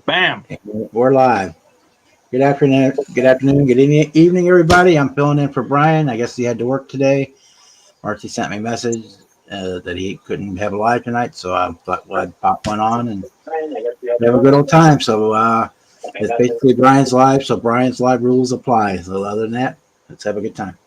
Bam. We're live. Good afternoon. Good evening, everybody. I'm filling in for Brian. I guess he had to work today. Marcy sent me a message that he couldn't have a live tonight, so I thought I'd pop one on and have a good old time. So it's basically Brian's live, so Brian's live rules apply. So other than that, let's have a good time.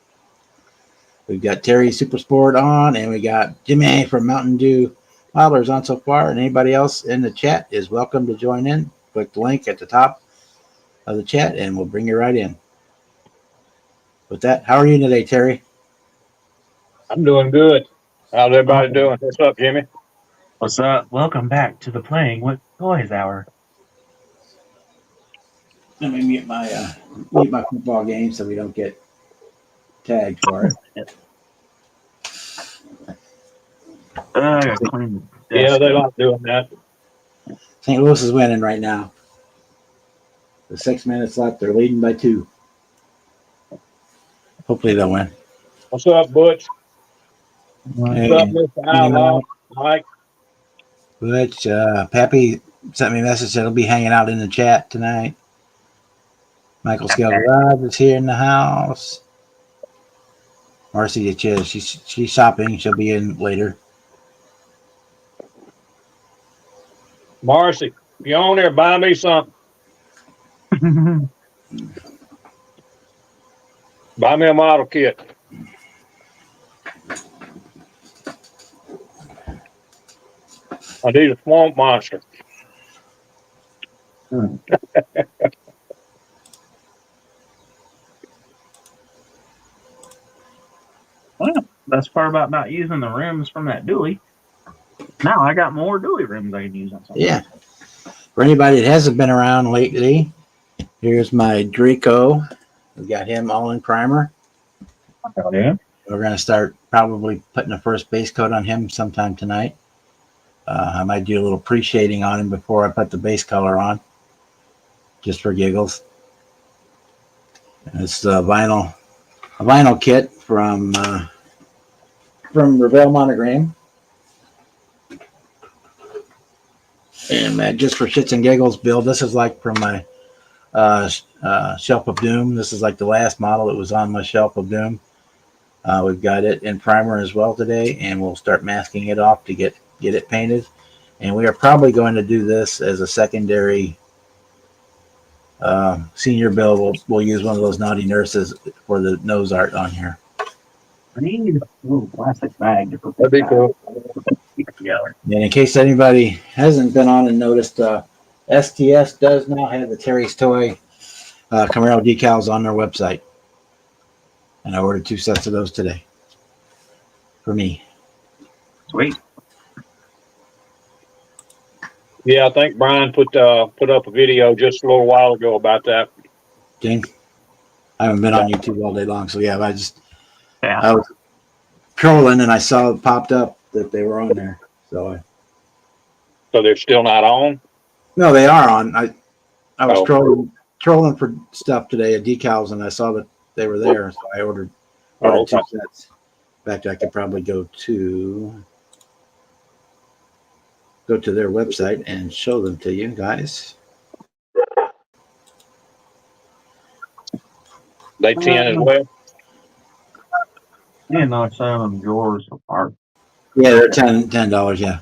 We've got Terry Supersport on, and we got Jimmy from Mountain Dew Modelers on so far. And anybody else in the chat is welcome to join in. Click the link at the top of the chat, and we'll bring you right in. With that, how are you today, Terry? I'm doing good. How's everybody doing? What's up, Jimmy? What's up? Welcome back to the Playing with Toys Hour. Let me mute my football game so we don't get tagged for it. I gotta clean the Yeah, desk they up. like doing that. St. Louis is winning right now. With 6 minutes left, they're leading by 2. Hopefully they'll win. What's up, Butch? Hey, What's up, Mr. Outlaw? Mike? Butch, Pappy sent me a message that he'll be hanging out in the chat tonight. Michael Scale Garage is here in the house. Marcy, she's shopping. She'll be in later. Marcy, if you're on there, buy me something. Buy me a model kit. I need a swamp monster. Well, best part about not using the rims from that dually. Now I got more dually rims I can use on something. Yeah. For anybody that hasn't been around lately, here's my Draco. We got him all in primer. Oh, yeah? We're going to start probably putting the first base coat on him sometime tonight. I might do a little pre-shading on him before I put the base color on, just for giggles. And it's a vinyl kit from Revell Monogram. And just for shits and giggles, Bill, this is like from my Shelf of Doom. This is like the last model that was on my Shelf of Doom. We've got it in primer as well today, and we'll start masking it off to get it painted. And we are probably going to do this as a secondary senior bill. We'll use one of those naughty nurses for the nose art on here. I need a little plastic bag to put That'd be cool. together. And in case anybody hasn't been on and noticed, STS does now have the Terry's Toy Camaro decals on their website. And I ordered 2 sets of those today for me. Sweet. Yeah, I think Brian put up a video just a little while ago about that. Jane, I haven't been on YouTube all day long, so yeah, I Yeah. was trolling and I saw it popped up that they were on there. So they're still not on? no, they are on. I was Oh. trolling for stuff today, decals, and I saw that they were there, so I ordered Okay. 2 sets. In fact, I could probably go to their website and show them to you guys. They 10 as well? Yeah, no, some of them drawers apart. Yeah, they're $10. Yeah.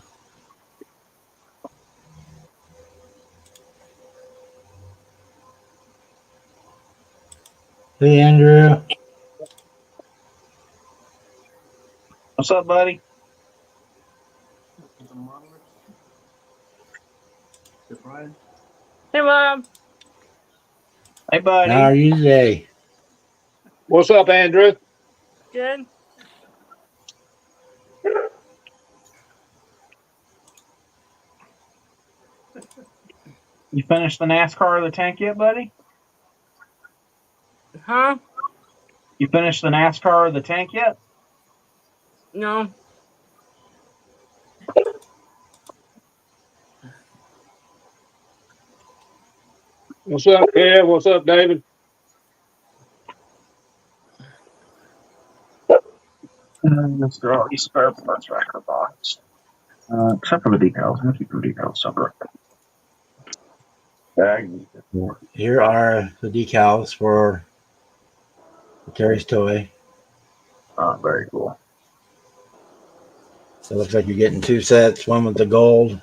Hey, Andrew. What's up, buddy? Hey, Mom. Hey, buddy. How are you today? What's up, Andrew? Good. You finished the NASCAR of the tank yet, buddy? Huh? You finished the NASCAR of the tank yet? No. What's up, Kev? What's up, David? Let's throw all these spare parts back in the box. Except for the decals. I'm going to keep the decals separate. Here are the decals for Terry's Toy. Oh, very cool. So it looks like you're getting two sets, one with the gold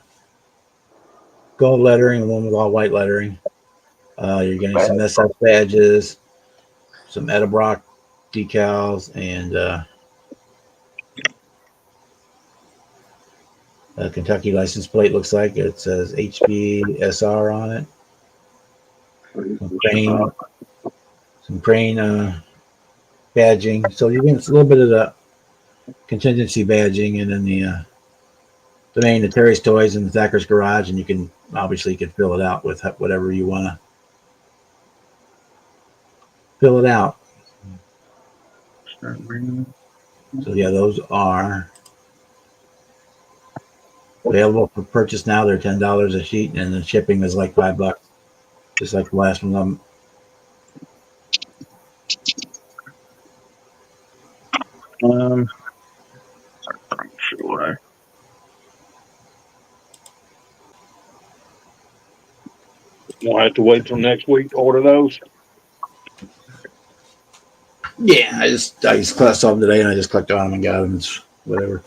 lettering and one with all white lettering. You're getting some SS badges, some Edelbrock decals, and a Kentucky license plate. Looks like it says HBSR on it. Some crane badging. So you're getting a little bit of the contingency badging, and then the main, the Terry's Toys, and the Thacker's Garage, and you can fill it out with whatever you want to fill it out. So yeah, those are available for purchase now. They're $10 a sheet, and the shipping is like $5, just like the last one. Sure. We'll have to wait till next week to order those. Yeah, I just saw them today, and I just clicked on them and got them. It's whatever.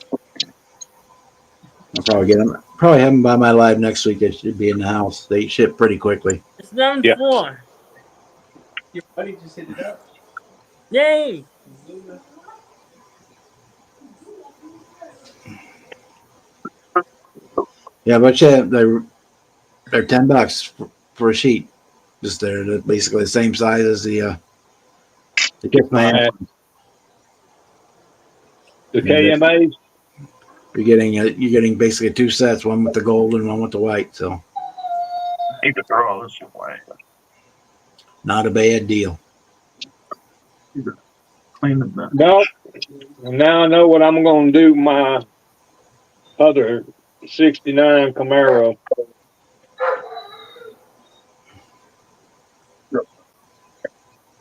I'll probably get them. Probably have them by my live next week. They should be in the house. They ship pretty quickly. It's done Yeah. 4. Your buddy just hit it up. Yay! Yeah, but yeah, they're $10 for a sheet. Just they're basically the same size as the Kiss Man. The KMAs. You're getting basically two sets, one with the gold and one with the white. So I hate to throw all this away. not a bad deal. Clean it up. No. Now I know what I'm going to do. My other 69 Camaro.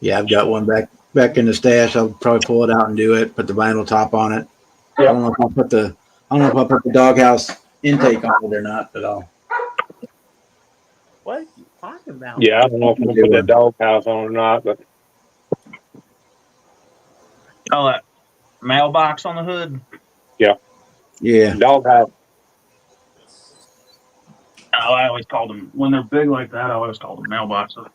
Yeah, I've got one back in the stash. I'll probably pull it out and do it. Put the vinyl top on it. Yeah. I don't know if I'll put the doghouse intake on it or not, but I'll. What are you talking about? Yeah, I don't know if I'm going to put that doghouse on or not, but Oh, that mailbox on the hood. Yeah. doghouse. Oh, I always called them when they're big like that. I always called them mailboxes.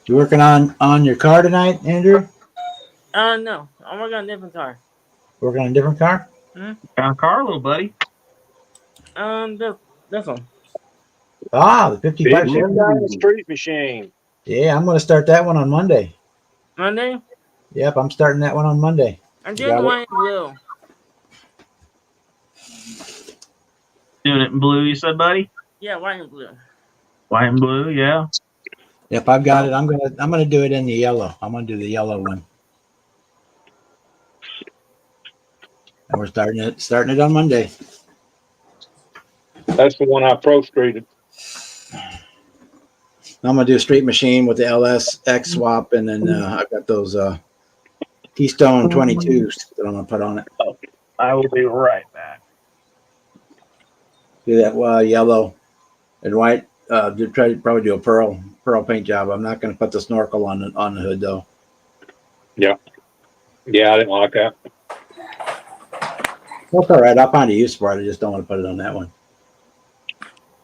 You working on your car tonight, Andrew? No. I'm working on a different car. Working on a different car? Got a car, little buddy. This one. Ah, the 55. Big Hyundai Street Machine. Yeah, I'm going to start that one on Monday. Monday? Yep, I'm starting that one on Monday. I'm doing the one in blue. Doing it in blue, you said, buddy? Yeah, white and blue. White and blue, yeah. Yep, I've got it. I'm gonna do it in the yellow. I'm gonna do the yellow one. And we're starting it on Monday. That's the one I pro streeted. I'm gonna do a Street Machine with the LS X swap, and then I've got those Keystone 22s that I'm gonna put on it. I will be right back. Do that yellow and white. Probably do a pearl paint job. I'm not gonna put the snorkel on the hood though. Yeah, I didn't like that. That's all right. I'll find a use for it. I just don't want to put it on that one.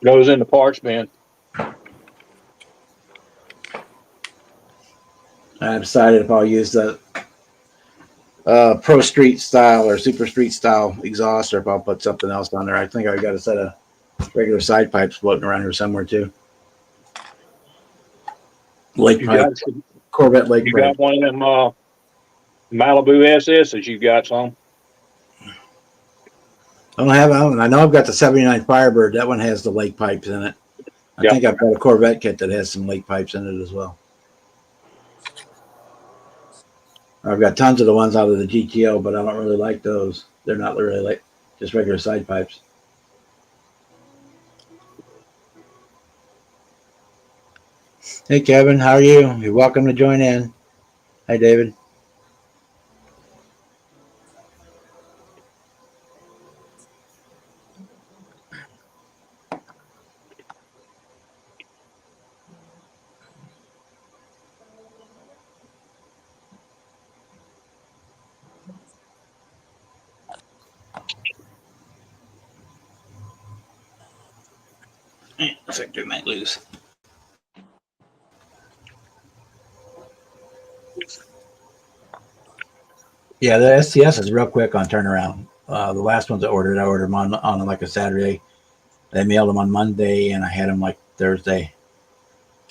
Goes in the parts bin. I decided if I'll use the Pro Street style or Super Street style exhaust, or if I'll put something else on there. I think I've got a set of regular side pipes floating around here somewhere too. Lake pipe, Corvette lake You pipe. got one of them Malibu SS's. You got some. I know I've got the 79 Firebird. That one has the lake pipes in it. I Yeah. think I've got a Corvette kit that has some lake pipes in it as well. I've got tons of the ones out of the GTO, but I don't really like those. They're not really like just regular side pipes. Hey, Kevin, how are you? You're welcome to join in. Hi, David. Sector might lose. Yeah, the STS is real quick on turnaround. The last ones I ordered them on like a Saturday. They mailed them on Monday, and I had them like Thursday.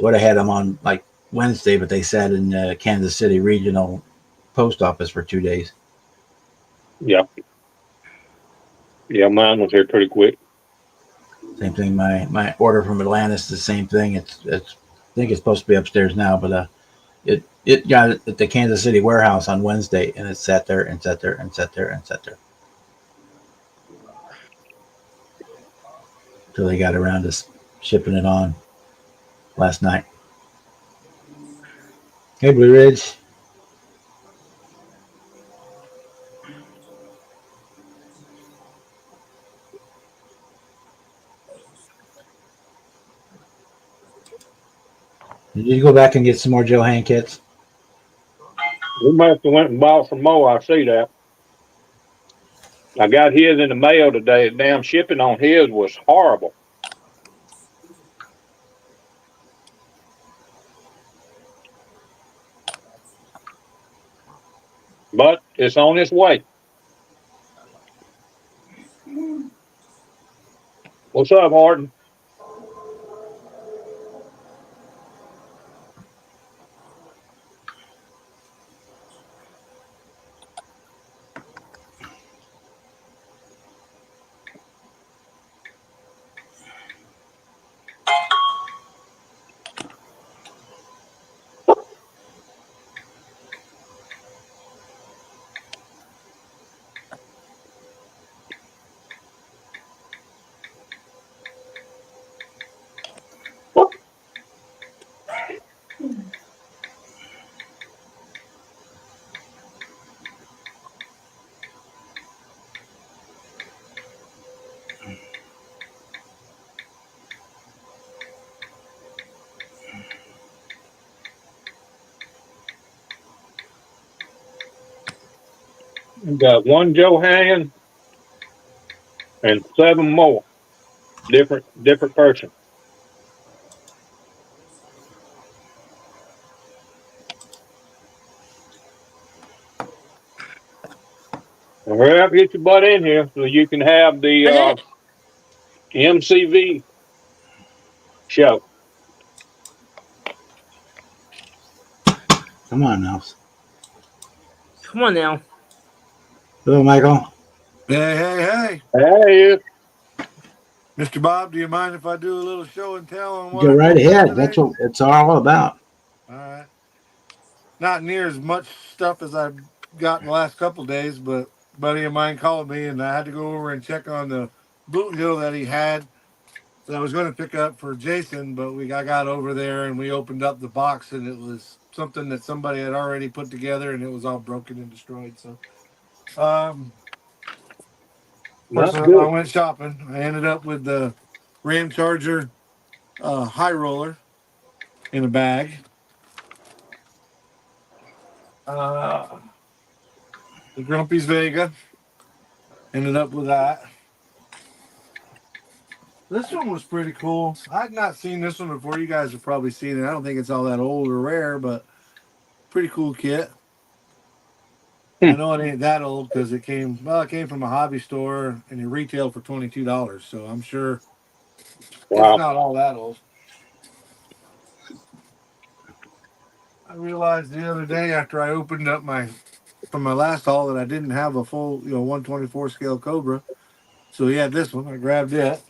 Would have had them on like Wednesday, but they sat in the Kansas City Regional Post Office for 2 days. Yeah. Yeah, mine was here pretty quick. Same thing. My order from Atlantis is the same thing. It's I think it's supposed to be upstairs now, but it got it at the Kansas City warehouse on Wednesday, and it sat there and sat there and sat there and sat there until they got around to shipping it on last night. Hey, Blue Ridge. Did you go back and get some more Johann kits? We must have went and bought some more. I see that. I got his in the mail today. The damn shipping on his was horrible. But it's on its way. What's up, Horton? We got one Johann and 7 more. Different person. Well, hurry up, get your butt in here so you can have the MCV show. Come on, Mouse. Come on now. Hello, Michael. Hey. Hey, Mr. Bob, do you mind if I do a little show and tell on what Go I right posted ahead. today? That's what it's all about. All right. Not near as much stuff as I've got in the last couple of days, but a buddy of mine called me and I had to go over and check on the boot heel that he had that I was going to pick up for Jason, but I got over there and we opened up the box and it was something that somebody had already put together and it was all broken and destroyed. So, of course, that's I good. went shopping. I ended up with the Ram Charger high roller in a bag. The Grumpy's Vega. Ended up with that. This one was pretty cool. I'd not seen this one before. You guys have probably seen it. I don't think it's all that old or rare, but pretty cool kit. I know it ain't that old because it came from a hobby store and it retailed for $22. So I'm sure Wow. it's not all that old. I realized the other day after I opened up from my last haul that I didn't have a full 124 scale Cobra. So he had this one. I grabbed it.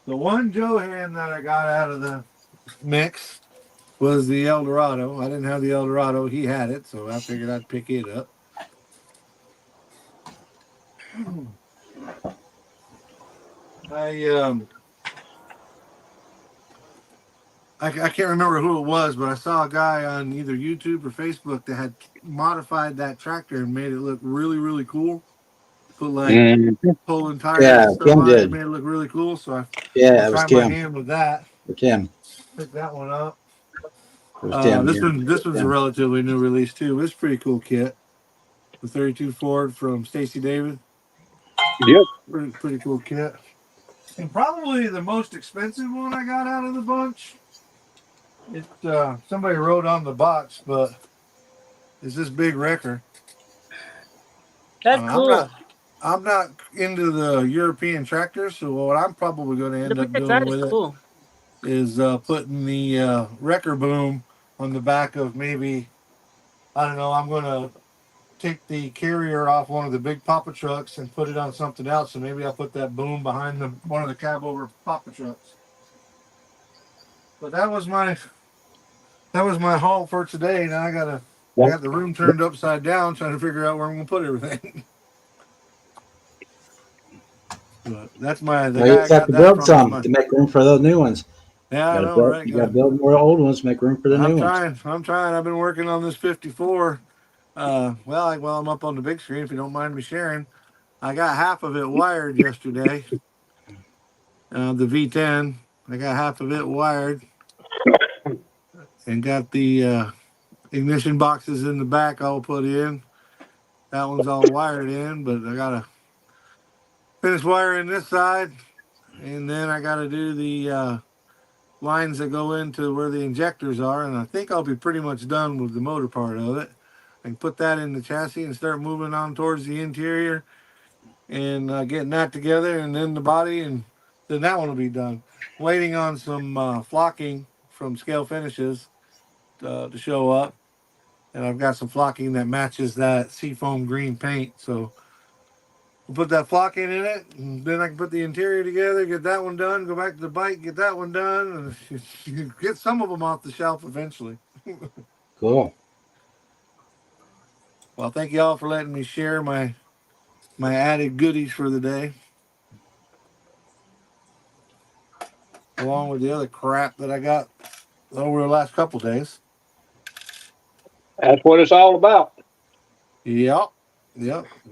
The one Johann that I got out of the mix was the Eldorado. I didn't have the Eldorado. He had it, so I figured I'd pick it up. I can't remember who it was, but I saw a guy on either YouTube or Facebook that had modified that tractor and made it look really, really cool. Put like pulling tires and stuff Kim on it. did. It made it look really cool. So I Yeah, it was tried my Kim. hand with that. Kim. Pick that one up. It was Kim. This one's a relatively new release too. It's a pretty cool kit. The 32 Ford from Stacy David. Yep. Pretty cool kit. And probably the most expensive one I got out of the bunch. It somebody wrote on the box, but it's this big wrecker. That's cool. I'm not into the European tractors, so what I'm probably going to The end up big doing side is with it cool. is putting the wrecker boom on the back of maybe, I don't know, I'm going to take the carrier off one of the big Papa trucks and put it on something else. So maybe I'll put that boom behind one of the cab over Papa trucks. But that was my haul for today. Now I got the room turned upside down trying to figure out where I'm going to put everything. But that's the Well, guy you I just have got to that build from is some my. to make room for those new ones. Yeah, I You gotta know, build. right? You gotta build more old ones to make room for the I'm new ones. trying. I'm trying. I've been working on this 54. While I'm up on the big screen, if you don't mind me sharing, I got half of it wired yesterday. The V10, I got half of it wired, and got the ignition boxes in the back all put in. That one's all wired in, but I gotta finish wiring this side, and then I gotta do the lines that go into where the injectors are, and I think I'll be pretty much done with the motor part of it. I can put that in the chassis and start moving on towards the interior and getting that together, and then the body, and then that one will be done. Waiting on some flocking from Scale Finishes to show up, and I've got some flocking that matches that seafoam green paint, so we'll put that flocking in it, and then I can put the interior together, get that one done, go back to the bike, get that one done, and get some of them off the shelf eventually. Cool. Well, thank you all for letting me share my added goodies for the day, along with the other crap that I got over the last couple days. That's what it's all about. Yep.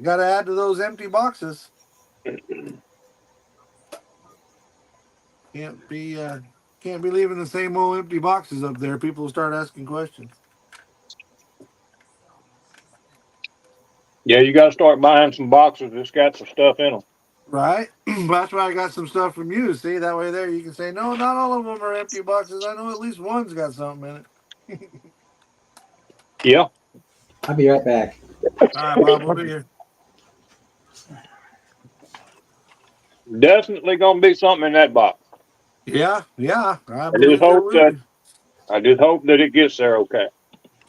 Got to add to those empty boxes. Can't be leaving the same old empty boxes up there. People will start asking questions. Yeah, you got to start buying some boxes that's got some stuff in them. Right? That's why I got some stuff from you. See, that way there you can say, no, not all of them are empty boxes. I know at least one's got something in it. Yeah. I'll be right back. All right, Bob, we'll be here. Definitely gonna be something in that box. Yeah. I I believe just there hope will that be. it gets there okay.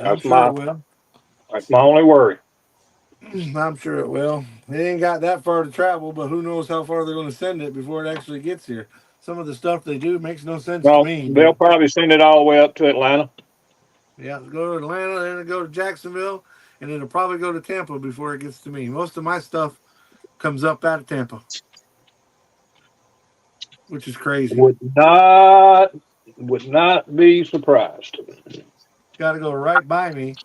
I'm That's sure my it will. that's my only worry. I'm sure it will. They ain't got that far to travel, but who knows how far they're going to send it before it actually gets here. Some of the stuff they do makes no sense to Well, me. they'll But probably send it all the way up to Atlanta. yeah, go to Atlanta, then it'll go to Jacksonville, and it'll probably go to Tampa before it gets to me. Most of my stuff comes up out of Tampa, which is crazy. Would not be surprised. Got to go right by me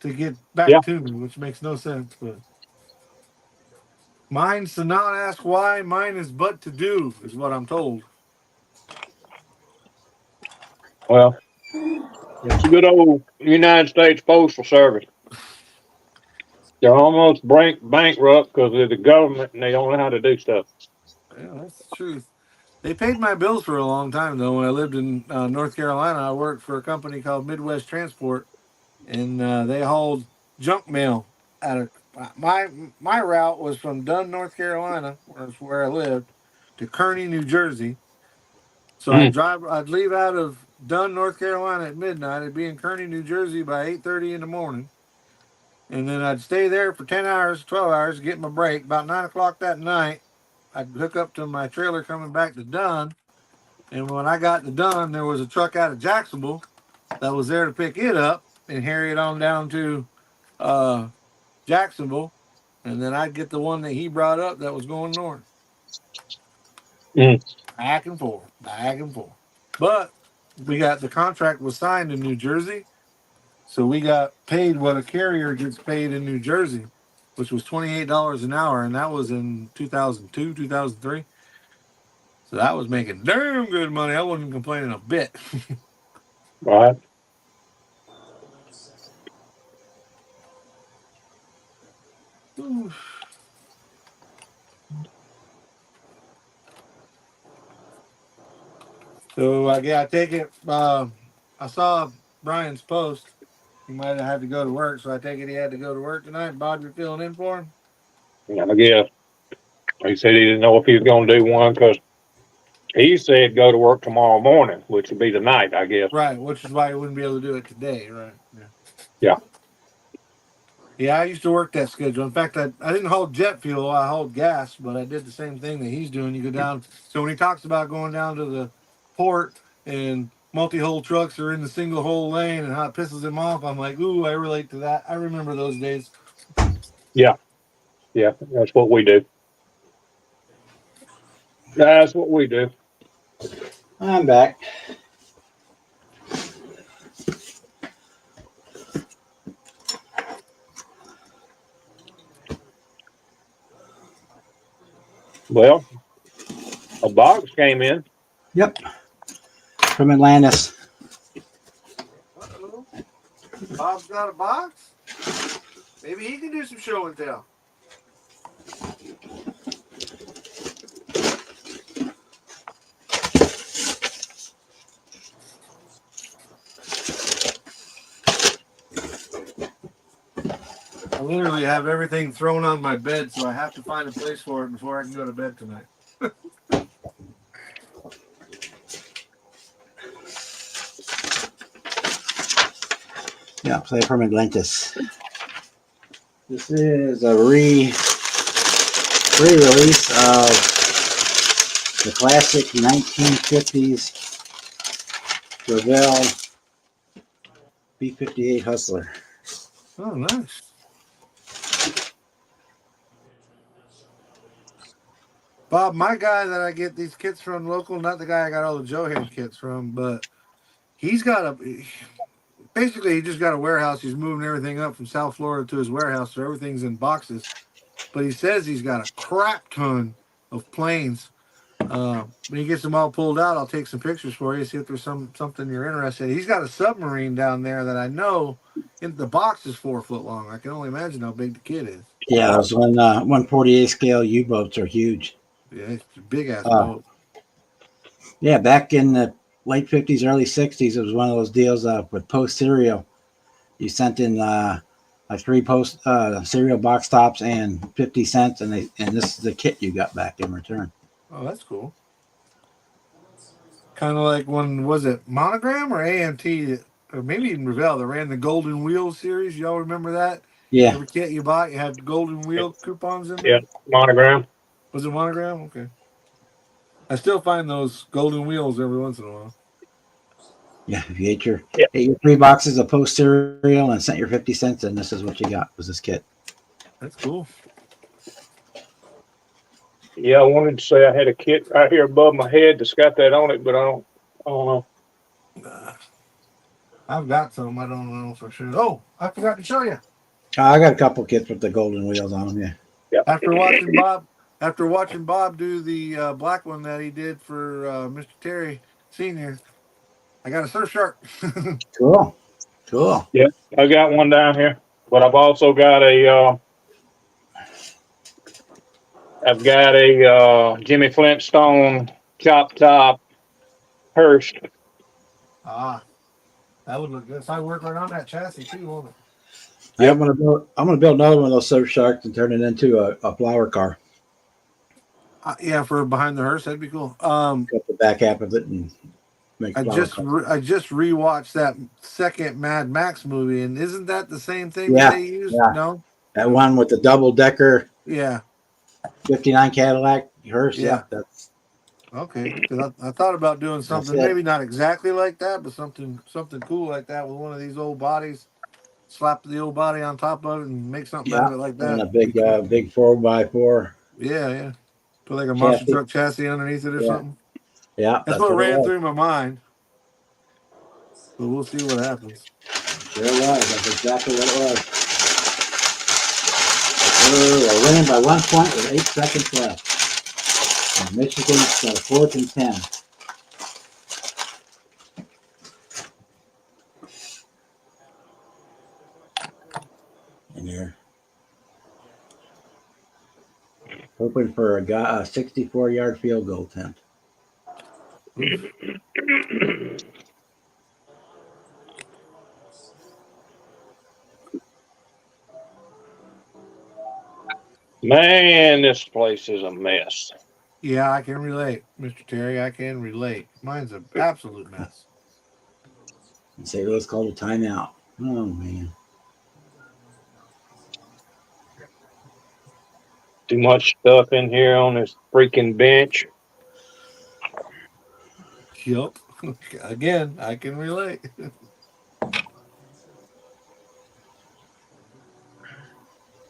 to get back Yeah. to me, which makes no sense. But mine's to not ask why, mine is but to do, is what I'm told. Well, it's a good old United States Postal Service. They're almost bankrupt because of the government and they don't know how to do stuff. Yeah, that's the truth. They paid my bills for a long time though. When I lived in North Carolina, I worked for a company called Midwest Transport, and they hauled junk mail out of my route was from Dunn, North Carolina, where I lived, to Kearney, New Jersey. So Mm. I'd leave out of Dunn, North Carolina at midnight. I'd be in Kearney, New Jersey by 8:30 in the morning, and then I'd stay there for 10 hours, 12 hours, get my break. About 9 o'clock that night, I'd hook up to my trailer coming back to Dunn. And when I got to Dunn, there was a truck out of Jacksonville that was there to pick it up and carry it on down to uh, Jacksonville. And then I'd get the one that he brought up that was going north. Mm. Back and forth, back and forth. But the contract was signed in New Jersey. So we got paid what a carrier gets paid in New Jersey, which was $28 an hour. And that was in 2002, 2003. So that was making damn good money. I wasn't complaining a bit. All right. So yeah, I take it. I saw Brian's post. He might have had to go to work, so I take it he had to go to work tonight. Bob, you're filling in for him? I guess he said he didn't know if he was going to do one because he said go to work tomorrow morning, which would be tonight, I guess. Right, which is why he wouldn't be able to do it today, right? Yeah. Yeah. Yeah, I used to work that schedule. In fact, I didn't hold jet fuel, I hauled gas, but I did the same thing that he's doing. You go down. So when he talks about going down to the port and multi-hull trucks are in the single hull lane and how it pisses him off, I'm like, ooh, I relate to that. I remember those days. Yeah, that's what we do. That's what we do. I'm back. Well, a box came in. Yep. From Atlantis. Uh-oh. Bob's got a box? Maybe he can do some show and tell. I literally have everything thrown on my bed, so I have to find a place for it before I can go to bed tonight. Yeah, play from Atlantis. This is a re-release of the classic 1950s Revell B-58 Hustler. Oh, nice. Bob, my guy that I get these kits from local, not the guy I got all the Johan kits from, but he's got basically he just got a warehouse. He's moving everything up from South Florida to his warehouse, so everything's in boxes. But he says he's got a crap ton of planes. When he gets them all pulled out, I'll take some pictures for you, see if there's something you're interested in. He's got a submarine down there that I know in the box is 4 foot long. I can only imagine how big the kit is. Yeah, those 148 scale U-boats are huge. Yeah, it's a big ass Uh, boat. Yeah, back in the late 50s, early 60s, it was one of those deals with Post Cereal. You sent in like 3 Post cereal box tops and 50 cents, and this is the kit you got back in return. Oh, that's cool. Kind of like when, was it Monogram or AMT, or maybe even Revell that ran the Golden Wheel series? Y'all remember that? Yeah, Every kit you bought, you had Golden Wheel coupons in there? Yeah, monogram. Was it Monogram? Okay. I still find those Golden Wheels every once in a while. yeah. If you ate your Yeah. 3 boxes of Post Cereal and sent your 50 cents, and this is what you got, was this kit. That's cool. Yeah, I wanted to say I had a kit right here above my head that's got that on it, but I don't know. I've got some. I don't know for sure. Oh, I forgot to show you. I got a couple kits with the golden wheels on them. Yeah. Yeah. After watching Bob do the black one that he did for Mr. Terry Senior, I got a Surfshark. Cool. Cool. Yeah, I got one down here, but I've also got a Jimmy Flintstone chop top Hearst. Ah, that would look good. If I work right on that chassis too, won't it? Yeah, I'm gonna build another one of those Surf Sharks and turn it into a flower car. Yeah, for behind the hearse, that'd be cool. Cut the back half of it and make. I just rewatched that second Mad Max movie, and isn't that the same thing Yeah, that they used? yeah. No. That one with the double decker Yeah. 59 Cadillac hearse. Yeah, that's Okay. Because I thought about doing something, it. maybe not exactly like that, but something cool like that with one of these old bodies. Slap the old body on top of it and make something out of it like that. And a big 4x4. Yeah. Put like a monster truck chassis underneath it or something. Yeah, That's what ran through my mind. But we'll see what happens. There it was. That's exactly what it was. We're winning by 1 point with 8 seconds left. And Michigan's got a 4th and 10. And you're hoping for a 64-yard field goal attempt. Man, this place is a mess. Yeah, I can relate, Mr. Terry. I can relate. Mine's an absolute mess. And say, let's call a timeout. Oh, man. Too much stuff in here on this freaking bench. Yup. Again, I can relate.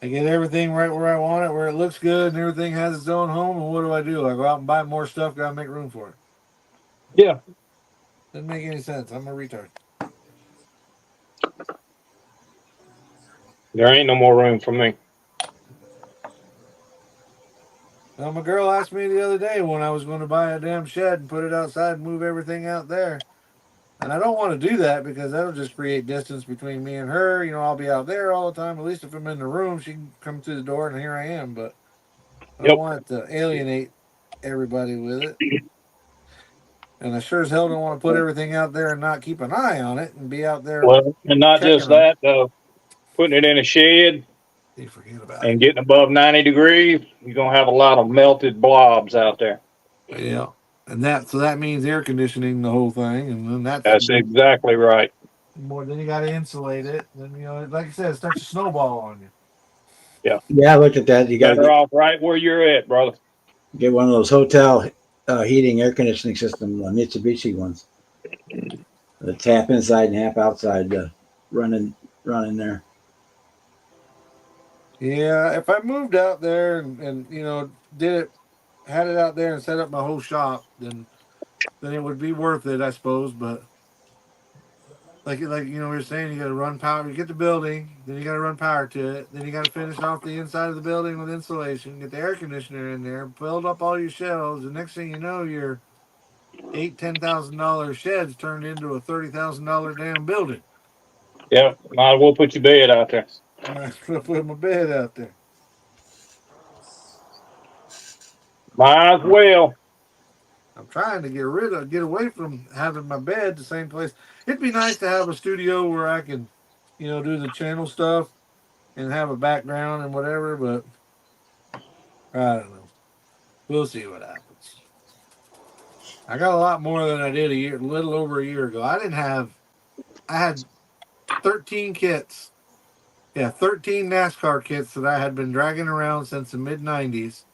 I get everything right where I want it, where it looks good, and everything has its own home. And what do? I go out and buy more stuff. Gotta make room for it. Yeah. Doesn't make any sense. I'm a retard. There ain't no more room for me. Well, my girl asked me the other day when I was going to buy a damn shed and put it outside and move everything out there. And I don't want to do that because that'll just create distance between me and her. You know, I'll be out there all the time. At least if I'm in the room, she can come through the door and here I am. But I don't want it to alienate everybody with it. And I sure as hell don't want to put everything out there and not keep an eye on it and be out there. Well, and not just checking on that, though. Putting it in a shed You forget about and getting above 90 degrees, you're going to have a lot of melted blobs out there. it. Yeah. And that means air conditioning the whole thing. And then That's exactly right. more. Then you got to insulate it. Then, you know, like I said, it starts to snowball on you. Yeah, I looked at that. You got Better to off right where you're at, brother. get one of those hotel heating air conditioning system Mitsubishi ones. That's half inside and half outside, running there. Yeah, if I moved out there and you know had it out there and set up my whole shop, then it would be worth it, I suppose. But like you know, we were saying, you got to run power. You get the building, then you got to run power to it, then you got to finish off the inside of the building with insulation, get the air conditioner in there, build up all your shelves. The next thing you know, your $10,000 sheds turned into a $30,000 damn building. Yeah, might as well put your bed out there. I put my bed out there. Might as well. I'm trying to get away from having my bed the same place. It'd be nice to have a studio where I can, you know, do the channel stuff and have a background and whatever, but I don't know. We'll see what happens. I got a lot more than I did a little over a year ago. I had 13 kits. Yeah, 13 NASCAR kits that I had been dragging around since the mid 90s.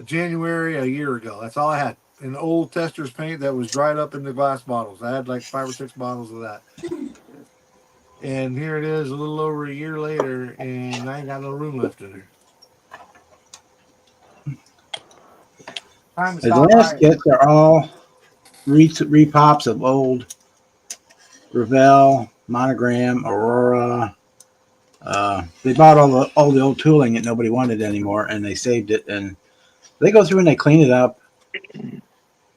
January a year ago. That's all I had. An old tester's paint that was dried up in the glass bottles. I had like 5 or 6 bottles of that. And here it is a little over a year later, and I ain't got no room left in there. Time to The stop last buying. kits are all repops of old Revell, Monogram, Aurora. They bought all the old tooling that nobody wanted anymore, and they saved it. And they go through and they clean it up,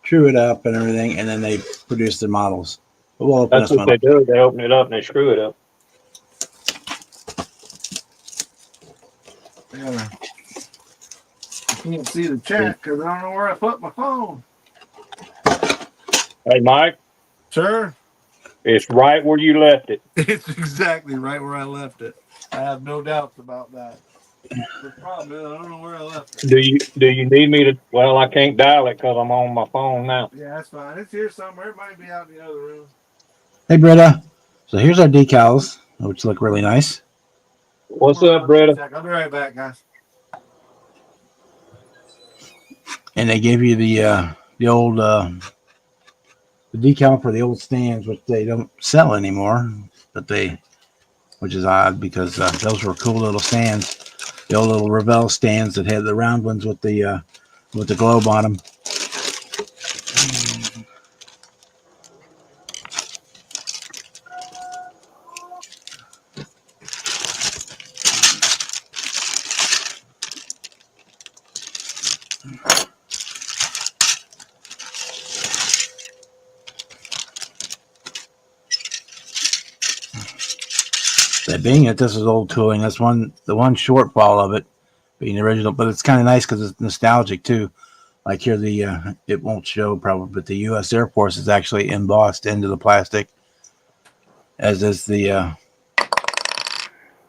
true it up, and everything, and then they produce the models. But we'll open That's this what one they do. They open it up and they screw it up. Yeah. I can't see the chat because I don't know where I put my phone. Hey, Mike, Sir? it's right where you left it. It's exactly right where I left it. I have no doubts about that. The problem is I don't know where I left it. Do you need me to? Well, I can't dial it because I'm on my phone now. Yeah, that's fine. It's here somewhere. It might be out in the other room. Hey, Britta. So here's our decals, which look really nice. What's up, Britta? I'll be right back, guys. And they gave you the old the decal for the old stands, which they don't sell anymore, which is odd because those were cool little stands. The old little Revell stands that had the round ones with the globe on them. That being it, this is old tooling. That's the one shortfall of it being the original, but it's kind of nice because it's nostalgic too. Like here, it won't show probably, but the U.S. Air Force is actually embossed into the plastic, as is the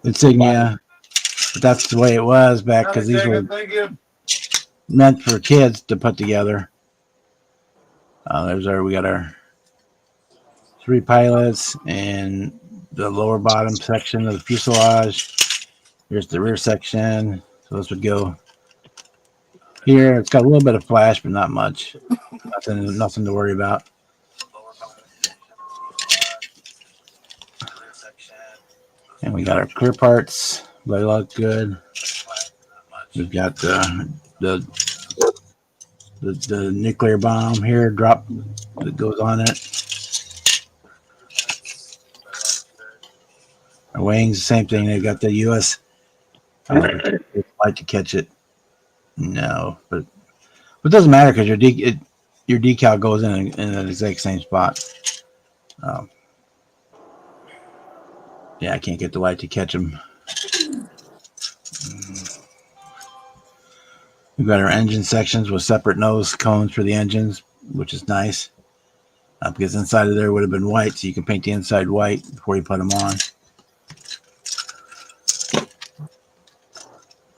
insignia. But that's the way it was back because these were Thank you. meant for kids to put together. We got our 3 pilots and the lower bottom section of the fuselage. Here's the rear section. So this would go here. It's got a little bit of flash, but not much. Nothing to worry about. And we got our clear parts. They look good. We've got the nuclear bomb here drop that goes on it. Our wings, same thing. They've got the U.S. Like to catch it. No, but it doesn't matter because your decal goes in the exact same spot. Yeah, I can't get the light to catch them. We've got our engine sections with separate nose cones for the engines, which is nice. Because inside of there would have been white, so you can paint the inside white before you put them on.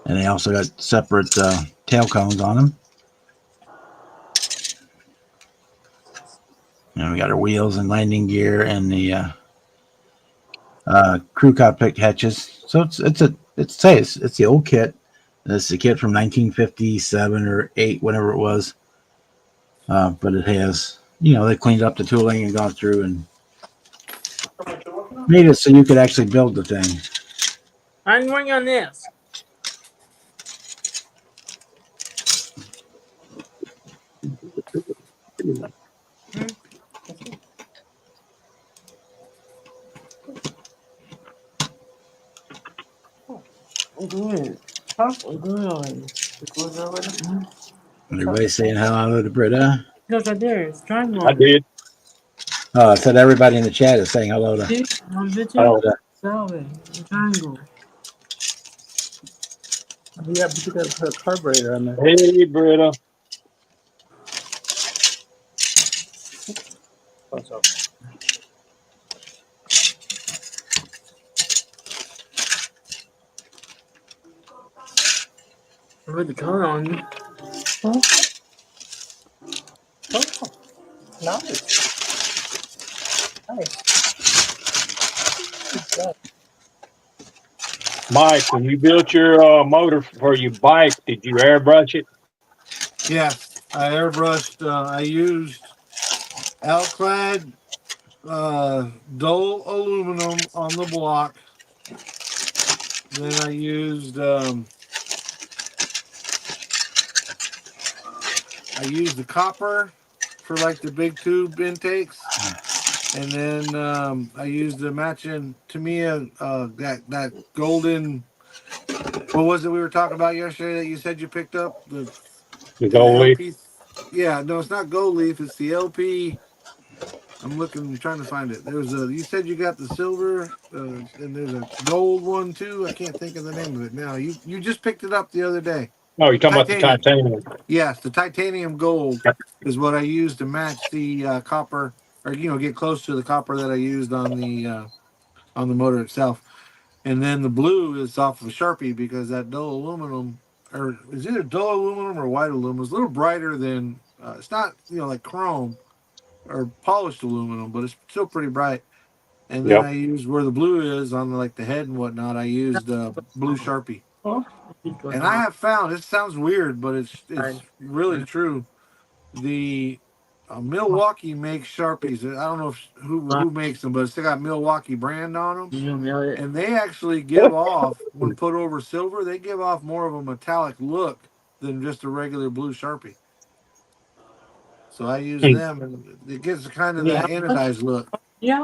And they also got separate tail cones on them. And we got our wheels and landing gear and the crew cockpit hatches. So it's the old kit. It's the kit from 1957 or 8, whatever it was. But it has, they cleaned up the tooling and gone through and made it so you could actually build the thing. I'm going on this. Good. Good. Everybody saying hello to Britta. Look right there. It's triangle. I did. Oh, I said everybody in the chat is saying hello to. See? On video. Britta. Salve. Triangle. Yeah, but you gotta put a carburetor on there. Hey, Britta. What's up? Put the color on you. Oh, nice. Nice. Good job. Mike, when you built your motor for your bike, did you airbrush it? Yes, I airbrushed. I used Alclad dull aluminum on the block. Then I used the copper for like the big tube intakes, and then I used the matching Tamiya that golden. What was it we were talking about yesterday that you said you picked up the gold leaf. LP? Yeah, no, it's not gold leaf. It's the LP. I'm trying to find it. You said you got the silver, and there's a gold one too. I can't think of the name of it now. You just picked it up the other day. Oh, you're talking about the titanium. Yes, the titanium gold is what I used to match the copper, or get close to the copper that I used on the motor itself. And then the blue is off of Sharpie because that dull aluminum, or it's either dull aluminum or white aluminum, is a little brighter than. It's not like chrome or polished aluminum, but it's still pretty bright. And then I used where the blue is on the head and whatnot. I used blue Sharpie. And I have found, it sounds weird, but it's really true. The Milwaukee makes Sharpies. I don't know who makes them, but it's got Milwaukee brand on them. And they actually give off, when put over silver, they give off more of a metallic look than just a regular blue Sharpie. So I use them, and it gives kind of that anodized look. Yeah.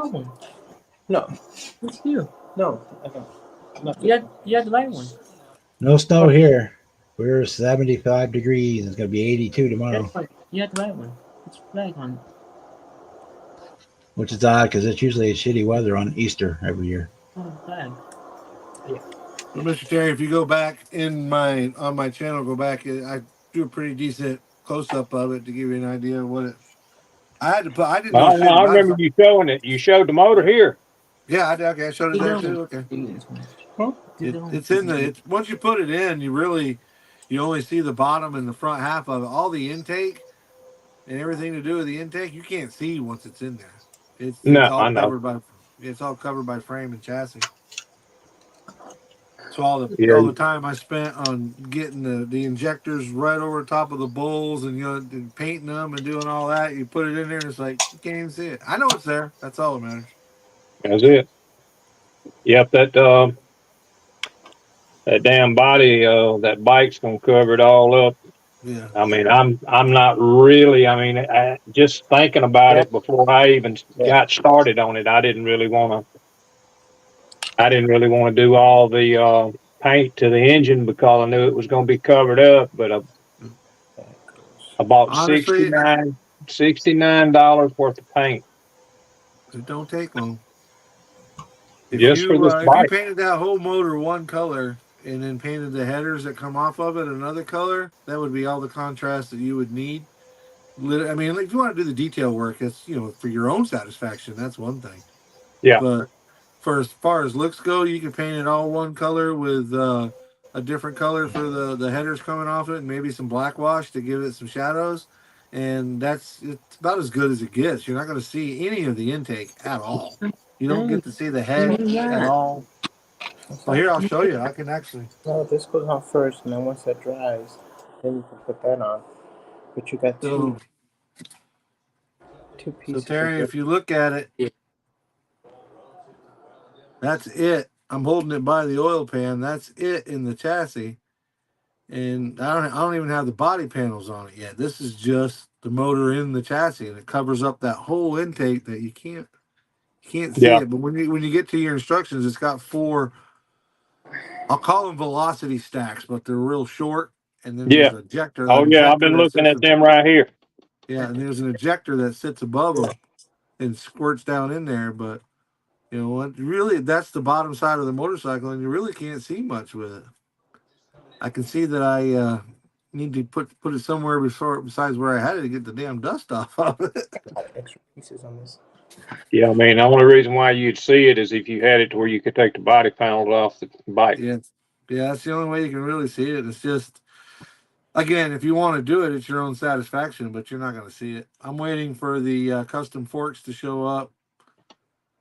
No, It's you. no, I don't. Nothing. You had the light one. No snow here. We're 75 degrees. It's going to be 82 tomorrow, You had the right one. It's flag on. which is odd because it's usually shitty weather on Easter every year. Oh, flag. Well, Mr. Terry, if you go back on my channel, go back. I do a pretty decent close up of it to give you an idea of what it. I didn't know Well, shit I about remember it. you showing it. You showed the motor here. Yeah, okay, I showed it there too. Okay. Huh? It's in the. It's once you put it in, you only see the bottom and the front half of it. All the intake and everything to do with the intake, you can't see once it's in there. It's No, all I know. covered by frame and chassis. So all Yeah. the time I spent on getting the injectors right over top of the bowls and and painting them and doing all that, you put it in there and it's like you can't even see it. I know it's there. That's all that matters. That's it. Yep, that damn body, that bike's gonna cover it all up. Yeah. I mean, I'm not really. I mean, just thinking about Yeah. it before I even Yeah. got started on it, I didn't really want to do all the paint to the engine because I knew it was going to be covered up. But I bought Honestly, $69 worth of paint it don't take long. just for this If you bike. painted that whole motor one color and then painted the headers that come off of it another color, that would be all the contrast that you would need. I mean, if you want to do the detail work, it's for your own satisfaction. That's one thing. Yeah. But for as far as looks go, you can paint it all one color with a different color for the headers coming off it, and maybe some black wash to give it some shadows. And it's about as good as it gets. You're not going to see any of the intake at all. You don't get to see the head at all. So here, I'll show you. I can actually. No, this goes on first, and then once that dries, then you can put that on. But you got two So pieces. Terry, if you look at it, that's it. I'm holding it by the oil pan. That's it in the chassis, and I don't even have the body panels on it yet. This is just the motor in the chassis, and it covers up that whole intake that you can't see Yeah. it. But when you get to your instructions, it's got 4. I'll call them velocity stacks, but they're real short. And then Yeah. there's an ejector. Oh yeah, I've been looking at them right here. Yeah, and there's an ejector that sits above them and squirts down in there. But you know what? Really, that's the bottom side of the motorcycle, and you really can't see much with it. I can see that I need to put it somewhere besides where I had it to get the damn dust off of it. A lot of extra pieces on this. Yeah, I mean, the only reason why you'd see it is if you had it to where you could take the body panels off the bike. Yeah, that's the only way you can really see it. It's just, again, if you want to do it, it's your own satisfaction, but you're not going to see it. I'm waiting for the custom forks to show up.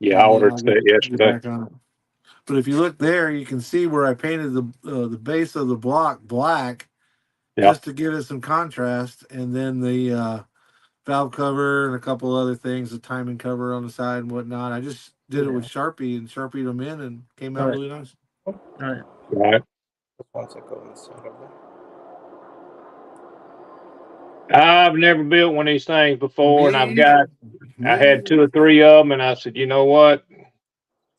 Yeah, I ordered that yesterday. But if you look there, you can see where I painted the base of the block black, just to give it some contrast, and then the valve cover and a couple other things, the timing cover on the side and whatnot. I just did it with Sharpie and Sharpied them in, and came out really nice. Right. Once I go inside of it. I've never built one of these things before, and I had 2 or 3 of them, and I said, you know what?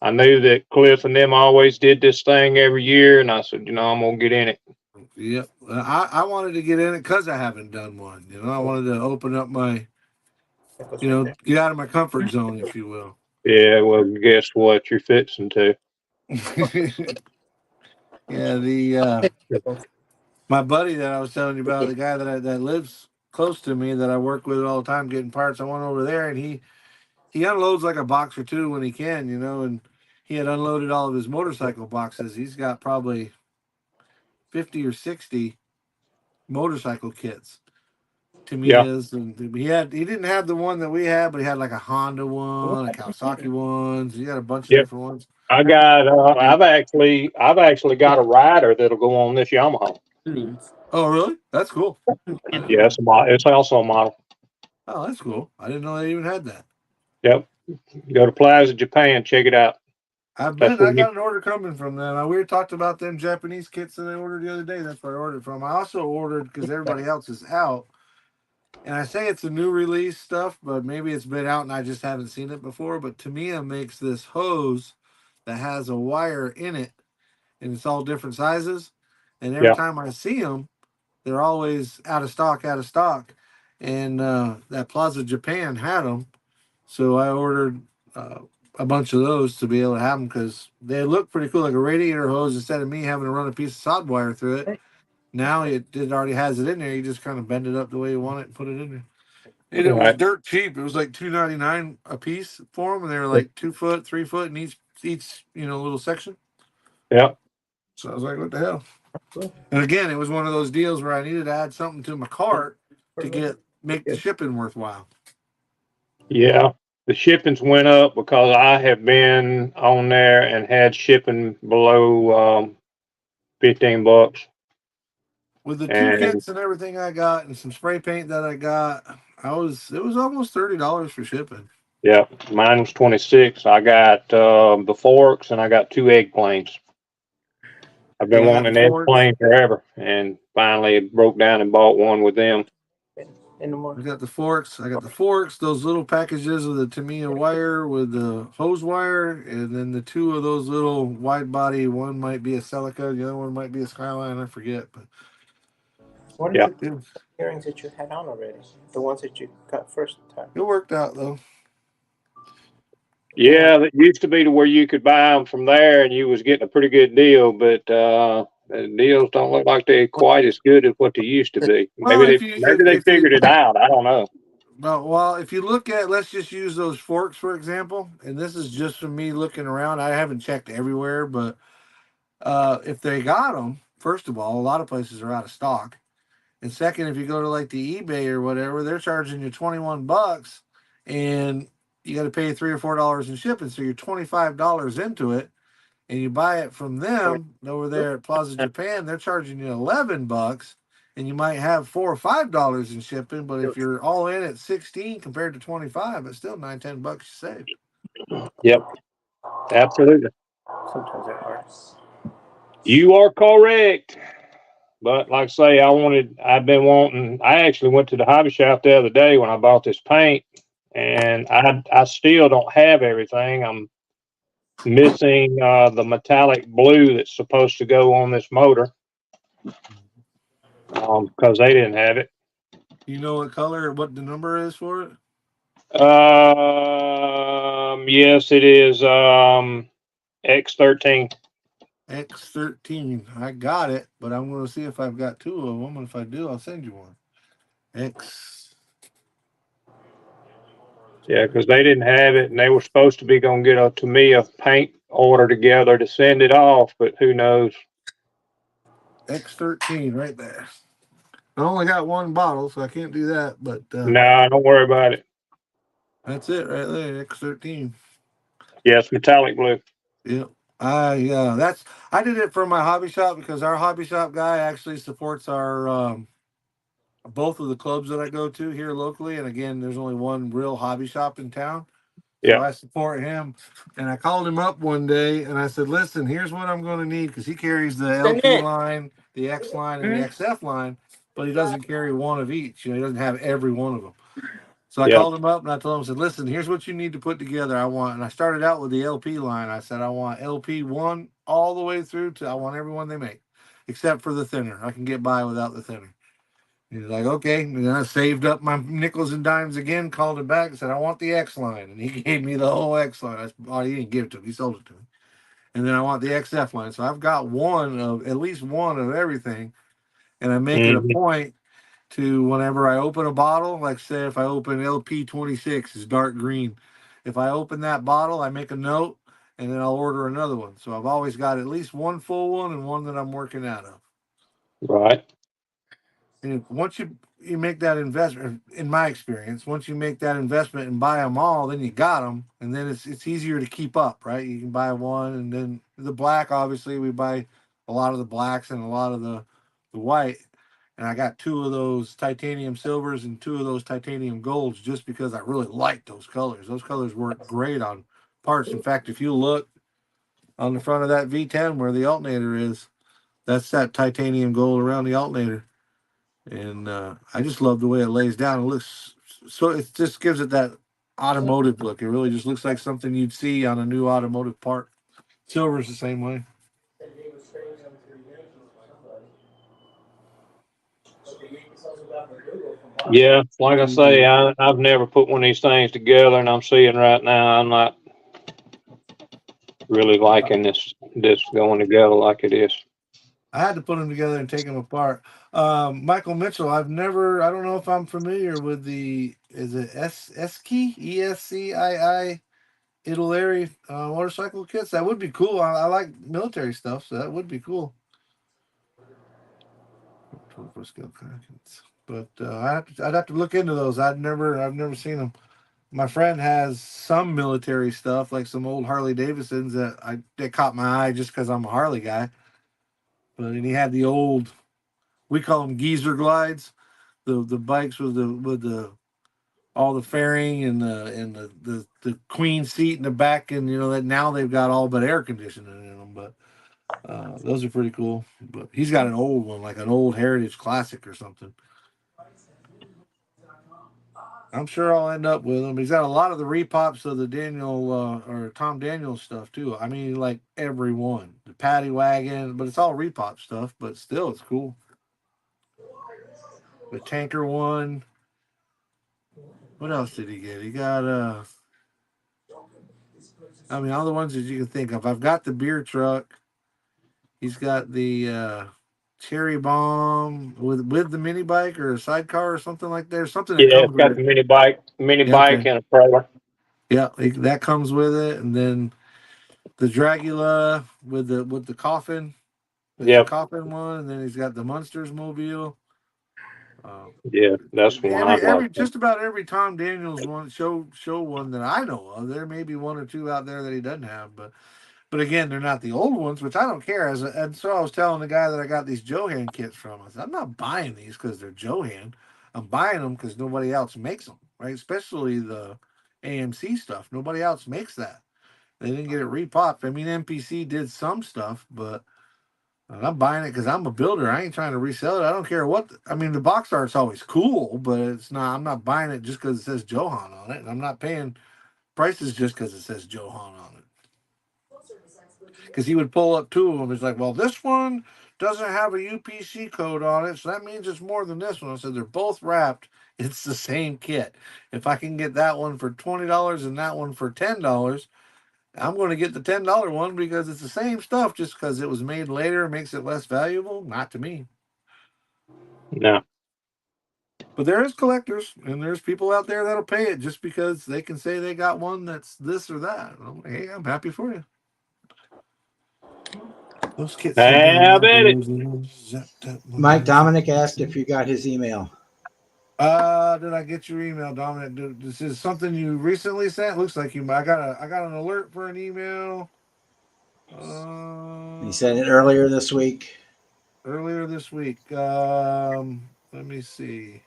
I knew that Cliff and them always did this thing every year, and I said, I'm gonna get in it. Yep, I wanted to get in it because I haven't done one. I wanted to open up my, get out of my comfort zone, if you will. Yeah, well, guess what? You're fixing to. Yeah, my buddy that I was telling you about, the guy that lives close to me that I work with all the time getting parts. I went over there and he unloads like a box or 2 when he can, and he had unloaded all of his motorcycle boxes. He's got probably 50 or 60 motorcycle kits. Tamiya's, and he didn't have the one that we had, but he had like a Honda one, a Kawasaki ones. He had a bunch of different ones. I got I've actually got a rider that'll go on this Yamaha. Oh, really? That's cool. Yeah, it's also a model. Oh, that's cool. I didn't know they even had that. Yep. Go to Plaza Japan, check it out. I got an order coming from them. We talked about them Japanese kits that I ordered the other day. That's where I ordered from. I also ordered because everybody else is out. And I say it's a new release stuff, but maybe it's been out and I just haven't seen it before. But Tamiya makes this hose that has a wire in it, and it's all different sizes. And every time I see them, they're always out of stock. And that Plaza Japan had them. So I ordered a bunch of those to be able to have them because they look pretty cool, like a radiator hose. Instead of me having to run a piece of sod wire through it, Now it already has it in there. You just kind of bend it up the way you want it and put it in there. And it was Right. dirt cheap. It was like $2.99 a piece for them, and they were like 2 foot, 3 foot in each little section. Yep. So I was like, what the hell? And again, it was one of those deals where I needed to add something to my cart to make the shipping worthwhile. Yeah. The shippings went up because I have been on there and had shipping below $15. With the 2 And kits and everything I got and some spray paint that I got, it was almost $30 for shipping. yeah, mine was 26. I got the forks and I got 2 egg planes. I've been Yeah, I got wanting the an egg forks. plane forever, and finally broke down and bought one with them. In the morning. I got the forks. Those little packages of the Tamiya wire with the hose wire, and then the 2 of those little wide body. One might be a Celica, the other one might be a Skyline. I forget, but What Yeah. is it? Earrings that you had on already? The ones that you got first time. it worked out though. Yeah, that used to be to where you could buy them from there and you was getting a pretty good deal, but the deals don't look like they're quite as good as what they used to be. Well, Maybe they figured it out. I don't know. Well, if you look at, let's just use those forks for example, and this is just from me looking around. I haven't checked everywhere, but if they got them, first of all, a lot of places are out of stock. And second, if you go to like the eBay or whatever, they're charging you $21, and you got to pay $3 or $4 in shipping, so you're $25 into it. And you buy it from them over there at Plaza Japan, they're charging you $11, and you might have $4 or $5 in shipping. But if you're all in at 16 compared to 25, it's still $9-10 you save. Yep, absolutely. Sometimes it hurts. You are correct. But like I say, I actually went to the hobby shop the other day when I bought this paint, and I still don't have everything. I'm missing the metallic blue that's supposed to go on this motor because they didn't have it. You know what color or what the number is for it? Yes, it is X13. X13. I got it, but I'm going to see if I've got 2 of them. And if I do, I'll send you one. X. Yeah, because they didn't have it, and they were supposed to be going to get a Tamiya paint order together to send it off, but who knows? X13 right there. I only got 1 bottle, so I can't do that, but No, don't worry about it. that's it right there, X13. Yes, metallic blue. Yep. I did it for my hobby shop because our hobby shop guy actually supports our both of the clubs that I go to here locally. And again, there's only one real hobby shop in town. So Yeah. I support him. And I called him up one day and I said, listen, here's what I'm going to need, because he carries the LP line, the X line, and the XF line, but he doesn't carry one of each. He doesn't have every one of them. So I called him up and I told him, I said, listen, here's what you need to put together. And I started out with the LP line. I said, I want LP1 all the way through I want everyone they make, except for the thinner. I can get by without the thinner. He's like, okay. And then I saved up my nickels and dimes again, called him back and said, I want the X line. And he gave me the whole X line. He didn't give it to me. He sold it to me. And then I want the XF line. So I've got at least one of everything. And I make it a point to, whenever I open a bottle, like say if I open LP 26, it's dark green. If I open that bottle, I make a note and then I'll order another one. So I've always got at least 1 full one and one that I'm working out of. Right. And once you make that investment, in my experience, once you make that investment and buy them all, then you got them, and then it's easier to keep up, right? You can buy one, and then the black, obviously, we buy a lot of the blacks and a lot of the white. And I got 2 of those titanium silvers and 2 of those titanium golds just because I really like those colors. Those colors work great on parts. In fact, if you look on the front of that V10 where the alternator is, that's that titanium gold around the alternator. And I just love the way it lays down. It looks so, it just gives it that automotive look. It really just looks like something you'd see on a new automotive part. Silver's the same way. Yeah, like I say, I've never put one of these things together, and I'm seeing right now I'm not really liking this going together like it is. I had to put them together and take them apart. Michael Mitchell, I don't know if I'm familiar with is it Escii, ESCII Italeri motorcycle kits? That would be cool. I like military stuff, so that would be cool. But I'd have to look into those. I've never seen them. My friend has some military stuff, like some old Harley Davidsons that caught my eye just because I'm a Harley guy. But and he had the old, we call them geezer glides, the bikes with the all the fairing and the queen seat in the back, and that now they've got all but air conditioning in them. But those are pretty cool. But he's got an old one, like an old Heritage Classic or something. I'm sure I'll end up with him. He's got a lot of the repops of the Daniel or Tom Daniels stuff too. I mean, like every one, the Paddy Wagon, but it's all repop stuff. But still, it's cool. The tanker one. What else did he get? He got I mean, all the ones that you can think of. I've got the beer truck. He's got the Cherry Bomb with the mini bike or a sidecar or something like that. Something that Yeah, comes it's got with the it. mini bike, Yeah, okay. and a trailer. Yeah, that comes with it, and then the Dragula with the coffin. There's the Yep. coffin one, and then he's got the Munsters mobile. Yeah, that's the one I'd like. Just about every Tom Daniels one show one that I know of. There may be one or two out there that he doesn't have, but again, they're not the old ones, which I don't care. And so I was telling the guy that I got these Johan kits from. I said, I'm not buying these because they're Johan. I'm buying them because nobody else makes them, right? Especially the AMC stuff. Nobody else makes that. They didn't get it repopped. I mean, MPC did some stuff, but I'm buying it because I'm a builder. I ain't trying to resell it. I don't care what. I mean, the box art's always cool, but it's not. I'm not buying it just because it says Johan on it, and I'm not paying prices just because it says Johan on it. Because he would pull up two of them. He's like, "Well, this one doesn't have a UPC code on it, so that means it's more than this one." I said, "They're both wrapped. It's the same kit. If I can get that one for $20 and that one for $10." I'm going to get the $10 one because it's the same stuff. Just because it was made later makes it less valuable. Not to me. No. But there is collectors, and there's people out there that'll pay it just because they can say they got one that's this or that. I'm like, hey, I'm happy for you. Those kits. Have at it. Mike Dominic asked if you got his email. Did I get your email, Dominic? This is something you recently sent. Looks like you. I got an alert for an email. He sent it earlier this week. Let me see.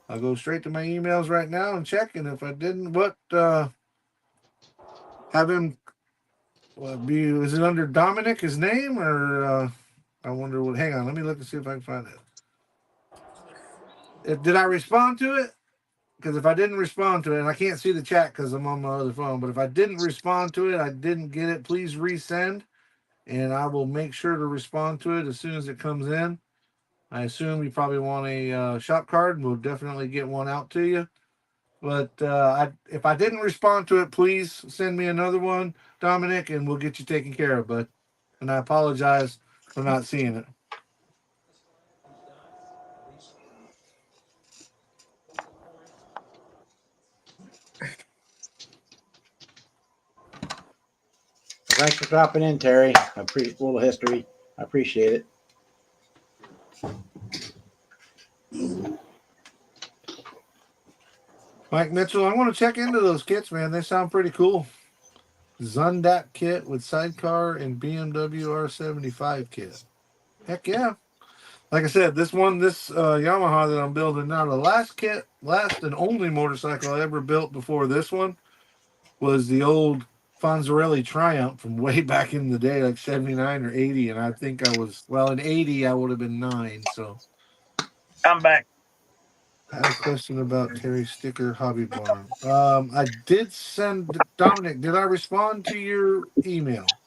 I'll go straight to my emails right now and check. And if I didn't, have him is it under Dominic, his name, or I wonder what. Hang on, let me look and see if I can find it. Did I respond to it? Because if I didn't respond to it, and I can't see the chat because I'm on my other phone, but if I didn't respond to it, I didn't get it, please resend, and I will make sure to respond to it as soon as it comes in. I assume you probably want a shop card, and we'll definitely get one out to you. But if I didn't respond to it, please send me another one, Dominic, and we'll get you taken care of, bud. And I apologize for not seeing it. Thanks for dropping in, Terry. I appreciate a little history. I appreciate it. Mike Mitchell, I want to check into those kits, man. They sound pretty cool. Zundat kit with sidecar and BMW R75 kit. Heck yeah. Like I said, this Yamaha that I'm building now, the last and only motorcycle I ever built before this one was the old Fonzarelli Triumph from way back in the day, like 79 or 80. And I think in 80, I would have been 9. So I'm back. I had a question about Terry Sticker Hobby Barn. I did send Dominic. Did I respond to your email?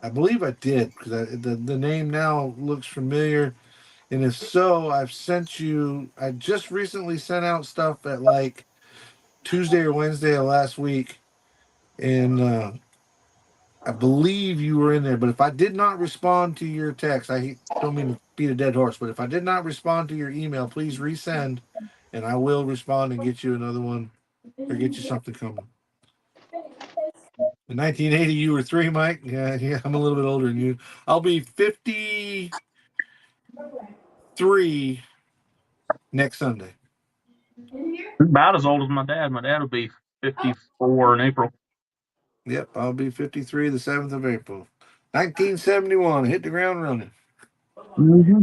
I believe I did because the name now looks familiar, and if so, I've sent you. I just recently sent out stuff at like Tuesday or Wednesday of last week, and I believe you were in there, but if I did not respond to your text, I don't mean to beat a dead horse, but if I did not respond to your email, please resend, and I will respond and get you another one or get you something coming. In 1980, you were 3, Mike. Yeah, I'm a little bit older than you. I'll be 53 next Sunday. About as old as my dad. My dad will be 54 in April. Yep, I'll be 53 the 7th of April. 1971, hit the ground running. Mm-hmm.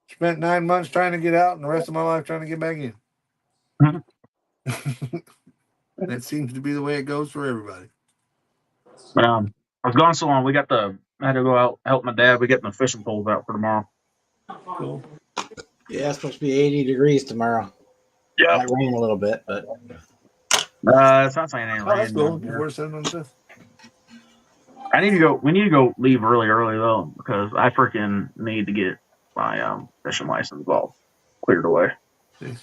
Spent 9 months trying to get out and the rest of my life trying to get back in. That seems to be the way it goes for everybody. I was gone so long. I had to go out help my dad. We getting the fishing poles out for tomorrow. Cool. Yeah, it's supposed to be 80 degrees tomorrow. Yeah. Might rain a little bit, but It's not saying any Oh, that's rain. cool. down here. We're sitting on this. I need to go. We need to go leave early though, because I freaking need to get my fishing license all cleared away. you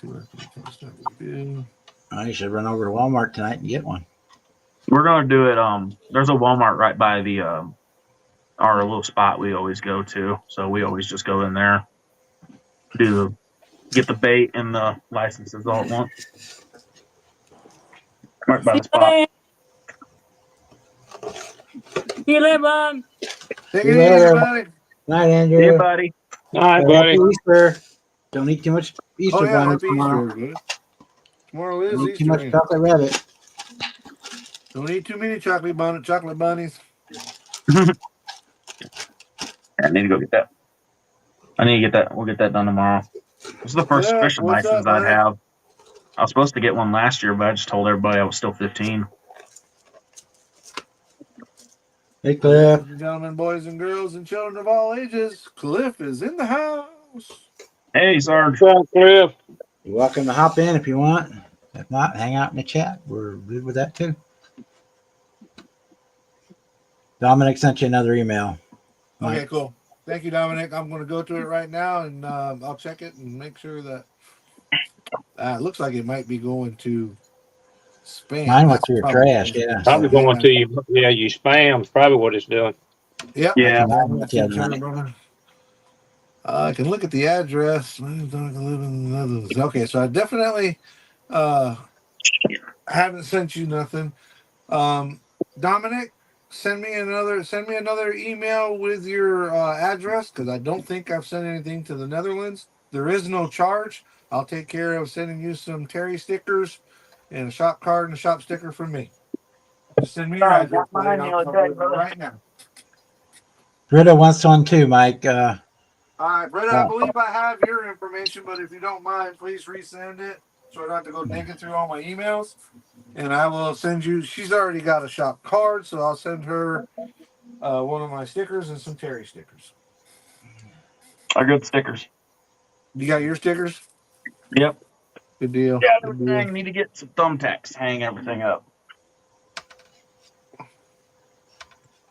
should run over to Walmart tonight and get one. We're gonna do it. There's a Walmart right by the our little spot we always go to, so we always just go in there, get the bait and the licenses all at once. Right by the spot. See you later, Mom. Take See it you easy, later. buddy. Night, Andrew. Hey, buddy. All right, Happy buddy. Easter. Don't eat too much Easter Oh, yeah, bunnies happy tomorrow. Easter, everybody. Tomorrow is Don't eat too Easter. much Man. chocolate rabbit. Don't eat too many chocolate bunnies. I need to go get that. I need to get that. We'll get that done tomorrow. This is the first Yeah, fishing what's license up, I'd man? have. I was supposed to get one last year, but I just told everybody I was still 15. Hey, Cliff. Ladies and gentlemen, boys and girls, and children of all ages, Cliff is in the house. Hey, Sarge. What's up, Cliff? You're welcome to hop in if you want. If not, hang out in the chat. We're good with that too. Dominic sent you another email. Okay, cool. Thank you, Dominic. I'm going to go to it right now, and I'll check it and make sure that it looks like it might be going to spam. Mine went That's to your probably- trash, yeah. Probably going to you. Yeah, you spam. Probably what it's doing. Yep. Yeah. I can look at the address. Okay, so I definitely haven't sent you nothing. Dominic, send me another email with your address, because I don't think I've sent anything to the Netherlands. There is no charge. I'll take care of sending you some Terry stickers and a shop card and a shop sticker from me. Just send me your address right now. Britta wants one too, Mike. All right, Britta, I believe I have your information, but if you don't mind, please resend it so I don't have to go digging through all my emails. And I will send you, she's already got a shop card, so I'll send her one of my stickers and some Terry stickers. I got stickers. You got your stickers? Yep. Good deal. Yeah, Good deal. I need to get some thumbtacks to hang everything up.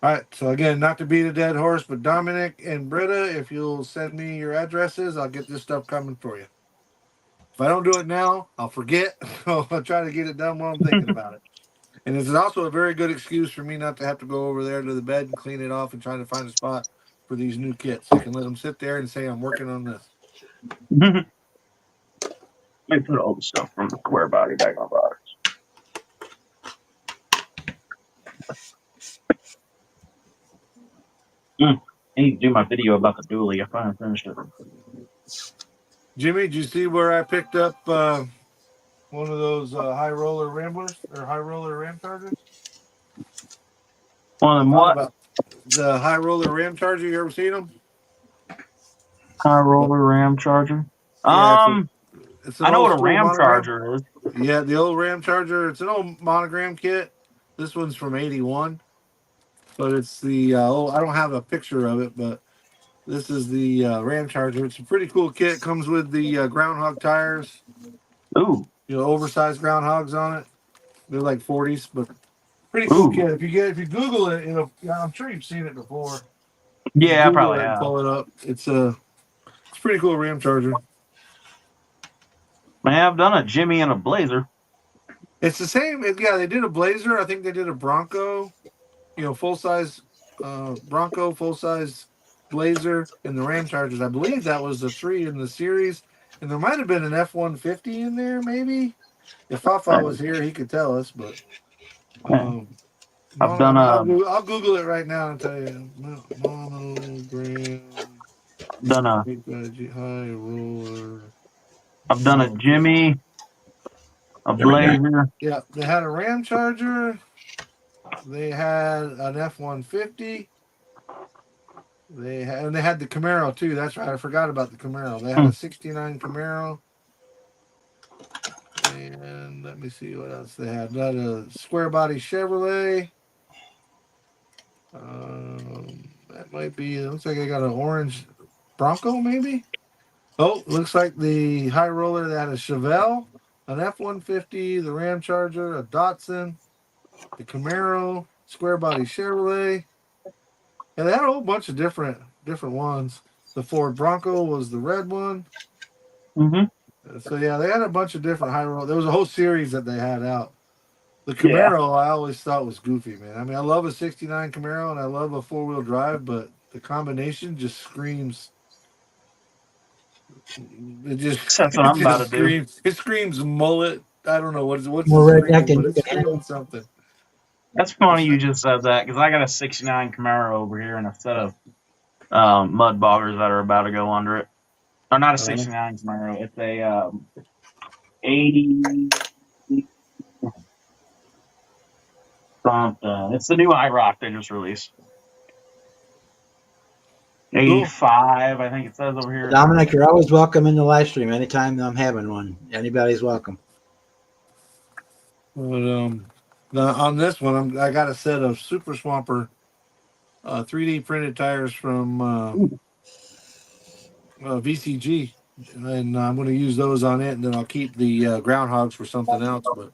All right, so again, not to beat a dead horse, but Dominic and Britta, if you'll send me your addresses, I'll get this stuff coming for you. If I don't do it now, I'll forget. I'll try to get it done while I'm thinking about it. And this is also a very good excuse for me not to have to go over there to the bed and clean it off and try to find a spot for these new kits. I can let them sit there and say I'm working on this. Let me put all the stuff from the square body back on box. I need to do my video about the dually. I finally finished it. Jimmy, did you see where I picked up one of those high roller ramblers or high roller ram chargers? One of them what? The high roller ram charger. You ever seen them? High roller ram charger. Yeah, it's an I know old what a school ram monogram. charger is. Yeah, the old ram charger. It's an old monogram kit. This one's from '81, but it's the I don't have a picture of it, but this is the ram charger. It's a pretty cool kit. Comes with the groundhog tires. Ooh. Oversized groundhogs on it. They're like 40s, but pretty cool kit. If you Google it, I'm sure you've seen it before. Yeah, I Google probably it and have. pull it up. It's a pretty cool ram charger. Man, I've done a Jimmy and a Blazer. It's the same. Yeah, they did a Blazer. I think they did a Bronco. full size Bronco, full size Blazer, and the Ram Chargers. I believe that was the 3 in the series, and there might have been an F-150 in there, maybe. If Fafa was here, he could tell us. But I've done a I'll Google it right now and tell you. Monogram done a high roller. I've done a Jimmy, a Blazer. Yeah, they had a Ram Charger. They had an F-150. They had the Camaro too. That's right. I forgot about the Camaro. They had a '69 Camaro. And let me see what else they had. That a square body Chevrolet. That might be. It looks like I got an orange Bronco, maybe. Oh, looks like the high roller. They had a Chevelle, an F-150, the Ram Charger, a Datsun, the Camaro, square body Chevrolet. And they had a whole bunch of different ones. The Ford Bronco was the red one. Mm-hmm. So yeah, they had a bunch of different high roll. There was a whole series that they had out. The Camaro I always thought was goofy, man. I mean, I love a '69 Camaro and I love a 4-wheel drive, but the combination just screams. That's what I'm about to do. It screams mullet. I don't know what's More it redneck screaming, than but you it's can handle. screaming something. That's funny you just said that because I got a '69 Camaro over here and a set of mud boggers that are about to go under it. Or not a '69 Camaro. It's a 80 something. It's the new IROC they just released. 85, I think it says over here. Dominic, you're always welcome in the live stream anytime I'm having one. Anybody's welcome. But on this one, I got a set of Super Swamper 3D printed tires from VCG, and I'm going to use those on it, and then I'll keep the Groundhogs for something else. But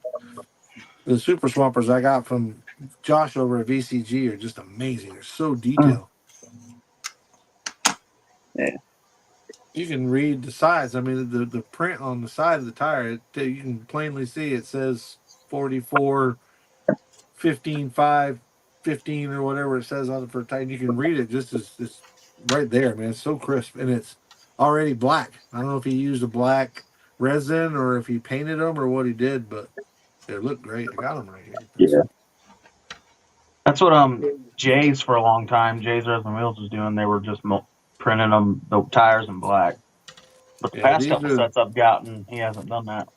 the Super Swampers I got from Josh over at VCG are just amazing. They're so detailed. Yeah. You can read the size. I mean, the print on the side of the tire, you can plainly see it says 44, 15, 5, 15, or whatever it says on the for tire. You can read it just as it's right there, man. It's so crisp, and it's already black. I don't know if he used a black resin or if he painted them or what he did, but they look great. I got them right here. Yeah. That's what Jay's for a long time. Jay's Resin Wheels was doing. They were just printing them the tires in black. But the past couple sets I've gotten, he hasn't done that.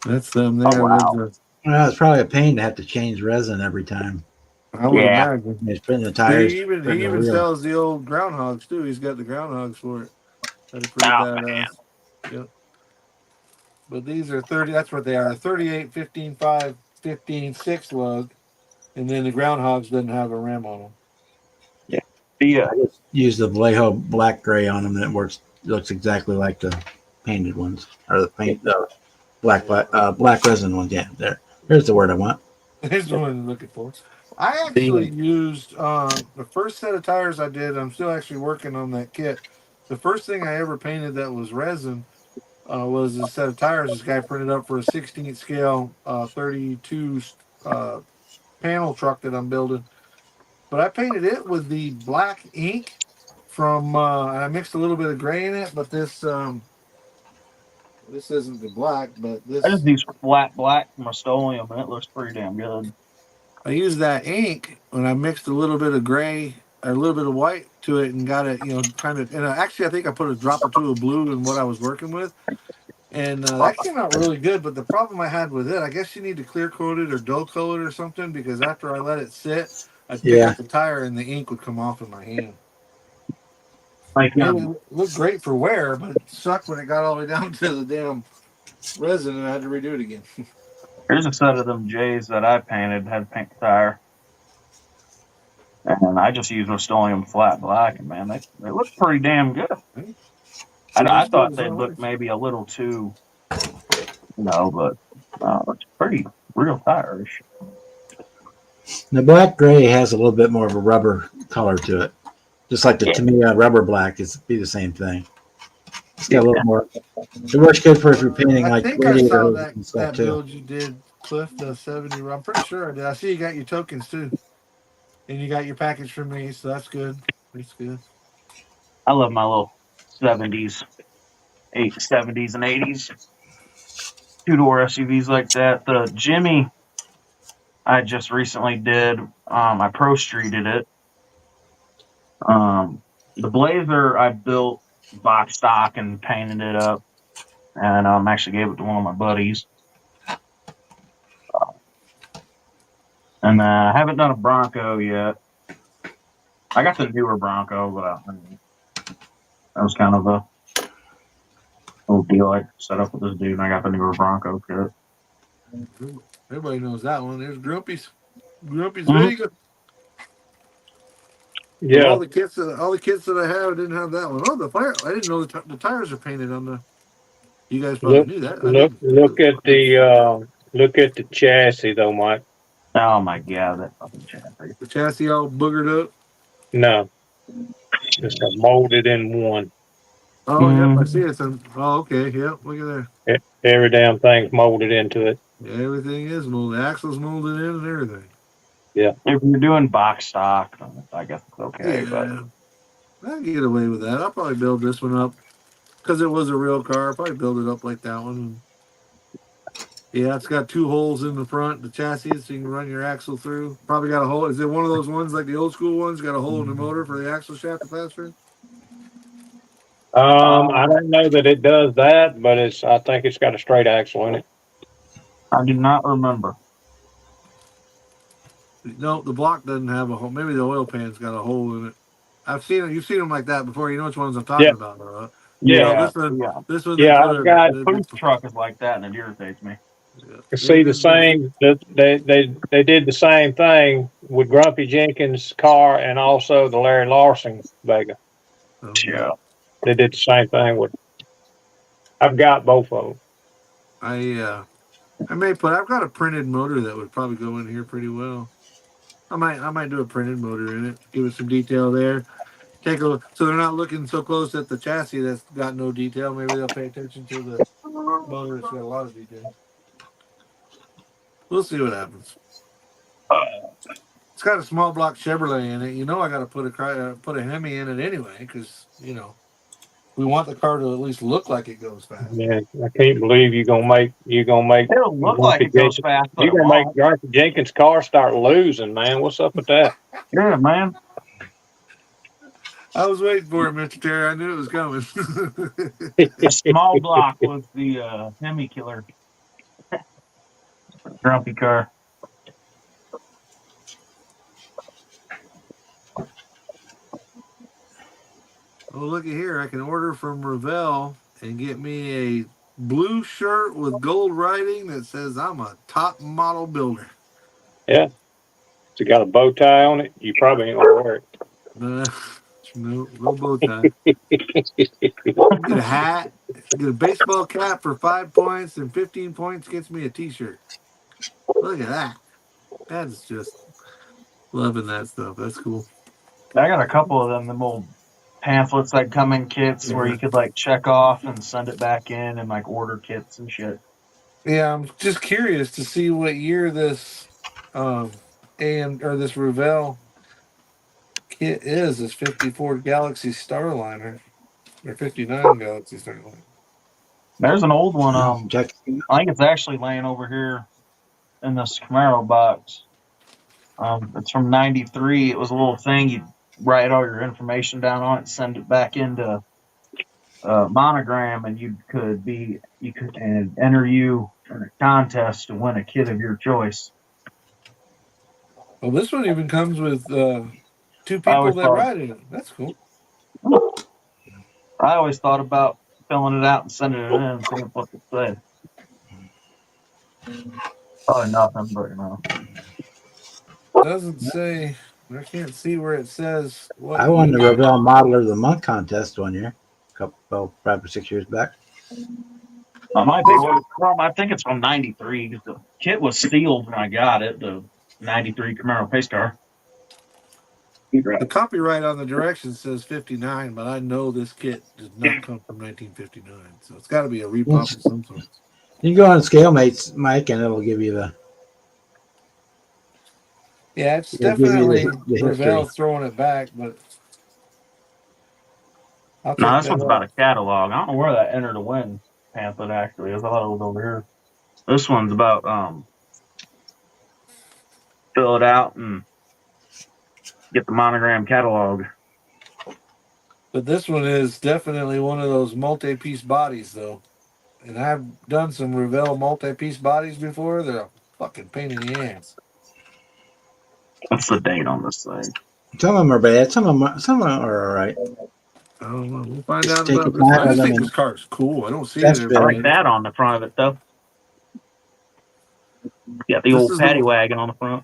That's them there. Oh, wow. Well, it's probably a pain to have to change resin every time. I would imagine. He's printing the tires. He even sells the old Groundhogs too. He's got the Groundhogs for it. That's pretty badass. Yep. But these are 30. That's what they are. 38, 15, 5, 15, 6 lug. And then the Groundhogs doesn't have a ram on them. Yeah. I just use the Vallejo black gray on them, and it looks exactly like the painted ones, or the black resin ones. Yeah, there's the word I want. Here's the one I'm looking for. I actually used the first set of tires I did. I'm still actually working on that kit. The first thing I ever painted that was resin was a set of tires this guy printed up for a 16th scale 32 panel truck that I'm building. But I painted it with the black ink from, and I mixed a little bit of gray in it, but this isn't the black, but this. I just use flat black from Rust-Oleum, and it looks pretty damn good. I used that ink when I mixed a little bit of gray or a little bit of white to it and got it, kind of. And actually, I think I put a drop or two of blue in what I was working with, and that came out really good. But the problem I had with it, I guess you need to clear coat it or dull coat it or something, because after I let it sit, I'd pick up the tire and the ink would come off in my hand. Like, it looked great for wear, but it sucked when it got all the way down to the damn resin and I had to redo it again. Here's a set of them J's that I painted, had pink tire. And I just used Rust-Oleum flat black, and man, they look pretty damn good. I thought they'd look maybe a little too, but it's pretty real tires. The black gray has a little bit more of a rubber color to it, just like the Tamiya rubber black is be the same thing. It's got a little more. It works good for if you're painting I like think I saw radiators and stuff that too. build you did, Cliff, the 70. I'm pretty sure I did. I see you got your tokens too. and you got your package from me, so that's good. That's good. I love my little 70s, 70s and 80s two-door SUVs like that. The Jimmy I just recently did, I pro streeted it. The Blazer I built box stock and painted it up, and actually gave it to one of my buddies. And I haven't done a Bronco yet. I got the newer Bronco, but that was kind of a little deal I set up with this dude, and I got the newer Bronco kit. Everybody knows that one. There's Grumpy's Mhm. Vega. Yeah. All the kits that I have didn't have that one. Oh, the fire! I didn't know the tires are painted on the. You guys probably knew that. I didn't. Look at the chassis though, Mike. Oh my god, that fucking chassis. The chassis all boogered up. No, just a molded in one. Oh, yep, I see it. Oh, okay. Yep, look at there. Every damn thing's molded into it. Yeah, everything is molded. The axle's molded in and everything. Yeah. If you're doing box stock, I guess it's okay. Yeah, But I can get away with that. I'll probably build this one up because it was a real car. I'll probably build it up like that one. Yeah, it's got 2 holes in the front, the chassis, so you can run your axle through. Probably got a hole. Is it one of those ones like the old school ones? Got a hole in the motor for the axle shaft to pass through? I don't know that it does that, but I think it's got a straight axle in it. I do not remember. No, the block doesn't have a hole. Maybe the oil pan's got a hole in it. I've seen it. You've seen them like that before. You know which ones I'm talking about, right? Yeah, this one. yeah. This one. Yeah, I've got Food truck is like that, and it irritates me. See the same. They did the same thing with Grumpy Jenkins' car and also the Larry Larson Vega. Yeah. They did the same thing with. I've got both of them. I may put. I've got a printed motor that would probably go in here pretty well. I might do a printed motor in it. Give it some detail there. Take a look. So they're not looking so close at the chassis that's got no detail. Maybe they'll pay attention to the motor that's got a lot of detail. We'll see what happens. It's got a small block Chevrolet in it. You know I got to put a Hemi in it anyway because we want the car to at least look like it goes fast. Man, I can't believe you're gonna make. It'll look like it goes fast. You're gonna make Grumpy Jenkins' car start losing, man. What's up with that? Yeah, man. I was waiting for it, Mr. Terry. I knew it was coming. The small block was the Hemi killer. Grumpy car. Oh, looky here. I can order from Revell and get me a blue shirt with gold writing that says I'm a top model builder. Yeah. It's got a bow tie on it. You probably ain't gonna wear it. No bow tie. Get a hat. Get a baseball cap for 5 points, and 15 points gets me a T-shirt. Look at that. That's just loving that stuff. That's cool. I got a couple of them old pamphlets that come in kits where you could like check off and send it back in and like order kits and shit. Yeah, I'm just curious to see what year this this Revell kit is. This 54 Galaxy Starliner or 59 Galaxy Starliner. There's an old one. Check. I think it's actually laying over here in this Camaro box. It's from '93. It was a little thing. You write all your information down on it, and send it back into Monogram, and you could enter you in a contest to win a kit of your choice. Well, this one even comes with 2 people that ride in it. That's cool. I always thought about filling it out and sending it in and seeing what it said. Probably nothing, but Doesn't say. I can't see where it says what. I won the Revell Modeler of the Month contest one year, 5 or 6 years back. I think it's from '93. The kit was sealed when I got it. The '93 Camaro pace car. The copyright on the directions says 59, but I know this kit does not come from 1959, so it's got to be a repop of some sort. You can go on ScaleMates, Mike, and it'll give you the. Yeah, it's It'll give you definitely the history. Revell throwing it back, but I'll No, check this that one's out. about a catalog. I don't know where that Enter the Wind pamphlet actually is. I thought it was over here. This one's about fill it out and get the monogram catalog. But this one is definitely one of those multi-piece bodies, though. And I've done some Revell multi-piece bodies before. They're a fucking pain in the ass. What's the date on this thing? Some of them are bad. Some of them are all right. I don't know. We'll find Just out take about your this. time I with just them think and this car is cool. I don't see test it fit I every like day. that on the front of it though. Got the This old is paddy the wagon on the front.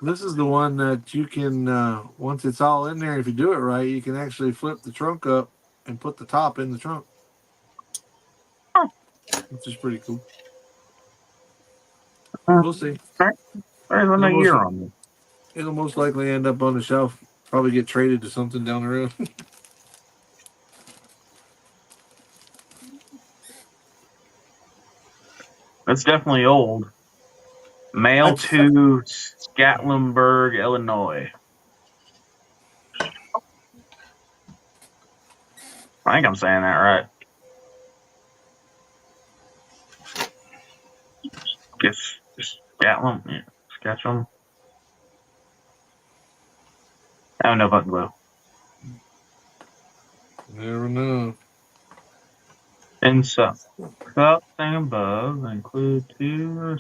this is the one that you can once it's all in there, if you do it right, you can actually flip the trunk up and put the top in the trunk, Oh, which is pretty cool. uh, We'll see. there's It'll a most year on this. it'll most likely end up on the shelf. Probably get traded to something down the road. It's definitely old. Mail That's to Scatlinburg, Illinois. I think I'm saying that right. Guess Scatlin, yeah, Scatchum. I don't know if I can go. never know. Inside. Up and above include two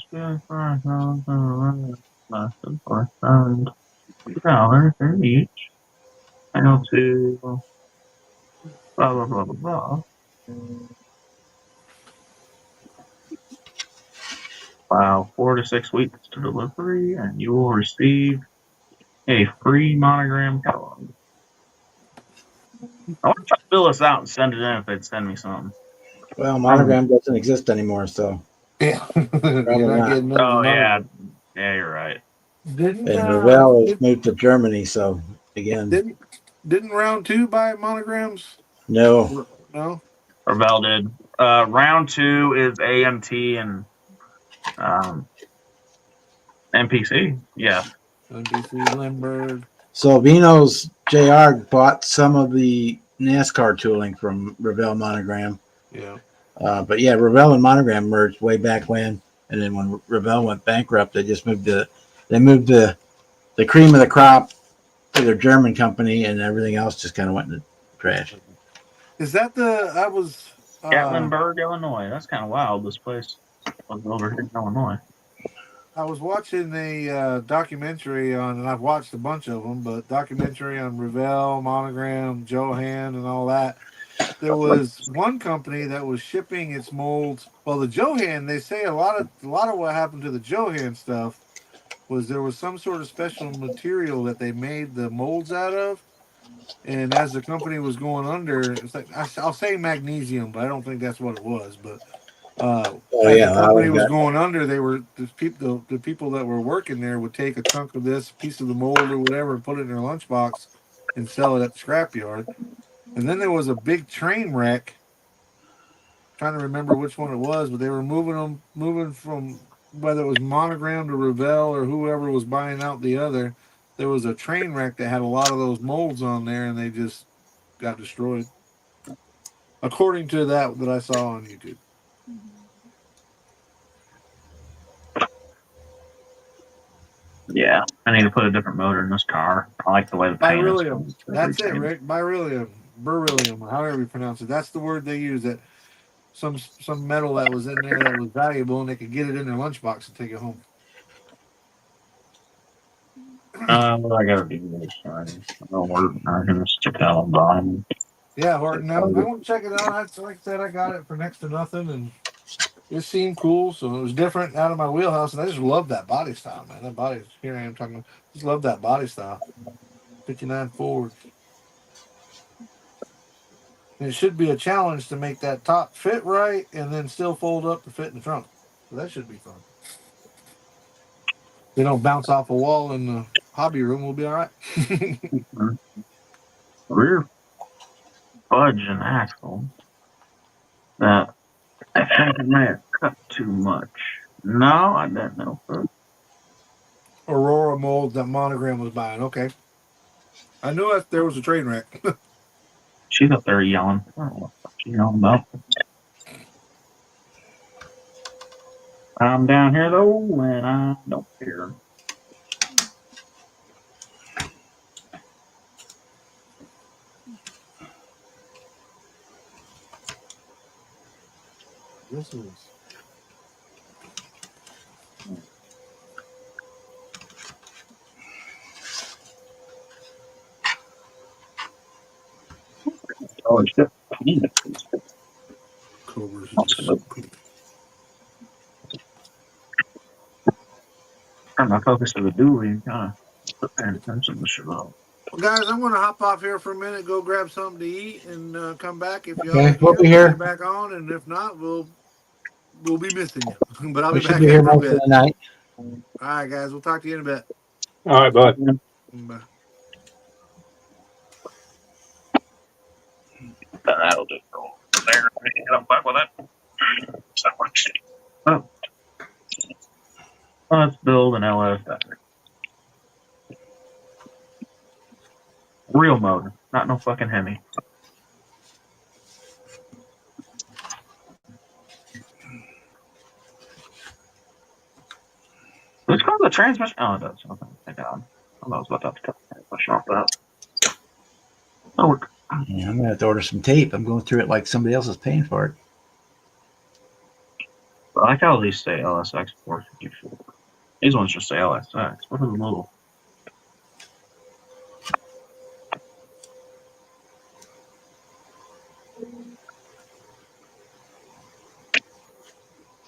$4 for each. Mail to blah blah blah blah blah. Wow, 4 to 6 weeks to delivery, and you will receive a free monogram catalog. I want to try to fill this out and send it in if they'd send me something. well, monogram doesn't exist anymore, so Yeah, you're probably not not. getting none of Oh the yeah, money. yeah, you're right. Didn't And Revell has moved to Germany, so again, didn't round two buy monograms? no. No. Revell did. Round 2 is AMT and NPC. Yeah, NBC Lindbergh. So Vino's JR bought some of the NASCAR tooling from Revell Monogram. Yeah. But yeah, Revell and Monogram merged way back when, and then when Revell went bankrupt, they just moved the cream of the crop to their German company, and everything else just kind of went in the trash. Is that the I was Gatlinburg, Illinois. That's kind of wild. This place was over here in Illinois. I was watching a documentary on, and I've watched a bunch of them, but documentary on Revell, Monogram, Johan, and all that. There was one company that was shipping its molds. Well, the Johan, they say a lot of what happened to the Johan stuff was there was some sort of special material that they made the molds out of, and as the company was going under, it's like I'll say magnesium, but I don't think that's what it was. But Oh as yeah, the I company was was got going under, they were the people that were working there would take a chunk of this piece of the mold or whatever and put it in their lunchbox and sell it at the scrapyard. And then there was a big train wreck. Trying to remember which one it was, but they were moving from whether it was Monogram to Revell or whoever was buying out the other. There was a train wreck that had a lot of those molds on there, and they just got destroyed, according to that I saw on YouTube. Yeah, I need to put a different motor in this car. I like the way the paint Beryllium. is. That's it, Rick. Beryllium, or however you pronounce it. That's the word they use. That some metal that was in there that was valuable, and they could get it in their lunchbox and take it home. I gotta do this. I can just check out on bottom. Yeah, Horton. I won't check it out. Like I said, I got it for next to nothing, and it seemed cool. So it was different, out of my wheelhouse, and I just love that body style, man. That body. Here I am talking. Just love that body style. 59 Ford. And it should be a challenge to make that top fit right, and then still fold up to fit in the trunk. So that should be fun. They don't bounce off a wall in the hobby room. We'll be all right. Rear fudge and axle. That I think I may have cut too much. No, I didn't know. Aurora molds that Monogram was buying. Okay. I knew that there was a train wreck. She's up there yelling. I don't know what the fuck she's yelling about. I'm down here though, and I don't care. This is. Oh shit! Cobras. Turn my focus to the dually and kind of put paying attention to shit up. Well, guys, I'm going to hop off here for a minute, go grab something to eat, and come back. If y'all Okay, we'll be we'll here. get back on, and if not, we'll be missing you. But I'll We be should back be here after a most of bit. the night. All right, guys, we'll talk to you in a bit. All right, bud. Bye. That'll just go there. I'm back with that. Oh. Let's build an LS battery. Real motor, not no fucking Hemi. Let's call the transmission. Oh, it does. Okay, thank God. I was about to have to cut the transmission off that. Oh, work. Yeah, I'm gonna have to order some tape. I'm going through it like somebody else is paying for it. I like how these say LSX 454. These ones just say LSX. What are the little?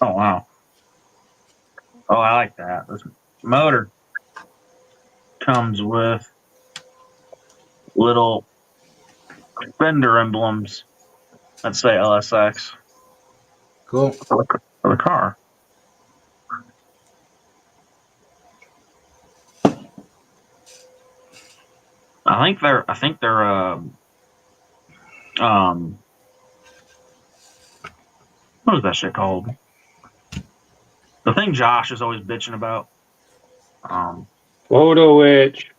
Oh wow. Oh, I like that. This motor comes with little fender emblems that say LSX Cool. for the car. I think they're what is that shit called? The thing Josh is always bitching about. Photo etch.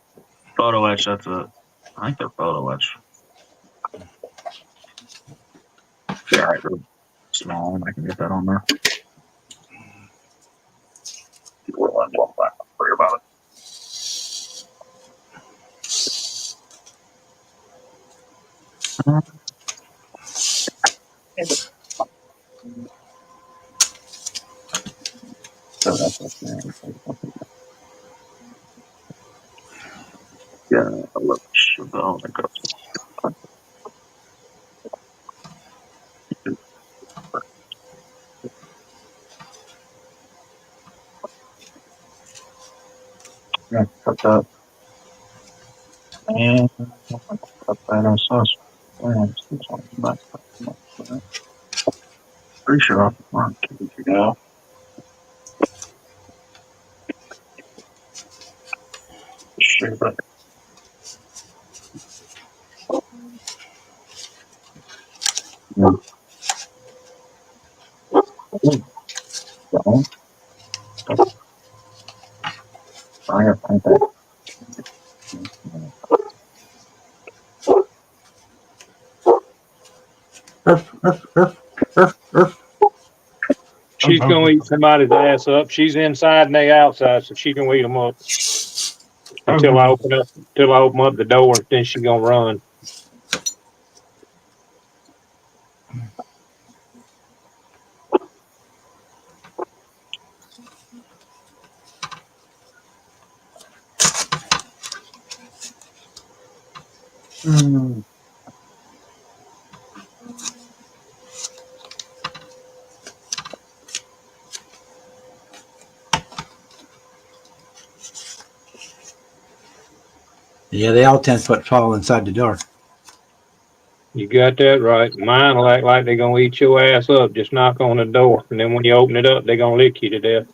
Photo etch, that's it. I think they're photo etch. Yeah, right, they're small, and I can get that on there. Don't worry about it. Yeah, I love Chevelle. That goes. Yeah, cut that. And cut that on sauce. Pretty sure off the front. You know. Sure, but yeah. So, I have to find that. She's gonna eat somebody's ass up. She's inside and they outside, so she can eat them up until I open up the door. Then she gonna run. Mm. Yeah, they all 10-foot fall inside the door. You got that right. Mine will act like they're gonna eat your ass up. Just knock on the door, and then when you open it up, they're gonna lick you to death.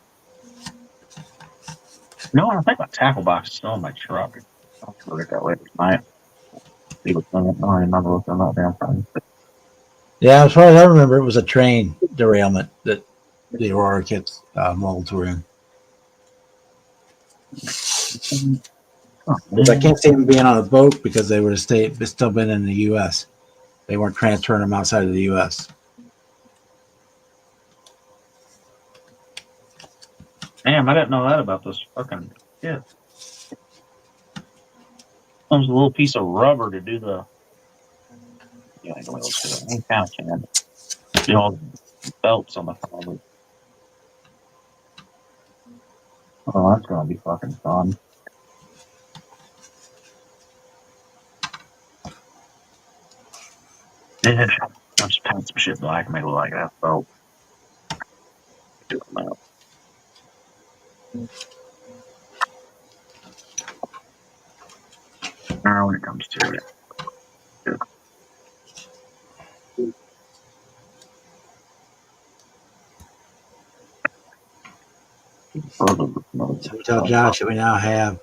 No, I think my tackle box is still in my truck. I'll look at that later tonight. See what's in it. I don't remember what's in that damn thing. Yeah, as far as I remember, it was a train derailment that the Aurora kits molds were in. Oh, Because I can't see them being on a boat because they would have still been in the U.S. They weren't transferring them outside of the U.S. damn, I didn't know that about this fucking shit. Comes a little piece of rubber to do the. Yeah, I don't know. I kind of can. Do all the belts on the front of it. Oh, that's gonna be fucking fun. Yeah, I'll just paint some shit black, make it look like that belt. Do it now. Now, when it comes to it. So we tell Josh that we now have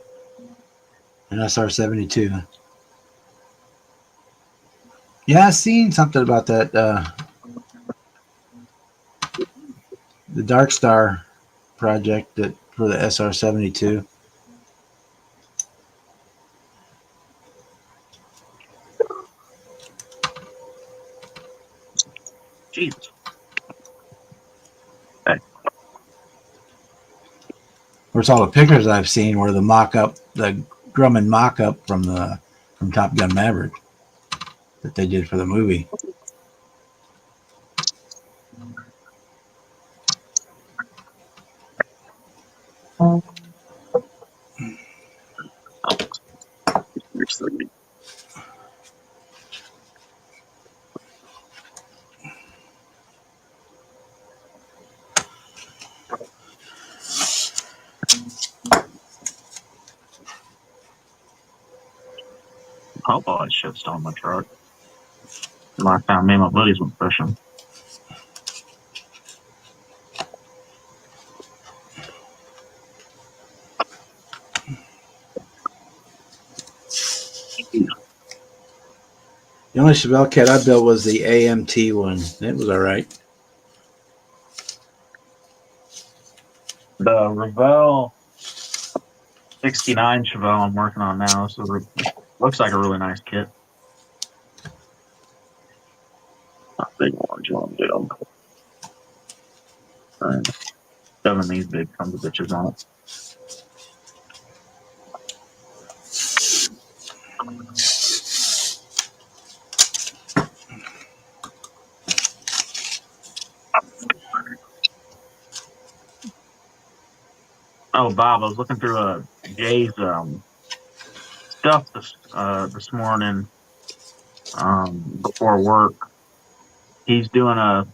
an SR-72. Yeah, I seen something about that. The Dark Star project that for the SR-72. Jesus. Of course, all the pictures I've seen were the mock-up, the Grumman mock-up from Top Gun Maverick that they did for the movie. I hope all that shit's still in my truck. Last time me and my buddies went fishing. The only Chevelle kit I built was the AMT one. It was all right. The Revell 69 Chevelle I'm working on now. So looks like a really nice kit. Not big orange one, dude. And shoving these big sons of bitches on it. Oh, Bob, I was looking through Jay's stuff this morning before work. He's doing a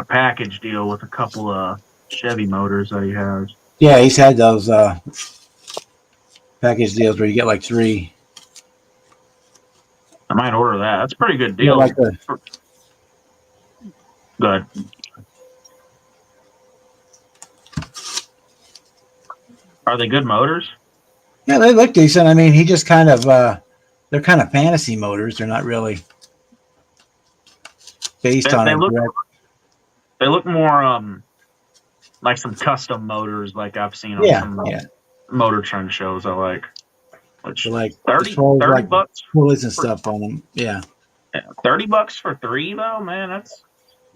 package deal with a couple of Chevy motors that he has. Yeah, he's had those package deals where you get like 3. I might order that. That's a pretty good Yeah, deal. like the, Good. Are they good motors? yeah, they look decent. I mean, he just kind of they're kind of fantasy motors. They're not really based on They a look direct. they look more like some custom motors like I've seen on Yeah, some yeah. Motor Trend shows I like. Which So like 30 like bucks pulleys and stuff on them. Yeah. Yeah, $30 for 3 though, man. That's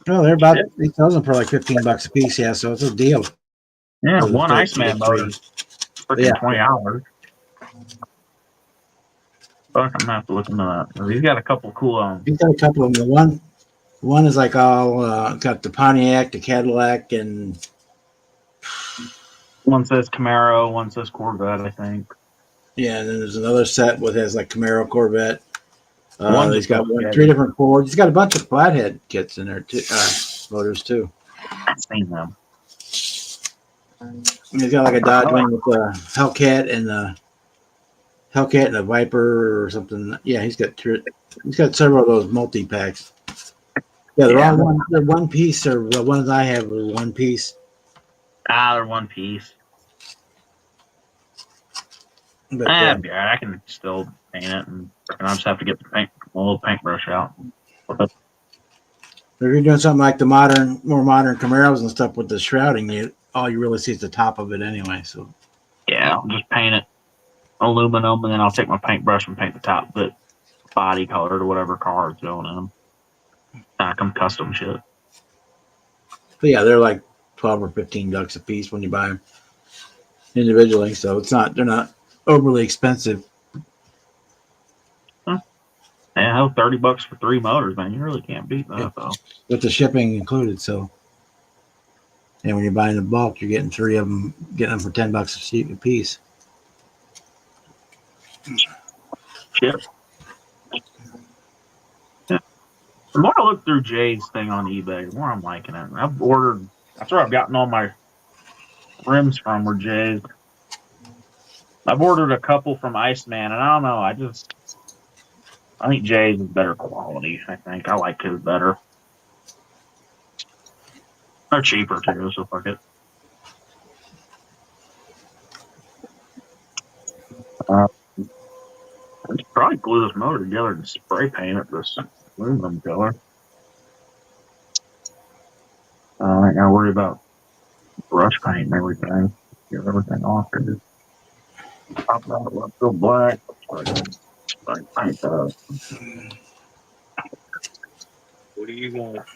No, they're about he sells them for like $15 a piece. Yeah, so it's a deal. yeah, For the one three- Iceman the three. motor. Freaking Yeah. $20. Fuck, I'm gonna have to look into that. He's got a couple cool He's got a couple of them. One is like all got the Pontiac, the Cadillac, and one says Camaro, one says Corvette, I think. yeah, and then there's another set with his like Camaro, Corvette. One He's got just 3 different Fords. He's got a bunch of flathead kits in there too, motors too. I've seen them. He's got like a Dodge one with a Hellcat and a Viper or something. Yeah, he's got several of those multi packs. Yeah, they're all one. They're one piece, or the ones I have are one piece. They're one piece. But Yeah, I can still paint it, and I'll just have to get the little paintbrush out. if you're doing something like the more modern Camaros and stuff with the shrouding, all you really see is the top of it anyway. So Yeah, I'll just paint it aluminum, and then I'll take my paintbrush and paint the top bit body color to whatever car it's going in. Stack them custom shit. But yeah, they're like $12 or $15 a piece when you buy them individually. So they're not overly expensive. Yeah, hell, $30 for 3 motors, man. You really can't beat that, Yeah. though. With the shipping included. So, and when you're buying in bulk, you're getting 3 of them, getting them for $10 a piece. Shit. Yeah. The more I look through Jay's thing on eBay, the more I'm liking it. That's where I've gotten all my rims from, were Jay's. I've ordered a couple from Iceman, and I don't know. I think Jay's is better quality. I like his better. They're cheaper too, so fuck it. I should probably glue this motor together and spray paint it this aluminum color. I ain't gotta worry about brush paint and everything. Get everything off here. Pop that up, go black. Paint that up. What do you want?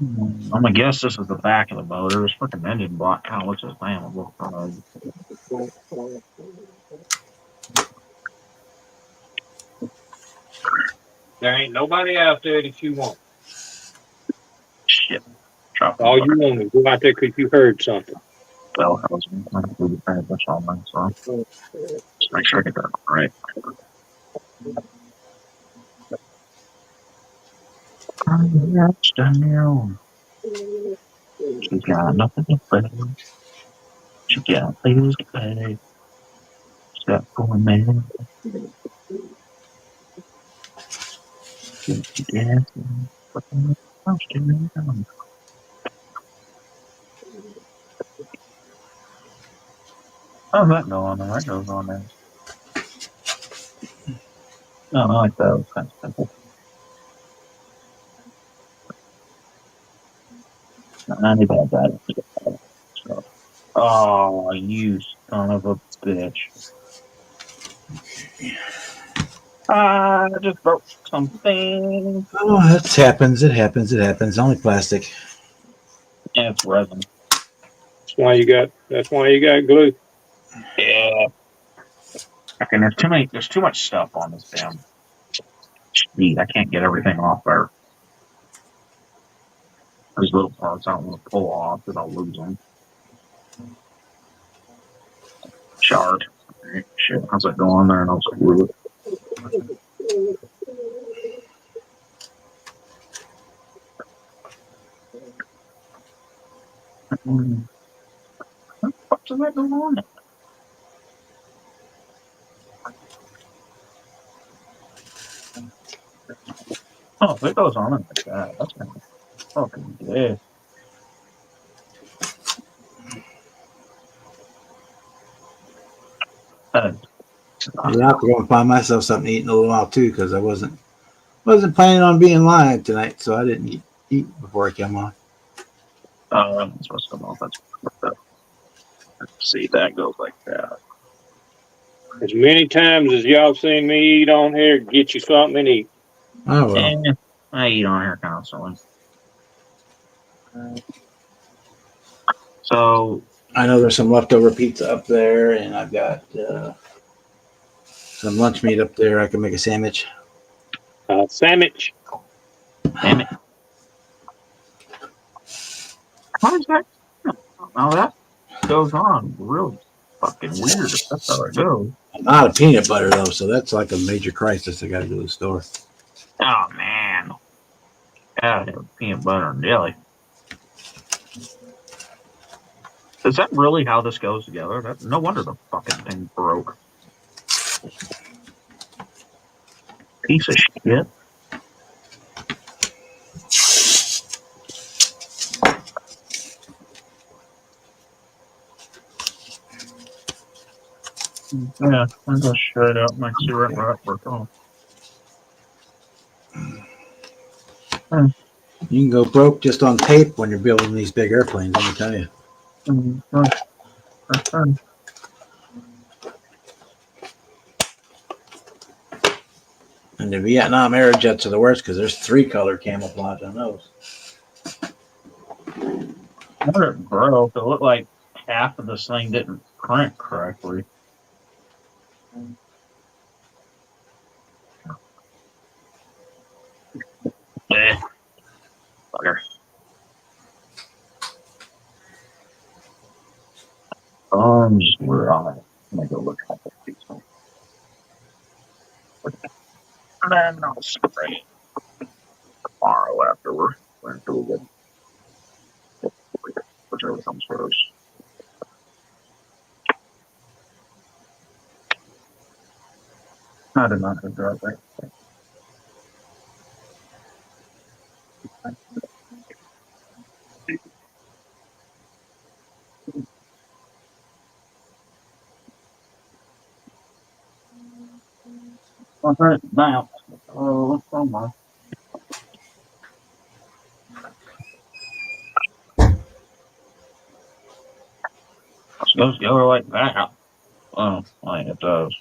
I'm gonna guess this is the back of the motor. This freaking engine block kind of looks the same on both sides. There ain't nobody out there that you want. Shit. Drop All you want is go out there because you heard something. Well, I was going to do the paintbrush on mine, so just make sure I get that right. She's got nothing to say. She got things to pay. She's got 4 men. She's dancing. How's that go on there? That goes on there. No, I like that. It was kind of simple. Not any bad that. So. Oh, you son of a bitch. I just broke something. Oh, that happens. It happens. It happens. Only plastic. Yeah, it's resin. That's why you got glue. Yeah. Okay, there's too much stuff on this damn sheet. I can't get everything off there. There's little parts I don't want to pull off because I'll lose them. Shard. Right, shit, how's that go on there and I'll screw it? What the fuck does that go on there? Oh, if it goes on like that, that's kind of fucking good. Yeah, I have to go and find myself something to eat in a little while too, because I wasn't planning on being live tonight, so I didn't eat before I came on. I'm supposed to know if that's what that. See, that goes like that. As many times as y'all seen me eat on here, get you something and eat. Oh well. I eat on here constantly. So I know there's some leftover pizza up there, and I've got some lunch meat up there. I can make a sandwich. Sandwich. damn it. How is that? Now that goes on real fucking weird if that's how it goes. I'm out of peanut butter though, so that's like a major crisis. I got to go to the store. Oh man. God, peanut butter and jelly. Is that really how this goes together? No wonder the fucking thing broke. Piece of shit. Yeah, I'm gonna shut it out and see where it worked on. You can go broke just on tape when you're building these big airplanes. Let me tell you. And the Vietnam Aerojets are the worst because there's 3 color camouflage on those. Wonder if it broke. It looked like half of this thing didn't print correctly. Bugger. We're on it. I'm gonna go look at this piece. And then I'll spray it tomorrow afterward. After we get whichever comes first. I did not think that right. All right, now. What's going on? It goes the other way back. Oh, I think it does.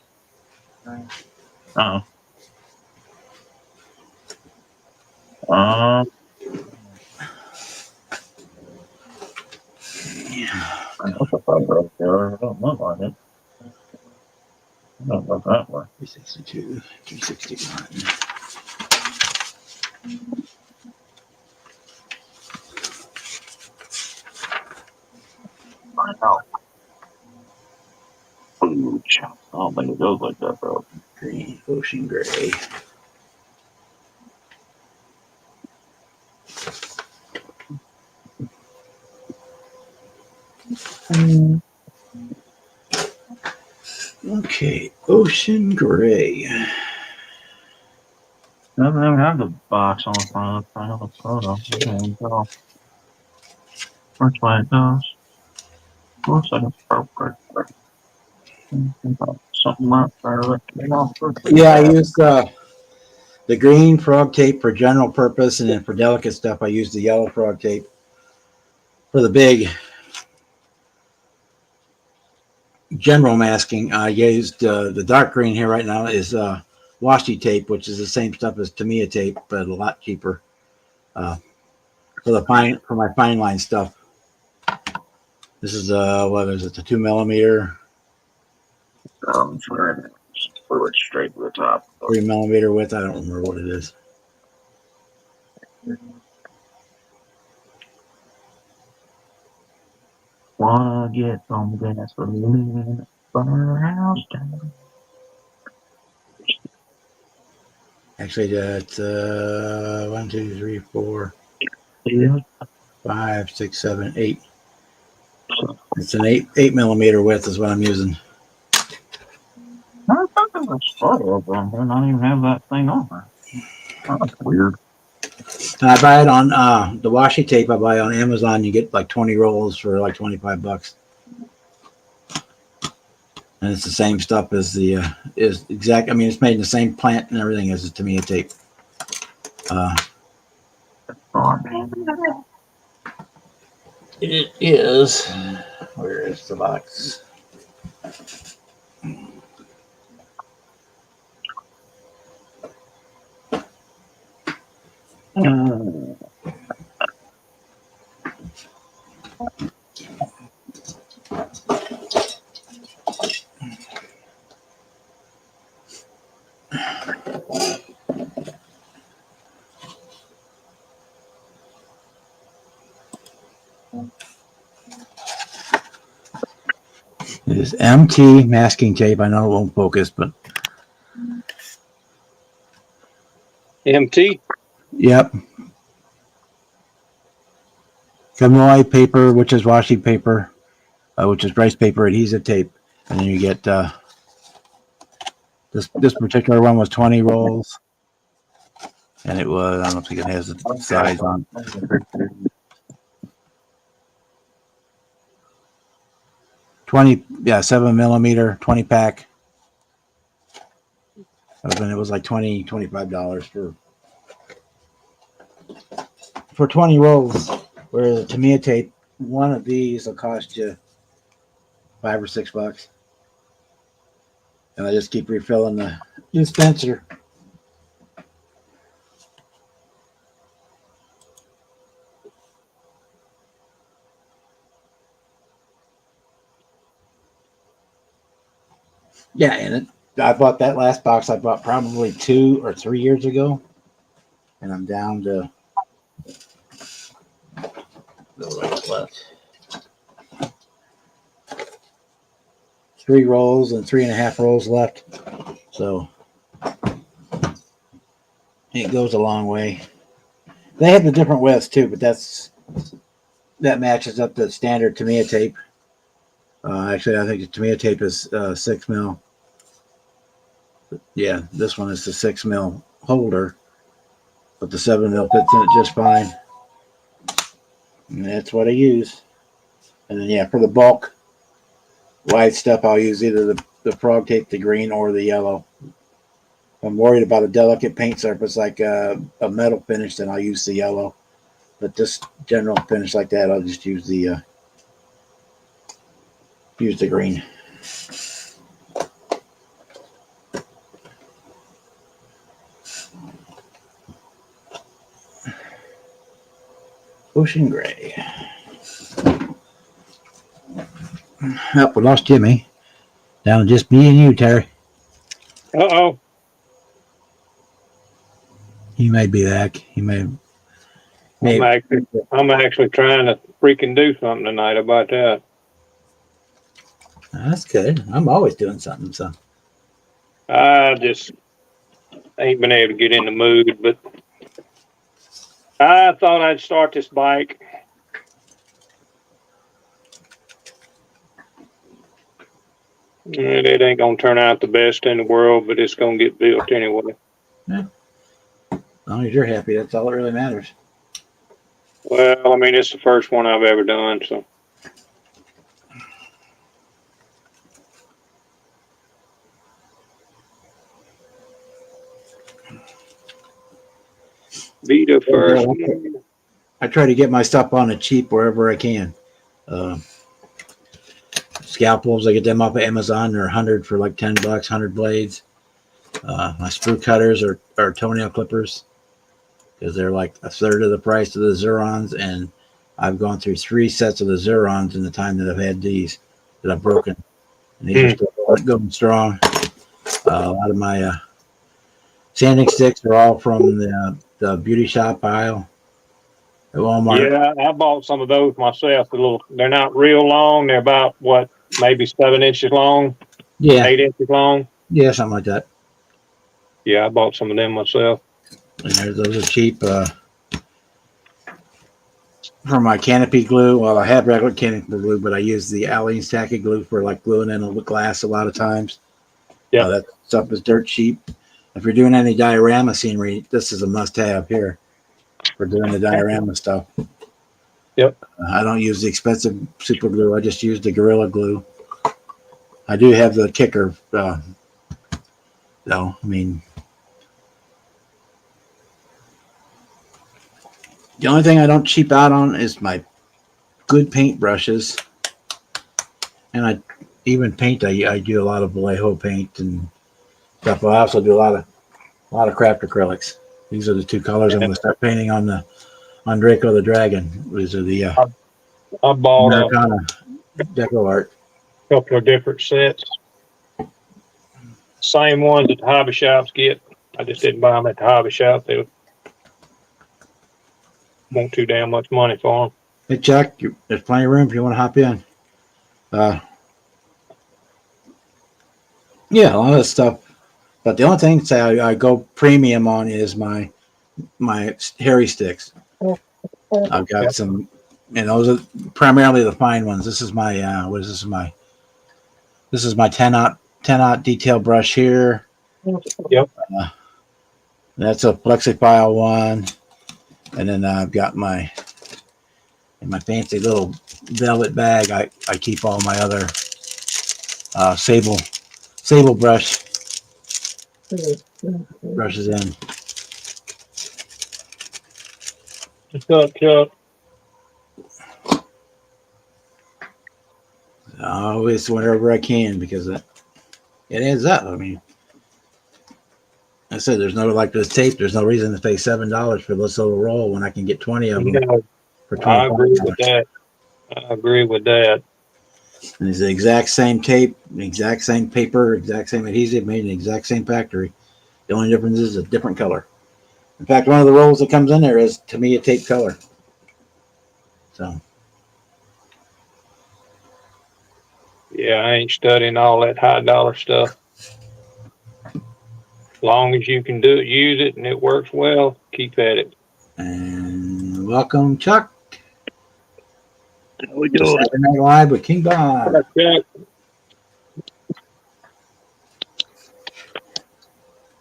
Oh. I know if I broke there. It don't look like it. It don't look that way. 362, 361. I know. Ooh, I don't think it goes like that, bro. Green, ocean gray. Okay, ocean gray. Doesn't even have the box on the front of the photo. Okay, so which way it goes? Looks like it's broke. Something like that. Yeah, I used the green frog tape for general purpose, and then for delicate stuff, I used the yellow frog tape for the big general masking. I used the dark green here right now is washi tape, which is the same stuff as Tamiya tape, but a lot cheaper for my fine line stuff. This is what is it? The 2 millimeter, Fluid straight to the top. 3 millimeter width. I don't remember what it is. Wanna get some gasoline, burn her house down. Actually, that's 1, 2, 3, 4, Yeah. 5, 6, 7, 8. It's an 8 millimeter width is what I'm using. I thought there was a photo of them. They don't even have that thing on there. Oh, that's weird. And I buy it on the washi tape. I buy on Amazon. You get like 20 rolls for like $25. And it's the same stuff as the is exact. I mean, it's made in the same plant and everything as the Tamiya tape. It is. Where is the box? It is MT masking tape. I know it won't focus, but MT. yep. Chamois paper, which is washi paper, which is rice paper adhesive tape, and then you get this particular one was 20 rolls, and it was, I don't think it has the size on. 20, yeah, 7 millimeter, 20 pack. And it was like $25 for 20 rolls. Whereas the Tamiya tape, one of these will cost you $5 or $6. And I just keep refilling the dispenser. Yeah, and I bought that last box. I bought probably 2 or 3 years ago, and I'm down to left 3 rolls and 3.5 rolls left. So it goes a long way. They have the different widths too, but that matches up the standard Tamiya tape. Actually, I think the Tamiya tape is 6 mil. Yeah, this one is the 6 mil holder, but the 7 mil fits in it just fine. And that's what I use. And then, yeah, for the bulk wide stuff, I'll use either the frog tape, the green, or the yellow. If I'm worried about a delicate paint surface like a metal finish, then I'll use the yellow. But this general finish like that, I'll just use the green. Ocean Gray. Oh, we lost Jimmy. Down to just me and you, Terry. Uh-oh. He may be back. He may. I'm actually trying to freaking do something tonight about that. That's good. I'm always doing something. So I just ain't been able to get in the mood, but I thought I'd start this bike. And it ain't gonna turn out the best in the world, but it's gonna get built anyway. yeah. As long as you're happy, that's all that really matters. Well, I mean, it's the first one I've ever done, so. Be the first one. I try to get my stuff on it cheap wherever I can. Scalpels, I get them off of Amazon. They're 100 for like $10, 100 blades. My sprue cutters are toenail clippers because they're like a third of the price of the Zerons, and I've gone through 3 sets of the Zerons in the time that I've had these that I've broken. And these are still going strong. A lot of my sanding sticks are all from the beauty shop aisle at Walmart. Yeah, I bought some of those myself. They're not real long. They're about maybe 7 inches long, Yeah, 8 inches long. yeah, something like that. Yeah, I bought some of them myself. And those are cheap. For my canopy glue, well, I have regular canopy glue, but I use the Aleene's tacky glue for like gluing in the glass a lot of times. Yeah, that stuff is dirt cheap. If you're doing any diorama scenery, this is a must-have here for doing the diorama stuff. Yep. I don't use the expensive super glue. I just use the Gorilla Glue. I do have the kicker, though. I mean, the only thing I don't cheap out on is my good paint brushes. And I even paint, I do a lot of Vallejo paint and stuff. I also do a lot of craft acrylics. These are the 2 colors I'm going to start painting on Draco the Dragon. These are the I bought Americana Deco Art. a couple of different sets. Same ones that the hobby shops get. I just didn't buy them at the hobby shop. They want too damn much money for them. Hey, Chuck, there's plenty of room if you want to hop in. Yeah, a lot of this stuff. But the only thing say I go premium on is my Harry sticks. I've got some, and those are primarily the fine ones. This is my this is my 10-aught detail brush here. Yep. That's a Plexifile one, and then I've got in my fancy little velvet bag. I keep all my other sable brushes in. Chuck. always whenever I can because it adds up. I mean, I said there's no like this tape. There's no reason to pay $7 for this little roll when I can get 20 of them You know, for I agree $25. with that. I agree with that. And it's the exact same tape, the exact same paper, exact same adhesive, made in the exact same factory. The only difference is a different color. In fact, one of the rolls that comes in there is to me a tape color. So Yeah, I ain't studying all that high dollar stuff. As long as you can do it, use it, and it works well, keep at it. and welcome Chuck How we to doing? Saturday Night Live with King Bob. Check.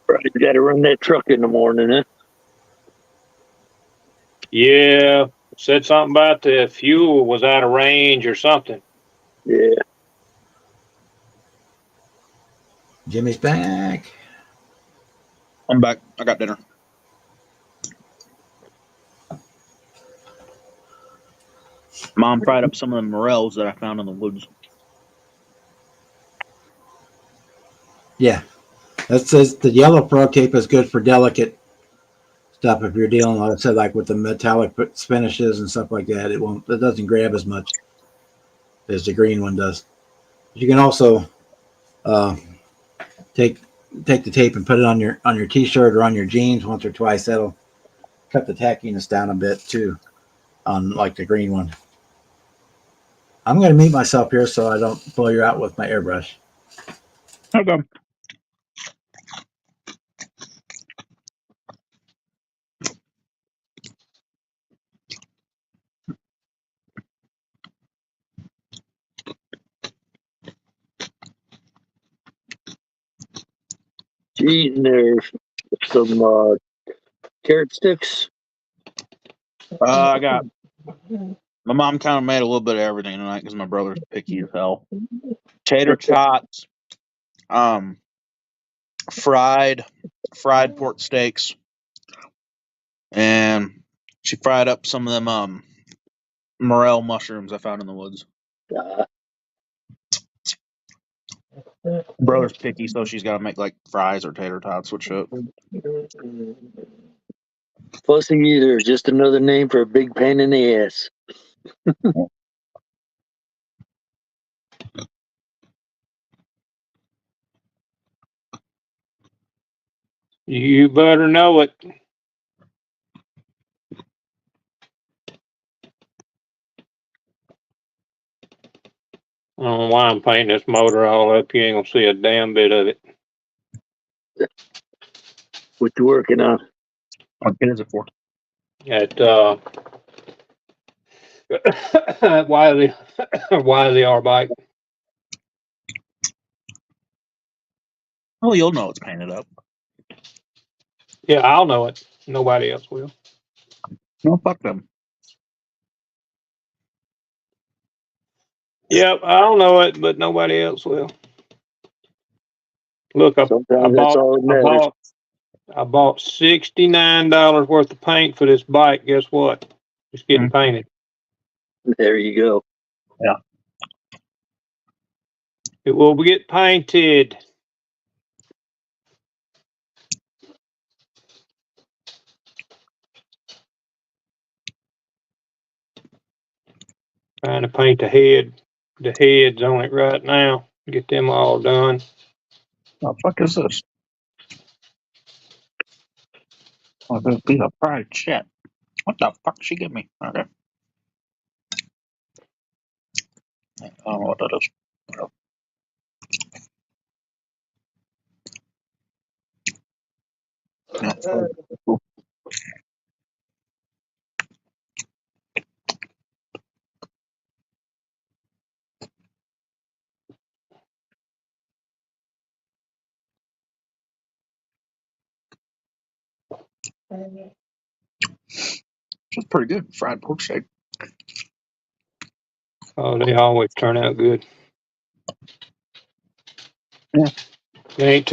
Right, you got to run that truck in the morning, huh? Yeah, said something about the fuel was out of range or something. Yeah. Jimmy's back. I'm back. I got dinner. Mom fried up some of the morels that I found in the woods. Yeah, that says the yellow pro tape is good for delicate stuff. If you're dealing, like I said, like with the metallic finishes and stuff like that, it doesn't grab as much as the green one does. You can also take the tape and put it on your t-shirt or on your jeans once or twice. That'll cut the tackiness down a bit too on like the green one. I'm going to mute myself here so I don't blow you out with my airbrush. Okay. Geez, and there's some carrot sticks. I got. My mom kind of made a little bit of everything tonight because my brother's picky as hell. Tater tots, fried pork steaks, and she fried up some of them morel mushrooms I found in the woods. Uh, Brother's picky, so she's got to make like fries or tater tots with shit. Fussing either is just another name for a big pain in the ass. You better know it. I don't know why I'm painting this motor all up. You ain't gonna see a damn bit of it. What you working on? What kid is it for? At Wiley Wiley R bike. Well, you'll know it's painted up. Yeah, I'll know it. Nobody else will. No, fuck them. Yep, I'll know it, but nobody else will. Look, I Sometimes that's all that matters. I bought $69 worth of paint for this bike. Guess what? It's getting painted. There you go. It will get painted. Trying to paint the heads on it right now. Get them all done. What the fuck is this? Oh, this piece of fried shit. What the fuck she give me? Okay. I don't know what that is. No. It's pretty good. Fried pork steak. Oh, they always turn out good. Yeah. There ain't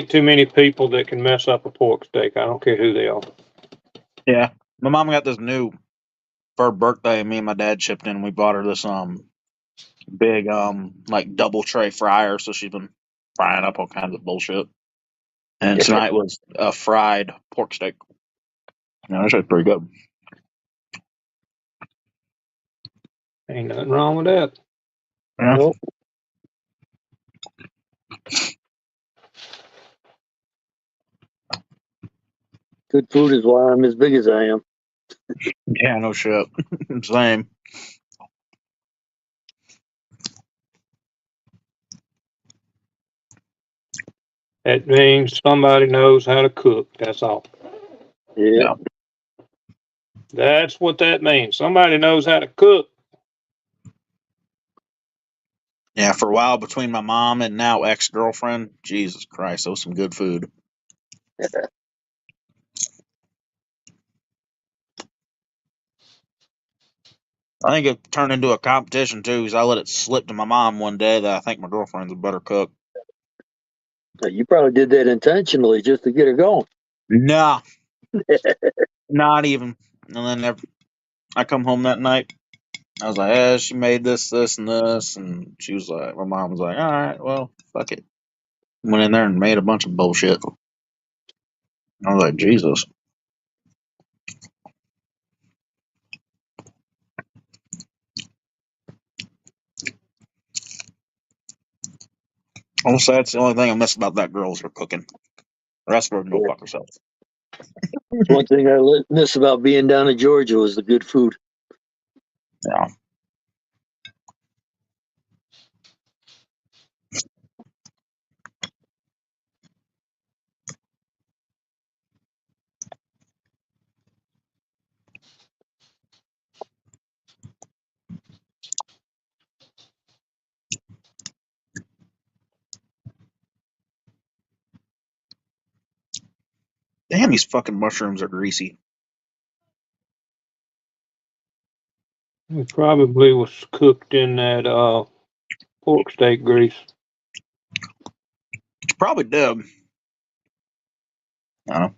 too many people that can mess up a pork steak. I don't care who they are. Yeah. My mom got this new for her birthday. Me and my dad chipped in. And we bought her this big like double tray fryer, so she's been frying up all kinds of bullshit. And tonight was a fried pork steak. That shit's pretty good. Ain't nothing wrong with that. Yeah. Nope. Good food is why I'm as big as I am. Yeah, no shit. Same. That means somebody knows how to cook. That's all. Yeah. Yeah. That's what that means. Somebody knows how to cook. Yeah, for a while between my mom and now ex girlfriend, Jesus Christ, that was some good food. I think it turned into a competition too, because I let it slip to my mom one day that I think my girlfriend's a better cook. You probably did that intentionally just to get her going. Nah, not even. And then I come home that night. I was like, "Yeah, she made this, this, and this," and she was like, "My mom was like, all right, well, fuck it." Went in there and made a bunch of bullshit. I was like, Jesus. Honestly, that's the only thing I miss about that girl is her cooking. The rest of her can go Yeah. fuck herself. One thing I miss about being down in Georgia was the good food. Yeah. Damn, these fucking mushrooms are greasy. It probably was cooked in that pork steak grease. It's probably did. I don't know.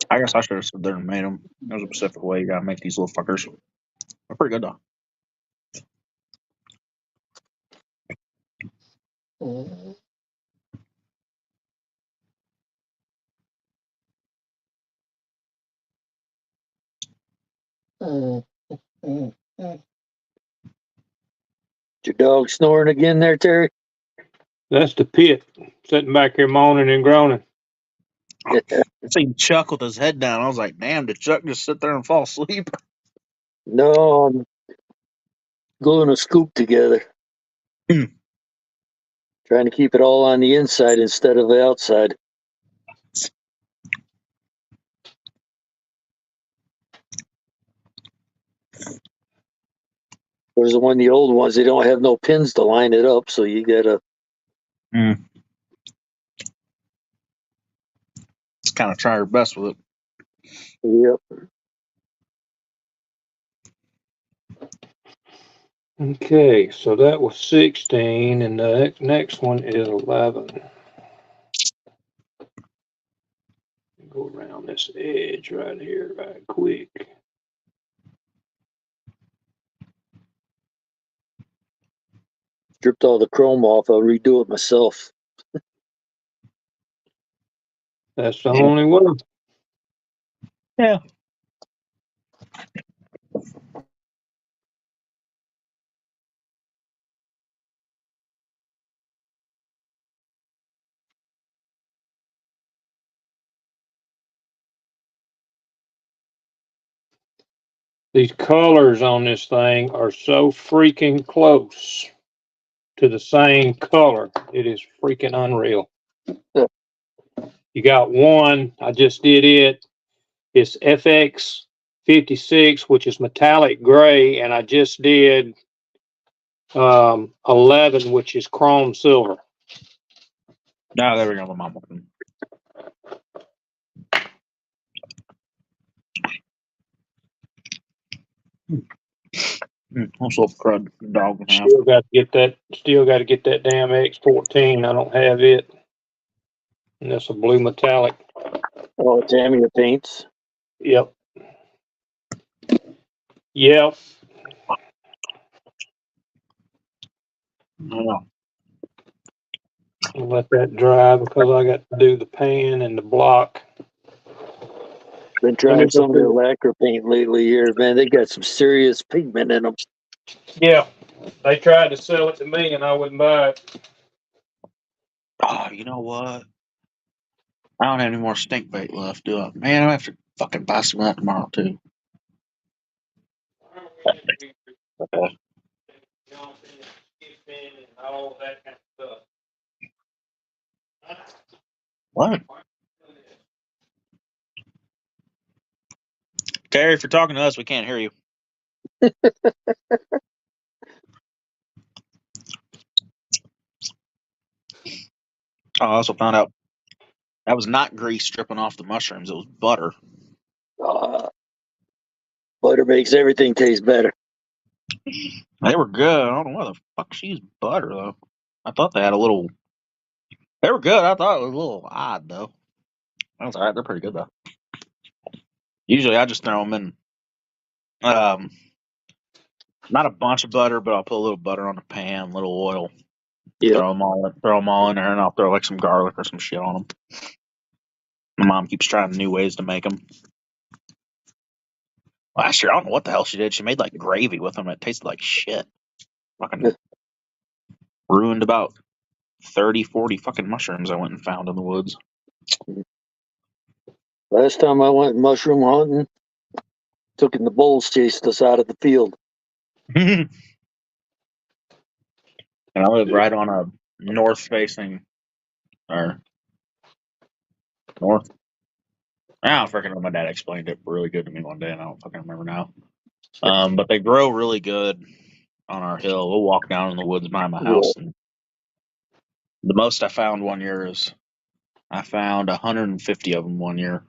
I guess I should have stood there and made them. There's a specific way you gotta make these little fuckers. They're pretty good though. Your dog snoring again there, Terry? That's the pit sitting back here moaning and groaning. I seen Chuck with his head down. I was like, damn, did Chuck just sit there and fall asleep? No, I'm gluing a scoop together. Hmm. Trying to keep it all on the inside instead of the outside. Whereas the one, the old ones, they don't have no pins to line it up, so you gotta. Just kind of try your best with it. Yep. Okay, so that was 16, and the next one is 11. Go around this edge right here, right quick. Stripped all the chrome off. I'll redo it myself. That's the only one. Yeah. These colors on this thing are so freaking close to the same color. It is freaking unreal. You got one, I just did it. It's FX 56, which is metallic gray, and I just did 11, which is chrome silver. No, there we go. The mom one. Also, crud dog in half. Still got to get that damn X14. I don't have it. And that's a blue metallic. Oh, Tamiya paints. Yep. Yep. Yeah. I'll let that dry because I got to do the pan and the block. Been trying some of their lacquer paint lately here, man. They got some serious pigment in them. Yeah, they tried to sell it to me and I wouldn't buy it. Oh, you know what? I don't have any more stink bait left, do I? Man, I have to fucking buy some of that tomorrow too. Okay. What? Terry, if you're talking to us, we can't hear you. I also found out that was not grease dripping off the mushrooms. It was butter. Butter makes everything taste better. They were good. I don't know why the fuck she used butter, though. I thought they had a little... They were good. I thought it was a little odd, though. That was alright. They're pretty good, though. Usually I just throw them in... not a bunch of butter, but I'll put a little butter on the pan, a little oil. Yeah. Throw them all in there, and I'll throw like some garlic or some shit on them. My mom keeps trying new ways to make them. Last year, I don't know what the hell she did. She made like gravy with them. It tasted like shit. Fucking ruined about 30, 40 fucking mushrooms I went and found in the woods. Last time I went mushroom hunting, took in the bulls chased us out of the field. And I live right on a north facing, or north. I don't freaking know. My dad explained it really good to me one day, and I don't fucking remember now. But they grow really good on our hill. We'll walk down in the woods behind my house, and the most I found one year is I found 150 of them one year.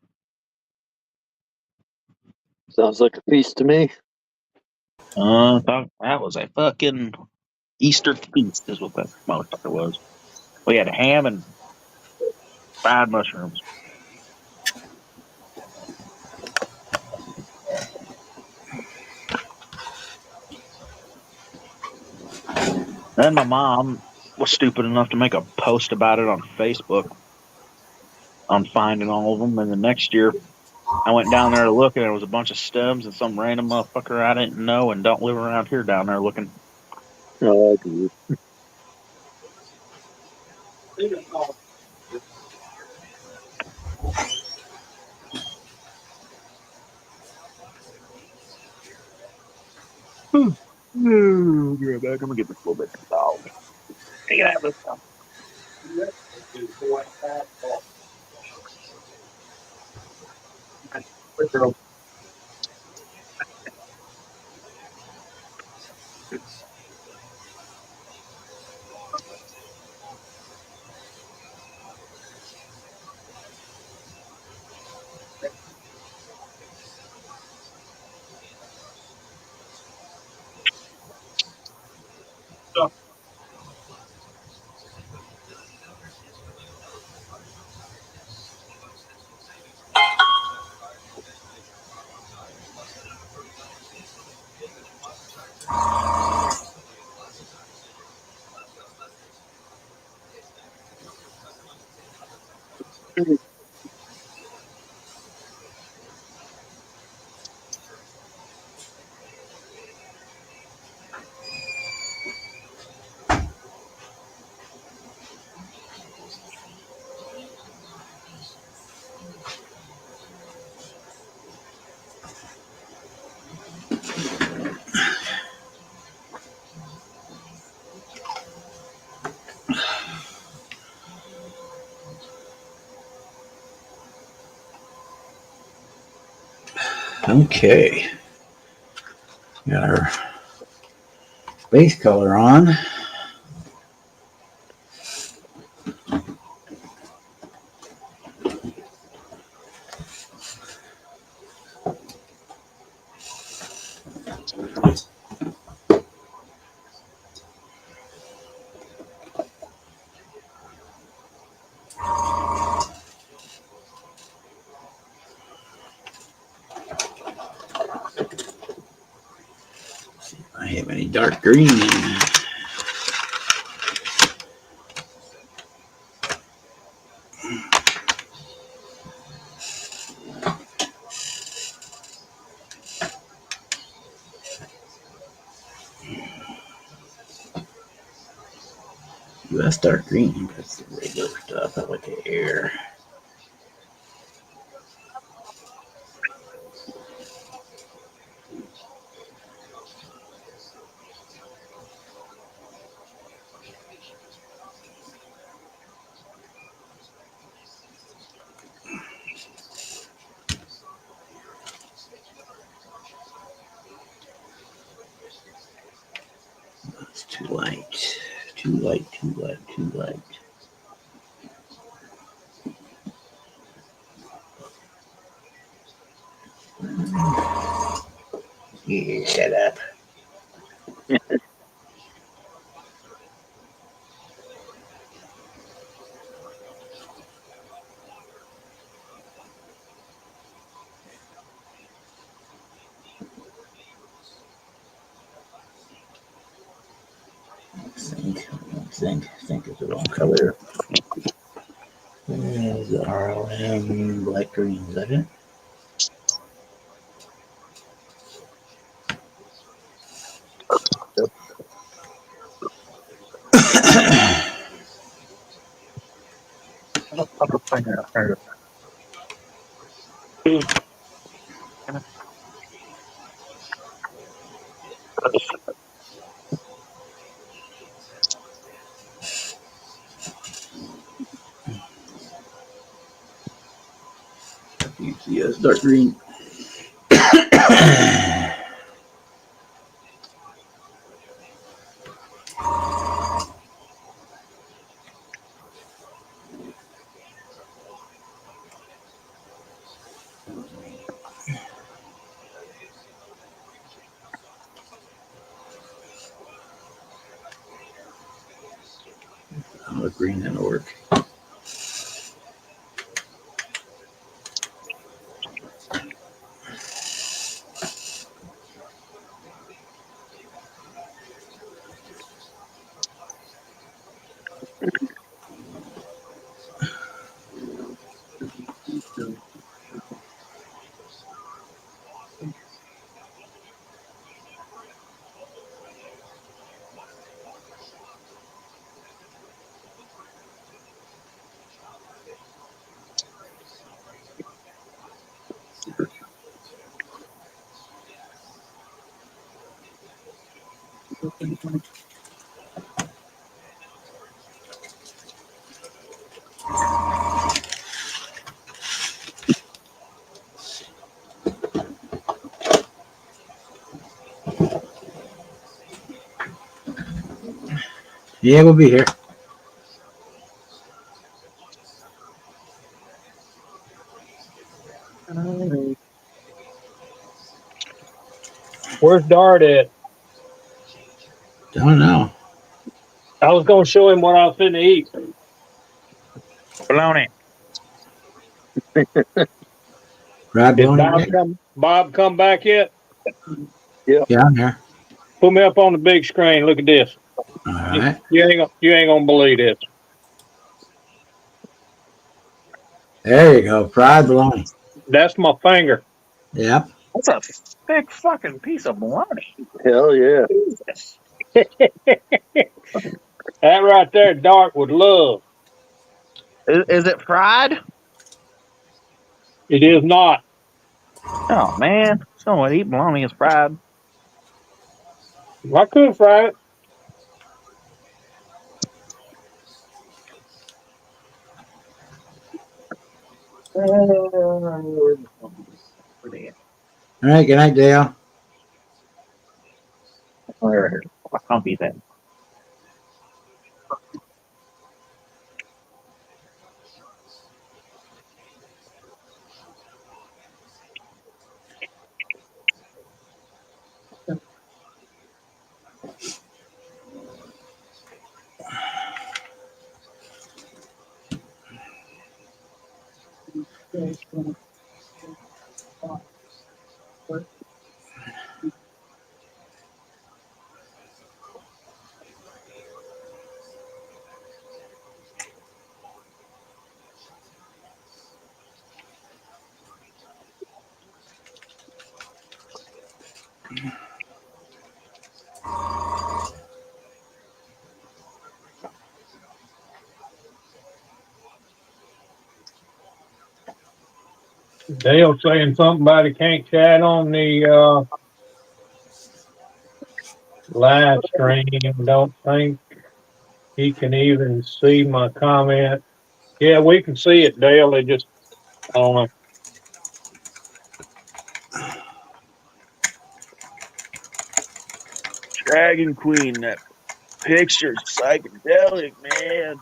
Sounds like a feast to me. That was a fucking Easter feast, is what that motherfucker was. We had ham and fried mushrooms. Then my mom was stupid enough to make a post about it on Facebook on finding all of them. And the next year, I went down there to look, and there was a bunch of stems and some random motherfucker I didn't know and don't live around here down there looking. Oh, I do. Be right back. I'm gonna get this little bit of dog. You can have this stuff. Okay. Got our base color on. I have any dark green. US dark green. That's the regular stuff. I like the air. It's too light. Too light, too light, too light. Yeah, shut up. Think is the wrong color. There's the RLM black green. Is that it? UCS dark green. Olive green that'll work. Yeah, we'll be here. Where's Dart at? Don't know. I was gonna show him what I was finna eat. Bologna. Brad Did Boney. Bob come back yet? Yeah, I'm here. Put me up on the big screen. Look at this. All right. You ain't gonna believe this. There you go. Fried bologna. That's my finger. Yep. That's a thick fucking piece of bologna. Hell yeah. Jesus. That right there, Dart would love. Is it fried? It is not. Oh man, someone eat bologna is fried. I could fry it. All right. Good night, Dale. I can't beat that. Dale saying something about he can't chat on the live stream. Don't think he can even see my comment. Yeah, we can see it, Dale. They just, I don't know. Dragon Queen, that picture's psychedelic, man.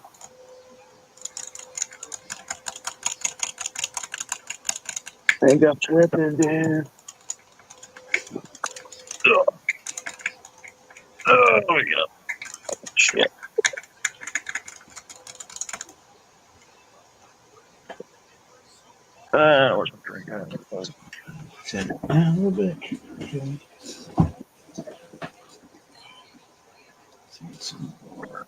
I think I'm tripping, dude. Oh, there we go. Shit. Where's my drink? Set it down a little bit. Okay. Some more.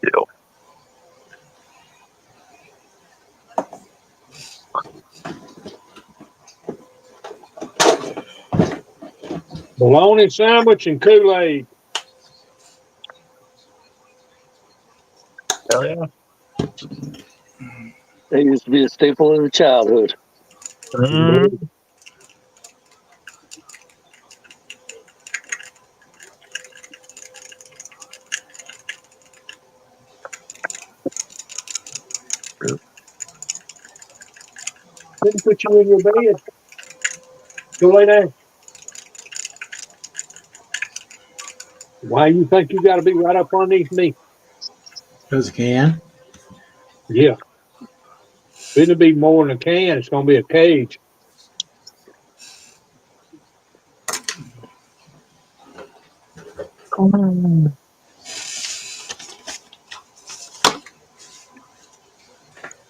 Ew. Bologna sandwich and Kool-Aid. Hell yeah. That used to be a staple of the childhood. Mm-hmm. Didn't put you in your bed. Go lay down. Why you think you got to be right up underneath me? Because it can. Yeah. It'll be more than a can. It's going to be a cage.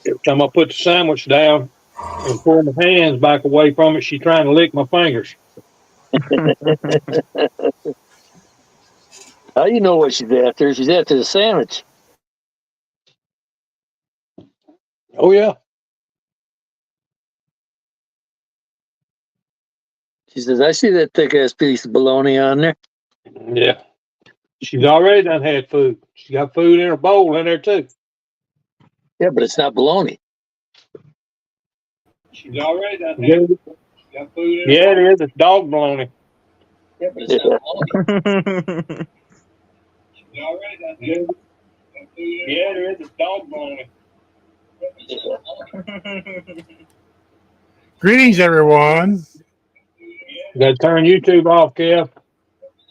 Every time I put the sandwich down and pull my hands back away from it, she's trying to lick my fingers. How you know what she's after? She's after the sandwich. Oh, yeah. She says, I see that thick ass piece of bologna on there. Yeah. She's already done had food. She got food in her bowl in there, too. Yeah, but it's not bologna. She's already done had food. She got food in her bowl. It is. It's dog bologna. Yeah, but it's not bologna. She's already done had food. Yeah, it is. It's dog bologna. Greetings, everyone. You got to turn YouTube off, Kev.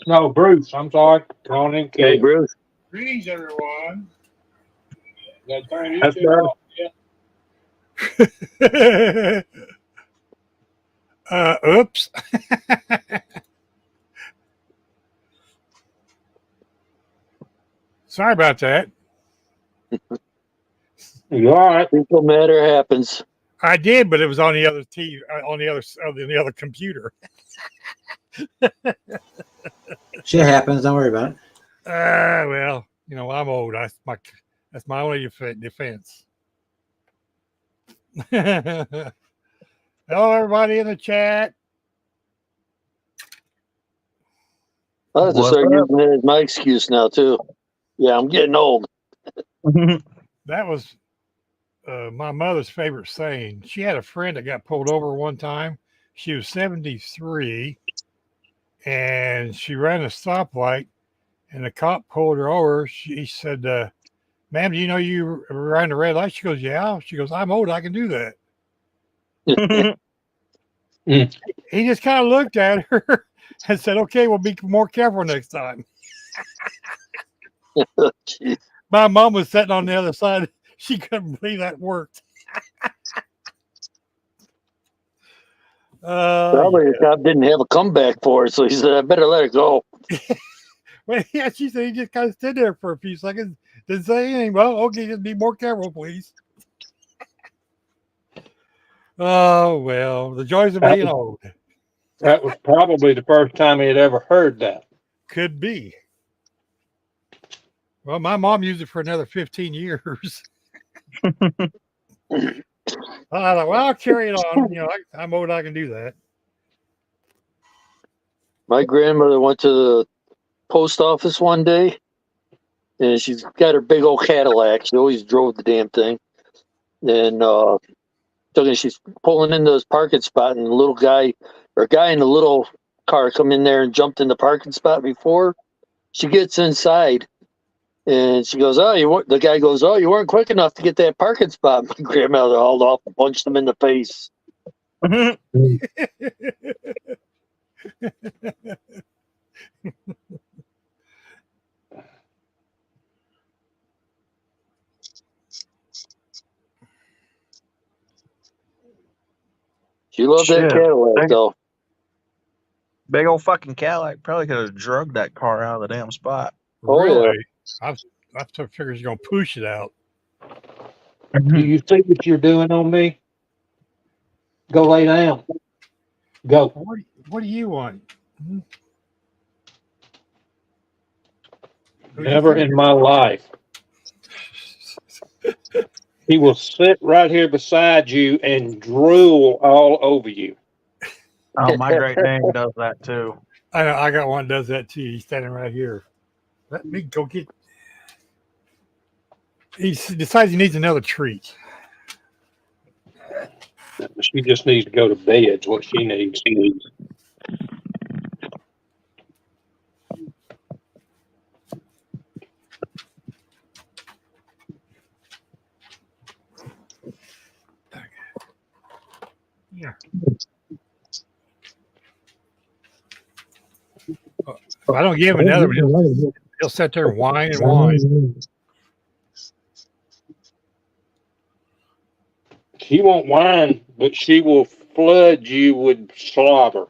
No, Bruce. I'm sorry. Calling in Hey, Kev. Bruce. Greetings, everyone. You got to turn YouTube off, Kev. Oops. Sorry about that. You all right? Simple matter happens. I did, but it was on the other TV, on the other computer. Shit happens. Don't worry about it. Well, you know, I'm old. That's my only defense. Hello, everybody in the chat. I'll have to start using that as my excuse now, too. Yeah, I'm getting old. That was my mother's favorite saying. She had a friend that got pulled over one time. She was 73, and she ran a stoplight, and the cop pulled her over. He said, ma'am, do you know you ran the red light? She goes, yeah. She goes, I'm old. I can do that. He just kind of looked at her and said, okay, we'll be more careful next time. My mom was sitting on the other side. She couldn't believe that worked. Probably the cop didn't have a comeback for it, so he said, I better let it go. Well, yeah, she said he just kind of stood there for a few seconds, didn't say anything. Well, okay, just be more careful, please. Oh, well, the joys of being old. That was probably the first time he had ever heard that. Could be. Well, my mom used it for another 15 years. I thought, well, I'll carry it on. You know, I'm old, I can do that. My grandmother went to the post office one day, and she's got her big old Cadillac. She always drove the damn thing. And so she's pulling into this parking spot, and the little guy or guy in the little car come in there and jumped in the parking spot before. She gets inside, and she goes, the guy goes, oh, you weren't quick enough to get that parking spot. My grandmother hauled off and punched him in the face. She loved that Shit. Cadillac, though. Big old fucking Cadillac probably could have drugged that car out of the damn spot. Oh, yeah. Really? I figured you're gonna push it out. Do you see what you're doing on me? Go lay down. Go. What do you want? Never in my life. He will sit right here beside you and drool all over you. Oh, my Great Dane does that too. I know, I got one that does that too. He's standing right here. Let me go get. He decides he needs another treat. She just needs to go to bed. Is what she needs. Yeah. If I don't give him another one, he'll sit there and whine and whine. She won't whine, but she will flood you with slobber.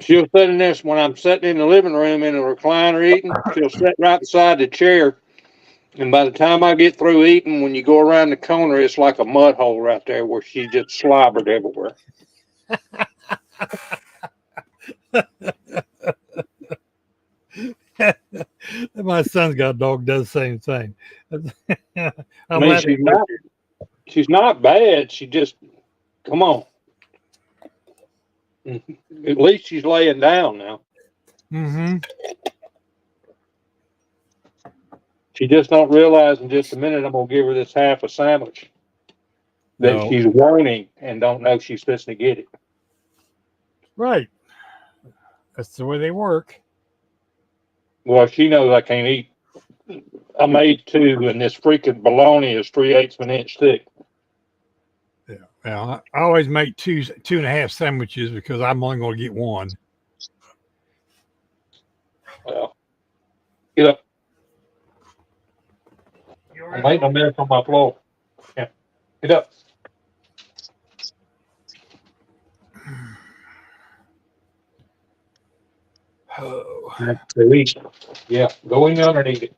She'll sit in this when I'm sitting in the living room in a recliner eating. She'll sit right beside the chair. And by the time I get through eating, when you go around the corner, it's like a mud hole right there where she just slobbered everywhere. My son's got a dog does the same thing. I mean, she's not bad. She just, come on. At least she's laying down now. Mm-hmm. She just don't realize in just a minute I'm going to give her this half a sandwich that she's wanting and don't know she's supposed to get it. Right. That's the way they work. Well, she knows I can't eat. I made two, and this freaking bologna is 3/8 of an inch thick. Yeah. Well, I always make two and a half sandwiches because I'm only going to get one. Well, get up. I'm laying a mess on my floor. Yeah. Get up. Oh. Yeah, go in there underneath it.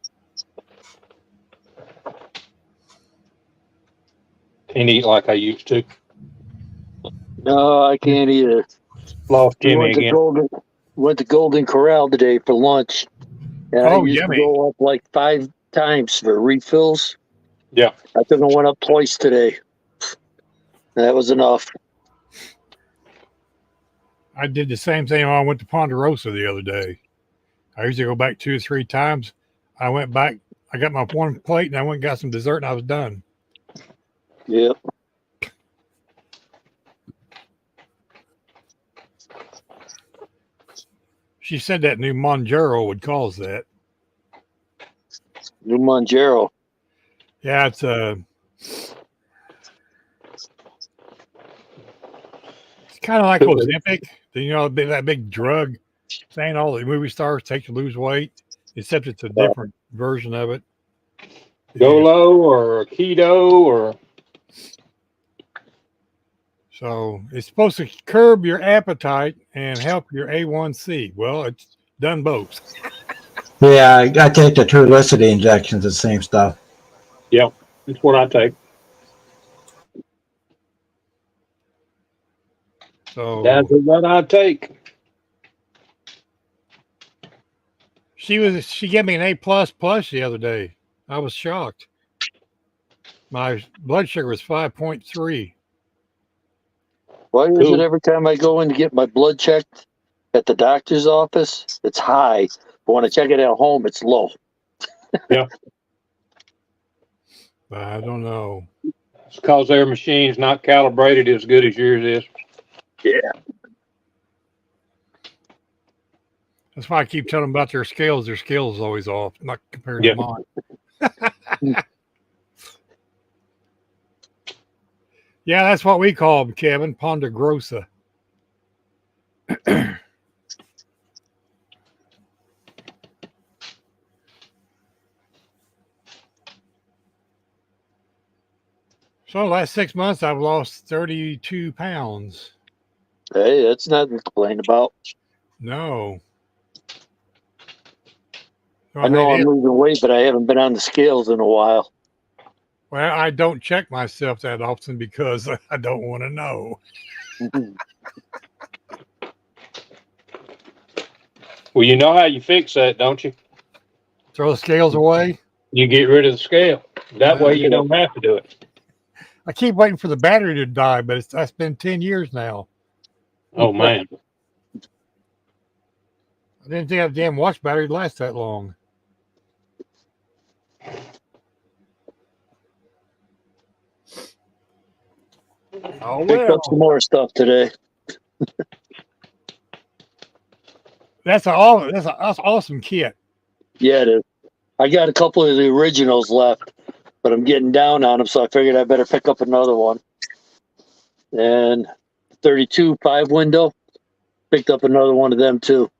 Can't eat like I used to. No, I can't either. Lost Jimmy again. Went to Golden Corral today for lunch. And I used to go up like 5 times for refills. Yeah. I think I went up twice today. That was enough. I did the same thing when I went to Ponderosa the other day. I usually go back 2 or 3 times. I went back, I got my one plate, and I went and got some dessert, and I was done. Yep. She said that new Monjaro would cause that. New Monjaro. Yeah, it's kind of like Ozempic. You know, that big drug thing all the movie stars take to lose weight, except it's a different version of it. Golo or keto or. So it's supposed to curb your appetite and help your A1C. Well, it's done both. Yeah, I take the Trulicity injections, the same stuff. Yeah, that's what I take. So that's what I take. She gave me an A++ the other day. I was shocked. My blood sugar was 5.3. Why is it every time I go in to get my blood checked at the doctor's office, it's high, But when I check it at home, it's low. I don't know. It's because their machine's not calibrated as good as yours is. Yeah. That's why I keep telling them about their scales. Their scale is always off, not compared Yeah. to mine. Yeah, that's what we call them, Kevin. Ponderosa. So the last 6 months, I've lost 32 pounds. Hey, that's nothing to complain about. No. I know I'm losing weight, but I haven't been on the scales in a while. Well, I don't check myself that often because I don't want to know. Well, you know how you fix that, don't you? Throw the scales away. You get rid of the scale. That way you don't have to do it. I keep waiting for the battery to die, but that's been 10 years now. Oh, man. I didn't think that damn watch battery would last that long. Oh, Picked up some more stuff today. That's an awesome kit. Yeah, it is. I got a couple of the originals left, but I'm getting down on them, so I figured I better pick up another one. And 32 5 window, picked up another one of them too.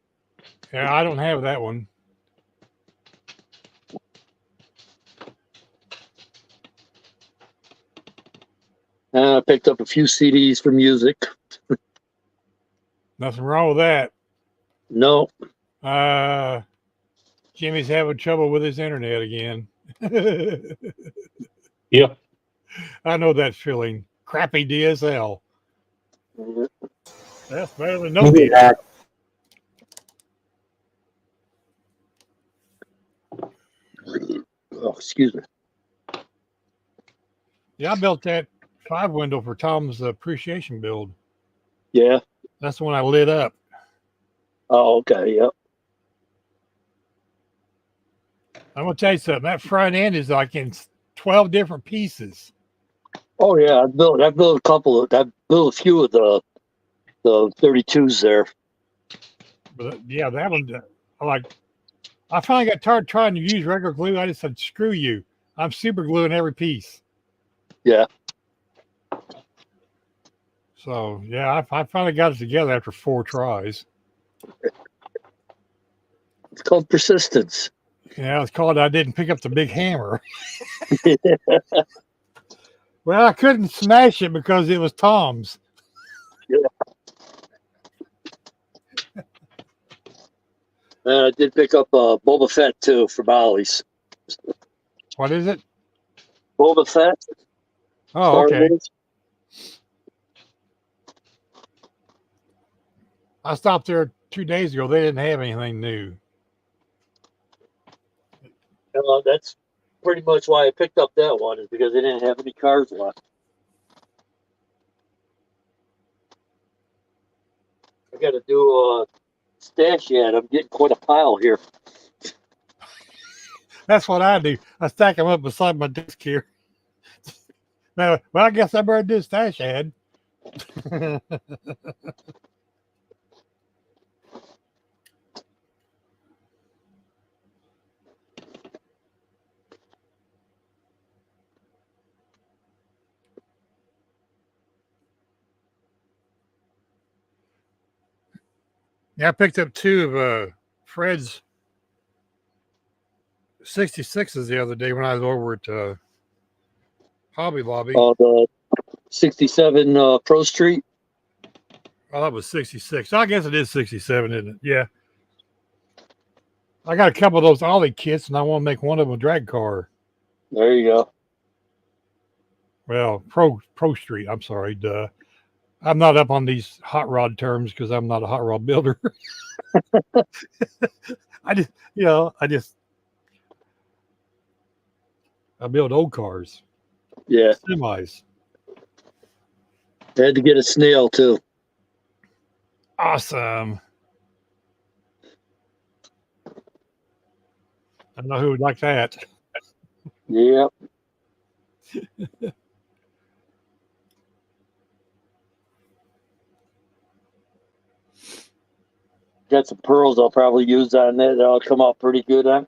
Yeah, I don't have that one. And I picked up a few CDs for music. Nothing wrong with that. No, Jimmy's having trouble with his internet again. Yeah. I know that feeling. Crappy DSL. That's better than no Maybe DSL. oh, excuse me. Yeah, I built that 5 window for Tom's appreciation build. Yeah. That's the one I lit up. Oh, okay. Yep. I'm gonna tell you something. That front end is like in 12 different pieces. Oh yeah, I built a few of the 32s there. But yeah, that one, I finally got tired trying to use regular glue. I just said, screw you. I'm super gluing every piece. Yeah. So yeah, I finally got it together after 4 tries. It's called persistence. Yeah, it's called I didn't pick up the big hammer. Well, I couldn't smash it because it was Tom's. Yeah. And I did pick up Boba Fett too for Ollie's. What is it? Boba Fett. Oh, okay. Wars. I stopped there 2 days ago. They didn't have anything new. That's pretty much why I picked up that one, is because they didn't have any cars left. I got to do a stash yet. I'm getting quite a pile here. That's what I do. I stack them up beside my desk here. Now, well, I guess I better do a stash ad. Yeah, I picked up 2 of Fred's 66s the other day when I was over at Hobby Lobby. The 67 Pro Street. Oh, that was 66. I guess it is 67, isn't it? Yeah. I got a couple of those Ollie kits, and I want to make one of them a drag car. There you go. Well, Pro Street. I'm sorry. Duh. I'm not up on these hot rod terms because I'm not a hot rod builder. I build old cars. Yeah. Semis. I had to get a snail too. Awesome. I know who would like that. Yeah. Got some pearls I'll probably use on that. That'll come out pretty good on.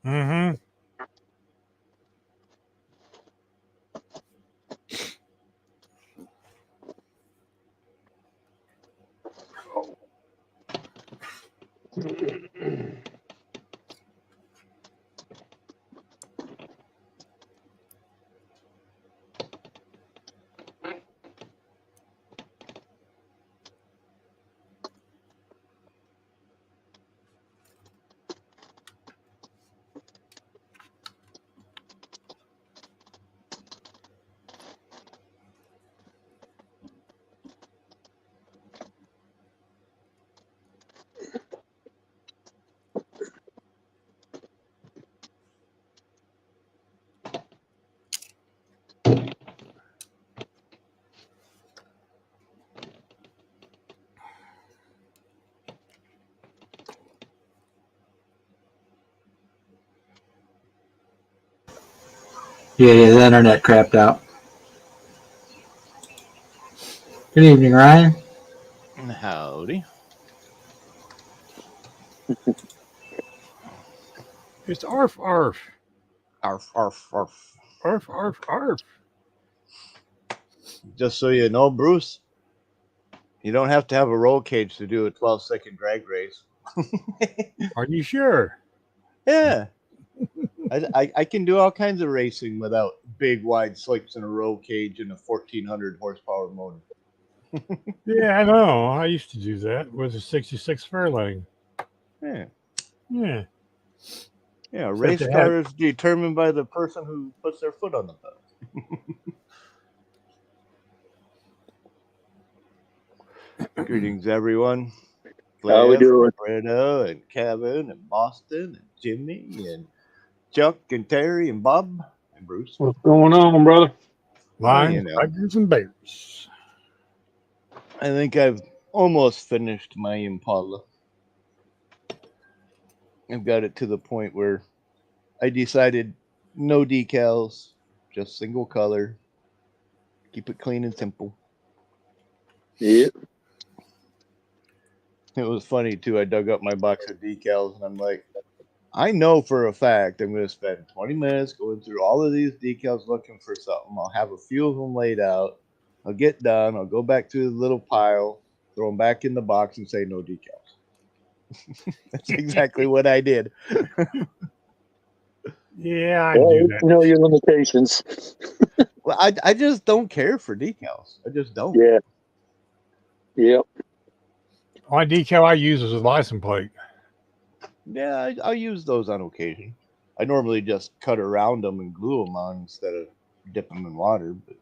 Mm-hmm. Yeah, the internet crapped out. Good evening, Ryan. Howdy. It's arf arf. Arf, arf, arf. Arf arf arf. Just so you know, Bruce, you don't have to have a roll cage to do a 12-second drag race. Are you sure? Yeah. I can do all kinds of racing without big, wide slicks in a roll cage and a 1,400 horsepower motor. Yeah, I know. I used to do that with a 66 Fairlane. Yeah. Yeah. Yeah, a Except race they car had- is determined by the person who puts their foot on the pedal. Greetings, everyone. How we Cliff, doing? Fredo, and Kevin, and Boston, and Jimmy, and Chuck, and Terry, and Bob, and Bruce. What's going on, brother? Lions, you know. tigers, and bears. I think I've almost finished my Impala. I've got it to the point where I decided no decals, just single color. Keep it clean and simple. Yeah. It was funny too. I dug up my box of decals and I'm like, I know for a fact I'm going to spend 20 minutes going through all of these decals looking for something. I'll have a few of them laid out. I'll get done. I'll go back to the little pile, throw them back in the box and say no decals. That's exactly what I did. Yeah, I Well, do you that. know your limitations. Well, I just don't care for decals. I just don't. Yeah. Yep. Only decal I use is a license plate. Yeah, I'll use those on occasion. I normally just cut around them and glue them on instead of dip them in water. But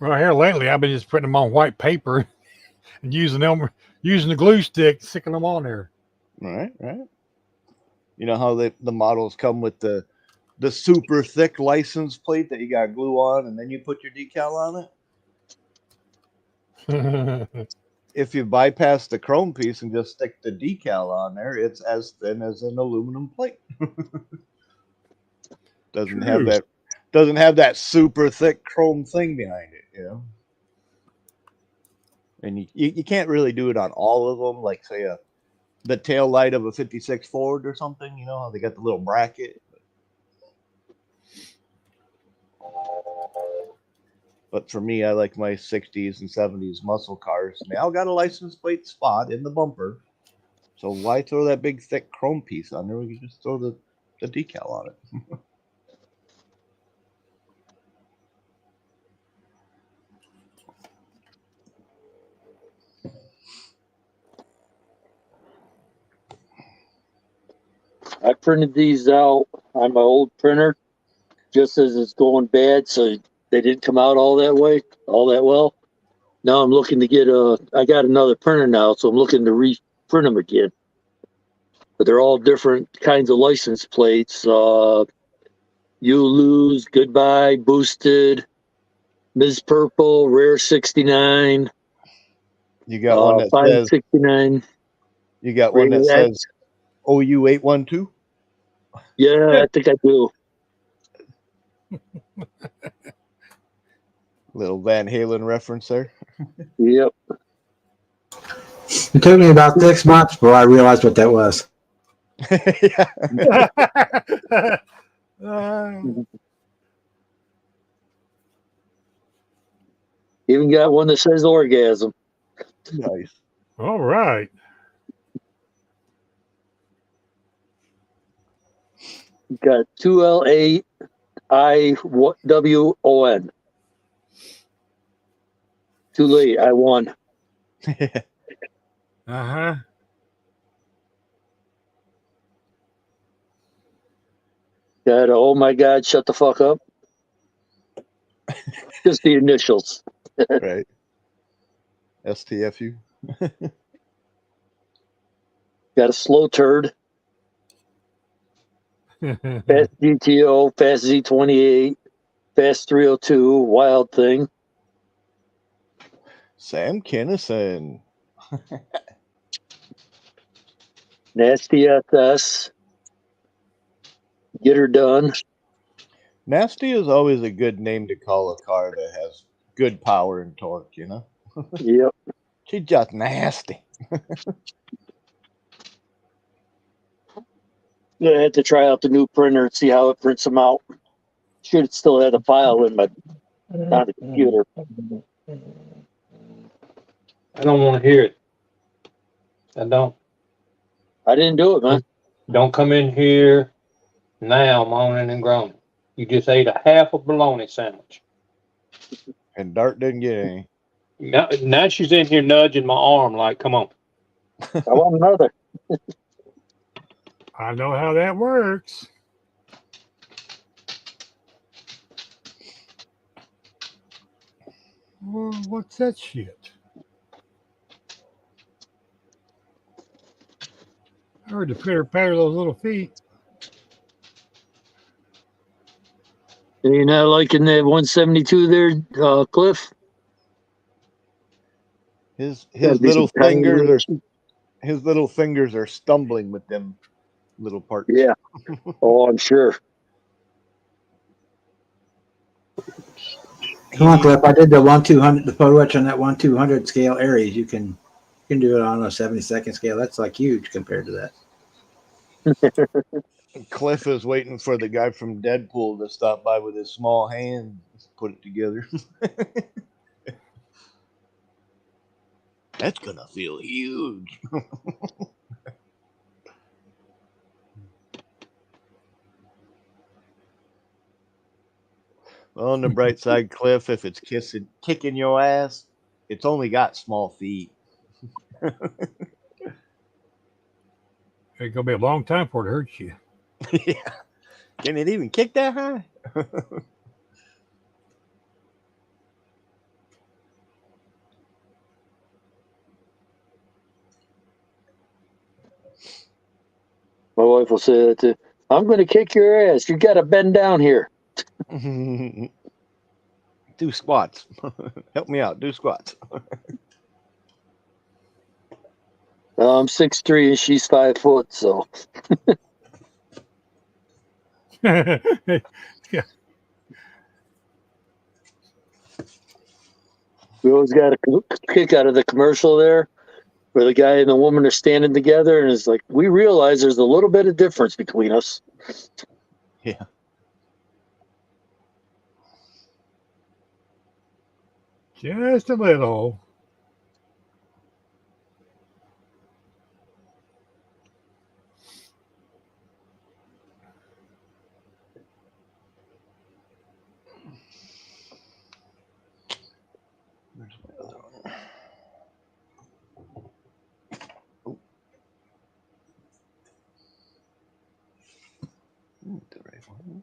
Well, here lately, I've been just putting them on white paper and using the glue stick, sticking them on there. right. You know how the models come with the super thick license plate that you got to glue on, and then you put your decal on it. If you bypass the chrome piece and just stick the decal on there, it's as thin as an aluminum plate. Doesn't have that super thick chrome thing behind it, you know. And you can't really do it on all of them, like say the tail light of a 56 Ford or something, you know how they got the little bracket. But for me, I like my 60s and 70s muscle cars. And they all got a license plate spot in the bumper. So why throw that big thick chrome piece on there? We can just throw the decal on it. I printed these out on my old printer just as it's going bad, so they didn't come out all that well. Now I'm looking to get I got another printer now, so I'm looking to reprint them again. But they're all different kinds of license plates. You Lose, Goodbye, Boosted, Ms. Purple, Rare 69. You got one that says 569. you got one that says OU 812. Yeah, I think I do. Little Van Halen reference there. Yep. It took me about 6 months before I realized what that was. Yeah. Even got one that says orgasm. Nice. All right. Got 2LAIWON. Too late. I won. Uh-huh. Got oh my God, shut the fuck up. Just the initials. Right. STFU. Got a slow turd. Fast GTO, Fast Z28, Fast 302, Wild Thing. Sam Kinnison. Nasty SS. Get her done. Nasty is always a good name to call a car that has good power and torque, you know? Yep. She's just nasty. I had to try out the new printer and see how it prints them out. Should have still had a file in my on the computer. I don't want to hear it. I don't. I didn't do it, man. Don't come in here now moaning and groaning. You just ate a half a bologna sandwich. And Dart didn't get any. Now she's in here nudging my arm like, come on. I want another. I know how that works. Well, what's that shit? I heard the pitter patter of those little feet. You're not liking that 172 there, Cliff? His Gotta be little some tiny fingers little- his little fingers are stumbling with them little parts. Yeah. Oh, I'm sure. Come on, Cliff. I did the 1/200, the photo etch on that 1/200 scale Aries. You can do it on a 72nd scale. That's like huge compared to that. Cliff is waiting for the guy from Deadpool to stop by with his small hand, put it together. That's gonna feel huge. Well, on the bright side, Cliff, if it's kicking your ass, it's only got small feet. It's gonna be a long time before it hurts you. Yeah. Can it even kick that high? My wife will say that too. I'm going to kick your ass. You got to bend down here. Do squats. Help me out. Do squats. I'm 6'3" and she's 5 foot, so Yeah. we always got a kick out of the commercial there where the guy and the woman are standing together, and it's like, we realize there's a little bit of difference between us. Yeah. Just a little. Where's my other one? Oh. The right one.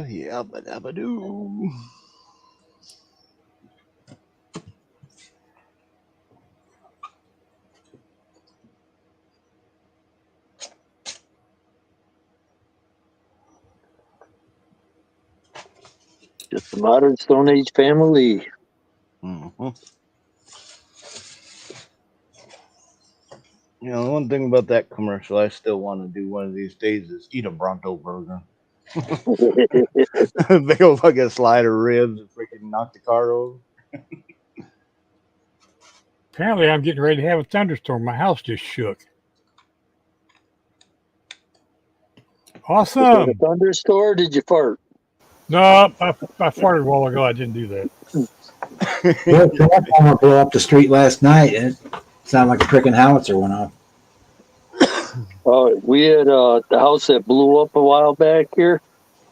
Yeah, but do. Just a modern Stone Age family. Mm-hmm. You know, one thing about that commercial, I still want to do one of these days is eat a Bronto burger. Big old fucking slide of ribs and freaking knock the car over. Apparently, I'm getting ready to have a thunderstorm. My house just shook. Was that a Awesome. thunderstorm or did you fart? No, I farted a while ago. I didn't do that. The transformer blew up the street last night, and it sounded like a freaking howitzer went off. We had the house that blew up a while back here.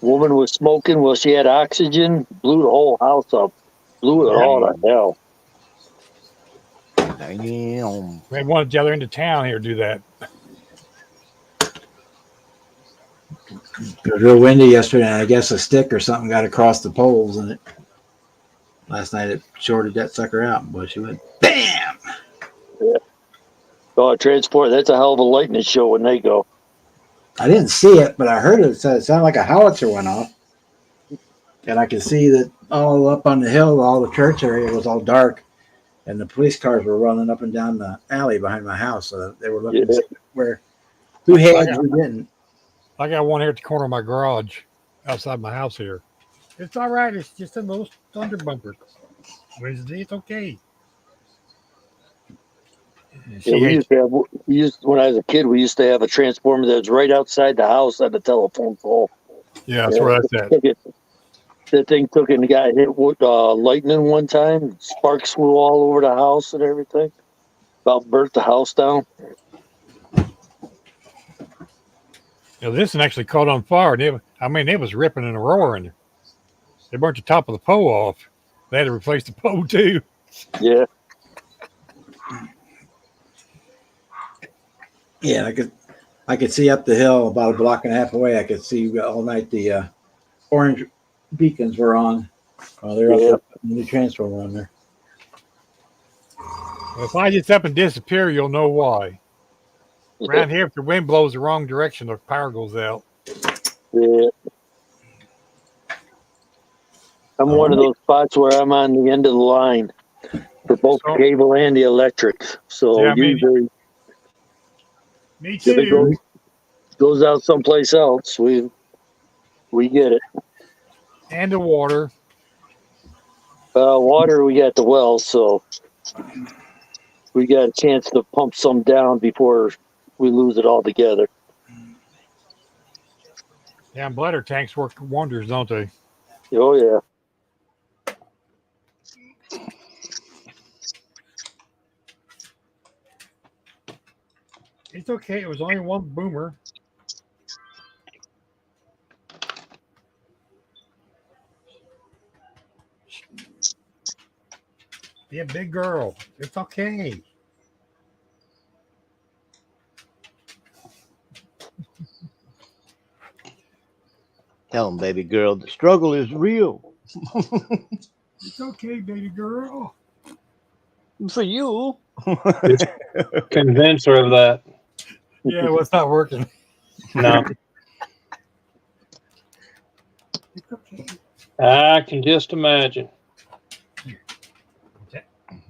Woman was smoking. Well, she had oxygen. Blew the whole house up. Blew it all to hell. Damn. We had one at the other end of town here do that. It was real windy yesterday, and I guess a stick or something got across the poles, and last night it shorted that sucker out. But she went bam. Yeah. Oh, transport. That's a hell of a lightning show when they go. I didn't see it, but I heard it. It sounded like a howitzer went off, and I could see that all up on the hill, all the church area was all dark, and the police cars were running up and down the alley behind my house. So they were looking where who had, who didn't. I got one here at the corner of my garage, outside my house here. It's all right. It's just a little thunder bumper. Wednesday, it's okay. Yeah, when I was a kid, we used to have a transformer that was right outside the house at the telephone pole. Yeah, that's where that's at. That thing took it and got hit with lightning one time. Sparks flew all over the house and everything. About burnt the house down. You know, this one actually caught on fire. It was ripping and roaring. They burnt the top of the pole off. They had to replace the pole too. Yeah. Yeah, I could see up the hill about a block and a half away. I could see all night the orange beacons were on. They're up in the transformer on there. Well, if I just up and disappear, you'll know why. Around here, if the wind blows the wrong direction, the power goes out. Yeah. I'm one of those spots where I'm on the end of the line for both the cable and the electric. So Yeah, usually me if it too. goes out someplace else, we get it. And the water. Water, we got the well, so we got a chance to pump some down before we lose it all together. Yeah, and bladder tanks work wonders, don't they? Oh, yeah. It's okay. It was only one boomer. Be a big girl. It's okay. Tell him, baby girl, the struggle is real. It's okay, baby girl. For you. Convince her of that. Yeah, well, it's not working. No. It's okay. I can just imagine.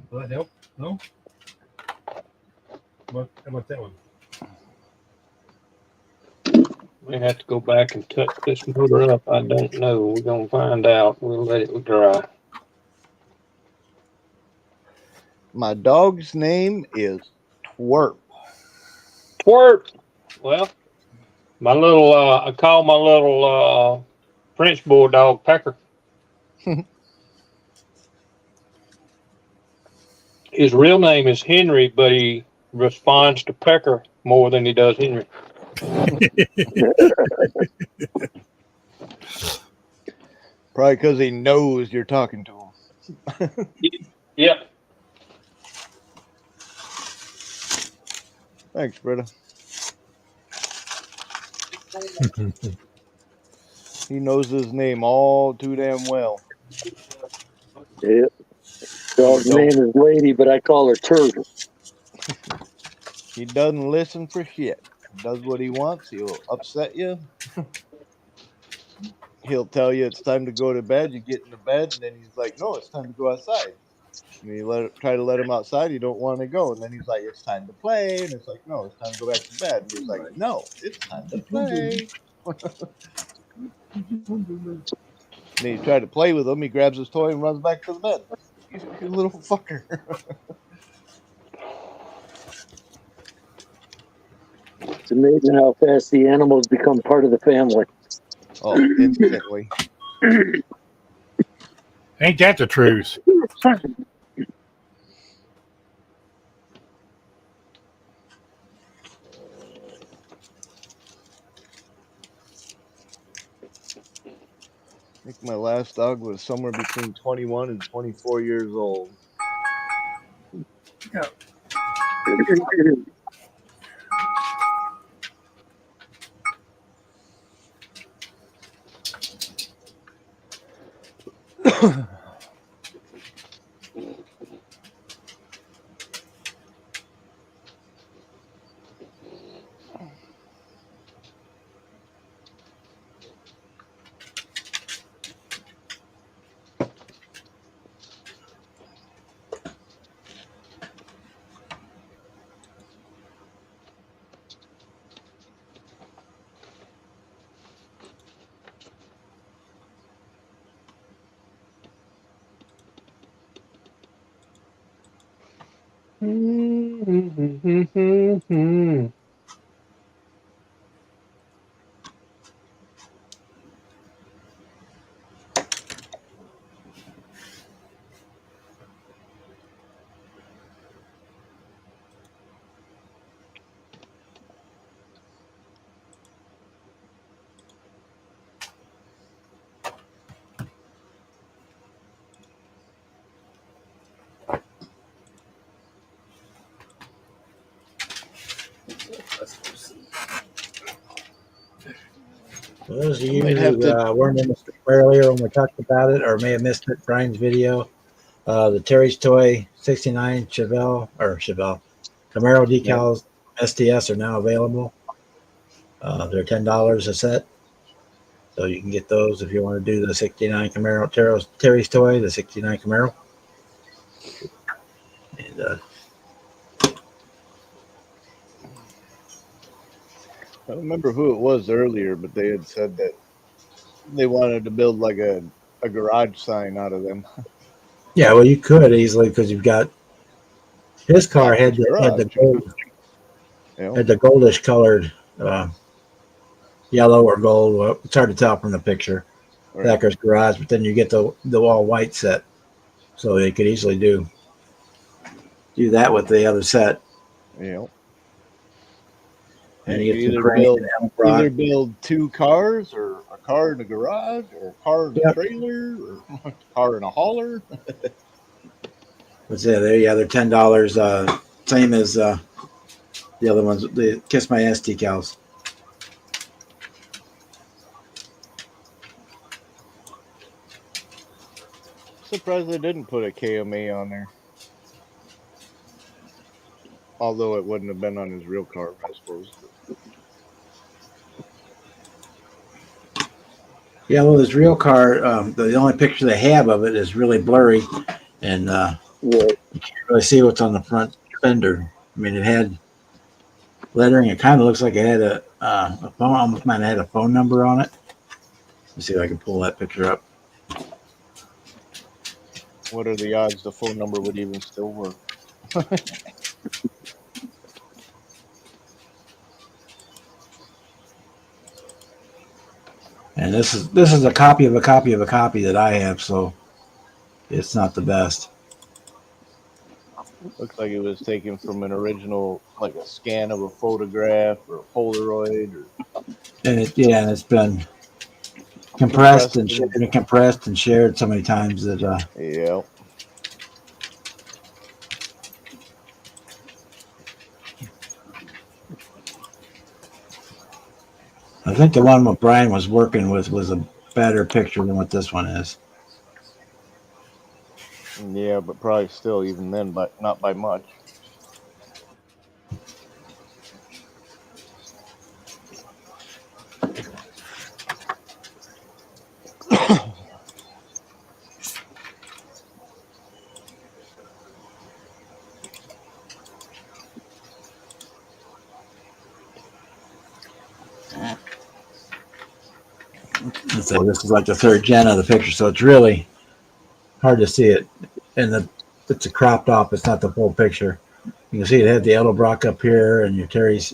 Will that help? No? How about that one? We have to go back and touch this motor up. I don't know. We're going to find out. We'll let it dry. My dog's name is Twerp. Twerp. Well, my little, I call my little French bulldog Pecker. His real name is Henry, but he responds to Pecker more than he does Henry. Probably because he knows you're talking to him. Yep. Thanks, Britta. He knows his name all too damn well. Yeah. Dog's name is Lady, but I call her Turtle. He doesn't listen for shit. He does what he wants. He'll upset you. He'll tell you it's time to go to bed. You get into bed, and then he's like, "No, it's time to go outside." And you try to let him outside. You don't want to go, and then he's like, "It's time to play." And it's like, "No, it's time to go back to bed." And he's like, "No, it's time to play." And then you try to play with him. He grabs his toy and runs back to the bed. He's a little fucker. It's amazing how fast the animals become part of the family. Oh, instantly. Ain't that the truth? I think my last dog was somewhere between 21 and 24 years old. For those of you who weren't in the stream earlier when we talked about it, or may have missed it, Brian's video, the Terry's Toy 69 Chevelle Camaro decals STS are now available. They're $10 a set, so you can get those if you want to do the 69 Camaro Terry's Toy, the 69 Camaro. And I don't remember who it was earlier, but they had said that they wanted to build like a garage sign out of them. yeah, well, you could easily, because you've got his car had the gold, had the goldish colored yellow or gold. Well, it's hard to tell from the picture. Right. Thacker's garage, but then you get the all white set, so they could easily do that with the other set. Yeah. And you either build two cars, or a car in a garage, or a car in a trailer, or a car in a hauler. What's that? They're $10. Same as the other ones, the Kiss My Ass decals. Surprised they didn't put a KMA on there. Although it wouldn't have been on his real car, I suppose. Yeah, well, his real car, the only picture they have of it is really blurry, and you can't really see what's on the front fender. I mean, it had lettering. It kind of looks like it had a phone. Almost might have had a phone number on it. Let's see if I can pull that picture up. What are the odds the phone number would even still work? And this is a copy of a copy of a copy that I have, so it's not the best. Looks like it was taken from an original, like a scan of a photograph or a Polaroid, or And it's been compressed and shared and compressed and shared so many times that yeah. I think the one what Brian was working with was a better picture than what this one is. Yeah, but probably still, even then, but not by much. Let's say this is like the third gen of the picture, so it's really hard to see it. And it's a cropped off. It's not the full picture. You can see it had the Edelbrock up here, and your Terry's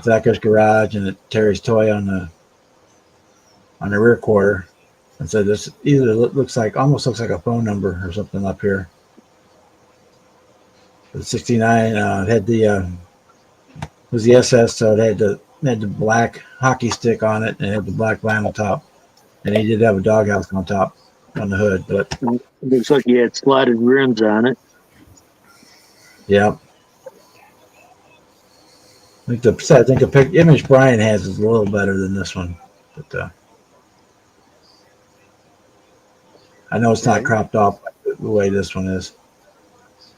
Thacker's garage, and the Terry's toy on the rear quarter. And so this either almost looks like a phone number or something up here. The 69 had the was the SS, so it had the black hockey stick on it, and it had the black vinyl top, and he did have a doghouse on top on the hood. But It looks like he had slotted rims on it. yeah, I think the image Brian has is a little better than this one, but I know it's not cropped off the way this one is.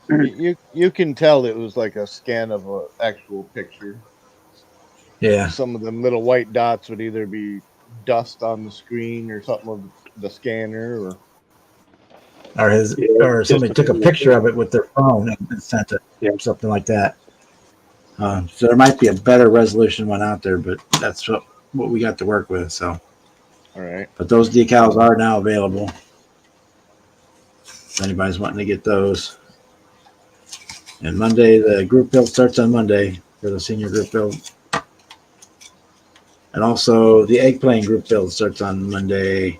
You can tell it was like a scan of an actual picture. Yeah. Some of them little white dots would either be dust on the screen or something of the scanner, or somebody took a picture of it with their phone and sent it, or something like that. So there might be a better resolution one out there, but that's what we got to work with. So, all right. But those decals are now available. If anybody's wanting to get those. And Monday, the group build starts on Monday for the senior group build. And also the egg plane group build starts on Monday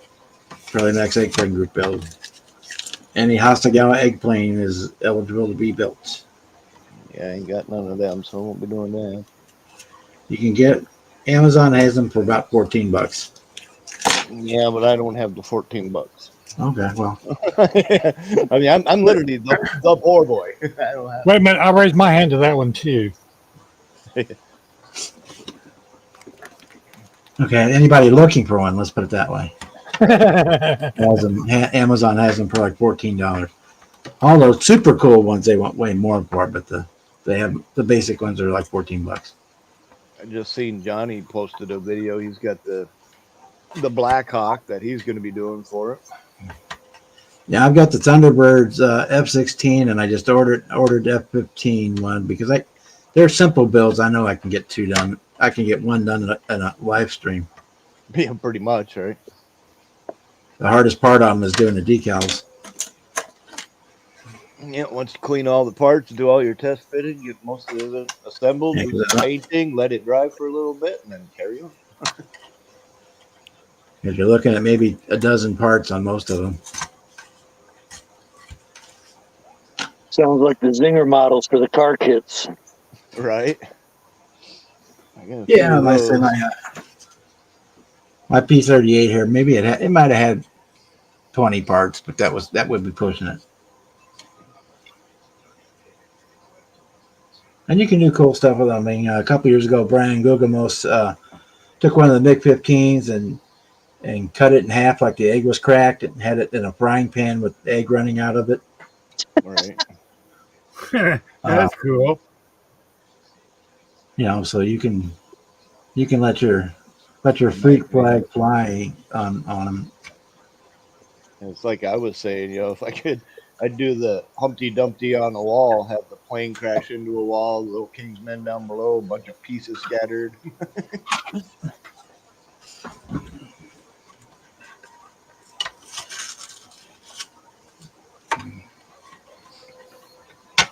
for the next egg plane group build. Any Hasagawa egg plane is eligible to be built. Yeah, I ain't got none of them, so I won't be doing that. You can get Amazon has them for about $14. Yeah, but I don't have the $14. Okay, well. I mean, I'm literally the poor boy. I don't have. Wait a minute, I'll raise my hand to that one too. Okay, anybody looking for one? Let's put it that way. Amazon has them for like $14. All those super cool ones they want way more for, but they have the basic ones are like $14. I just seen Johnny posted a video. He's got the Black Hawk that he's going to be doing for it. Yeah, I've got the Thunderbirds F-16, and I just ordered F-15 one because they're simple builds. I know I can get two done. I can get one done in a live stream. Yeah, pretty much, right? The hardest part of them is doing the decals. Yeah, once you clean all the parts, do all your test fitting, get most of it assembled, do some painting, let it dry for a little bit, and then carry on. Because you're looking at maybe a dozen parts on most of them. Sounds like the Zinger models for the car kits. Right. Yeah, my P-38 here. Maybe it might have had 20 parts, but that would be pushing it. And you can do cool stuff with them. I mean, a couple years ago, Brian Gugamos took one of the MiG-15s and cut it in half like the egg was cracked and had it in a frying pan with egg running out of it. Right. That's cool. You know, so you can let your freak flag fly on them. It's like I was saying, if I could, I'd do the Humpty Dumpty on the wall, have the plane crash into a wall, the little Kingsmen down below, a bunch of pieces scattered.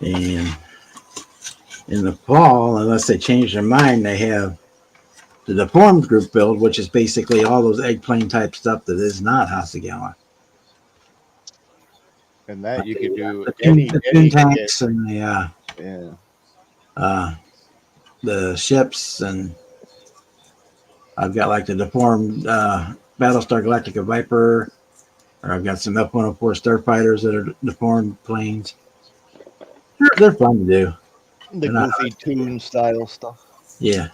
And in the fall, unless they change their mind, they have the deformed group build, which is basically all those eggplane type stuff that is not Hasegawa. And that you could do The any twin kit. tanks and Yeah. the ships, and I've got like the deformed Battlestar Galactica Viper, or I've got some F-104 starfighters that are deformed planes. They're fun to do. The goofy toon style stuff. Yeah.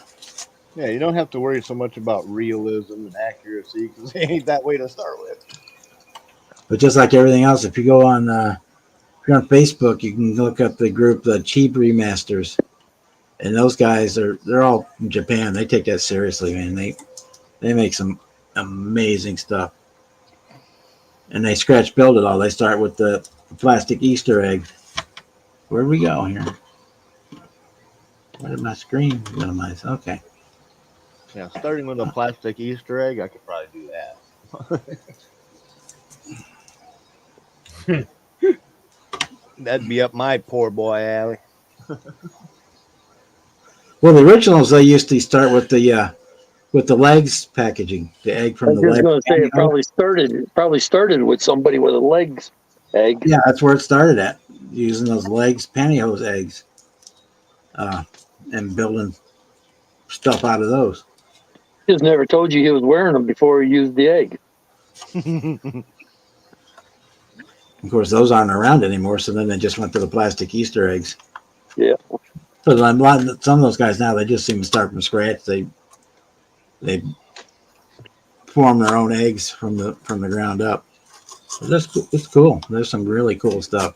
Yeah, you don't have to worry so much about realism and accuracy because it ain't that way to start with. But just like everything else, if you go on if you're on Facebook, you can look up the group, the Cheap Remasters. And those guys they're all from Japan. They take that seriously, man. They make some amazing stuff. And they scratch build it all. They start with the plastic Easter egg. Where do we go here? Where did my screen minimize? Okay. Yeah, starting with a plastic Easter egg, I could probably do that. That'd be up my poor boy alley. Well, the originals they used to start with the legs packaging, the egg from the I was leg. going to say it probably started with somebody with a legs egg. Yeah, that's where it started at, using those legs pantyhose eggs, and building stuff out of those. He just never told you he was wearing them before he used the egg. Of course, those aren't around anymore, so then they just went to the plastic Easter eggs. Yeah. But some of those guys now, they just seem to start from scratch. They form their own eggs from the ground up. So it's cool. There's some really cool stuff.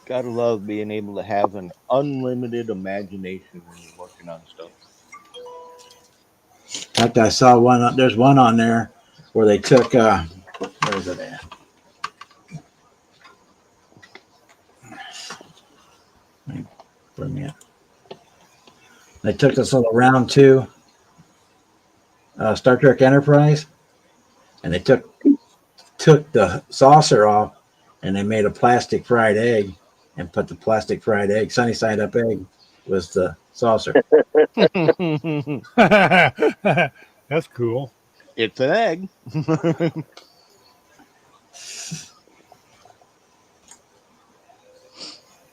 Gotta love being able to have an unlimited imagination when you're working on stuff. In fact, I saw one. There's one on there where they took. Where is it at? Bring me up. They took this little round 2 Star Trek Enterprise, and they took the saucer off, and they made a plastic fried egg, and put the plastic fried egg, sunny side up egg, was the saucer. That's cool. It's an egg.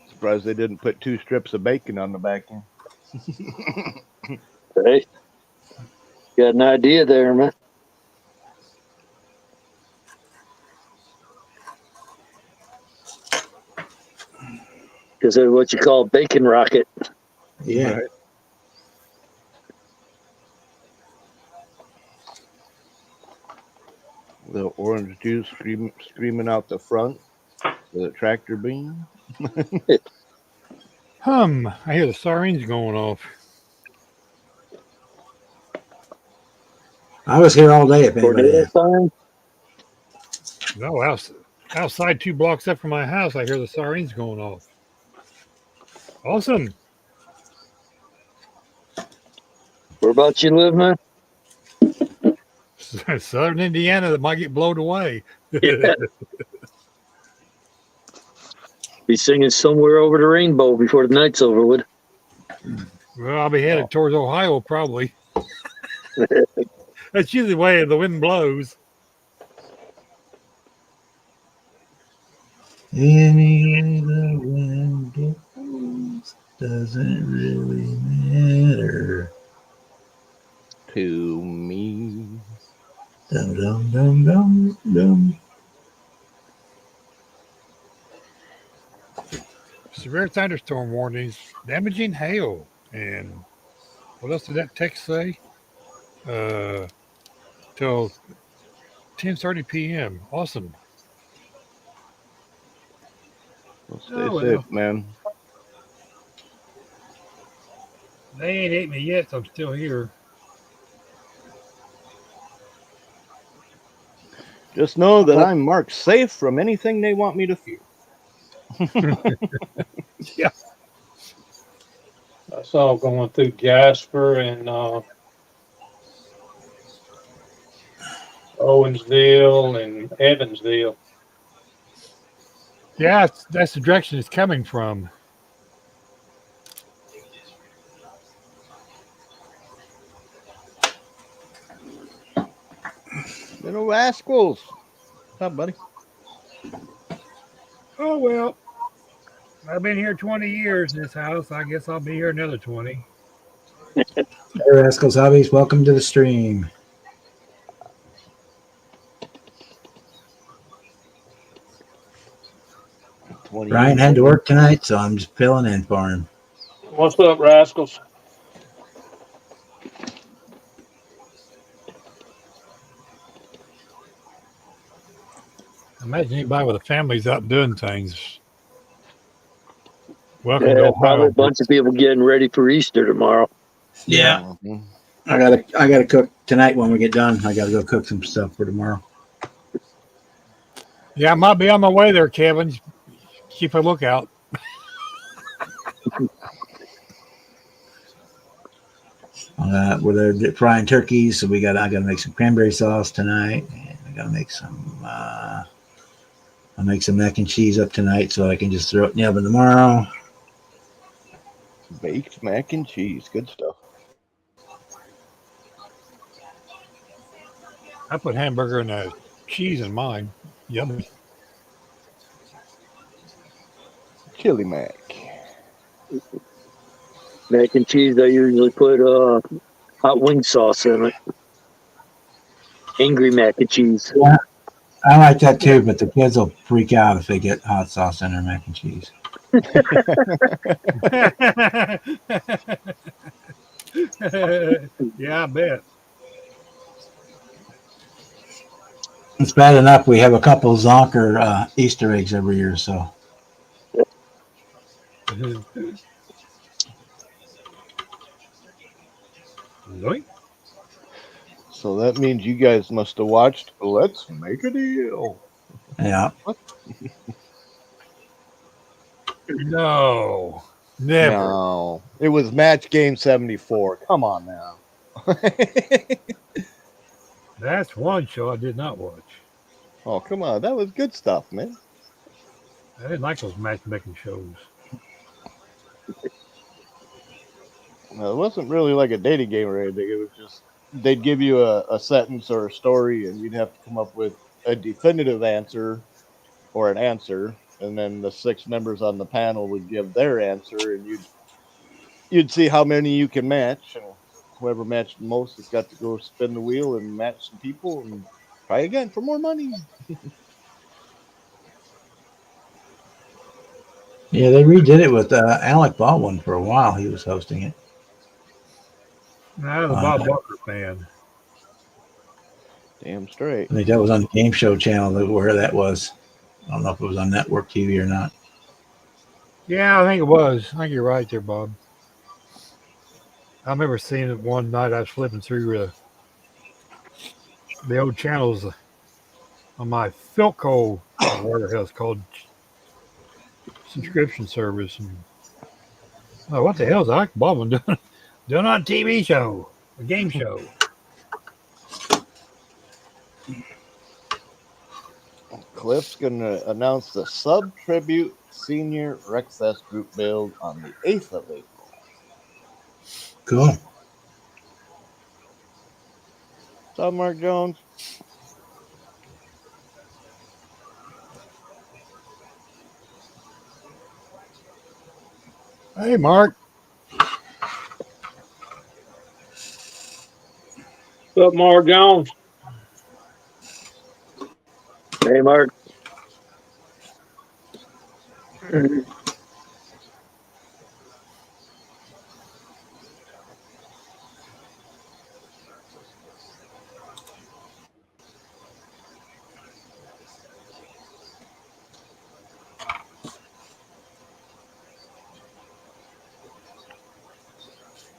Surprised they didn't put 2 strips of bacon on the back end. Hey, got an idea there, man. Because they're what you call bacon rocket. Yeah. Right. The orange juice screaming out the front. The tractor beam. I hear the sirens going off. I was here all day. If anybody Tornado asked. sign? No, outside 2 blocks up from my house, I hear the sirens going off. Awesome. Whereabouts you live, man? Southern Indiana that might get blown away. Yeah. Be singing somewhere over the rainbow before the night's over with. Well, I'll be headed towards Ohio probably. That's usually the way the wind blows. Any way the wind blows doesn't really matter. To me. Dum dum dum dum dum. Severe thunderstorm warnings, damaging hail, and what else did that text say? Till 10:30 p.m. Awesome. Well, stay safe, man. They ain't ate me yet, so I'm still here. Just know that I'm marked safe from anything they want me to fear. Yeah. I saw going through Jasper and Owensville and Evansville. Yeah, that's the direction it's coming from. Little rascals. What's up, buddy? Oh, well. I've been here 20 years in this house. I guess I'll be here another 20. Hey, Rascals Hobbies, welcome to the stream. Ryan had to work tonight, so I'm just filling in for him. What's up, rascals? Imagine anybody with a family's out doing things. Welcome Yeah, to probably Ohio. a bunch of people getting ready for Easter tomorrow. Yeah. Mhm. I gotta cook tonight when we get done. I gotta go cook some stuff for tomorrow. Yeah, I might be on my way there, Kevin. Keep a lookout. We're frying turkeys, so I gotta make some cranberry sauce tonight. And I gotta make some. I'll make some mac and cheese up tonight, so I can just throw it in the oven tomorrow. Baked mac and cheese. Good stuff. I put hamburger and cheese in mine. Yummy. Chili mac. Mac and cheese, I usually put hot wing sauce in it. Angry mac and cheese. Yeah, I like that too, but the kids will freak out if they get hot sauce in their mac and cheese. Yeah, I bet. It's bad enough we have a couple of Zonker Easter eggs every year, so. So that means you guys must have watched Let's Make a Deal. Yeah. No. Never. No. It was match game 74. Come on now. That's one show I did not watch. Oh, come on. That was good stuff, man. I didn't like those matchmaking shows. Well, it wasn't really like a dating game or anything. It was just they'd give you a sentence or a story, and you'd have to come up with a definitive answer or an answer, and then the 6 members on the panel would give their answer, and you'd see how many you can match, and whoever matched the most has got to go spin the wheel and match some people and try again for more money. Yeah, they redid it with Alec Baldwin for a while. He was hosting it. I was a Bob Barker fan. Damn straight. I think that was on the Game Show channel where that was. I don't know if it was on network TV or not. Yeah, I think it was. I think you're right there, Bob. I remember seeing it one night. I was flipping through the old channels on my Philco, whatever the hell it's called, subscription service. And oh, what the hell is Alec Baldwin doing on a TV show, a game show? Cliff's going to announce the Sub Tribute Senior Wreckfest group build on the 8th of April. Cool. What's up, Mark Jones? Hey, Mark. What's up, Mark Jones? Hey, Mark.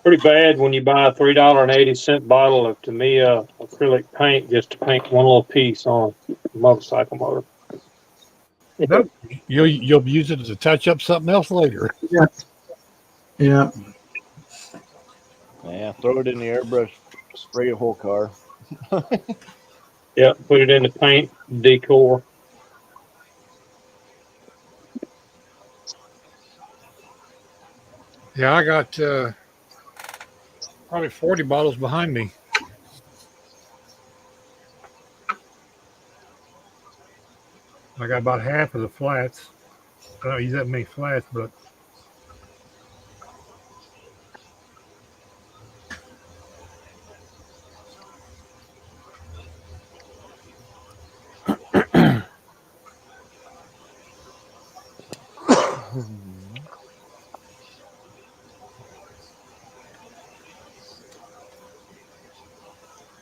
Pretty bad when you buy a $3.80 bottle of Tamiya acrylic paint just to paint one little piece on a motorcycle motor. Nope. You'll use it to touch up something else later. Yeah. Yeah. Yeah, throw it in the airbrush, spray a whole car. Yep, put it in the paint decor. Yeah, I got probably 40 bottles behind me. I got about half of the flats. I don't use that many flats, but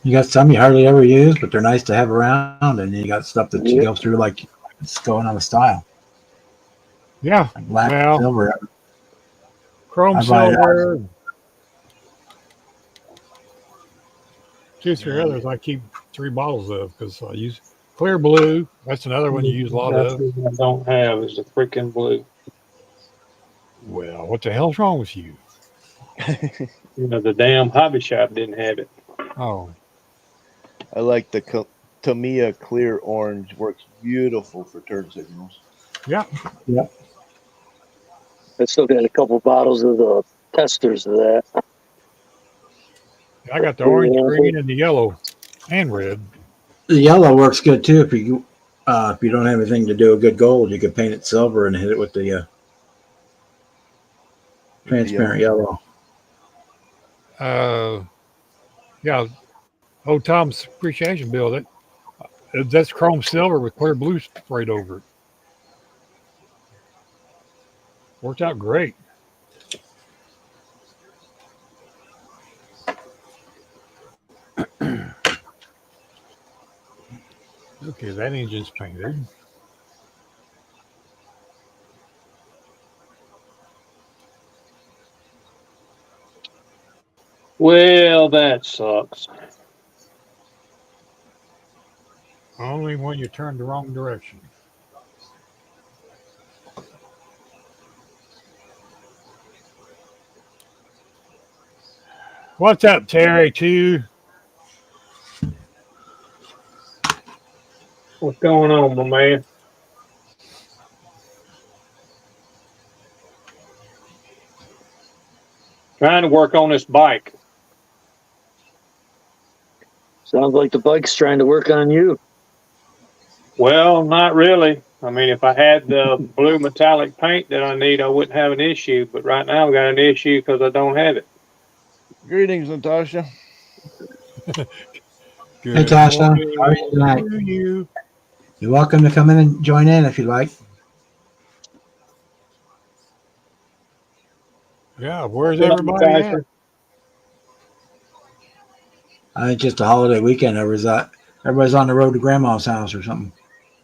You got some you hardly ever use, but they're nice to have around, and then you got stuff that you Yeah. go through like it's going on a style, yeah, like black, well, silver. chrome I buy that. silver, two, three others I keep 3 bottles of because I use clear blue. That's another one you use a lot That's of. what I don't have is the freaking blue. Well, what the hell's wrong with you? You know, the damn hobby shop didn't have it. Oh, I like the Tamiya clear orange. Works beautiful for turn signals. yeah. I still got a couple bottles of the testers of that. I got the orange, green, and the yellow and red. The yellow works good too if you don't have anything to do a good gold. You could paint it silver and hit it with the transparent yellow. Yeah. Oh, Tom's appreciation bill. That's chrome silver with clear blue sprayed over it. Worked out great. Okay, that engine's painted. Well, that sucks. Only when you turn the wrong direction. What's up, Terry? Too. What's going on, my man? Trying to work on this bike. Sounds like the bike's trying to work on you. Well, not really. I mean, if I had the blue metallic paint that I need, I wouldn't have an issue. But right now, I've got an issue because I don't have it. Greetings, Natasha. Good Hey, Tasha, how are you tonight? You. You're welcome to come in and join in if you like. Yeah, where's everybody at? I think just a holiday weekend. Everybody's on the road to grandma's house or something.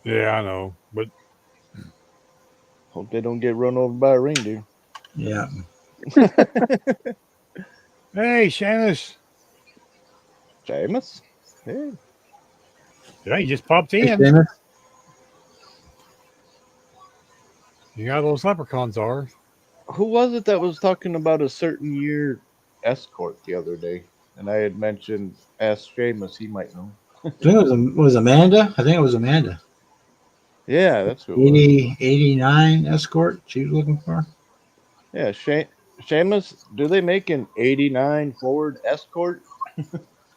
Yeah, I know, but Hope they don't get run over by a reindeer. Yeah. hey, Shannis. Seamus? Hey. Yeah, he just popped Hey, in. Seamus. You know how those leprechauns are. Who was it that was talking about a certain year escort the other day? And I had mentioned, ask Seamus, he might know. I think it was Amanda. I think it was Amanda. Yeah, that's who it was. 89 escort she was looking for. Yeah, Seamus, do they make an 89 Ford Escort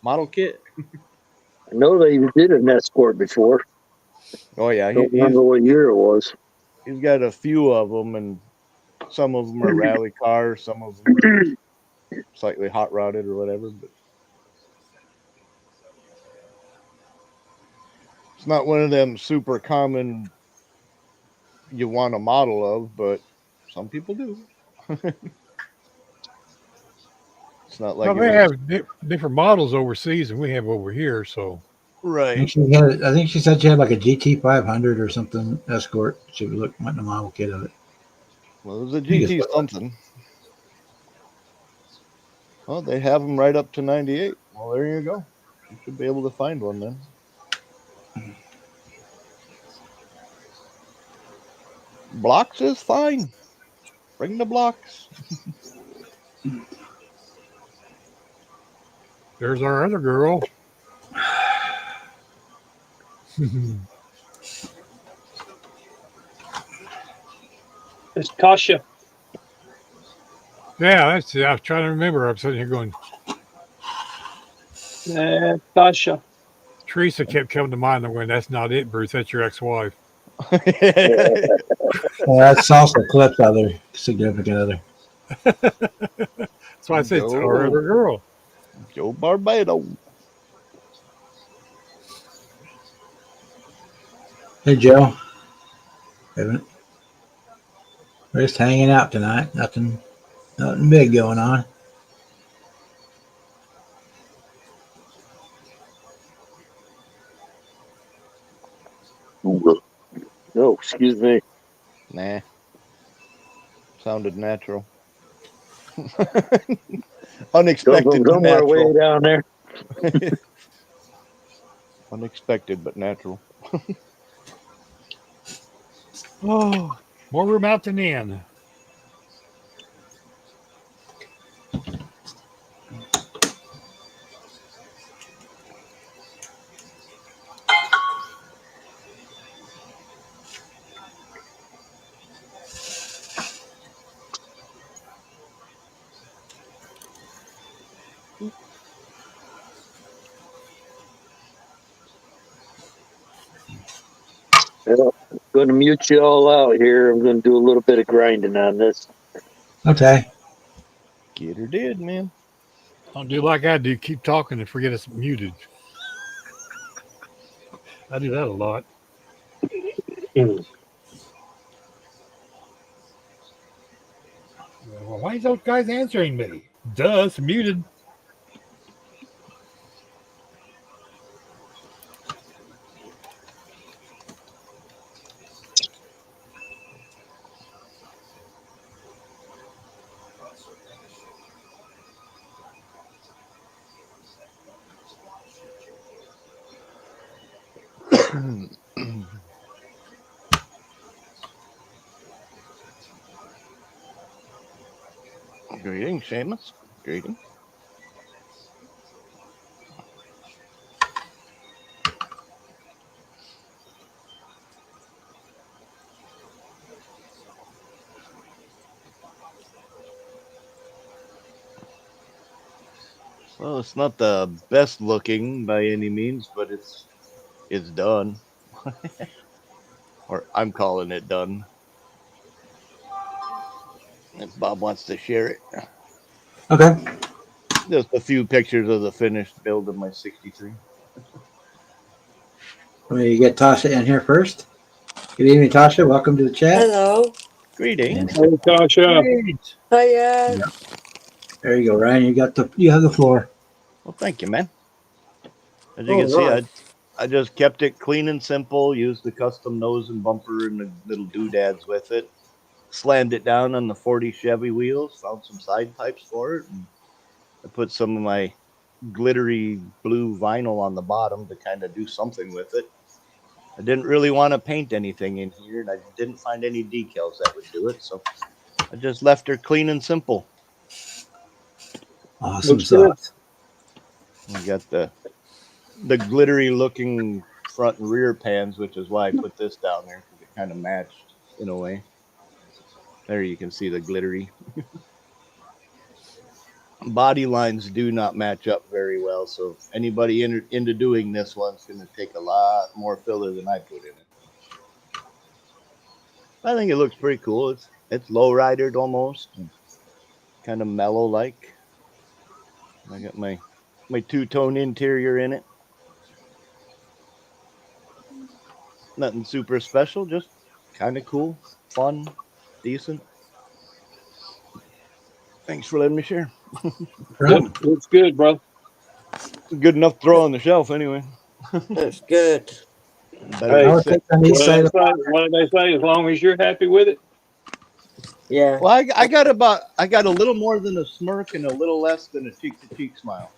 model kit? I know they did an Escort before. Oh, yeah. Don't remember what year it was. He's got a few of them, and some of them are rally cars, some of them are slightly hot rodded or whatever. But it's not one of them super common you want a model of, but some people do. It's not like Well, they have different models overseas than we have over here, so. right. I think she said she had like a GT 500 or something escort. She was wanting a model kit of it. Well, it was a GT something. Well, they have them right up to 98. Well, there you go. You should be able to find one then. Blocks is fine. Bring the blocks. There's our other girl. It's Tasha. Yeah, that's it. I was trying to remember. I'm sitting here going, Tasha. Teresa kept coming to mind. I'm going, that's not it, Bruce. That's your ex-wife. Well, that's also Clip's other significant other. That's why I said it's our other girl. Joe Barbado. Hey, Joe. We're just hanging out tonight. Nothing big going on. No, excuse me. Nah. Sounded natural. Unexpected but Somewhere natural. way down there. Unexpected but natural. Oh, more room out than in. Yeah, I'm going to mute you all out here. I'm going to do a little bit of grinding on this. Okay. Get her did, man. Don't do like I do. Keep talking and forget it's muted. I do that a lot. Well, why is those guys answering me? Duh, it's muted. Greetings, Seamus. Greetings. Well, it's not the best looking by any means, but it's done. Or I'm calling it done. If Bob wants to share it. Okay. Just a few pictures of the finished build of my 63. Let me get Tasha in here first. Good evening, Tasha. Welcome to the chat. Hello. Greetings. Hey, Tasha. Great. Hiya. Yeah. There you go, Ryan. You have the floor. Well, thank you, man. As you can see, nice. I just kept it clean and simple. Used the custom nose and bumper and the little doodads with it. Slammed it down on the 40 Chevy wheels. Found some side pipes for it. And I put some of my glittery blue vinyl on the bottom to kind of do something with it. I didn't really want to paint anything in here, and I didn't find any decals that would do it, so I just left her clean and simple. Awesome Looks good. sauce. We got the glittery looking front and rear pans, which is why I put this down there, because it kind of matched in a way. There you can see the glittery. Body lines do not match up very well, so anybody into doing this one's going to take a lot more filler than I put in it. I think it looks pretty cool. It's low-ridered almost, kind of mellow like. I got my two-tone interior in it. Nothing super special, just kind of cool, fun, decent. Thanks for letting me share. Yep, looks good, bro. Good enough to throw on the shelf anyway. That's good. Better Hey, than I would sit. think on the east What side did of they say? What did they say? As long as you're happy with it. Yeah. Well, I got a little more than a smirk and a little less than a cheek-to-cheek smile.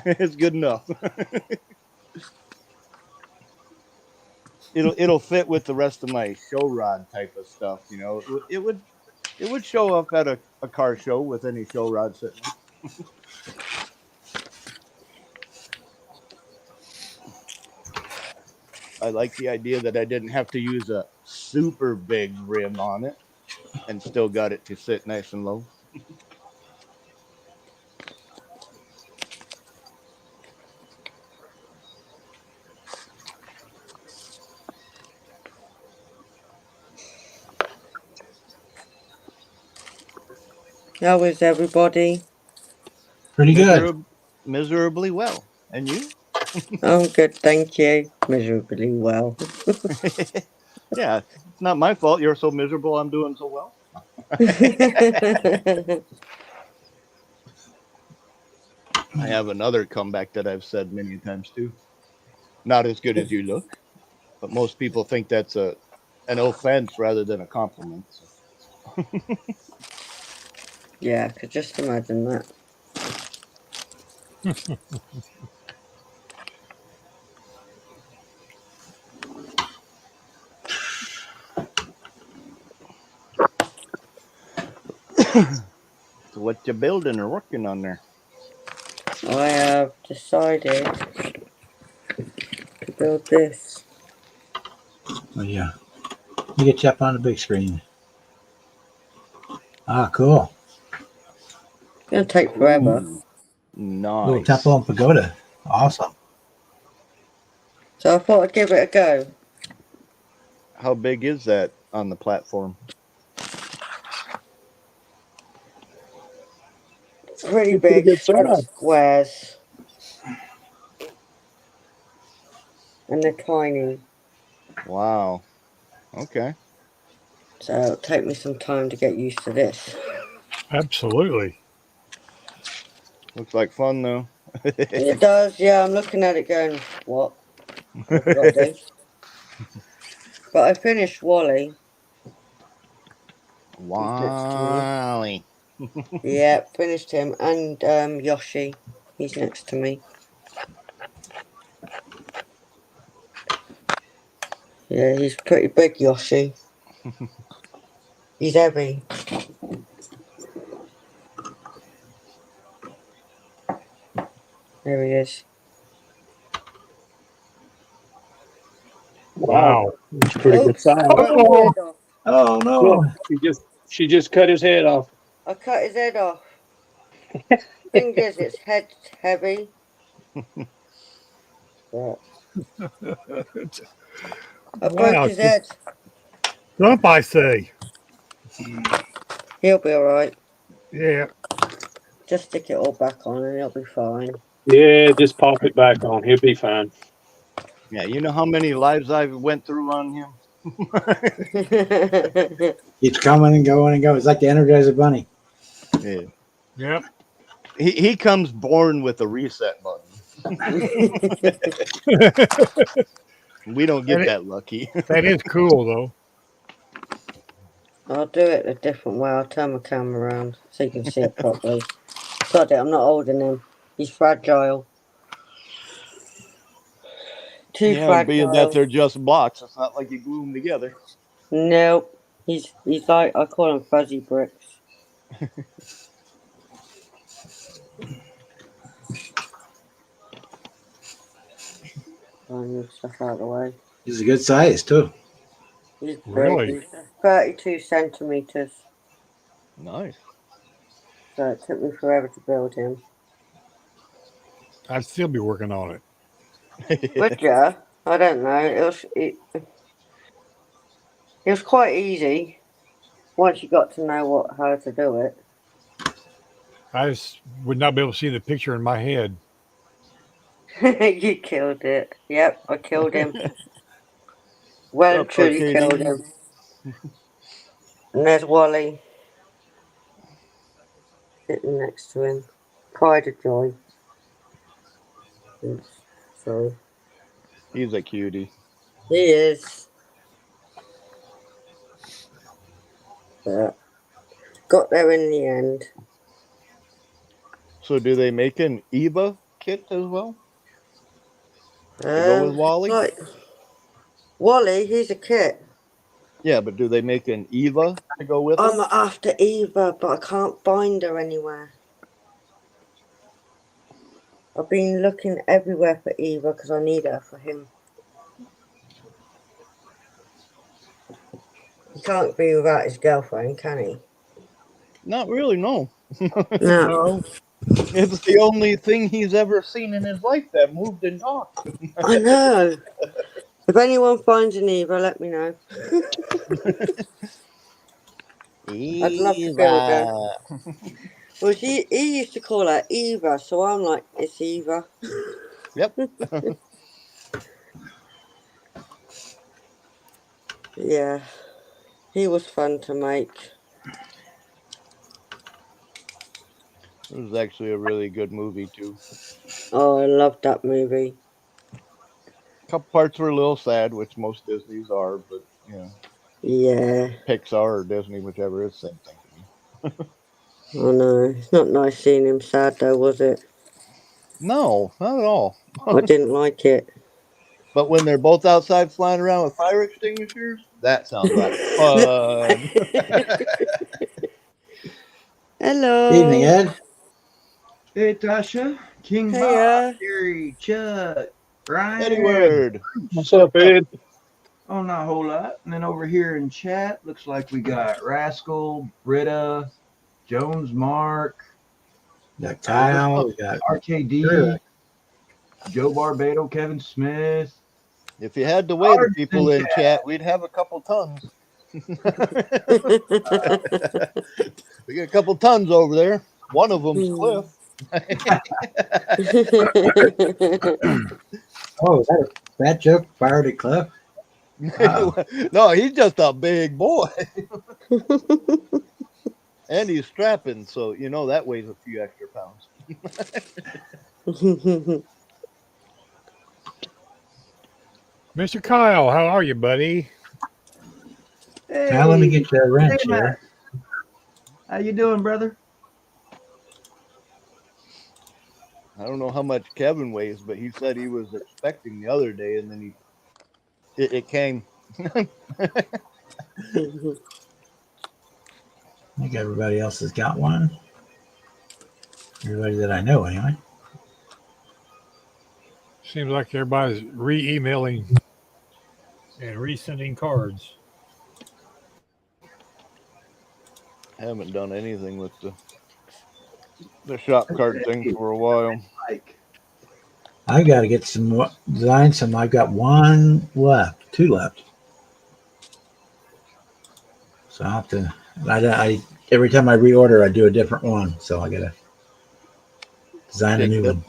It's good enough. It'll fit with the rest of my show rod type of stuff. You know, it would show up at a car show with any show rod sitting. I like the idea that I didn't have to use a super big rim on it and still got it to sit nice and low. How is everybody? Pretty good. Miserably well. And you? I'm good, thank you. Miserably well. Yeah, it's not my fault you're so miserable I'm doing so well. I have another comeback that I've said many times too. Not as good as you look, but most people think that's an offense rather than a compliment. So. Yeah, I could just imagine that. So what you building or working on there? I have decided to build this. Oh, yeah. You get you up on the big screen. Ah, cool. It's gonna take forever. Ooh, nice. Little temple and pagoda. Awesome. So I thought I'd give it a go. How big is that on the platform? It's pretty It's a pretty big. good It's got size. squares. And they're tiny. Wow. Okay. So it'll take me some time to get used to this. Absolutely. Looks like fun though. It does, yeah, I'm looking at it going, what? What have I got to do? But I finished Wally. Wally. Yeah, finished him. And Yoshi. He's next to me. Yeah, he's pretty big, Yoshi. He's heavy. There he is. Wow. It's a pretty good Oops, size. I cut his head off. Oh, Look, no. she just cut his head off. I cut his head off. Thing is, its head's heavy. Yeah. I broke Wow. his head. Jump, I say. He'll be alright. Yeah. Just stick it all back on and he'll be fine. Yeah, just pop it back on. He'll be fine. Yeah, you know how many lives I've went through on him? Keeps coming and going and going. It's like the Energizer Bunny. Yeah. Yep. He comes born with a reset button. We don't get that lucky. That is cool, though. I'll do it a different way. I'll turn my camera around so you can see it properly. Sod it, I'm not holding him. He's fragile. Too fragile. Being that they're just blocks, it's not like you glue them together. Nope. He's like, I call him fuzzy bricks. I'll move stuff out of the way. He's a good size, too. He's big. Really? He's 32 centimeters. Nice. So it took me forever to build him. I'd still be working on it. Would ya? I don't know. It was quite easy once you got to know how to do it. I just would not be able to see the picture in my head. You killed it. Yep, I killed him. Well, Up, truly Katie. killed him. And there's Wally sitting next to him. Pride of joy. Oops, sorry. He's a cutie. He is. But got there in the end. So do they make an Eva kit as well? To go with Wally? Like, Wally, he's a kit. Yeah, but do they make an Eva to go with I'm him? after Eva, but I can't find her anywhere. I've been looking everywhere for Eva because I need her for him. can't be without his girlfriend, can he? Not really, no. No. No. It's the only thing he's ever seen in his life that moved and talked. I know. If anyone finds an Eva, let me know. I'd love to go with her. Well, he used to call her Eva, so I'm like, it's Eva. Yep. Yeah, he was fun to make. It was actually a really good movie too. Oh, I loved that movie. A couple parts were a little sad, which most Disney's are, but you know, Yeah, Pixar or Disney, whichever, is the same thing to me. I know. It's not nice seeing him sad, though, was it? No, not at all. I didn't like it. But when they're both outside flying around with fire extinguishers, that sounds like fun. Hello. Evening, Ed. Hey, Tasha, King Hey, Bob, Gary, Chuck, Brian. Eddie Word. What's up, Ed? Oh, not a whole lot. And then over here in chat, looks like we got Rascal, Britta, Jones, Mark, We got Kyle. We got RKD, Sure. Joe Barbado, Kevin Smith. If you had to weigh the Arts people in in chat, we'd have a couple tons. We got a couple tons over there. One of them's Cliff. Oh, is that a fat joke fired at Cliff? Wow. No, he's just a big boy. And he's strapping, so you know that weighs a few extra pounds. Mr. Kyle, how are you, buddy? Hey, Now let me get you a wrench Matt. here. How you doing, brother? I don't know how much Kevin weighs, but he said he was expecting the other day, and then it came. I think everybody else has got one. Everybody that I know, anyway. Seems like everybody's re-emailing and resending cards. I haven't done anything with the shop card thing for a while. I've got to get some more designs. I've got one left, two left. So I'll have to. I every time I reorder, I do a different one. So I got to design a new one.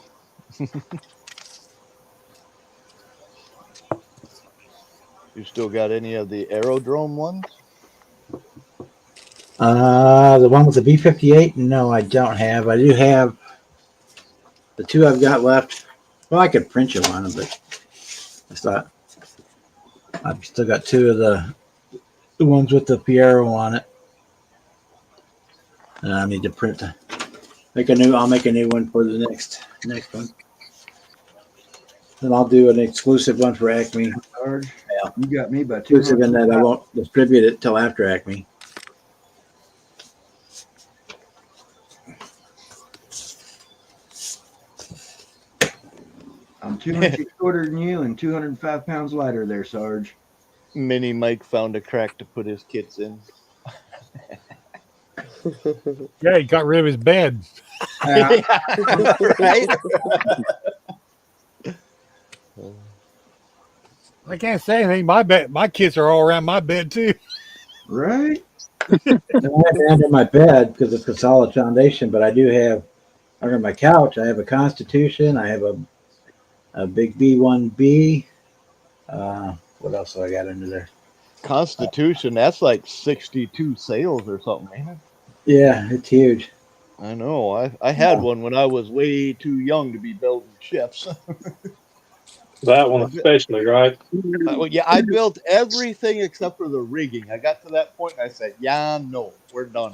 You still got any of the aerodrome ones? The one with the B-58? No, I don't have. I do have the two I've got left. Well, I could print you one, but I thought I've still got two of the ones with the Piero on it. And I need to print I'll make a new one for the next one. Then I'll do an exclusive one for Acme. Sarge, Yeah. you got me by 200. Exclusive in that I won't distribute it till after Acme. I'm 2 inches shorter than you and 205 pounds lighter there, Sarge. Mini Mike found a crack to put his kits in. Yeah, he got rid of his bed. Right? I can't say anything. My kids are all around my bed too. Right? I have under my bed because it's a solid foundation, but I do have under my couch. I have a Constitution. I have a big B1B. What else do I got under there? Constitution, that's like 62 sales or something, ain't it? Yeah, it's huge. I know. I had one when I was way too young to be building ships. That one especially, right? Well, yeah, I built everything except for the rigging. I got to that point and I said, yeah, no, we're done.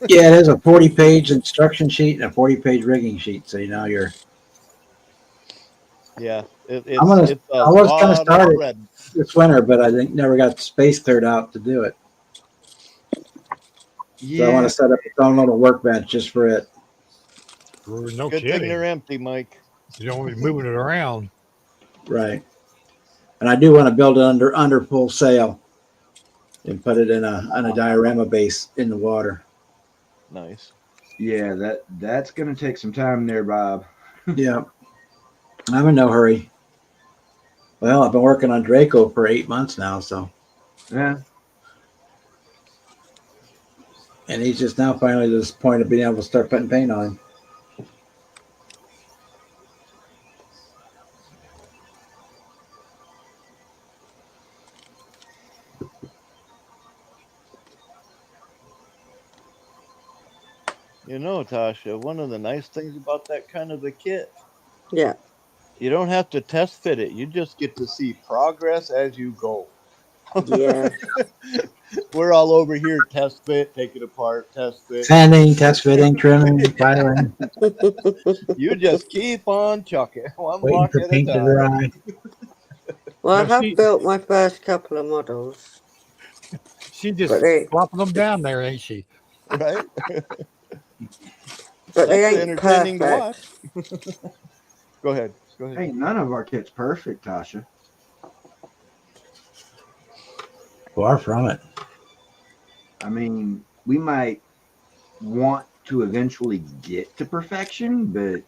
Yeah, it is a 40-page instruction sheet and a 40-page rigging sheet. So, you're... Yeah. I was going to start red. it this winter, but I think never got the space cleared out to do it. So I want to set up its own little workbench just for it. No Good kidding. thing they're empty, Mike. You don't be moving it around. Right. And I do want to build it under full sail. and put it in on a diorama base in the water. Nice. Yeah, that's gonna take some time there, Bob. Yeah, I'm in no hurry. Well, I've been working on Draco for 8 months now, so Yeah. and he's just now finally to this point of being able to start putting paint on him. You know, Tasha, one of the nice things about that kind of a kit, Yeah. you don't have to test fit it. You just get to see progress as you go. Yeah. We're all over here, test fit, take it apart, test fit. Sanding, test fitting, trimming, filing, You just keep on chucking, one waiting block for at a paint to time. dry. Well, I No, have built my first couple of models. She just But they, flopping them down there, ain't she? Right? but they That's ain't entertaining to perfect. watch. Go ahead. Go ahead. Hey, none of our kits perfect, Tasha. Far from it. I mean, we might want to eventually get to perfection, but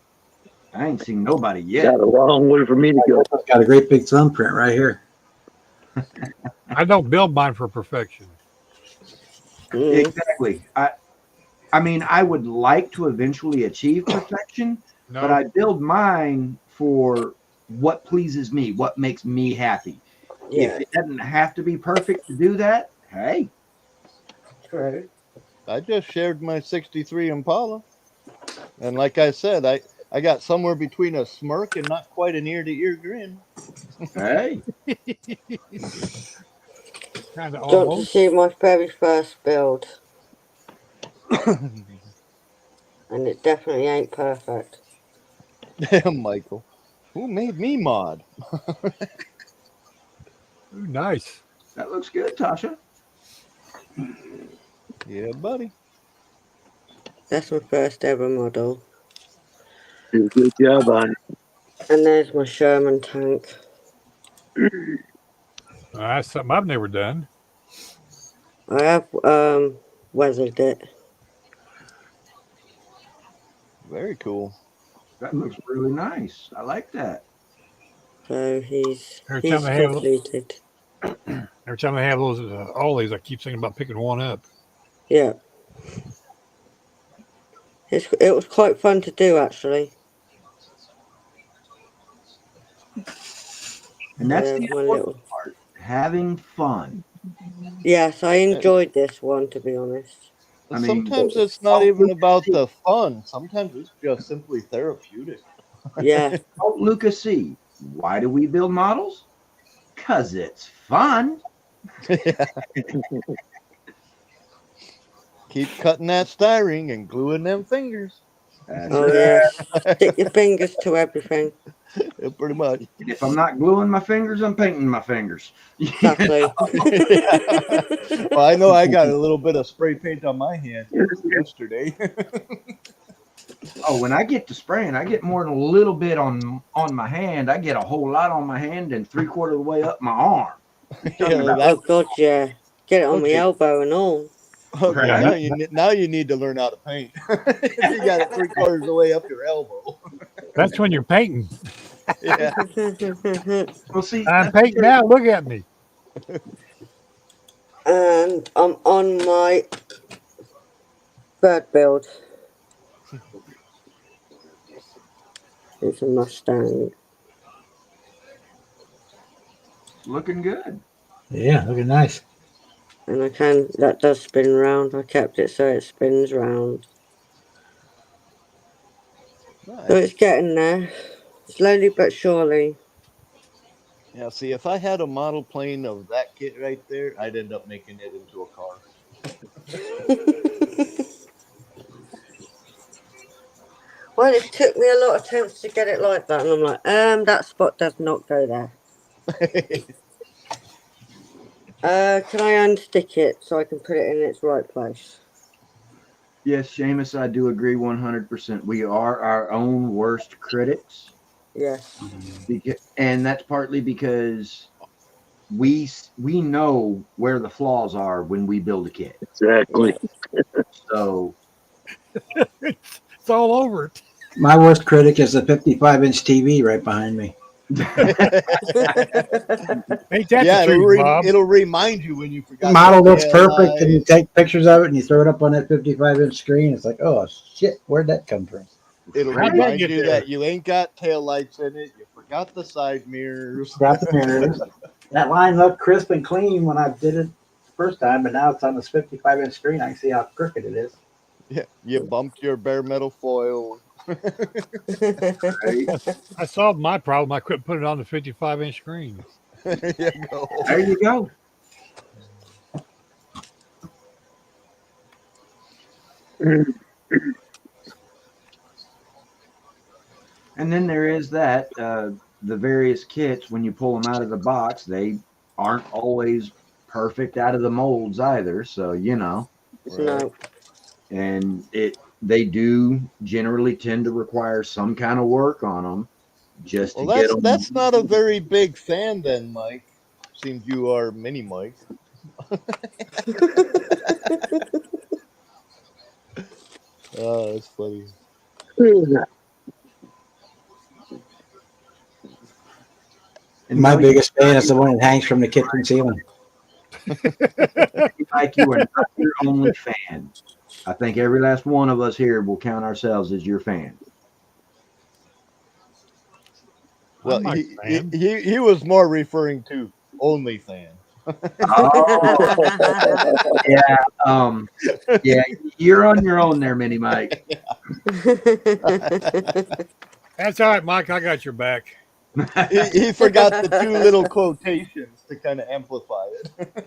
I ain't seen nobody yet. Got a long way for me to go. Got a great big thumbprint right here. I don't build mine for perfection. Mm. Exactly. I mean, I would like to eventually achieve perfection, No, but I build mine for what pleases me, what makes me happy. Yeah. If it doesn't have to be perfect to do that, hey, True. I just shared my 63 Impala. And like I said, I got somewhere between a smirk and not quite an ear-to-ear grin. hey, kind of Do you want to almost. see my very first build? And it definitely ain't perfect. Damn, Michael. Who made me mod? Ooh, nice. that looks good, Tasha. Yeah, buddy. That's my first ever model. Do a good job on it. And there's my Sherman tank. That's something I've never done. I have weathered it. Very cool. That looks really nice. I like that. So he's Every time they have, completed. every time they have those ollies, I keep thinking about picking one up. Yeah. It was quite fun to do, actually. And that's the my important little. part, having fun. Yes, I enjoyed this one, to be honest. I mean, Sometimes it's not even about the fun. Sometimes it's just simply therapeutic. Yeah. Oh, Lucas C. Why do we build models? Because it's fun. Keep cutting that styrene and gluing them fingers. That's Oh, right. yes. Stick your fingers to everything. Yeah, pretty much. And if I'm not gluing my fingers, I'm painting my fingers. Exactly. Well, I know I got a little bit of spray paint on my hand yesterday. Oh, when I get to spraying, I get more than a little bit on my hand. I get a whole lot on my hand and 3/4 of the way up my arm. Oh, God, yeah. Get it on my Okay. elbow and all. Okay, Right. now you need to learn how to paint. You got it 3/4 of the way up your elbow. That's when you're painting. Yeah. Well, see, I'm painting now. Look at me. And I'm on my third build. It's a Mustang. looking good. Yeah, looking nice. And that does spin round. I kept it so it spins round. Nice. So it's getting there. Slowly but surely. Yeah, see, if I had a model plane of that kit right there, I'd end up making it into a car. Well, it took me a lot of attempts to get it like that. And I'm like, that spot does not go there. Can I unstick it so I can put it in its right place? Yes, Seamus, I do agree 100%. We are our own worst critics. Yes. And that's partly because we know where the flaws are when we build a kit. Exactly. So It's all over it. My worst critic is the 55-inch TV right behind me. Ain't that Yeah, the truth, Bob? it'll remind you when you forgot. The model the looks tail perfect, and you light. take pictures of it, and you throw it up on that 55-inch screen. It's like, oh shit, where'd that come from? It'll How'd that remind get you there? that you ain't got tail lights in it. You forgot the side mirrors. Got the mirrors. That line looked crisp and clean when I did it the first time, but now it's on this 55-inch screen. I can see how crooked it is. Yeah, you bumped your bare metal foil. right? I solved my problem. I couldn't put it on the 55-inch screen. There you go. There you go. And then there is that the various kits, when you pull them out of the box, they aren't always perfect out of the molds either. So, you know, No. and they do generally tend to require some kind of work on them just to Well, get them. that's not a very big fan then, Mike. Seems you are mini Mike. Oh, that's funny. And My no, biggest fan is the one that hangs from the kitchen ceiling. Mike, you are not your only fan. I think every last one of us here will count ourselves as your fan. Well, I'm not a fan. he was more referring to only fan. Oh, yeah. Yeah, you're on your own there, Mini Mike. That's all right, Mike. I got your back. He forgot the two little quotations to kind of amplify it.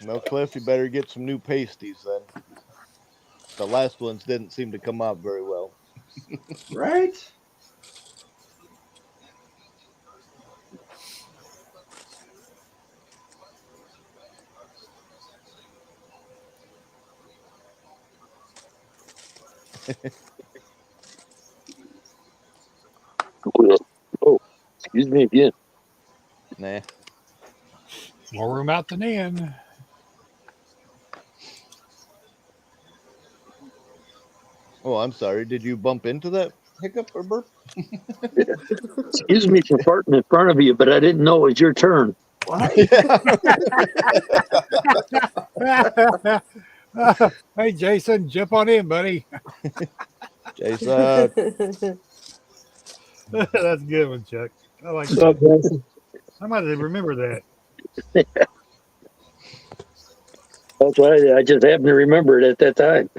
Well, Cliff, you better get some new pasties then. The last ones didn't seem to come out very well. Right? Oh, excuse me again. Nah. More room out than in. Oh, I'm sorry. Did you bump into that hiccup or burp? Excuse me for farting in front of you, but I didn't know it was your turn. Hey, Jason, jump on in, buddy. Jason. That's a good one, Chuck. I like What's up, that. Jason? I might remember that. That's why I just happened to remember it at that time.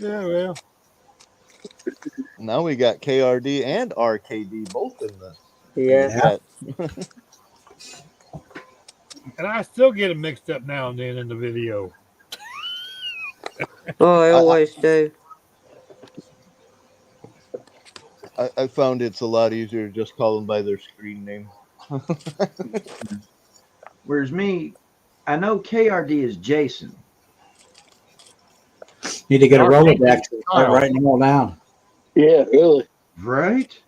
Yeah, well. Now we got KRD and RKD both in the Yeah. And I still get them mixed up now and then in the video. Oh, I always do. I found it's a lot easier to just call them by their screen name. Whereas me, I know KRD is Jason. Need to get a Rolodex and start writing them all down. Yeah, really. Right?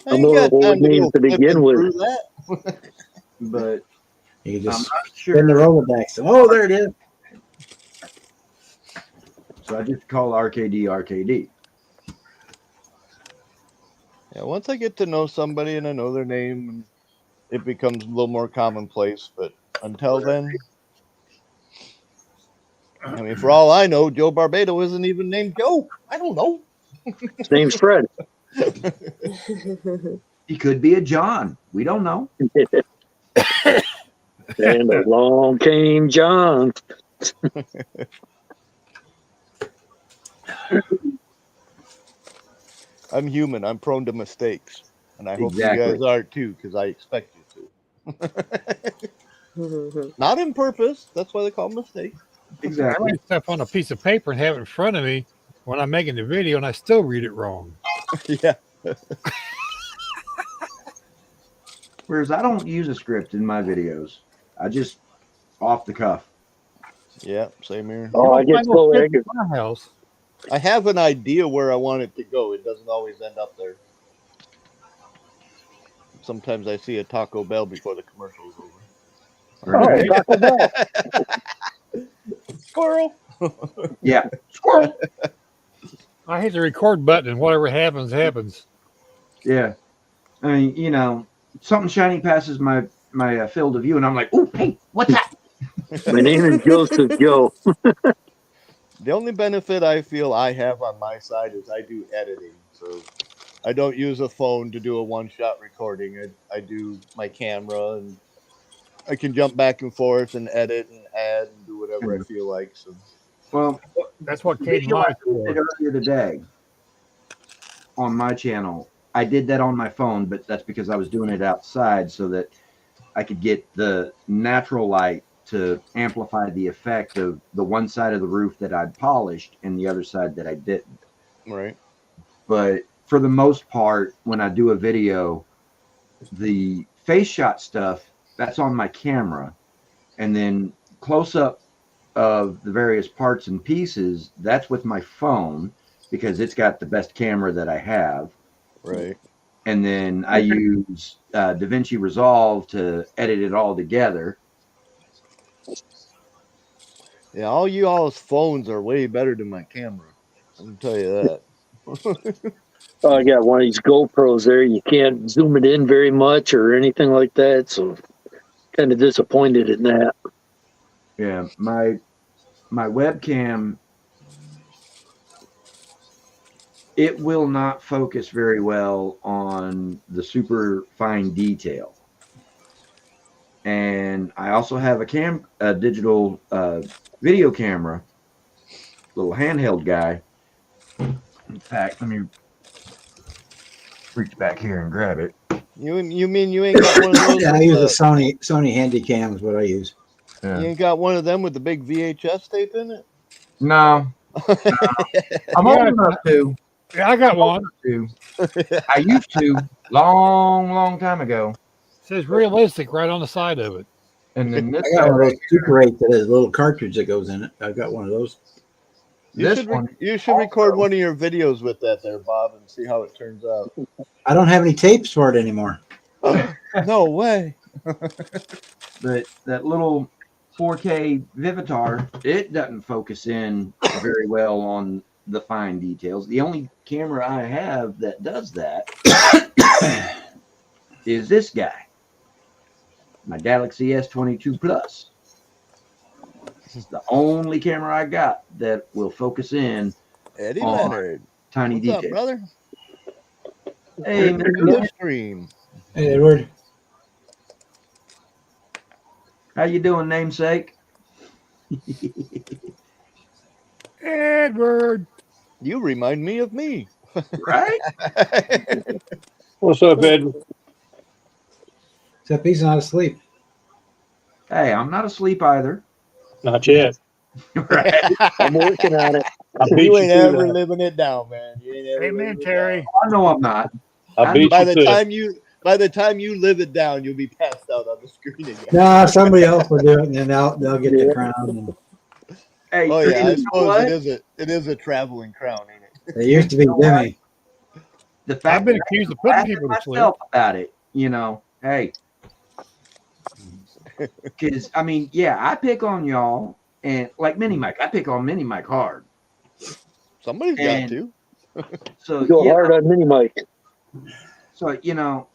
I'm a old name to begin with. But You I'm just not spin the sure. Rolodex. Oh, there it is. So I just call RKD RKD. Yeah, once I get to know somebody and I know their name, it becomes a little more commonplace. But until then, I mean, for all I know, Joe Barbado isn't even named Joe. I don't know. His name's Fred. He could be a John. We don't know. And along came John. I'm human. I'm prone to mistakes. And I hope Exactly. you guys are too, because I expect you to. Not in purpose. That's why they call them mistakes. I Exactly. write stuff on a piece of paper and have it in front of me when I'm making the video, and I still read it wrong. Yeah. Whereas I don't use a script in my videos. I just off the cuff. Yeah, same here. Oh, I get so Fit angry. in my house. I have an idea where I want it to go. It doesn't always end up there. Sometimes I see a Taco Bell before the commercial is over. Oh, Taco Bell. Squirrel. Yeah, squirrel. I hit the record button, and whatever happens, happens. Yeah, I mean, you know, something shiny passes my field of view, and I'm like, "Oh, hey, what's that?" My name is Joseph Joe. The only benefit I feel I have on my side is I do editing, so I don't use a phone to do a one-shot recording. I do my camera, and I can jump back and forth and edit and add and do whatever I feel like. So, Well, That's what the Kate video I Mike did for. earlier today on my channel, I did that on my phone, but that's because I was doing it outside so that I could get the natural light to amplify the effect of the one side of the roof that I'd polished and the other side that I didn't. right. But for the most part, when I do a video, the face shot stuff, that's on my camera. And then close up of the various parts and pieces, that's with my phone because it's got the best camera that I have. Right. And then I use DaVinci Resolve to edit it all together. Yeah, all you all's phones are way better than my camera. I can tell you that. Oh, I got one of these GoPros there. You can't zoom it in very much or anything like that. So kind of disappointed in that. Yeah, my webcam, it will not focus very well on the super fine detail. And I also have a digital video camera, little handheld guy. In fact, let me reach back here and grab it. You mean you ain't got one of those? Yeah, I with use a the- Sony Handycam is what I use. You ain't got one of them with the big VHS tape in it? No, I'm old enough to. Yeah, I got one. I used to long time ago. It says realistic right on the side of it. And then this I got one of guy those Super 8 that has a little cartridge that goes in it. I've got one of those. You should record one of your videos with that there, Bob, and see how it turns out. I don't have any tapes for it anymore. No way. But that little 4K Vivitar, it doesn't focus in very well on the fine details. The only camera I have that does that is this guy, my Galaxy S22 Plus. This is the only camera I got that will focus in Eddie on Leonard. tiny What's details. up, brother? Hey, Welcome to the stream. Hey, Edward. how you doing, namesake? Edward. You remind me of me. Right? What's up, Ed? Except he's not asleep. Hey, I'm not asleep either. Not yet. Right? I'm working on it. I beat You ain't you to ever that. living it down, man. You ain't ever Amen, living it Terry. I know I'm not. I beat By you the to time you live it down, you'll be passed out on the screen again. No, somebody else will do it, and then they'll get the crown. And Hey, Oh yeah, I you know suppose what? it is a traveling crown, ain't it? they used to be Demi. The fact I've been that accused of I putting laughed people at to sleep. myself about it, you know. Hey, because I mean, yeah, I pick on y'all, and like Mini Mike, I pick on Mini Mike hard. Somebody's got And- to. So Go yeah, hard on Mini Mike. so you know,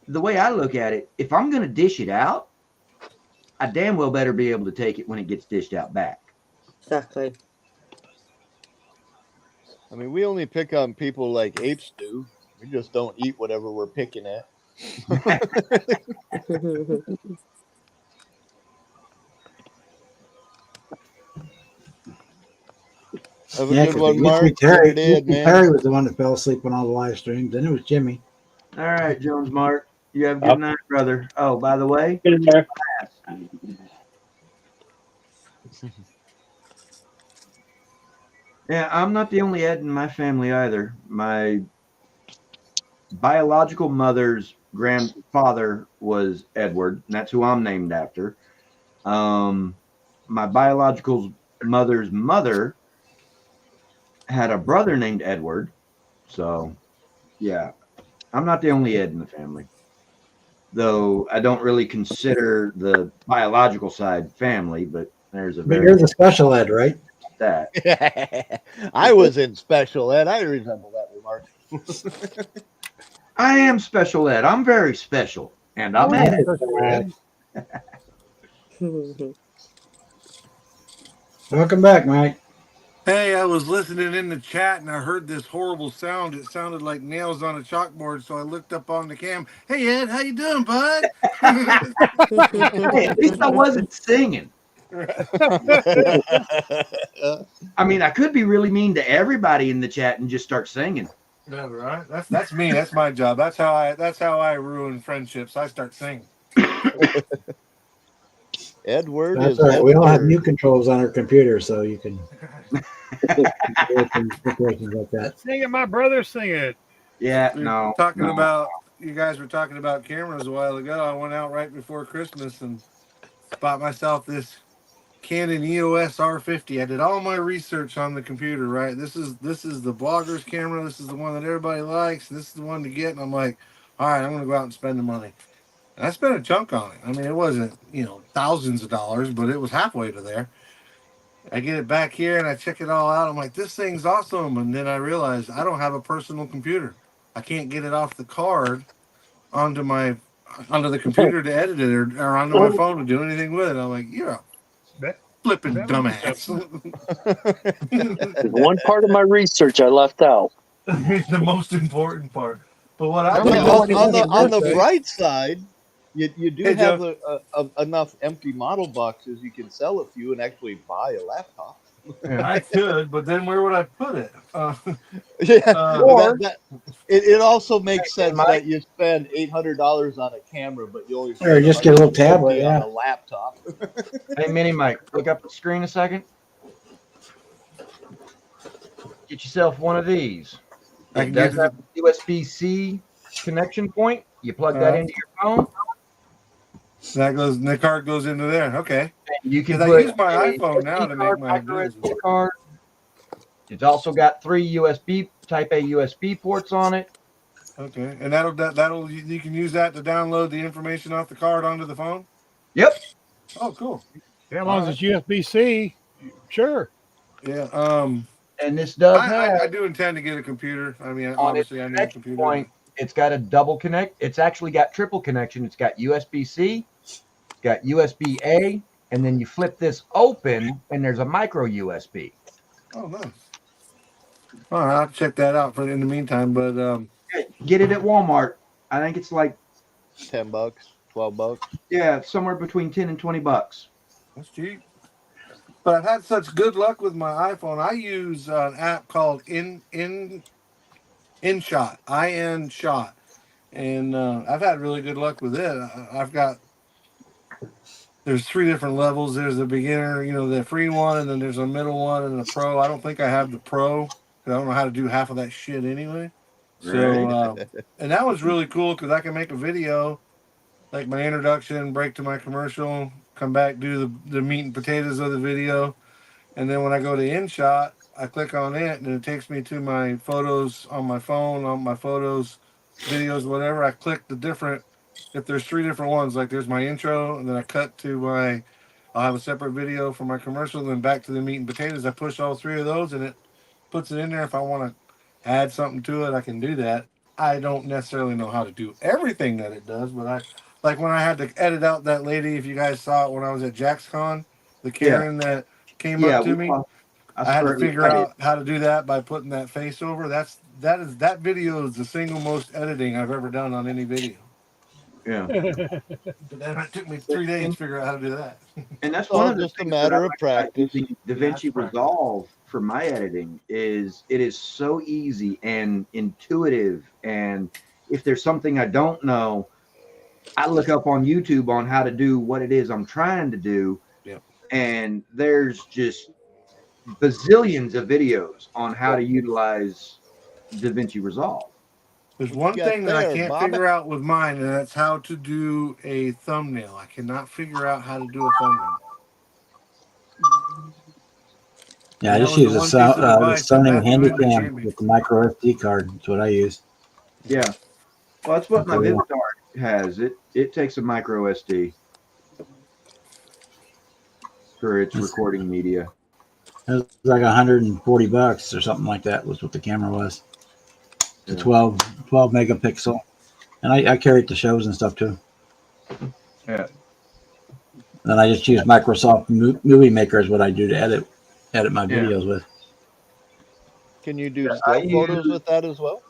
the way I look at it, if I'm gonna dish it out, I damn well better be able to take it when it gets dished out back. Exactly. I mean, we only pick on people like apes do. We just don't eat whatever we're picking at. Have a Yeah, good 'cause one, it used to Mark. be Terry. Never It used did, to be man. Terry was the one that fell asleep on all the live streams. Then it was Jimmy. All right, Jones Mark, you have a good Yep. night, brother. Oh, by the way, Get in there. yeah, I'm not the only Ed in my family either. My biological mother's grandfather was Edward, and that's who I'm named after. My biological mother's mother had a brother named Edward. So, yeah, I'm not the only Ed in the family. Though I don't really consider the biological side family, but there's a But very you're the special ed, right? that. I was in special ed. I resemble that remark. I am special ed. I'm very special, and I'm I was Ed. special ed. Welcome back, Mike. Hey, I was listening in the chat and I heard this horrible sound. It sounded like nails on a chalkboard, so I looked up on the cam. Hey, Ed, how you doing, bud? Hey, at least I wasn't singing. I mean, I could be really mean to everybody in the chat and just start singing. Yeah, right. That's me. That's my job. That's how I ruin friendships. I start singing. Edward That's is all right. We all have Edward. mute controls on our computer, so you can situations like that. Sing it, my brother, sing it. Yeah, We were no. talking no. about you guys were talking about cameras a while ago. I went out right before Christmas and bought myself this Canon EOS R50. I did all my research on the computer, right? This is the blogger's camera. This is the one that everybody likes. This is the one to get. And I'm like, all right, I'm gonna go out and spend the money. And I spent a chunk on it. I mean, it wasn't, thousands of dollars, but it was halfway to there. I get it back here and I check it all out. I'm like, this thing's awesome. And then I realized I don't have a personal computer. I can't get it off the card onto the computer to edit it or onto my phone to do anything with it. I'm like, you're a flipping dumbass. There's one part of my research I left out. It's the most important part. But what I On the bright side, you do Hey, have Joe. enough empty model boxes. You can sell a few and actually buy a laptop. I could, but then where would I put it? It also makes sense that you spend $800 on a camera, but you only Or just get a little tablet, on yeah. a laptop. Hey, Mini Mike, look up the screen a second. Get yourself one of these. I It can does get have a USB-C connection point. You plug that into your phone. the card goes into there. Okay. And you can 'Cause I put use my a iPhone now to SD make card, my micro videos. SD card. It's also got 3 USB Type A USB ports on it. Okay, and that'll you can use that to download the information off the card onto the phone. Yep. Oh, cool. Yeah, as long as it's USB-C, sure. Yeah. And this does I have do intend to get a computer. I mean, on its obviously, I need a connection computer. point. It's got a double connect. It's actually got triple connection. It's got USB-C, it's got USB-A, and then you flip this open, and there's a micro USB. Oh, nice. All right, I'll check that out for in the meantime. But Get it at Walmart. I think it's like $10, $12. yeah, somewhere between 10 and 20 bucks. that's cheap. But I've had such good luck with my iPhone. I use an app called InShot, InShot, and I've had really good luck with it. There's 3 different levels. There's the beginner, the free one, and then there's a middle one and the pro. I don't think I have the pro because I don't know how to do half of that shit anyway. So, and that was really cool because I can make a video, like my introduction, break to my commercial, come back, do the meat and potatoes of the video. And then when I go to InShot, I click on it and it takes me to my photos on my phone, on my photos, videos, whatever. I click the different, if there's 3 different ones, like there's my intro, and then I cut to I'll have a separate video for my commercial, and then back to the meat and potatoes. I push all 3 of those and it puts it in there. If I want to add something to it, I can do that. I don't necessarily know how to do everything that it does, but like when I had to edit out that lady, if you guys saw it when I was at JaxCon, the Karen that came up to me, I had to figure out how to do that by putting that face over. That video is the single most editing I've ever done on any video. Yeah. But then it took me 3 days to figure out how to do that. And that's Well, one of the just a things matter that I of like about practice. using DaVinci Resolve for my editing is it is so easy and intuitive. And if there's something I don't know, I look up on YouTube on how to do what it is I'm trying to do. Yep. And there's just bazillions of videos on how to utilize DaVinci Resolve. There's What one you got thing that I there, can't Bobby? figure out with mine, and that's how to do a thumbnail. I cannot figure out how to do a thumbnail. Yeah, I And that just was the use one piece of the advice that Sony Matthew Inman Handycam gave me. with the micro SD card. That's what I use. Yeah. Well, that's what my Okay, yeah. Vivitar has. It takes a micro SD for its recording media. It was like $140 or something like that was what the camera was. It's a Yeah. 12 megapixel. And I carry it to shows and stuff too. Yeah. Then I just use Microsoft Movie Maker is what I do to edit my Yeah. videos with. Can you do Yeah, still photos with that as well?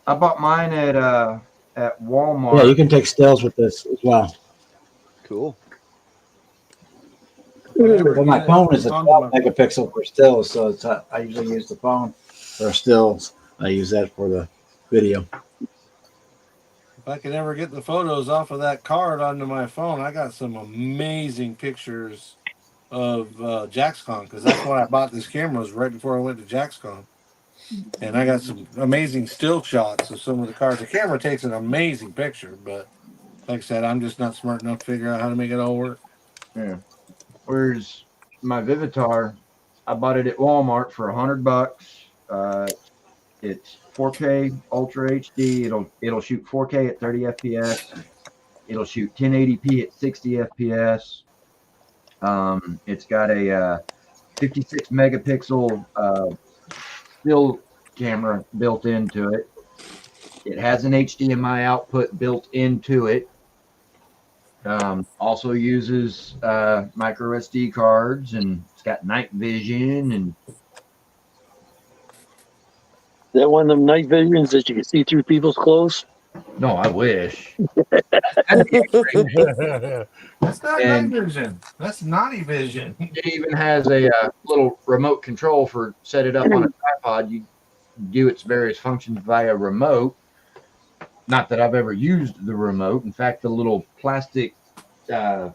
I bought mine at Walmart. Yeah, you can take stills with this as well. Cool. But my phone is a 12 megapixel for stills, so it's I usually use the phone for stills. I use that for the video. If I could ever get the photos off of that card onto my phone, I got some amazing pictures of JaxCon, because that's why I bought this camera, was right before I went to JaxCon. And I got some amazing still shots of some of the cars. The camera takes an amazing picture, but like I said, I'm just not smart enough to figure out how to make it all work. Yeah. Whereas my Vivitar, I bought it at Walmart for $100. It's 4K Ultra HD. It'll shoot 4K at 30 FPS. It'll shoot 1080p at 60 FPS. It's got a 56 megapixel still camera built into it. It has an HDMI output built into it. Also uses micro SD cards, and it's got night vision. And That one of them night visions that you can see through people's clothes? no, I wish. That's not And- night vision. That's naughty vision. It even has a little remote control for set it up on a tripod. You do its various functions via remote. Not that I've ever used the remote. In fact, the little plastic tab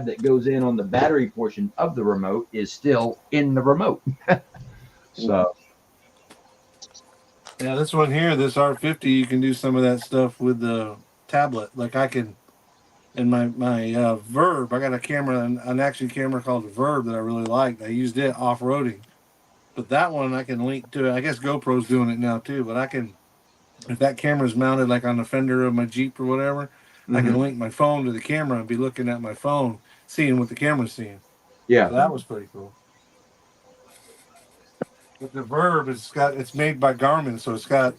that goes in on the battery portion of the remote is still in the remote. So Yeah, this one here, this R50, you can do some of that stuff with the tablet. Like I can, in my Verb, I got a camera, an action camera called Verb that I really liked. I used it off-roading. But that one I can link to it. I guess GoPro's doing it now too, but I can, if that camera's mounted like on the fender of my Jeep or whatever, I can link my phone to the camera and be looking at my phone, seeing what the camera's seeing. yeah, So that was pretty cool. But the Verb, it's made by Garmin, so it's got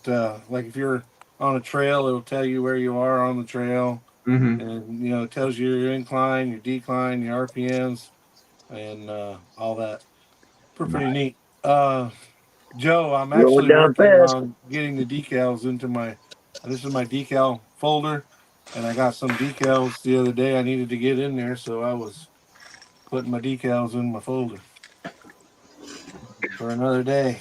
like if you're on a trail, it'll tell you where you are on the trail, and it tells you your incline, your decline, your RPMs, and all that. Pretty neat. Joe, I'm actually down working fast. on getting the decals into this is my decal folder, and I got some decals the other day I needed to get in there, so I was putting my decals in my folder for another day.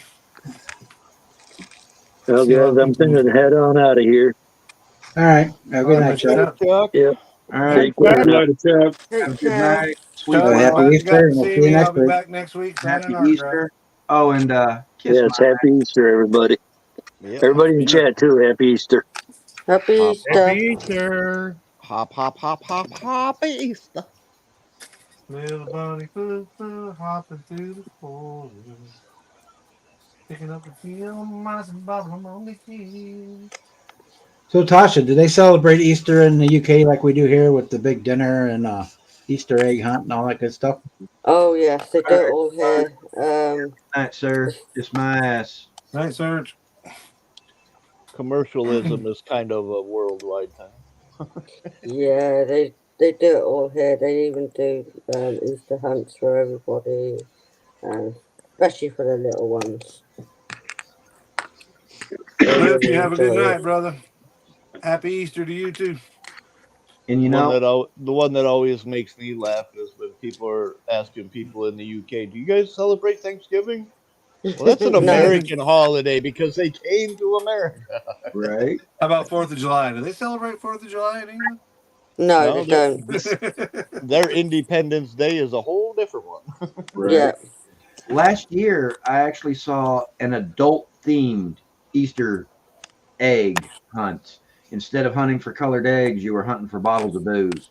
Well, See how guys, I'm people- thinking to head on out of here. All right. Have a good night, Chuck. Chuck. Yeah. all right. Take care. Later, Chuck. Have a good night. Sweet Chuck, Happy glad you Easter, got to and we'll see see you me. next I'll be week. back next week. signing Happy autographs. Easter. Oh, and kiss Yeah, it's my Happy Easter, everybody. Yep. Everybody in chat, too. Happy Easter. Happy Easter. Happy Easter. Hop, hop, hop, hop, hop, Easter. Little bunny foo hopping through the forest, picking up the field, mice and bottom on the hill. So, Tasha, do they celebrate Easter in the UK like we do here with the big dinner and Easter egg hunt and all that good stuff? Oh yes, they do it all here. night, sir. Kiss my ass. Night, Serge. Commercialism is kind of a worldwide thing. Yeah, they do it all here. They even do Easter hunts for everybody, especially for the little ones. They Cliff, you really have a good enjoy it. night, brother. Happy Easter to you too. And you know, The one that always makes me laugh is when people are asking people in the UK, do you guys celebrate Thanksgiving? Well, that's an No. American holiday because they came to America. right? How about 4th of July? Do they celebrate 4th of July in England? No, No, they don't. Their Independence Day is a whole different one. Right. Yeah. Last year, I actually saw an adult-themed Easter egg hunt. Instead of hunting for colored eggs, you were hunting for bottles of booze.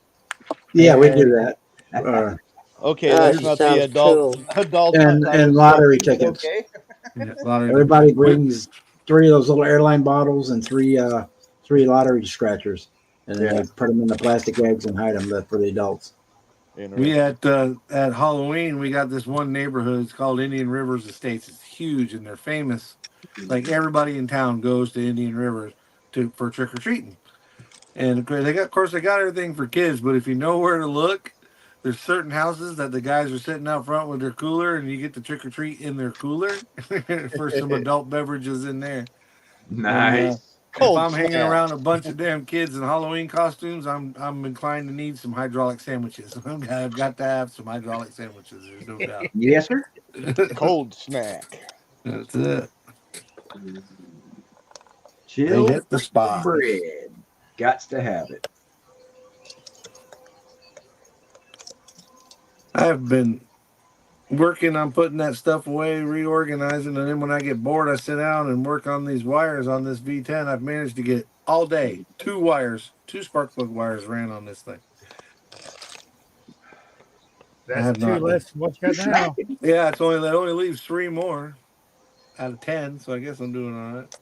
Yeah, we do that. Okay, Oh, that's she not the sounds adult cool. adult And hunt I was lottery thinking, but tickets. okay. Yeah, lottery. Everybody brings 3 of those little airline bottles and 3 lottery scratchers, and then Yeah. they put them in the plastic eggs and hide them for the adults. We at Halloween, we got this one neighborhood. It's called Indian Rivers Estates. It's huge and they're famous. Like everybody in town goes to Indian Rivers for trick or treating. And of course they got everything for kids. But if you know where to look, there's certain houses that the guys are sitting out front with their cooler, and you get the trick or treat in their cooler for some adult beverages in there. Nice. And, if I'm hanging around a bunch of damn kids in Halloween costumes, I'm inclined to need some hydraulic sandwiches. I've got to have some hydraulic sandwiches. There's no doubt. Yes, sir. Cold snack. That's it. Chill They hit the spot. bread. Gots to have it. I've been working on putting that stuff away, reorganizing, and then when I get bored, I sit down and work on these wires on this V10. I've managed to get all day 2 spark plug wires ran on this thing. That's 2 less than what you got now. Yeah, that only leaves 3 more out of 10, so I guess I'm doing all right.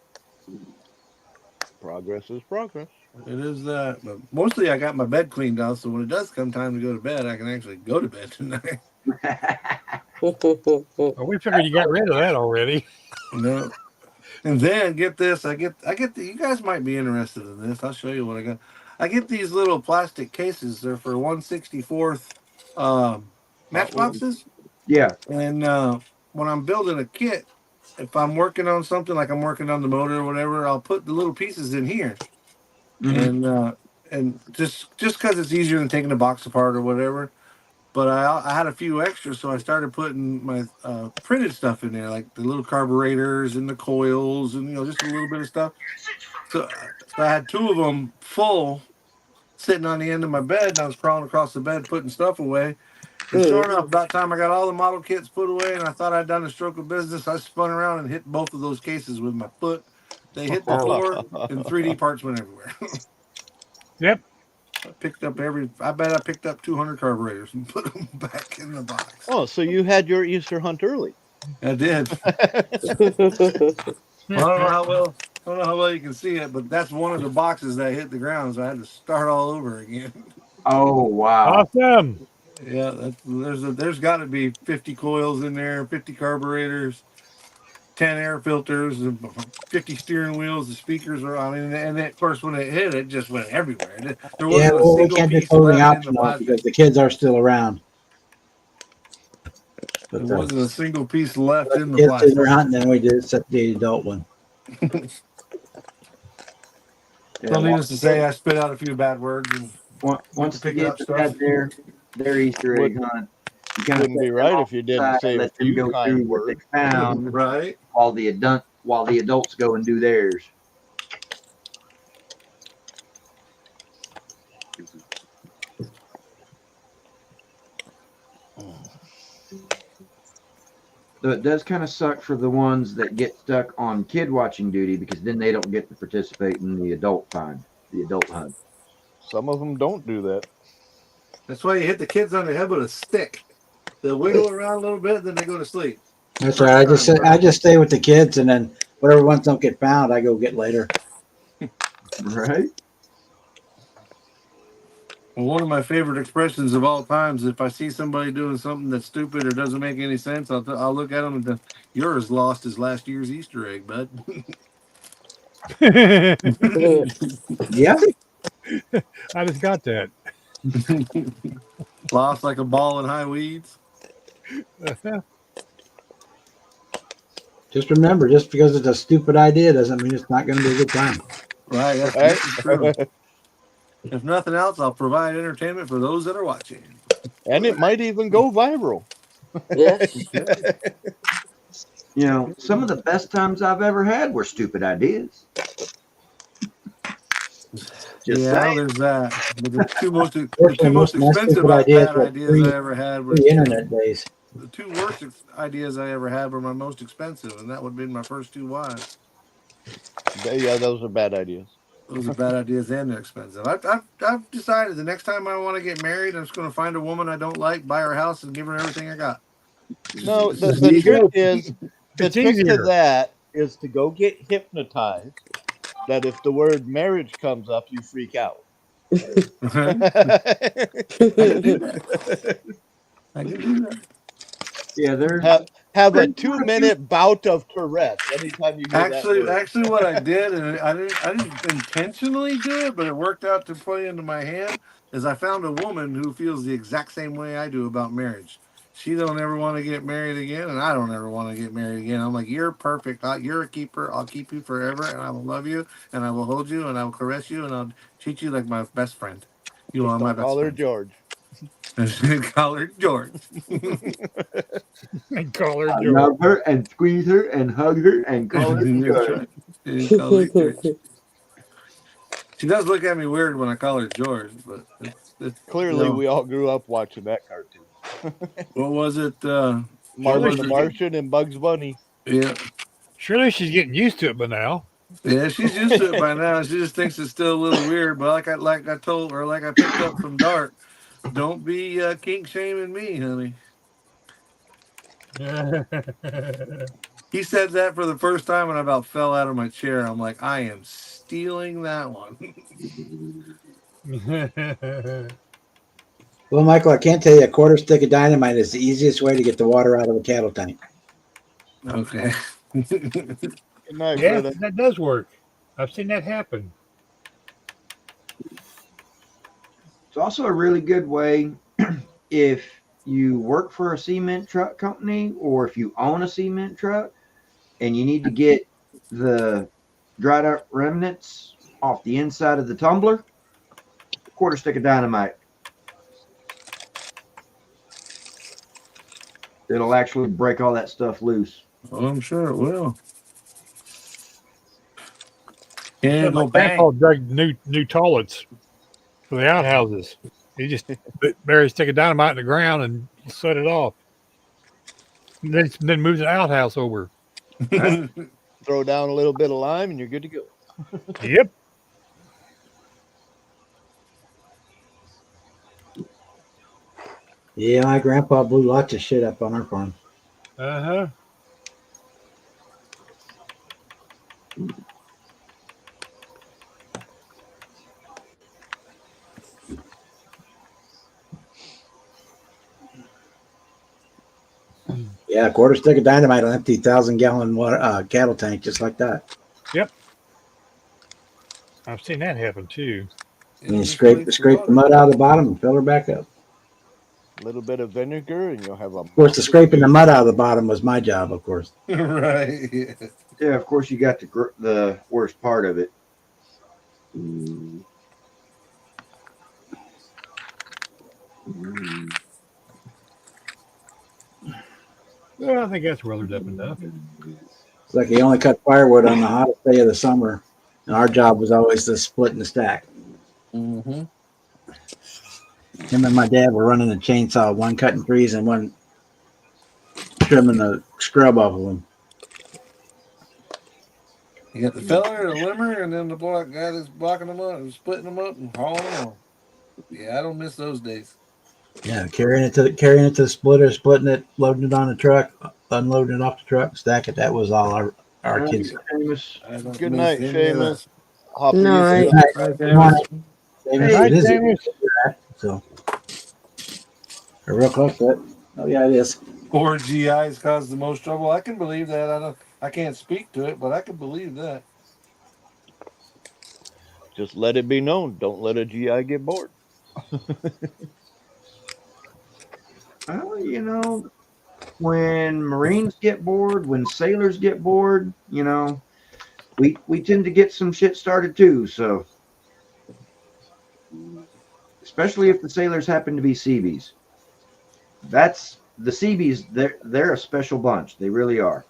Progress is progress. It is that, but mostly I got my bed cleaned out, so when it does come time to go to bed, I can actually go to bed tonight. Well, we figured you got rid of that already. No. And then get this, you guys might be interested in this. I'll show you what I got. I get these little plastic cases. They're for 1/64th matchboxes. Yeah. And when I'm building a kit, if I'm working on something like I'm working on the motor or whatever, I'll put the little pieces in here. Mhm. And just because it's easier than taking the box apart or whatever. But I had a few extras, so I started putting my printed stuff in there, like the little carburetors and the coils, and just a little bit of stuff. So I had 2 of them full, sitting on the end of my bed, and I was crawling across the bed putting stuff away. And sure enough, about the time I got all the model kits put away, and I thought I'd done a stroke of business, I spun around and hit both of those cases with my foot. They hit the floor, and 3D parts went everywhere. Yep. I picked up I picked up 200 carburetors and put them back in the box. Oh, so you had your Easter hunt early. I did. I don't know how well you can see it, but that's one of the boxes that hit the ground, so I had to start all over again. Oh wow! Awesome. Yeah, there's got to be 50 coils in there, 50 carburetors, 10 air filters, 50 steering wheels. The speakers are on, and of course when it hit, it just went everywhere. There wasn't a We single can't do piece clothing left in the optional plastic. because the kids are still around. But There wasn't a single piece left in the kids do plastic. their hunting, then we did set the adult one. So needless to say, I spit out a few bad words and once the pick up kids stuff. had their Easter egg hunt, you kind of Wouldn't be right if you didn't say a let them few go kind through what they words. found, right? While the adults go and do theirs. So it does kind of suck for the ones that get stuck on kid watching duty because then they don't get to participate in the adult hunt. Some of them don't do that. That's why you hit the kids on the head with a stick. They'll wiggle around a little bit, then they go to sleep. That's right. I just stay with the kids, and then whatever ones don't get found, I go get later. Right. Well, one of my favorite expressions of all times, if I see somebody doing something that's stupid or doesn't make any sense, I'll look at them and say, "You're as lost as last year's Easter egg, bud." Yeah. I just got that. Lost like a ball in high weeds. Just remember, just because it's a stupid idea doesn't mean it's not going to be a good time. Right, that's true. If nothing else, I'll provide entertainment for those that are watching. And it might even go viral. Yes. You know, some of the best times I've ever had were stupid ideas. Just saying. There's that. But the two most Fortunately, most expensive stupid bad ideas were ideas I ever had were pre-internet days. the 2 worst ideas I ever had were my most expensive, and that would have been my first 2 wives. Yeah, those are bad ideas. Those are bad ideas and they're expensive. I've decided the next time I want to get married, I'm just going to find a woman I don't like, buy her house, and give her everything I got. No, It's the, just the trick easier. is the It's trick to easier. that is to go get hypnotized. That if the word marriage comes up, you freak out. I can do that. I can do that. Yeah, there's have a 2-minute bout of Tourette's anytime you hear that word. Actually, what I did, and I didn't intentionally do it, but it worked out to play into my hand. Is I found a woman who feels the exact same way I do about marriage. She don't ever want to get married again, and I don't ever want to get married again. I'm like, you're perfect. You're a keeper. I'll keep you forever, and I will love you, and I will hold you, and I will caress you, and I'll treat you like my best friend. You Just are my don't best call her friend. George. Call her George. And call her I George. love her and squeeze her and hug her and call her That's George. right. You call her George. She does look at me weird when I call her George, but it's Clearly, we all grew up watching that cartoon. what was it? Marvin the it? Martian and Bugs Bunny. Yeah, Surely she's getting used to it by now. yeah, she's used to it by now. She just thinks it's still a little weird. But like I told her, like I picked up from Dart, don't be kink shaming me, honey. He said that for the first time, and I about fell out of my chair. I'm like, I am stealing that one. Well, Michael, I can't tell you, a quarter stick of dynamite is the easiest way to get the water out of a cattle tank. Okay. Good night, Yeah, brother. that does work. I've seen that happen. It's also a really good way if you work for a cement truck company or if you own a cement truck and you need to get the dried out remnants off the inside of the tumbler, quarter stick of dynamite. It'll actually break all that stuff loose. Well, I'm sure it will. Yeah, So my go grandpa bang. dug new toilets for the outhouses. He just buried a stick of dynamite in the ground and set it off. And then moved the outhouse over. Throw down a little bit of lime and you're good to go. Yep. Yeah, my grandpa blew lots of shit up on our farm. Uh-huh. Yeah, a quarter stick of dynamite will empty 1,000-gallon water cattle tank just like that. Yep. I've seen that happen too. And you scrape the mud out of the bottom and fill her back up. A little bit of vinegar and you'll have a. Of course, the scraping the mud out of the bottom was my job, of course. Right. Yeah. Yeah, of course you got the worst part of it. Well, I think that's weathered up enough. It's like he only cut firewood on the hottest day of the summer, and our job was always to split and stack. Mm-hmm. Him and my dad were running a chainsaw, one cutting trees and one trimming the scrub off of them. You got the feller, the limmer, and then the block guy that's blocking them up and splitting them up and hauling them on. Yeah, I don't miss those days. Yeah, carrying it to the splitter, splitting it, loading it on the truck, unloading it off the truck, stack it. That was all our kids. Good night, Seamus. Hop Night. It is. So we're real close to it. Oh yeah, it is. Poor GIs cause the most trouble. I can believe that. I can't speak to it, but I can believe that. Just let it be known. Don't let a GI get bored. Well, you know, when Marines get bored, when sailors get bored, you know, we tend to get some shit started too. So, especially if the sailors happen to be Seabees. That's the Seabees. They're a special bunch. They really are.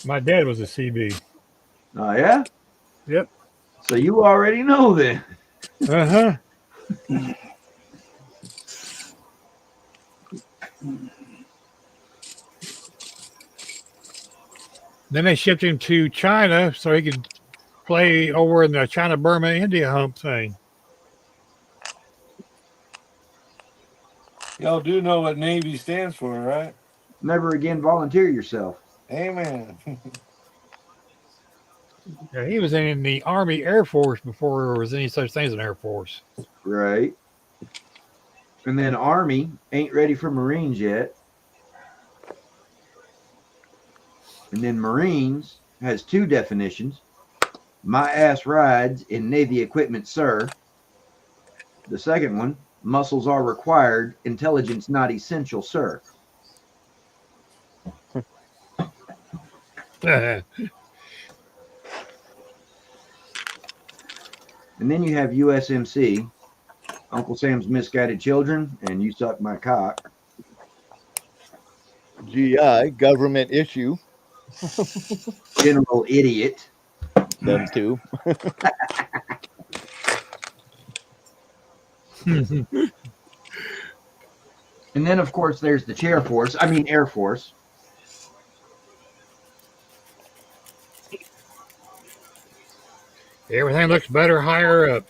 My dad was a CB. Oh yeah. Yep. So you already know then. Uh-huh. Then they shipped him to China so he could play over in the China, Burma, India hump thing. Y'all do know what Navy stands for, right? Never again volunteer yourself. Amen. Yeah, he was in the Army Air Force before there was any such thing as an Air Force. Right. And then Army ain't ready for Marines yet. And then Marines has two definitions. My ass rides in Navy equipment, sir. The second one, muscles are required, intelligence not essential, sir. And then you have USMC, Uncle Sam's Misguided Children, and You Suck My Cock. GI, government issue. General Idiot. Them too. And then, of course, there's the Air Force. Everything looks better higher up.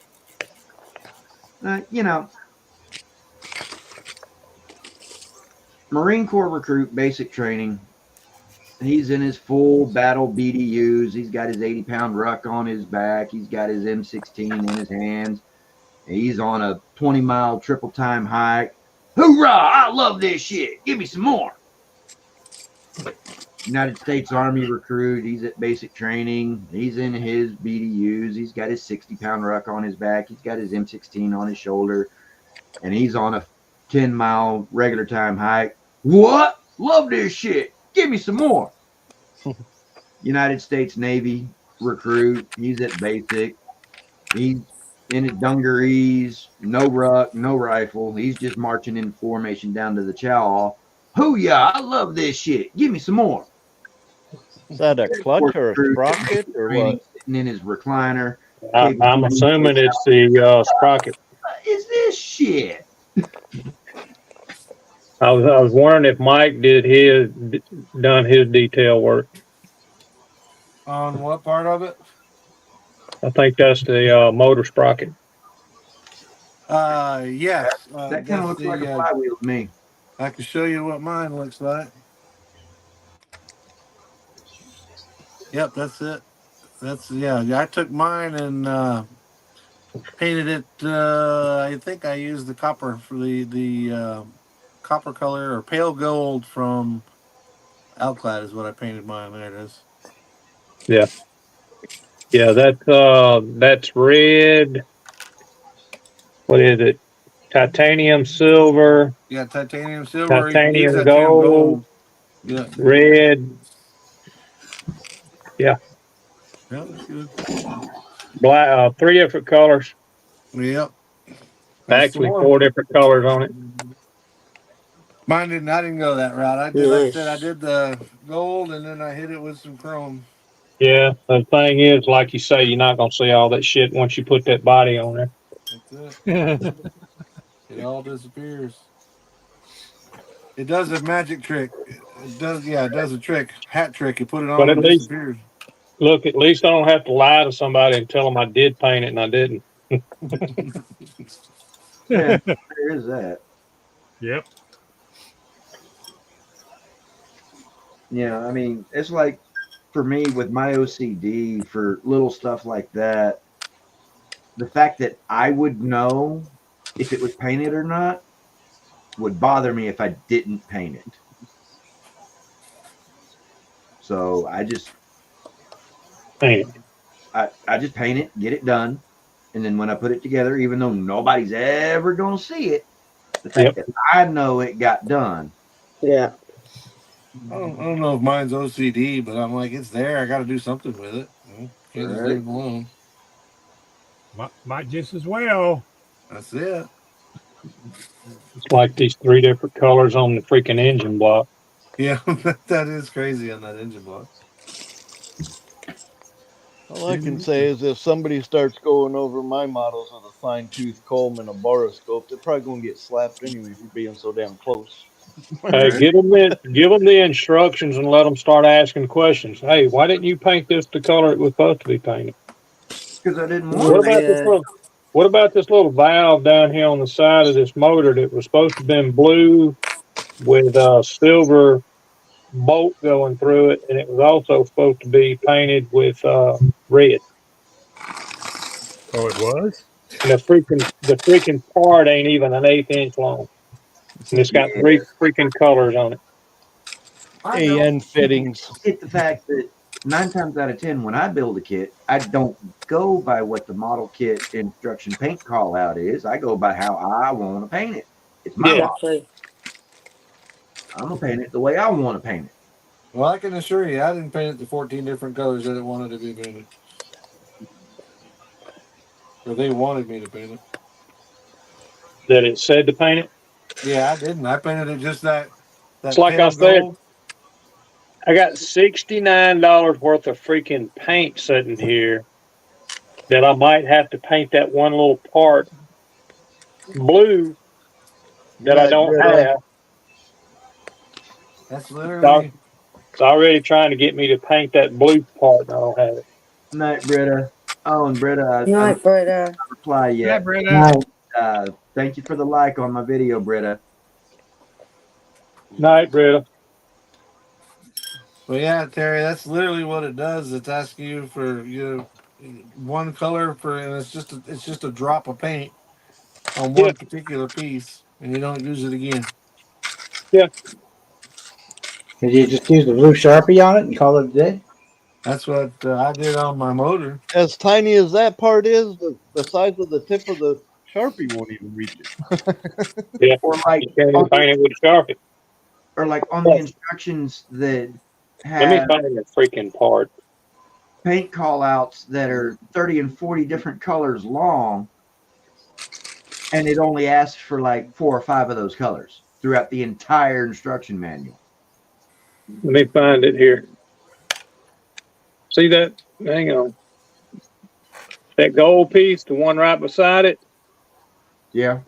Marine Corps recruit, basic training. He's in his full battle BDUs. He's got his 80-pound ruck on his back. He's got his M16 in his hands. He's on a 20-mile triple time hike. Hoorah! I love this shit. Give me some more. United States Army recruit. He's at basic training. He's in his BDUs. He's got his 60-pound ruck on his back. He's got his M16 on his shoulder. And he's on a 10-mile regular time hike. What? Love this shit. Give me some more. United States Navy recruit. He's at basic. He's in his dungarees, no ruck, no rifle. He's just marching in formation down to the chow. Hoo-yah, I love this shit. Give me some more. Is that a clutch or a sprocket or what? Sitting in his recliner. I'm assuming it's the sprocket. What is this shit? I was wondering if Mike done his detail work. On what part of it? I think that's the motor sprocket. Yes. That kind of looks like a flywheel to me. I can show you what mine looks like. Yep, that's it. I took mine and painted it. I think I used the copper for the copper color or pale gold from Alclad is what I painted mine. There it is. Yeah. Yeah, that's red. What is it? Titanium silver. Yeah, titanium silver. Titanium gold. Yeah. Red. Yeah. Yeah, that's good. Black. 3 different colors. Yep. Actually, 4 different colors on it. Mine didn't. I didn't go that route. I did. Like I said, I did the gold, and then I hit it with some chrome. Yeah. The thing is, like you say, you're not gonna see all that shit once you put that body on there. That's it. It all disappears. It does a magic trick. It does. Yeah, it does a trick. Hat trick. You put it on, But at it least, disappears. look, at least I don't have to lie to somebody and tell them I did paint it and I didn't. Yeah, there is that. Yep. Yeah, I mean, it's like for me with my OCD for little stuff like that, the fact that I would know if it was painted or not would bother me if I didn't paint it. So I just paint it. I just paint it, get it done, and then when I put it together, even though nobody's ever gonna see it, the fact that I know it got done. Yeah. I don't know if mine's OCD, but I'm like, it's there. I got to do something with it. Can't just leave it alone. Might just as well. That's it. It's like these 3 different colors on the freaking engine block. Yeah, that is crazy on that engine block. All I can say is if somebody starts going over my models with a fine-tooth comb and a boroscope, they're probably going to get slapped anyway for being so damn close. Hey, give them the instructions and let them start asking questions. Hey, why didn't you paint this the color it was supposed to be painted? Because I didn't What want it. about what about this little valve down here on the side of this motor that was supposed to have been blue with a silver bolt going through it, and it was also supposed to be painted with red. Oh, it was? And the freaking part ain't even an 1/8 inch long, and it's got Yeah. 3 freaking colors on it. AN fittings. Get the fact that 9 times out of 10, when I build a kit, I don't go by what the model kit instruction paint call out is. I go by how I want to paint it. It's my model. Exactly. I'm gonna paint it the way I want to paint it. Well, I can assure you, I didn't paint it the 14 different colors that it wanted to be painted. Or they wanted me to paint it. That it said to paint it. Yeah, I didn't. I painted it just that It's like pale I said. gold. I got $69 worth of freaking paint sitting here that I might have to paint that one little part blue that I don't have. That's literally. It's already trying to get me to paint that blue part, and I don't have it. Night, Britta. Oh, and Britta, I Night, Britta. didn't reply yet. Yeah, Britta. Thank you for the like on my video, Britta. Night, Britta. Well, yeah, Terry, that's literally what it does. It's asking you for one color and it's just a drop of paint on one particular piece, and you don't use it again. Yeah. Did you just use the blue Sharpie on it and call it a day? That's what I did on my motor. As tiny as that part is, the size of the tip of the Sharpie won't even reach it. Yeah. Or like you can't even paint it with a Sharpie. Or like on the instructions that Let me have find the freaking part. paint call outs that are 30 and 40 different colors long, and it only asks for like 4 or 5 of those colors throughout the entire instruction manual. Let me find it here. See that? Hang on. That gold piece, the one right beside it, Yeah.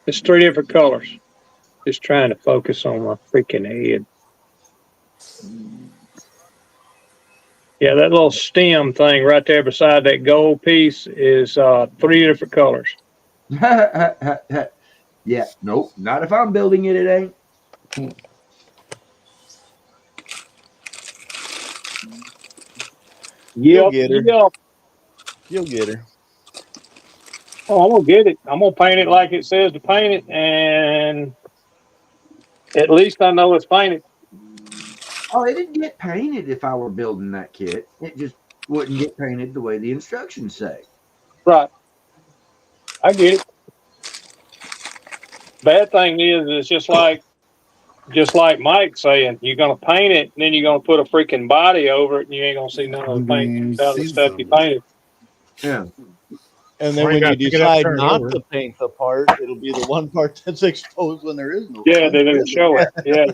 it's 3 different colors. Just trying to focus on my freaking head. Yeah, that little stem thing right there beside that gold piece is 3 different colors. Yeah, nope. Not if I'm building it, it ain't. You'll get her. Yep. You'll get her. Oh, I'm gonna get it. I'm gonna paint it like it says to paint it, and at least I know it's painted. Oh, it didn't get painted if I were building that kit. It just wouldn't get painted the way the instructions say. Right. I get it. Bad thing is, it's just like Mike saying, you're gonna paint it, and then you're gonna put a freaking body over it, and you ain't gonna see none of the paint out of the stuff you painted. Yeah. And then Or you when you gotta pick it up, decide turn it not over. to paint the part, it'll be the one part that's exposed when there is no. Yeah, they didn't show it. Yeah.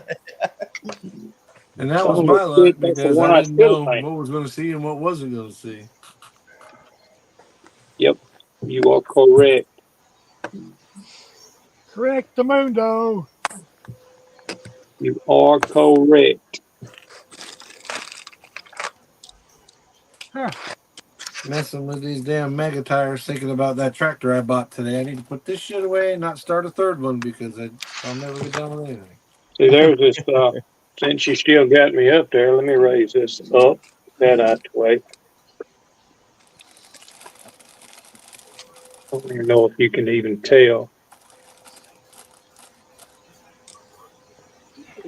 And that was Some of my the luck shit, that's the because one I I didn't still know paint. what was going to see and what wasn't going to see. Yep. You are correct. Correct the mundo. You are correct. Messing with these damn mega tires, thinking about that tractor I bought today. I need to put this shit away and not start a third one because I'll never get done with anything. See, there's this, since you still got me up there, let me raise this up, that out the way. I don't even know if you can even tell.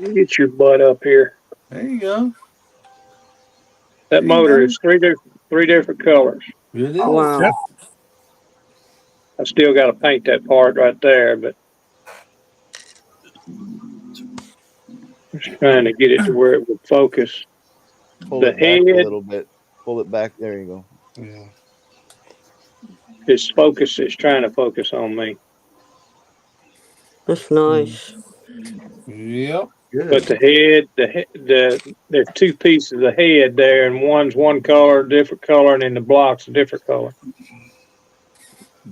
Get your butt up here. There you go. That motor is three different colors. It is. Wow. Yep. I still got to paint that part right there, but just trying to get it to where it would focus. Pull The it back a head little bit. Pull it back. There you go. Yeah. is focus. It's trying to focus on me. That's nice. Yep. Good. But there's 2 pieces of head there, and one's one color, different color, and then the block's a different color.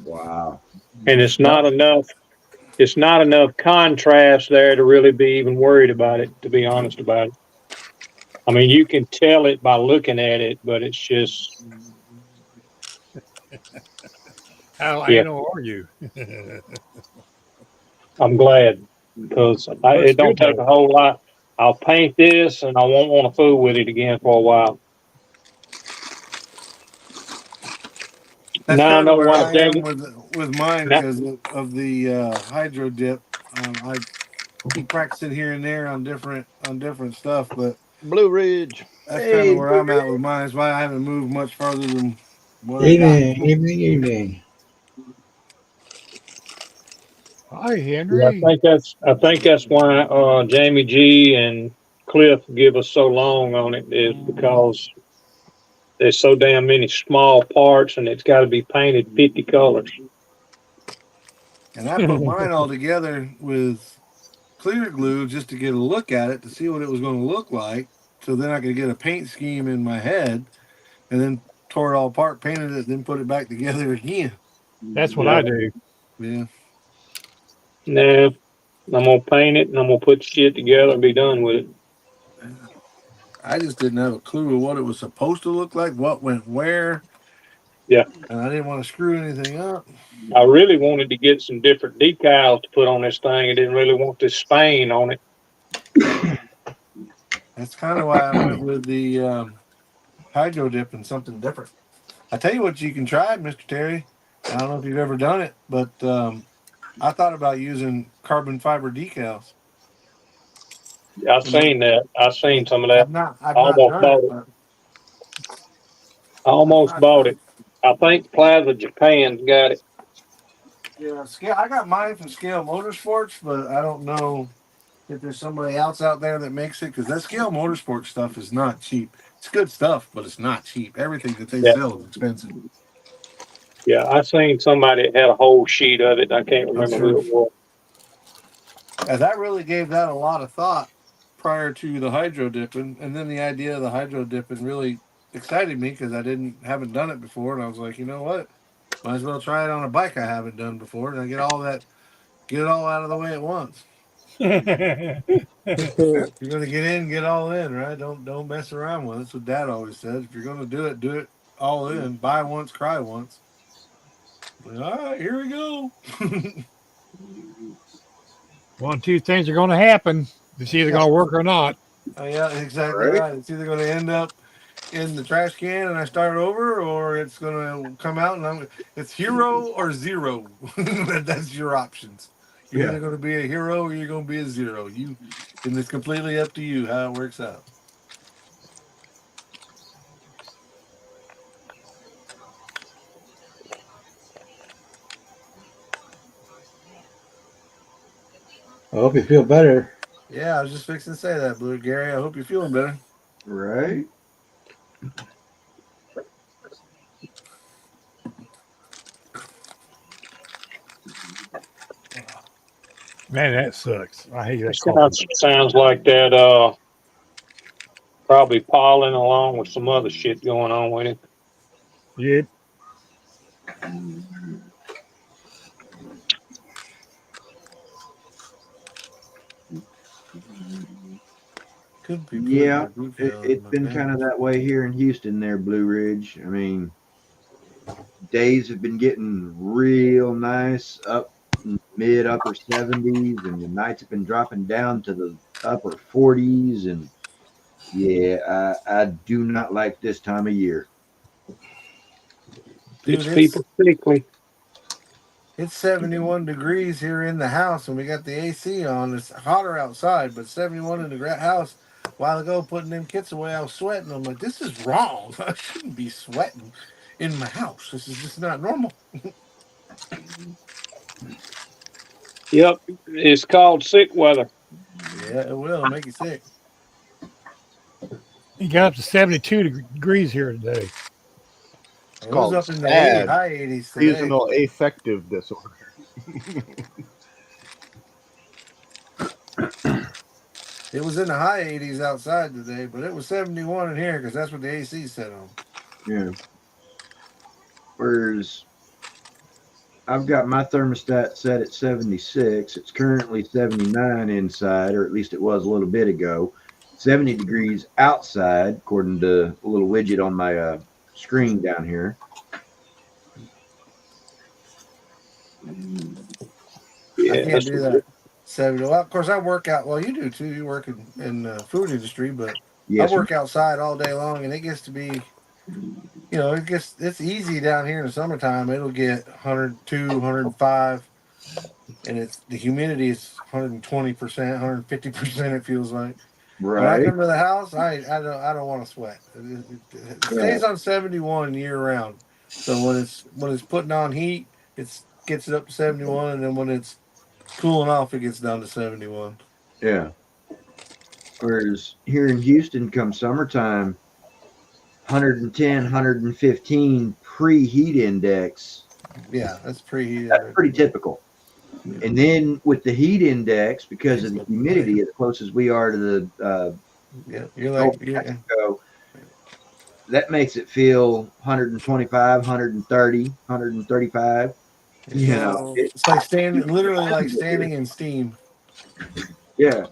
Wow. And it's not enough it's not enough contrast there to really be even worried about it, to be honest about it. I mean, you can tell it by looking at it, but it's just, How yeah, anal are you? I'm glad because Looks it don't good take though. a whole lot. I'll paint this and I won't want to fool with it again for a while. That's Now I kind of know where why I am Jamie. with mine Now, because of the hydro dip. I keep practicing here and there on different stuff, but Blue Ridge. that's kind of Hey, where I'm at with mine. That's why I haven't moved much farther than what I got. evening. Hi, yeah, Henry. I think that's why Jamie G and Cliff give us so long on it is because there's so damn many small parts and it's got to be painted 50 colors. And I put mine all together with clear glue just to get a look at it to see what it was going to look like. So then I could get a paint scheme in my head, and then tore it all apart, painted it, then put it back together again. That's what Yeah. I do. Yeah. Nah, I'm gonna paint it and I'm gonna put shit together and be done with it. I just didn't have a clue of what it was supposed to look like, what went where, Yeah, and I didn't want to screw anything up. I really wanted to get some different decals to put on this thing. I didn't really want this Spain on it. That's kind of why I went with the hydro dip and something different. I tell you what, you can try, Mr. Terry. I don't know if you've ever done it, but I thought about using carbon fiber decals. I seen that. I seen some of that. I've I not almost done it, bought it. but I almost bought it. I think Plaza Japan's got it. yeah, scale. I got mine from Scale Motorsports, but I don't know if there's somebody else out there that makes it because that Scale Motorsports stuff is not cheap. It's good stuff, but it's not cheap. Everything that they Yeah. sell is expensive. Yeah, I seen somebody that had a whole sheet of it. I can't remember who it was. As I really gave that a lot of thought prior to the hydro dipping, and then the idea of the hydro dipping really excited me because I haven't done it before, and I was like, you know what, might as well try it on a bike I haven't done before, and I get it all out of the way at once. If you're gonna get in, get all in, right? Don't mess around with it. That's what Dad always says. If you're gonna do it all in. Buy once, cry once. All right, here we go. One, two things are going to happen. It's either going to work or not. Oh, yeah, exactly right. It's either gonna end up in the trash can and I start over, or it's gonna come out and it's hero or zero. That's your options. You're either gonna be a hero or you're gonna be a zero. And it's completely up to you how it works out. I hope you feel better. Yeah, I was just fixing to say that, Blue Gary. I hope you're feeling better. Right. Man, that sucks. I hate that. That sounds like that. Probably pollen along with some other shit going on with it. Yep. Could be. Yeah, it's been kind of that way here in Houston there, Blue Ridge. I mean, days have been getting real nice, up mid upper 70s, and the nights have been dropping down to the upper 40s. And yeah, I do not like this time of year. It's people sickly. It's 71 degrees here in the house, and we got the AC on. It's hotter outside, but 71 in the house. A while ago, putting them kits away, I was sweating. I'm like, this is wrong. I shouldn't be sweating in my house. This is just not normal. Yep, it's called sick weather. Yeah, it will make you sick. It got up to 72 degrees here today. It was up in the 80s, high 80s today. Seasonal affective disorder. It was in the high 80s outside today, but it was 71 in here because that's what the AC set on. Yeah. Whereas I've got my thermostat set at 76. It's currently 79 inside, or at least it was a little bit ago. 70 degrees outside, according to a little widget on my screen down here. Yeah, I can't do that. 70. Well, of course, I work out. Well, you do too. You work in the food industry, but I Yes, sir. work outside all day long, and it gets to be, it's easy down here in the summertime. It'll get 102, 105, and the humidity is 120%, 150%. It feels like. When I Right. come to the house, I don't want to sweat. It stays on 71 year round. So when it's putting on heat, it gets it up to 71, and then when it's cooling off, it gets down to 71. Yeah. Whereas here in Houston, come summertime, 110, 115 pre-heat index. Yeah, that's preheated. That's pretty typical. And then with the heat index, because of the humidity, as close as we are to the you're Gulf like of Mexico, that makes it feel 125, 130, 135. It's like literally like standing in steam. Yeah.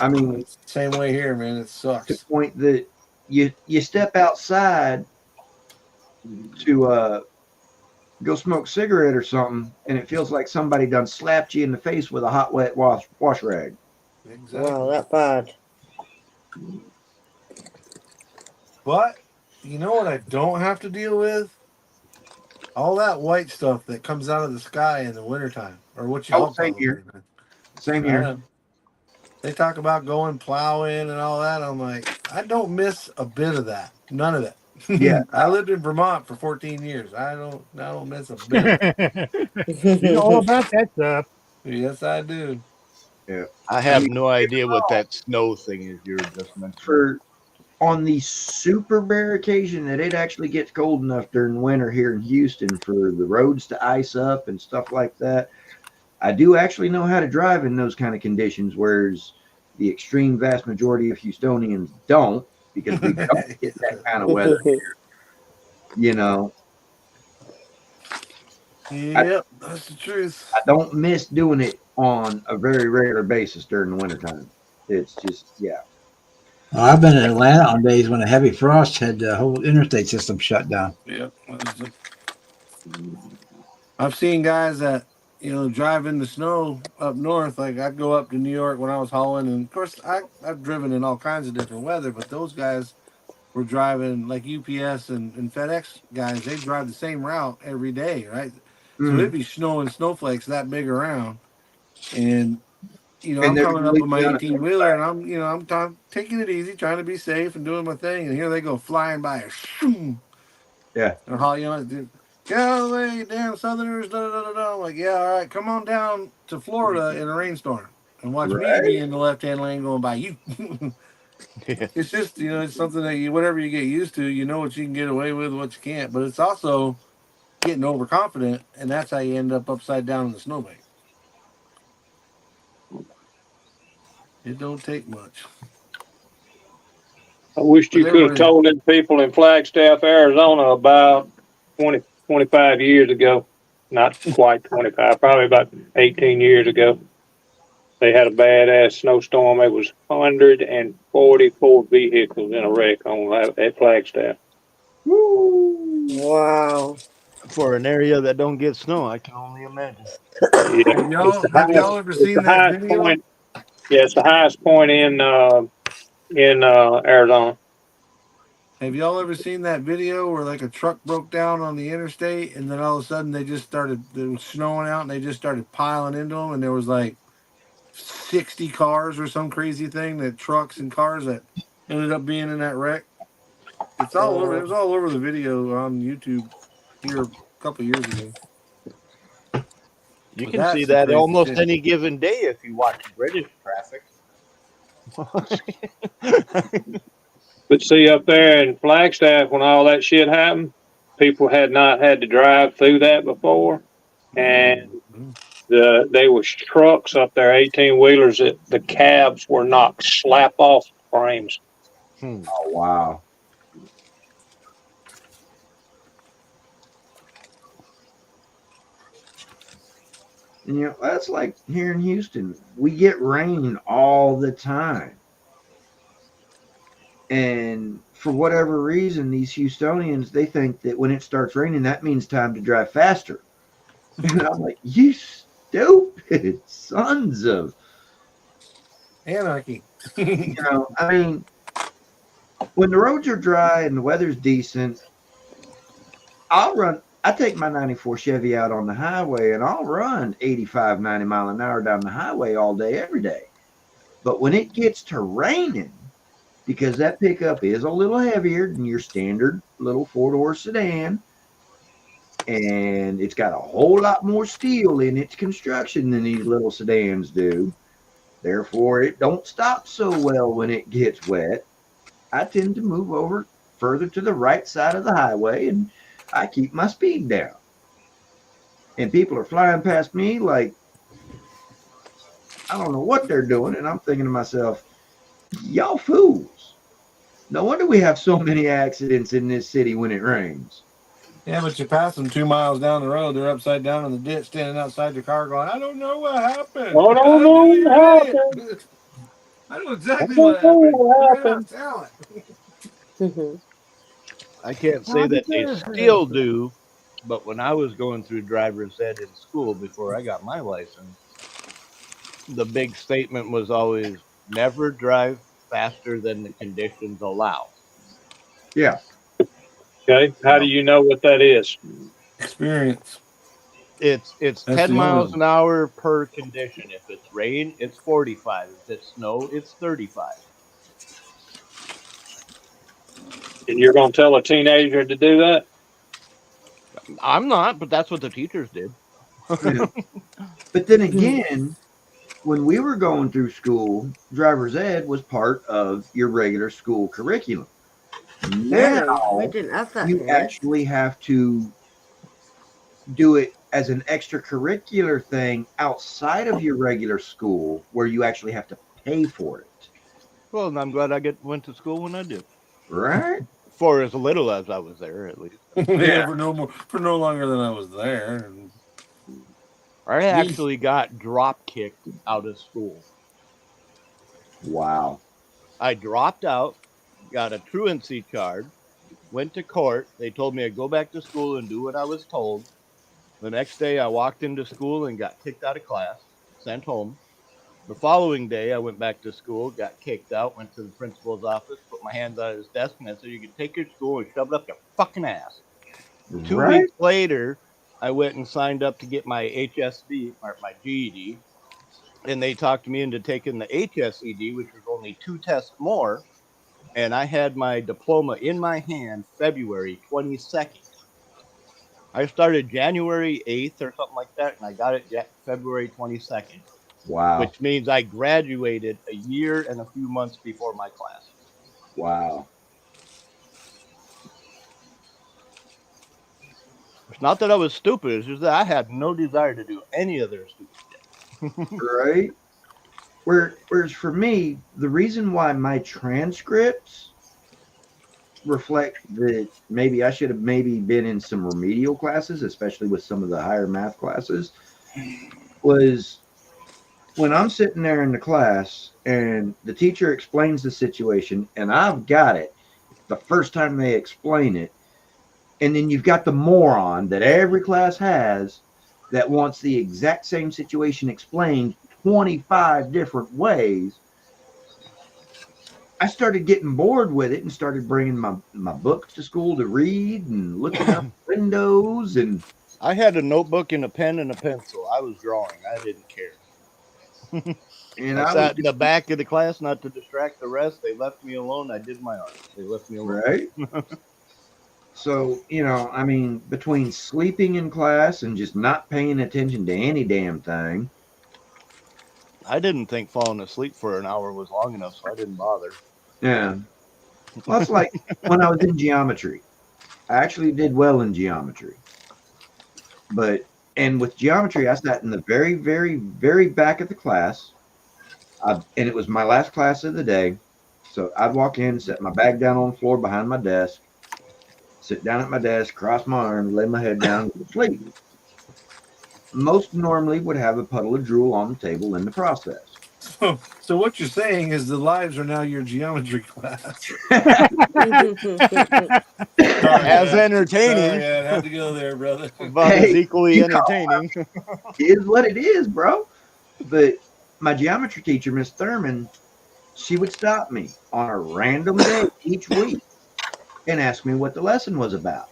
I mean, it's the same way here, man. It sucks. To the point that you step outside to go smoke a cigarette or something, and it feels like somebody done slapped you in the face with a hot, wet wash rag. Exactly. Wow, that bad. But you know what I don't have to deal with? All that white stuff that comes out of the sky in the wintertime. Or what you Same here. Wintertime. Same here. They talk about going plowing and all that. I'm like, I don't miss a bit of that. None of that. Yeah. I lived in Vermont for 14 years. I don't miss a bit of it. You know all about that stuff. Yes, I do. Yeah. I have no idea what that snow thing is you're just mentioning. On the super rare occasion that it actually gets cold enough during winter here in Houston for the roads to ice up and stuff like that, I do actually know how to drive in those kind of conditions, whereas the extreme vast majority of Houstonians don't, because we don't get that kind of weather here. Yep, that's the truth. I don't miss doing it on a very regular basis during the wintertime. It's just, yeah. Well, I've been in Atlanta on days when a heavy frost had the whole interstate system shut down. Yep. I've seen guys that drive in the snow up north. Like I'd go up to New York when I was hauling, and of course I've driven in all kinds of different weather. But those guys were driving like UPS and FedEx guys. They drive the same route every day, right? So it'd be snowing snowflakes that big around, and I'm coming up with my 18-wheeler, and I'm taking it easy, trying to be safe and doing my thing, and here they go flying by. Yeah. And how get out of the way, damn Southerners, da da da da. I'm like, yeah, all right, come on down to Florida in a rainstorm and watch me be in the left-hand lane going by you. It's just, it's something that whatever you get used to, you know what you can get away with, what you can't. But it's also getting overconfident, and that's how you end up upside down in the snowbank. It don't take much. I wish you could have told them people in Flagstaff, Arizona about 20, 25 years ago. Not quite 25, probably about 18 years ago. They had a badass snowstorm. It was 144 vehicles in a wreck at Flagstaff. Woo. Wow. For an area that don't get snow, I can only imagine. Yeah. Have y'all ever seen that video? It's the highest point in Arizona. Have y'all ever seen that video where like a truck broke down on the interstate, and then all of a sudden it was snowing out, and they just started piling into them, and there was like 60 cars or some crazy thing, that trucks and cars that ended up being in that wreck? It's all over. It was all over the video on YouTube here a couple years ago. You can see that almost any given day if you watch British traffic. But see, up there in Flagstaff, when all that shit happened, people had not had to drive through that before, and there was trucks up there, 18-wheelers, that the cabs were knocked slap off the frames. Oh, wow. And that's like here in Houston. We get rain all the time. And for whatever reason, these Houstonians, they think that when it starts raining, that means time to drive faster. And I'm like, you stupid sons of Anarchy. I mean, when the roads are dry and the weather's decent, I take my 94 Chevy out on the highway and I'll run 85, 90 mile an hour down the highway all day, every day. But when it gets to raining, because that pickup is a little heavier than your standard little 4-door sedan, and it's got a whole lot more steel in its construction than these little sedans do. Therefore, it don't stop so well when it gets wet. I tend to move over further to the right side of the highway, and I keep my speed down. And people are flying past me like, I don't know what they're doing, and I'm thinking to myself, y'all fools. No wonder we have so many accidents in this city when it rains. Yeah, but you pass them 2 miles down the road, they're upside down in the ditch, standing outside your car going, I don't know what happened. I don't know what happened. I know exactly what happened. Talent. I can't say that they still do, but when I was going through driver's ed in school before I got my license, the big statement was always never drive faster than the conditions allow. Yeah. Okay. How do you know what that is? Experience. It's That's 10 the miles only an hour per condition. If it's rain, it's 45. If it's snow, it's 35. And you're going to tell a teenager to do that? I'm not, but that's what the teachers did. But then again, when we were going through school, driver's ed was part of your regular school curriculum. Now, I didn't have that you here. actually have to do it as an extracurricular thing outside of your regular school, where you actually have to pay for it. Well, and I'm glad I went to school when I did. Right? For as little as I was there, at least. Yeah, for no longer than I was there. I actually got drop kicked out of school. Wow. I dropped out, got a truancy card, went to court. They told me I'd go back to school and do what I was told. The next day, I walked into school and got kicked out of class, sent home. The following day, I went back to school, got kicked out, went to the principal's office, put my hands on his desk, and I said, you can take your school and shove it up your fucking ass. 2 Right? weeks later, I went and signed up to get my HSD, or my GED, and they talked me into taking the HSED, which was only 2 tests more, and I had my diploma in my hand February 22nd. I started January 8th or something like that, and I got it February 22nd. Wow. Which means I graduated a year and a few months before my class. Wow. It's not that I was stupid, it's just that I had no desire to do any of their stupid shit. Right? Whereas for me, the reason why my transcripts reflect that maybe I should have been in some remedial classes, especially with some of the higher math classes, was when I'm sitting there in the class and the teacher explains the situation and I've got it the first time they explain it, and then you've got the moron that every class has that wants the exact same situation explained 25 different ways. I started getting bored with it and started bringing my books to school to read and looking out windows. And I had a notebook and a pen and a pencil. I was drawing. I didn't care. And I sat in the back of the class not to distract the rest. They left me alone. I did my art. They left me alone. Right. So, I mean, between sleeping in class and just not paying attention to any damn thing. I didn't think falling asleep for an hour was long enough, so I didn't bother. Yeah. Well, it's like when I was in geometry. I actually did well in geometry. And with geometry, I sat in the very, very, very back of the class. And it was my last class of the day. So I'd walk in, set my bag down on the floor behind my desk, sit down at my desk, cross my arms, lay my head down, and sleep. most normally would have a puddle of drool on the table in the process. So what you're saying is the lives are now your geometry class. As entertaining. Sorry, Ed, had to go there, brother. About as Hey, equally you know, entertaining. It is what it is, bro. But my geometry teacher, Miss Thurman, she would stop me on a random day each week and ask me what the lesson was about.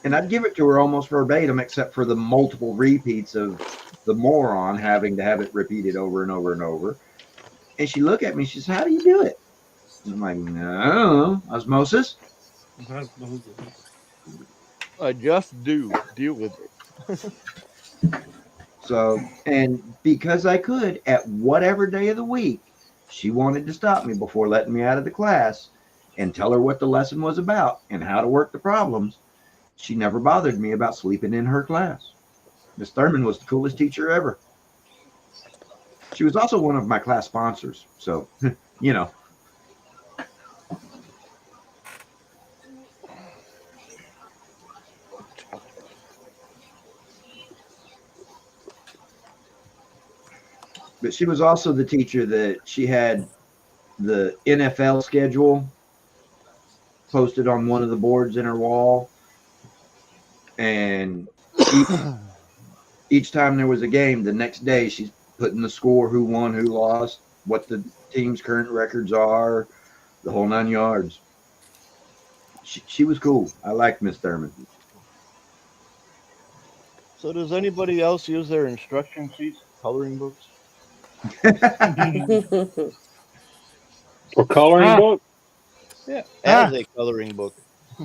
And I'd give it to her almost verbatim, except for the multiple repeats of the moron having to have it repeated over and over and over. And she'd look at me, she says, "How do you do it?" And I'm like, "No, osmosis." I just do deal with it. So, and because I could, at whatever day of the week, she wanted to stop me before letting me out of the class and tell her what the lesson was about and how to work the problems. She never bothered me about sleeping in her class. Miss Thurman was the coolest teacher ever. She was also one of my class sponsors. So, you know. But she was also the teacher that she had the NFL schedule posted on one of the boards in her wall. And each time there was a game, the next day she's putting the score, who won, who lost, what the team's current records are, the whole 9 yards. She was cool. I liked Miss Thurman. So does anybody else use their instruction sheets, coloring books? For coloring book? Yeah, as a coloring book.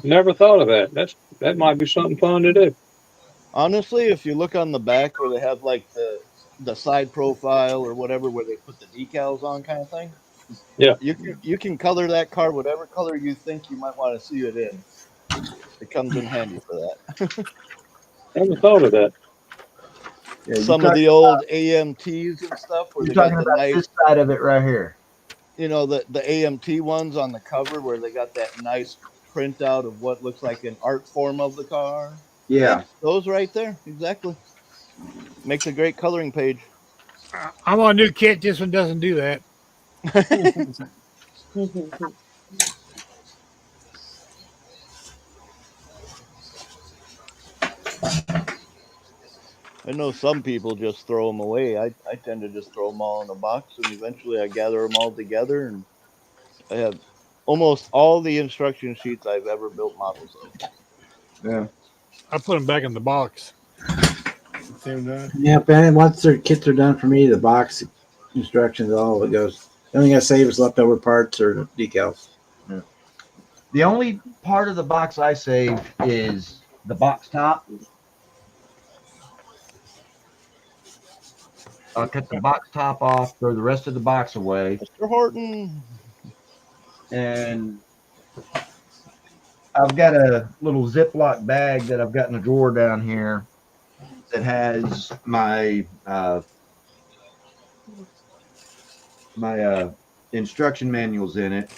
Never thought of that. That might be something fun to do. Honestly, if you look on the back where they have like the side profile or whatever, where they put the decals on, kind of thing. Yeah. You can color that car whatever color you think you might want to see it in. It comes in handy for that. Never thought of that. Yeah, Some of the old AMTs and stuff where You're they got talking the about nice, this side of it right here. you know, the AMT ones on the cover where they got that nice printout of what looks like an art form of the car. Yeah. Those right there, exactly. Makes a great coloring page. I'm on a new kit. This one doesn't do that. I know some people just throw them away. I tend to just throw them all in a box, and eventually I gather them all together, and I have almost all the instruction sheets I've ever built models of. Yeah. I put them back in the box. Yeah, Ben, once their kits are done for me, the box instructions, all of it goes. The only thing I save is leftover parts or decals. Yeah. The only part of the box I save is the box top. I'll cut the box top off, throw the rest of the box away. Mr. Horton. And I've got a little Ziploc bag that I've got in a drawer down here that has my instruction manuals in it.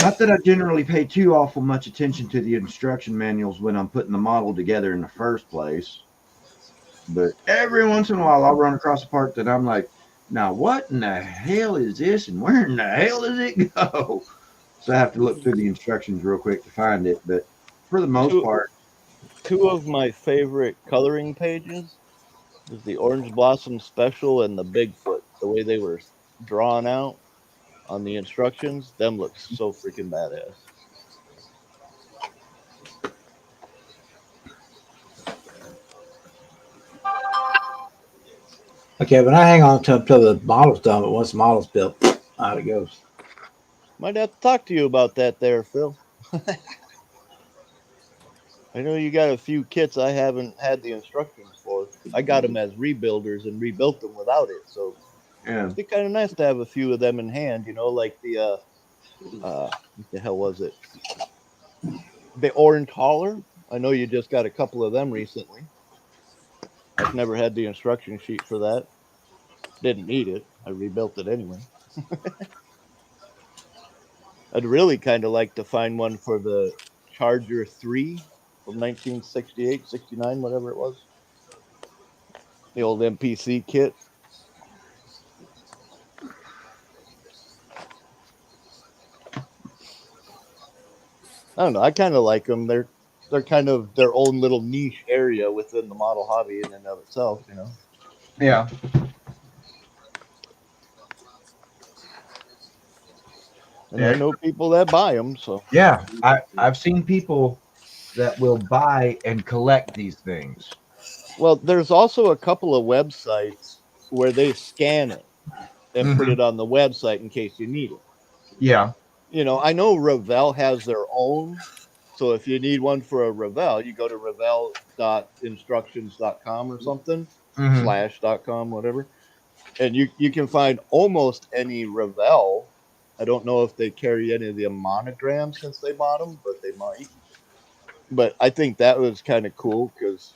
Not that I generally pay too awful much attention to the instruction manuals when I'm putting the model together in the first place. But every once in a while, I'll run across a part that I'm like, now what in the hell is this, and where in the hell does it go? So I have to look through the instructions real quick to find it. But for the most part, two of my favorite coloring pages is the Orange Blossom Special and the Bigfoot. The way they were drawn out on the instructions, them look so freaking badass. Okay, but I hang on to until the model's done. But once the model's built, out it goes. Might have to talk to you about that there, Phil. I know you got a few kits I haven't had the instructions for. I got them as rebuilders and rebuilt them without it. So yeah, it'd be kind of nice to have a few of them in hand, you know, like the, what the hell was it? The Orange Hauler. I know you just got a couple of them recently. I've never had the instruction sheet for that. Didn't need it. I rebuilt it anyway. I'd really kind of like to find one for the Charger 3 from 1968, 69, whatever it was. The old MPC kit. I don't know. I kind of like them. They're kind of their own little niche area within the model hobby in and of itself. You know. Yeah. And I know people that buy them. So Yeah, I've seen people that will buy and collect these things. well, there's also a couple of websites where they scan it and put it on the website in case you need it. Yeah. You know, I know Revell has their own. So if you need one for a Revell, you go to revell.instructions.com or something, /.com, whatever. And you can find almost any Revell. I don't know if they carry any of the monograms since they bought them, but they might. But I think that was kind of cool because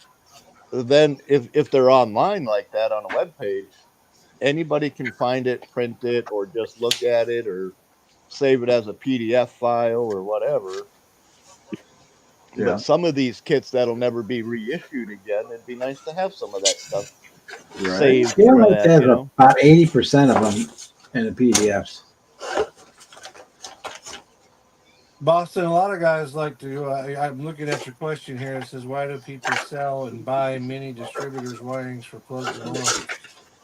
then if they're online like that on a web page, anybody can find it, print it, or just look at it or save it as a PDF file or whatever. Yeah. But some of these kits that'll never be reissued again, it'd be nice to have some of that stuff saved Yeah, for like that, that, you know? about 80% of them in the PDFs. Boston, a lot of guys like to. I'm looking at your question here. It says, "Why do people sell and buy mini distributors' wirings for plugs and oil?"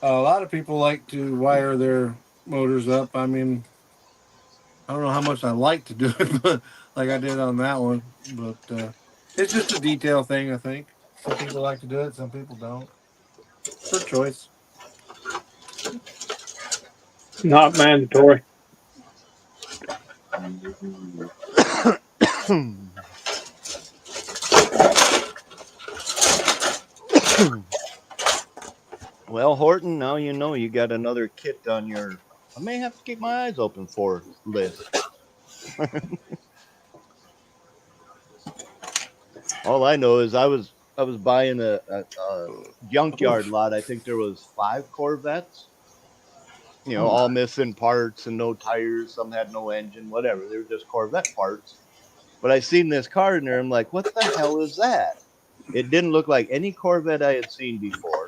A lot of people like to wire their motors up. I mean, I don't know how much I like to do it, but like I did on that one. But it's just a detail thing, I think. Some people like to do it, some people don't. Per choice. Not mandatory. Well, Horton, now you know you got another kit on your I may have to keep my eyes open for list. All I know is I was buying a junkyard lot. I think there was 5 Corvettes. You know, all missing parts and no tires. Some had no engine, whatever. They were just Corvette parts. But I seen this car in there. I'm like, what the hell is that? It didn't look like any Corvette I had seen before.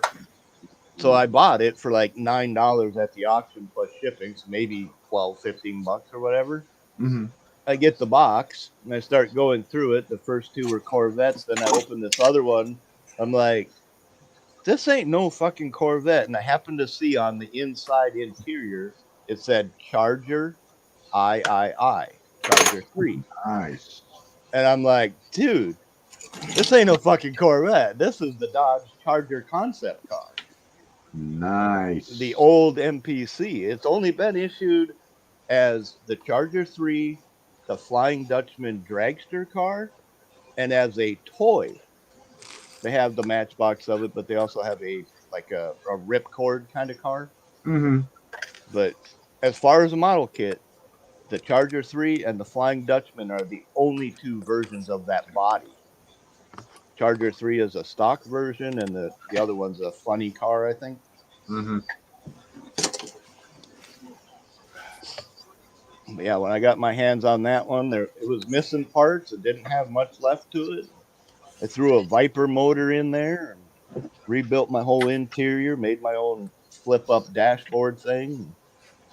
So I bought it for like $9 at the auction plus shipping, so maybe 12, 15 bucks or whatever. Mm-hmm. I get the box and I start going through it. The first 2 were Corvettes. Then I open this other one. I'm like, this ain't no fucking Corvette. And I happened to see on the inside interior, it said Charger III, Charger 3. Nice. And I'm like, dude, this ain't no fucking Corvette. This is the Dodge Charger concept car. Nice. The old MPC. It's only been issued as the Charger 3, the Flying Dutchman dragster car, and as a toy. They have the matchbox of it, but they also have a ripcord kind of car. Mm-hmm. But as far as a model kit, the Charger 3 and the Flying Dutchman are the only 2 versions of that body. Charger 3 is a stock version, and the other one's a funny car, I think. Mm-hmm. Yeah, when I got my hands on that one, it was missing parts. It didn't have much left to it. I threw a Viper motor in there and rebuilt my whole interior, made my own flip-up dashboard thing.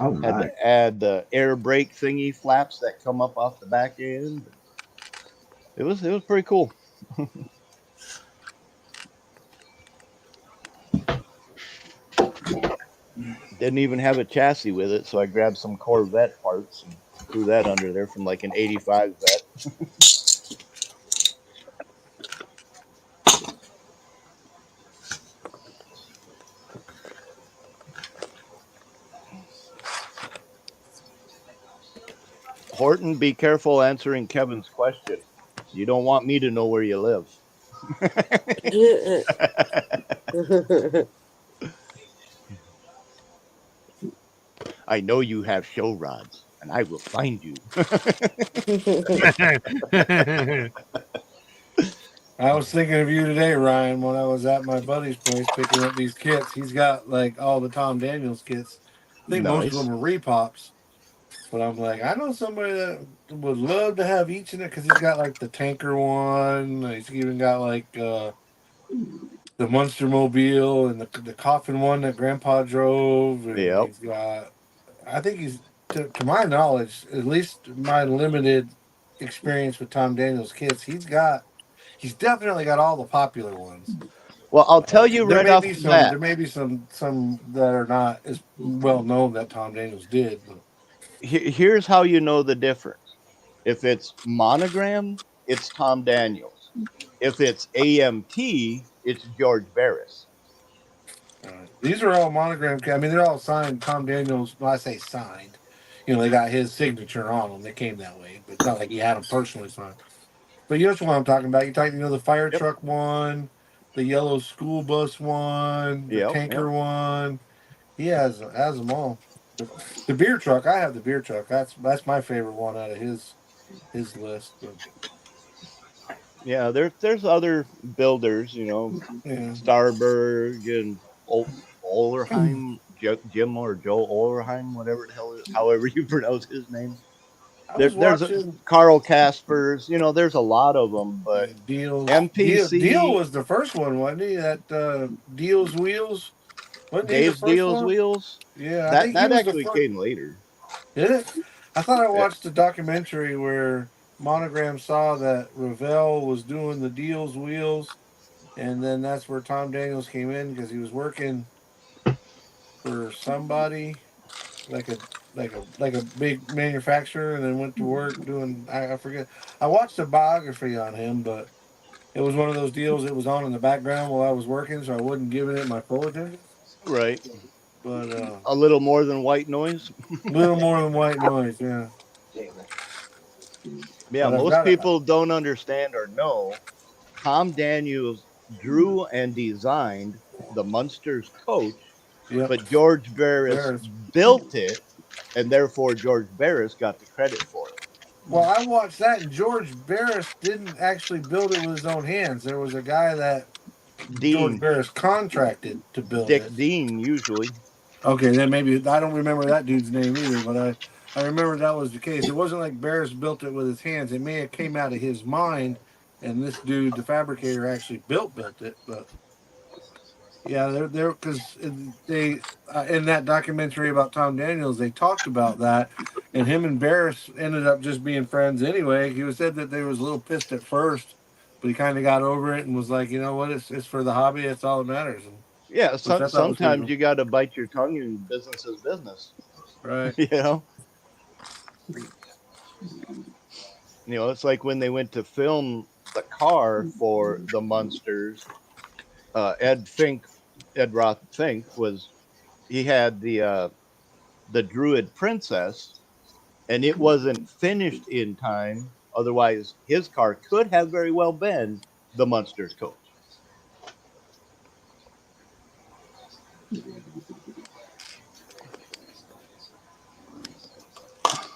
Oh, Had nice. to add the air brake thingy flaps that come up off the back end. It was pretty cool. Didn't even have a chassis with it, so I grabbed some Corvette parts and threw that under there from like an 85 Vet. Horton, be careful answering Kevin's question. You don't want me to know where you live. I know you have show rods, and I will find you. I was thinking of you today, Ryan, when I was at my buddy's place picking up these kits. He's got like all the Tom Daniels kits. I think most of Nice. them are repops. But I'm like, I know somebody that would love to have each in it because he's got like the tanker one. He's even got like the Munster Mobile and the coffin one that Grandpa drove, and Yep. he's got. I think he's, to my knowledge, at least my limited experience with Tom Daniels kits, he's definitely got all the popular ones. Well, I'll tell you There right may off be the some. bat. There may be some that are not as well known that Tom Daniels did. But Here's how you know the difference. If it's Monogram, it's Tom Daniels. If it's AMT, it's George Barris. these are all monogram. I mean, they're all signed Tom Daniels. Well, I say signed. They got his signature on them. They came that way, but it's not like he had them personally signed. But you know what I'm talking about. You're talking, the fire truck one, the yellow school bus one, the tanker one. He has them all. The beer truck. I have the beer truck. That's my favorite one out of his list. But, Yeah, there's other builders, Starberg and Olerheim, Jim or Joe Olerheim, whatever the hell, however you pronounce his name. There's Carl Caspers, there's a lot of them, but MPC. Deal was the first one, wasn't he? That Deal's Wheels. Wasn't Dave's Deal's Wheels. Yeah, that actually came later. Did it? I thought I watched a documentary where Monogram saw that Revell was doing the Deal's Wheels, and then that's where Tom Daniels came in because he was working for somebody like a big manufacturer, and then went to work doing I forget. I watched a biography on him, but it was one of those deals that was on in the background while I was working, so I wasn't giving it my full attention. Right. But a little more than white noise. A little more than white noise, yeah. Yeah, most people don't understand or know. Tom Daniels drew and designed the Munsters coach, but George Barris built it, and therefore George Barris got the credit for it. Well, I watched that, and George Barris didn't actually build it with his own hands. There was a guy that George Barris contracted to build it. Dick Dean, usually. Okay, then maybe I don't remember that dude's name either, but I remember that was the case. It wasn't like Barris built it with his hands. It may have came out of his mind, and this dude, the fabricator, actually built it. But yeah, they're because they in that documentary about Tom Daniels, they talked about that, and him and Barris ended up just being friends anyway. He said that they was a little pissed at first, but he kind of got over it and was like, you know what, it's for the hobby. That's all that matters. And, yeah, sometimes you got to bite your tongue and business is business. Right. It's like when they went to film the car for the Munsters, Ed Roth Fink he had the Druid Princess, and it wasn't finished in time. Otherwise, his car could have very well been the Munsters coach.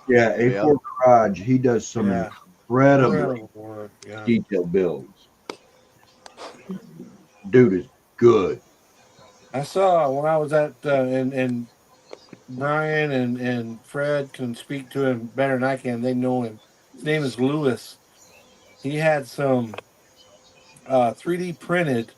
Yeah, A4 Garage, he does some incredible work, detailed builds. Dude is good. I saw when I was at and Brian and Fred can speak to him better than I can. They know him. His name is Lewis. He had some 3D printed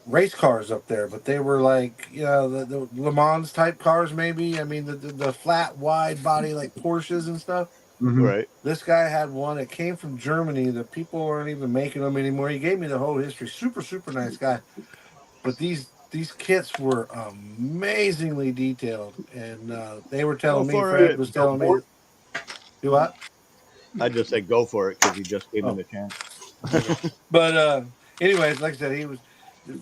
race cars up there, but they were like the Le Mans type cars, maybe. I mean the flat wide body like Porsches and stuff. Mm-hmm. Right. This guy had one that came from Germany. The people aren't even making them anymore. He gave me the whole history. Super nice guy. But these kits were amazingly detailed, and they were telling me, Fred was telling me, do what? I just said go for it because you just gave him the chance. But anyways, like I said,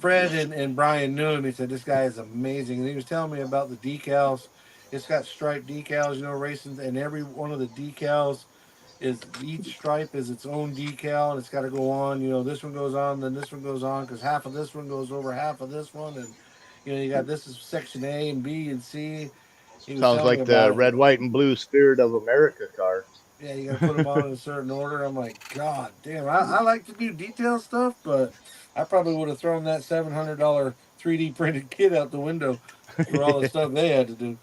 Fred and Brian knew him. He said, this guy is amazing. And he was telling me about the decals. It's got striped decals, racing, and every one of the decals each stripe is its own decal, and it's got to go on. This one goes on, then this one goes on, because half of this one goes over half of this one, and you got this is section A and B and C. Sounds like the red, white, and blue Spirit of America car. Yeah, you got to put them on in a certain order. I'm like, God damn, I like to do detail stuff, but I probably would have thrown that $700 3D printed kit out the window for all the stuff they had to do.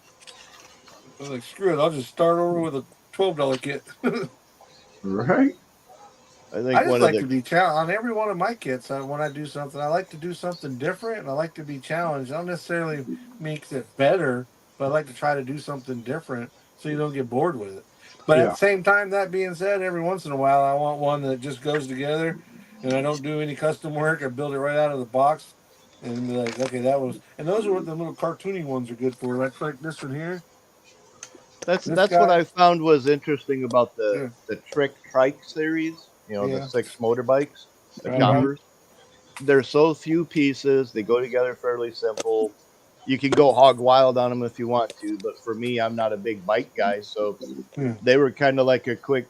I was like, screw it, I'll just start over with a $12 kit. Right. I I think just one of like to the be challenged on every one of my kits. When I do something, I like to do something different, and I like to be challenged. I don't necessarily makes it better, but I like to try to do something different so you don't get bored with it. But at Yeah. the same time, that being said, every once in a while, I want one that just goes together, and I don't do any custom work. I build it right out of the box, and be like, okay, that was. And those are what the little cartoony ones are good for. Like this one here. This that's what guy. I found was interesting about Yeah. the Trick Trike series. You know, the Yeah. 6 motorbikes, the Uh-huh. choppers. There's so few pieces. They go together fairly simple. You can go hog wild on them if you want to, but for me, I'm not a big bike guy, so Yeah. they were kind of like a quick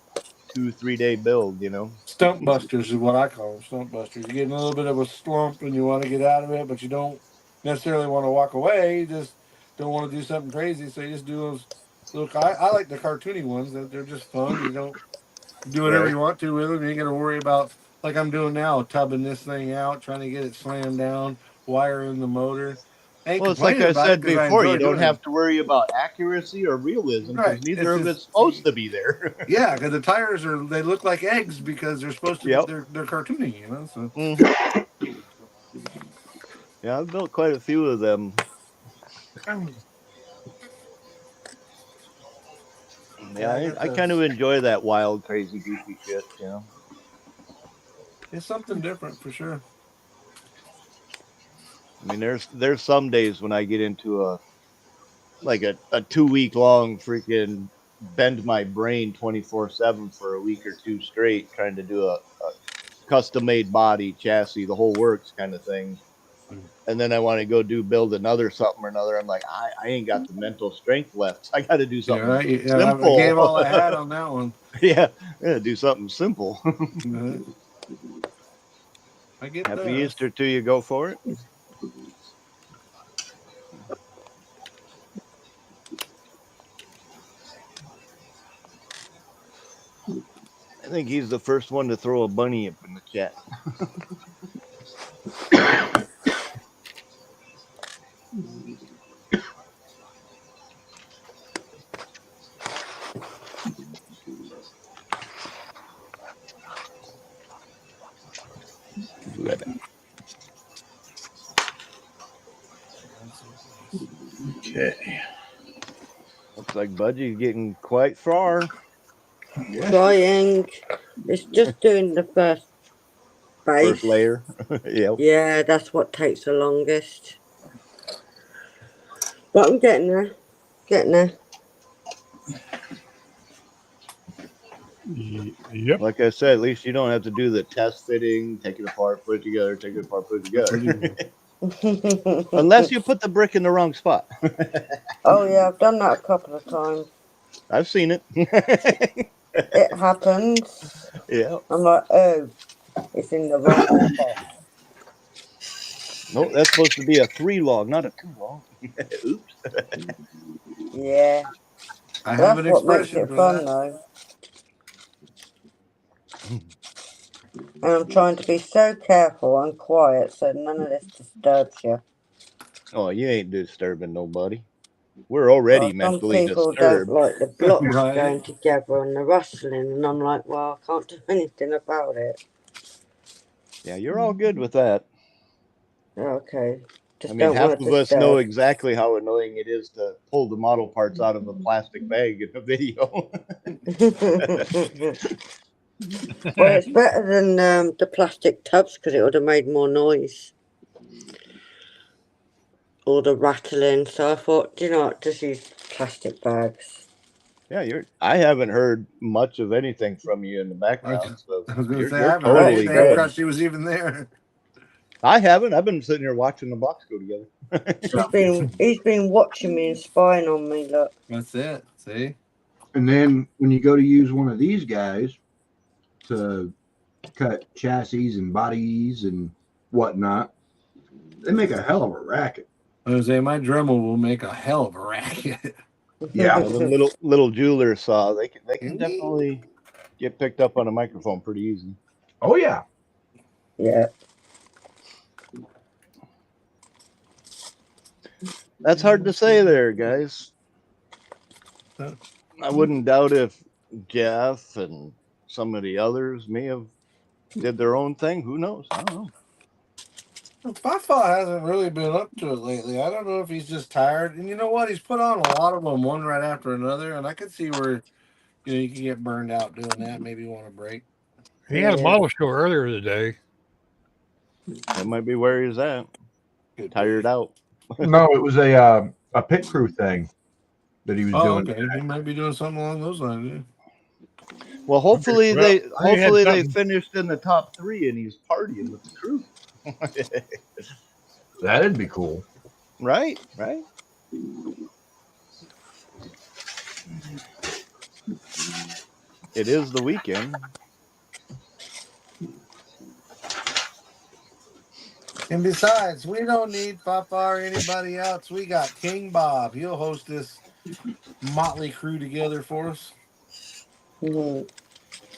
2-3 day build, you know. Stump busters is what I call them. Stump busters. You get in a little bit of a slump and you want to get out of it, but you don't necessarily want to walk away. You just don't want to do something crazy, so you just do those. Look, I like the cartoony ones. They're just fun. You don't do whatever Right. you want to with them. You ain't got to worry about like I'm doing now, tubbing this thing out, trying to get it slammed down, wiring the motor. I ain't Well, it's like complaining I about it said because I before, you enjoy don't doing it. have to worry about accuracy or realism Right. because neither It's of just it's supposed to be there. yeah, because the tires they look like eggs because they're supposed to be Yep. they're cartoony, you know. So Yeah, I've built quite a few of them. yeah, I Yeah, get I kind of those. enjoy that wild, crazy, goofy shit, you know. It's something different for sure. I mean, there's some days when I get into a 2 week long freaking bend my brain 24/7 for a week or two straight trying to do a custom made body, chassis, the whole works kind of thing. And then I want to go build another something or another. I'm like, I ain't got the mental strength left. I got to do Yeah, something right. Yeah, I gave all simple. I had on that one. Yeah, do something simple. I get Happy that. Easter to you. Go for it. I think he's the first one to throw a bunny up in the chat. Okay. Looks like Budgie's getting quite far. Trying. It's just doing the first First base. layer. Yep. Yeah, that's what takes the longest. But I'm getting there. Getting there. Yep. Like I said, at least you don't have to do the test fitting, take it apart, put it together, take it apart, put it together. Unless you put the brick in the wrong spot. Oh yeah, I've done that a couple of times. I've seen it. It happens. Yeah. I'm like, oh, it's in the wrong spot. No, that's supposed to be a 3 log, not a 2 log. Oops. Yeah. I have That's an what makes expression it for fun that. though. And I'm trying to be so careful and quiet so none of this disturbs you. Oh, you ain't disturbing nobody. We're already Well, some mentally people don't disturbed. like the blocks Right. going together and the rustling, and I'm like, well, I can't do anything about it. Yeah, you're all good with that. Okay. Just I mean, don't half want to of us know disturb. exactly how annoying it is to pull the model parts out of a plastic bag in a video. Well, it's better than the plastic tubs because it would have made more noise. Or the rattling. So I thought, you know what, just use plastic bags. Yeah, I haven't heard much of anything from you in the I background, so was gonna say I you're haven't heard totally anything. I good. forgot she was even there. I haven't. I've been sitting here watching the box go together. He's been watching me and spying on me, look. That's it. See? And then when you go to use one of these guys to cut chassis and bodies and whatnot, they make a hell of a racket. I was saying my Dremel will make a hell of a racket. Yeah. Well, them little jeweler saw they can definitely get picked up on a microphone pretty easy. Oh yeah. Yeah. That's hard to say there, guys. I wouldn't doubt if Jeff and some of the others may have did their own thing. Who knows? I don't know. Fafa hasn't really been up to it lately. I don't know if he's just tired. And you know what? He's put on a lot of them, one right after another. And I could see where you can get burned out doing that. Maybe you want a break. He had a model show earlier today. That might be where he's at. Tired out. No, it was a pit crew thing that he was doing. Okay. He might be doing something along those lines. Yeah. Well, hopefully Well, they finished in the top 3 and he's partying with the crew. That'd be cool. Right. It is the weekend. And besides, we don't need Fafa or anybody else. We got King Bob. He'll host this motley crew together for us. Mhm.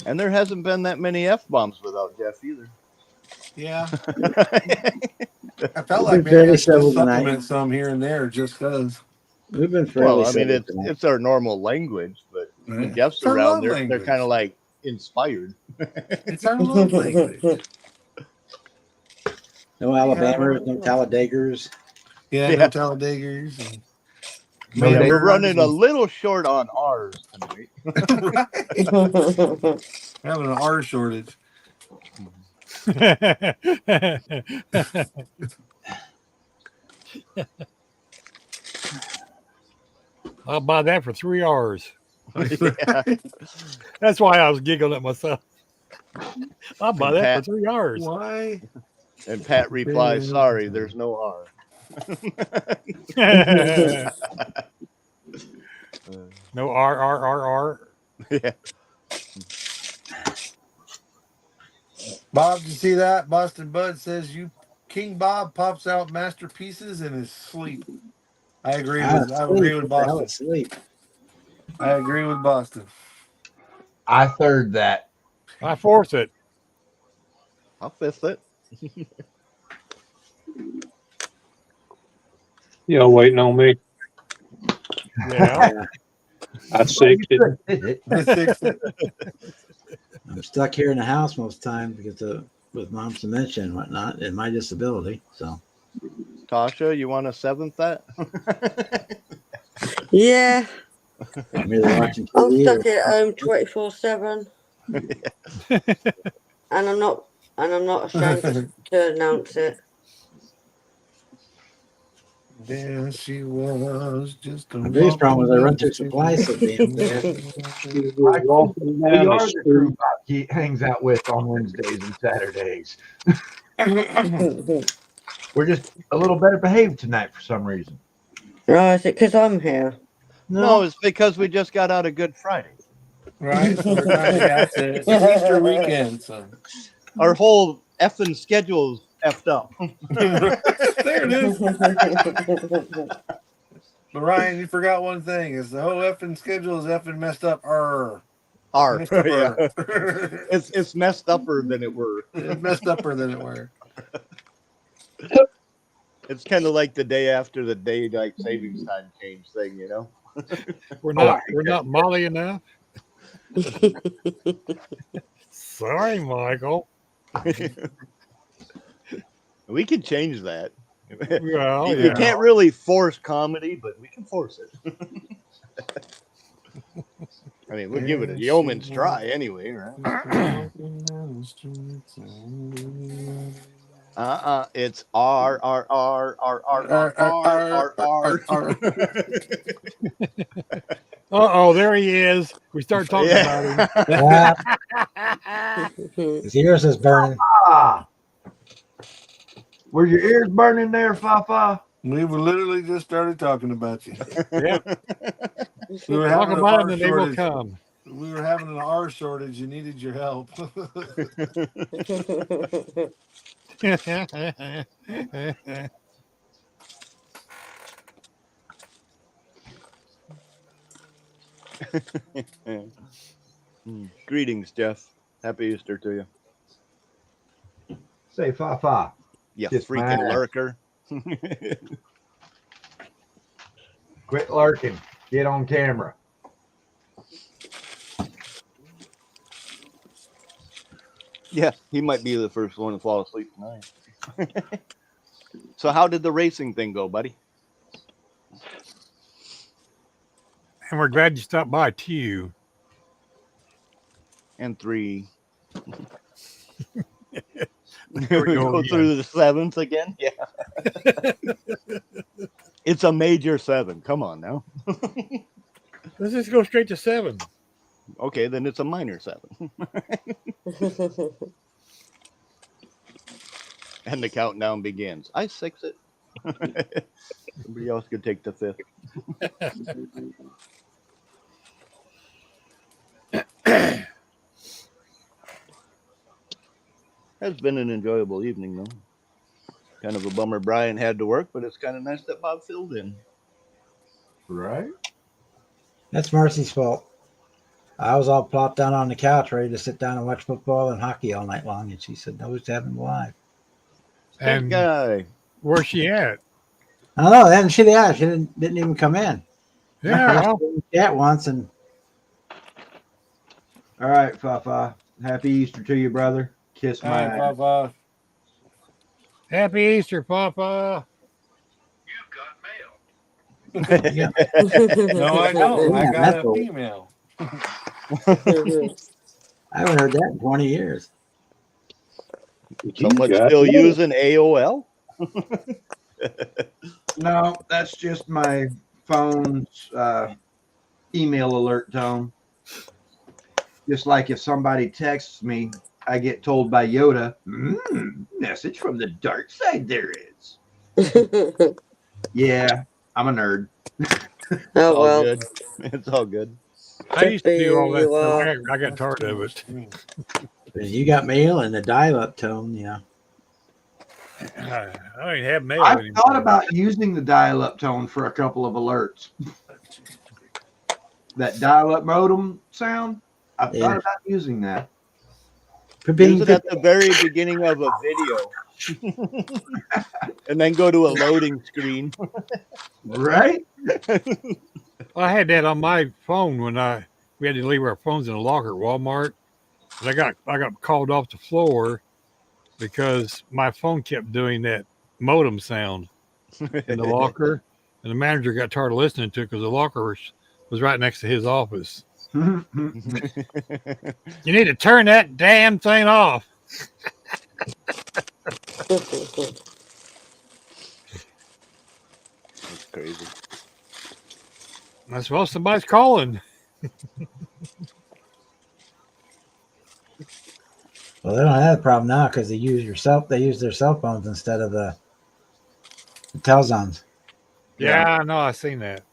And there hasn't been that many F-bombs without Jeff either. Yeah. I felt like maybe I should supplement some here and there just because. We've been fairly Well, I mean, civil tonight. it's our normal language, but when Right. Jeff's It's our around, love they're language. kind of like inspired. It's our love language. No Alabamers, no Talladegers. Yeah, no Talladeggers. And Yeah, we're running a little short on R's tonight. having an R shortage. I'll buy that for 3 hours. Yeah. That's why I was giggling at myself. I'll buy that Pat- for 3 hours. Why? And Pat replies, "Sorry, there's no R." No R. Yeah. Bob, did you see that? Boston Bud says King Bob pops out masterpieces in his sleep. I agree with Boston. Sleep. I agree with Boston. I third that. I force it. I'll fifth it. Y'all waiting on me? Yeah. I sixed it. I'm stuck here in the house most times because with mom's dementia and whatnot and my disability. So, Tasha, you want to 7th that? Yeah, I'm either watching I'm TV stuck or at home 24/7, and I'm not ashamed to announce it. There she was, just a my biggest problem is I run through supplies so damn Michael, we are the crew Bob he hangs out with on Wednesdays and Saturdays. We're just a little better behaved tonight for some reason. Right, is it because I'm here? No, it's because we just got out of Good Friday. right. So it's Easter weekend, so Our whole effing schedule's effed up. there it is. But Ryan, you forgot one thing: is the whole effing schedule is effing messed up. R. Messed up. Yeah. It's messed upper than it were. It's messed upper than it were. It's kind of like the day after the daylight savings time change thing, you know. We're not Molly enough. Sorry, Michael. We can change that. Well, You yeah. can't really force comedy, but we can force it. I mean, we'll give it a yeoman's try anyway, right? It's R. Uh-oh, there he is. We start talking about him. his ears is burning. Ah, were your ears burning there, Fafa? We were literally just started talking about you. Yeah. We were Talk having an about R him and they will shortage. come. We were having an R shortage. You needed your help. Greetings, Jeff. Happy Easter to you. Say Fafa. You Kiss my freaking ass. lurker. Quit lurking. Get on camera. Yeah, he might be the first one to fall asleep tonight. So how did the racing thing go, buddy? And we're glad you stopped by too. And 3. There we we go go again. through the 7th again. Yeah. It's a major 7. Come on now. Let's just go straight to 7. Okay, then it's a minor 7. And the countdown begins. I 6 it. Somebody else could take the 5th. It's been an enjoyable evening, though. Kind of a bummer Brian had to work, but it's kind of nice that Bob filled in. Right? That's Marcy's fault. I was all plopped down on the couch ready to sit down and watch football and hockey all night long, and she said, no, it's having live. That And guy. where's she at? I don't know. And she didn't even come in. Yeah, well, Chat once, and All right, Fafa. Happy Easter to you, brother. Kiss All my right, ass. Papa. happy Easter, Papa. yeah. No, I don't. I Yeah, got that's a cool. female. I haven't heard that in 20 years. Someone still using AOL? No, that's just my phone's email alert tone. Just like if somebody texts me, I get told by Yoda, message from the dark side there is. Yeah, I'm a nerd. Oh All well. good. It's all good. I used to do all that You stuff. are. I got tired of it. You got mail and the dial-up tone, yeah. I don't even have mail I've anymore. thought about using the dial-up tone for a couple of alerts. That dial-up modem sound, I've Yeah. thought about using that. Use it at the very beginning of a video. And then go to a loading screen. Right? I had that on my phone when we had to leave our phones in a locker at Walmart. And I got called off the floor because my phone kept doing that modem sound in the locker, and the manager got tired of listening to it because the locker was right next to his office. You need to turn that damn thing off. That's crazy. I suppose somebody's calling. Well, they don't have a problem now because they use their cell phones instead of the Telzons. Yeah, I know. I seen that.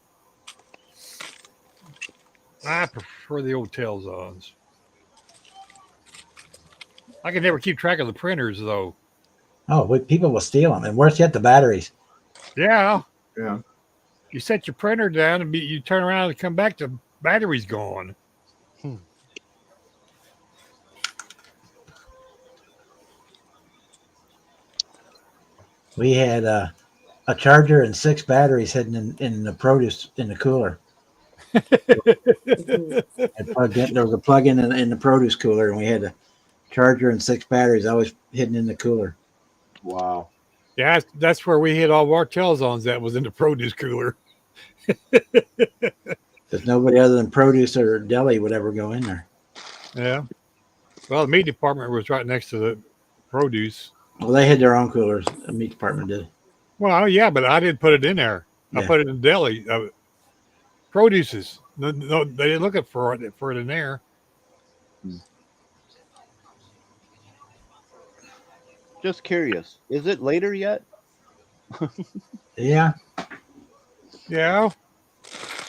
I prefer the old Telzons. I can never keep track of the printers, though. Oh, people will steal them, and worse yet, the batteries. Yeah. Yeah. You set your printer down and you turn around and come back, the battery's gone. We had a charger and 6 batteries hidden in the produce in the cooler. And there was a plug-in in the produce cooler, and we had a charger and 6 batteries always hidden in the cooler. Wow. Yeah, that's where we hid all of our Telzons. That was in the produce cooler. Because nobody other than produce or deli would ever go in there. Yeah. Well, the meat department was right next to the produce. Well, they had their own coolers. The meat department did. Well, yeah, but I didn't put it in there. I Yeah. put it in deli. Produces. No, they didn't look for it in there. Just curious. Is it later yet? Yeah. Yeah.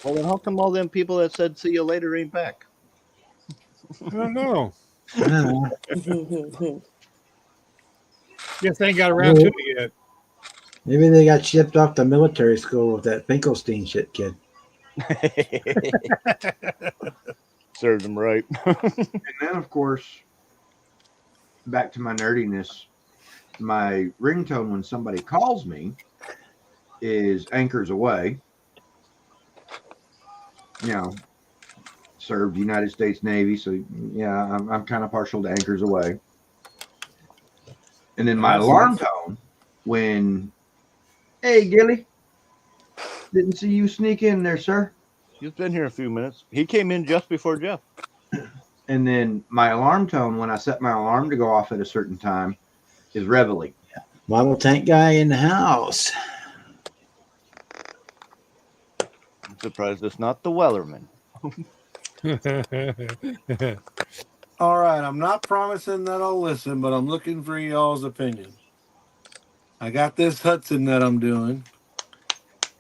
Well, then how come all them people that said see you later ain't back? I don't know. No. Guess they ain't got around to it yet. Maybe they got shipped off to military school with that Finkelstein shit kid. Served them right. And then, of course, back to my nerdiness, my ringtone when somebody calls me is Anchors Away. You know, served United States Navy, so yeah, I'm kind of partial to Anchors Away. And then my alarm tone when, hey, Gilly, didn't see you sneak in there, sir. He's been here a few minutes. He came in just before Jeff. And then my alarm tone when I set my alarm to go off at a certain time is reveille. Model tank guy in the house. I'm surprised it's not the Wellerman. All right, I'm not promising that I'll listen, but I'm looking for y'all's opinion. I got this Hudson that I'm doing,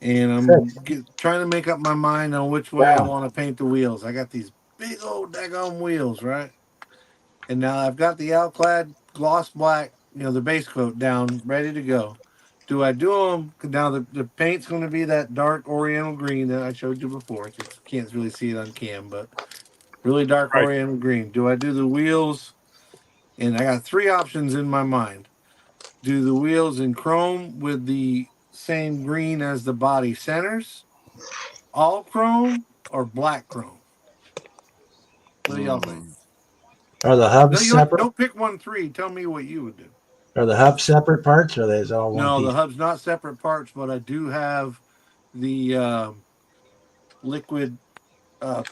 and I'm trying to make up my mind on which way I want to paint the wheels. I got these big old daggone wheels, right? And now I've got the Alclad gloss black, the base coat down, ready to go. Do I do them? Now the paint's going to be that dark oriental green that I showed you before. You can't really see it on cam, but really dark oriental green. Do I do the wheels? And I got 3 options in my mind. Do the wheels in chrome with the same green as the body centers, all chrome, or black chrome? What do y'all think? Are the hubs separate? Don't pick 1-3. Tell me what you would do. Are the hubs separate parts, or are they all one No, piece? the hub's not separate parts, but I do have the liquid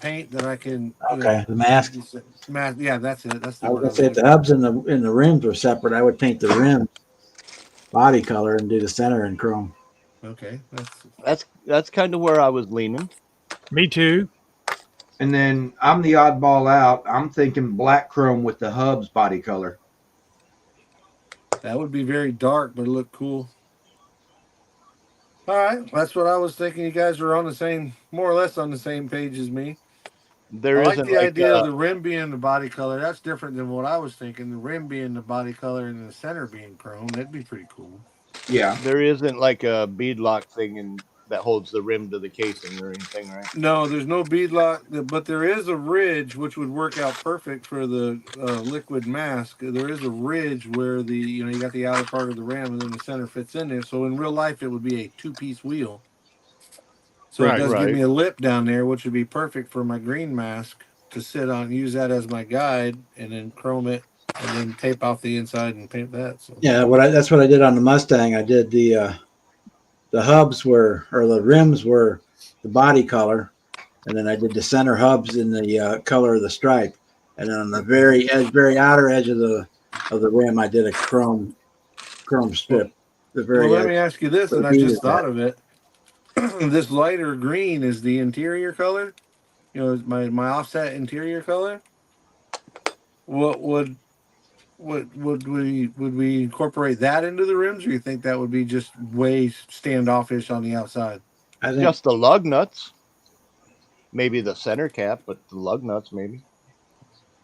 paint that I can. Okay, the mask. Yeah, that's it. That's the I was word. gonna say if the hubs and the rims were separate, I would paint the rim body color and do the center in chrome. Okay, That's kind of where I was leaning. Me too. And then I'm the oddball out. I'm thinking black chrome with the hubs body color. That would be very dark, but it look cool. All right, that's what I was thinking. You guys are on the same, more or less on the same page as me. I like the idea of the rim being the body color. That's different than what I was thinking. The rim being the body color and the center being chrome. That'd be pretty cool. Yeah. There isn't like a bead lock thing that holds the rim to the casing or anything, right? No, there's no bead lock, but there is a ridge which would work out perfect for the liquid mask. There is a ridge where you got the outer part of the rim and then the center fits in there. So in real life, it would be a 2-piece wheel. So it does give me a lip down there, which would be perfect for my green mask to sit on, use that as my guide, and then chrome it, and then tape off the inside and paint that. So. Yeah, that's what I did on the Mustang. I did the hubs or the rims were the body color, and then I did the center hubs in the color of the stripe, and then on the very outer edge of the rim, I did a chrome strip. Let me ask you this, and I just thought of it. This lighter green is the interior color. My offset interior color. What would we incorporate that into the rims, or you think that would be just way standoffish on the outside? I think just the lug nuts, maybe the center cap, but the lug nuts maybe.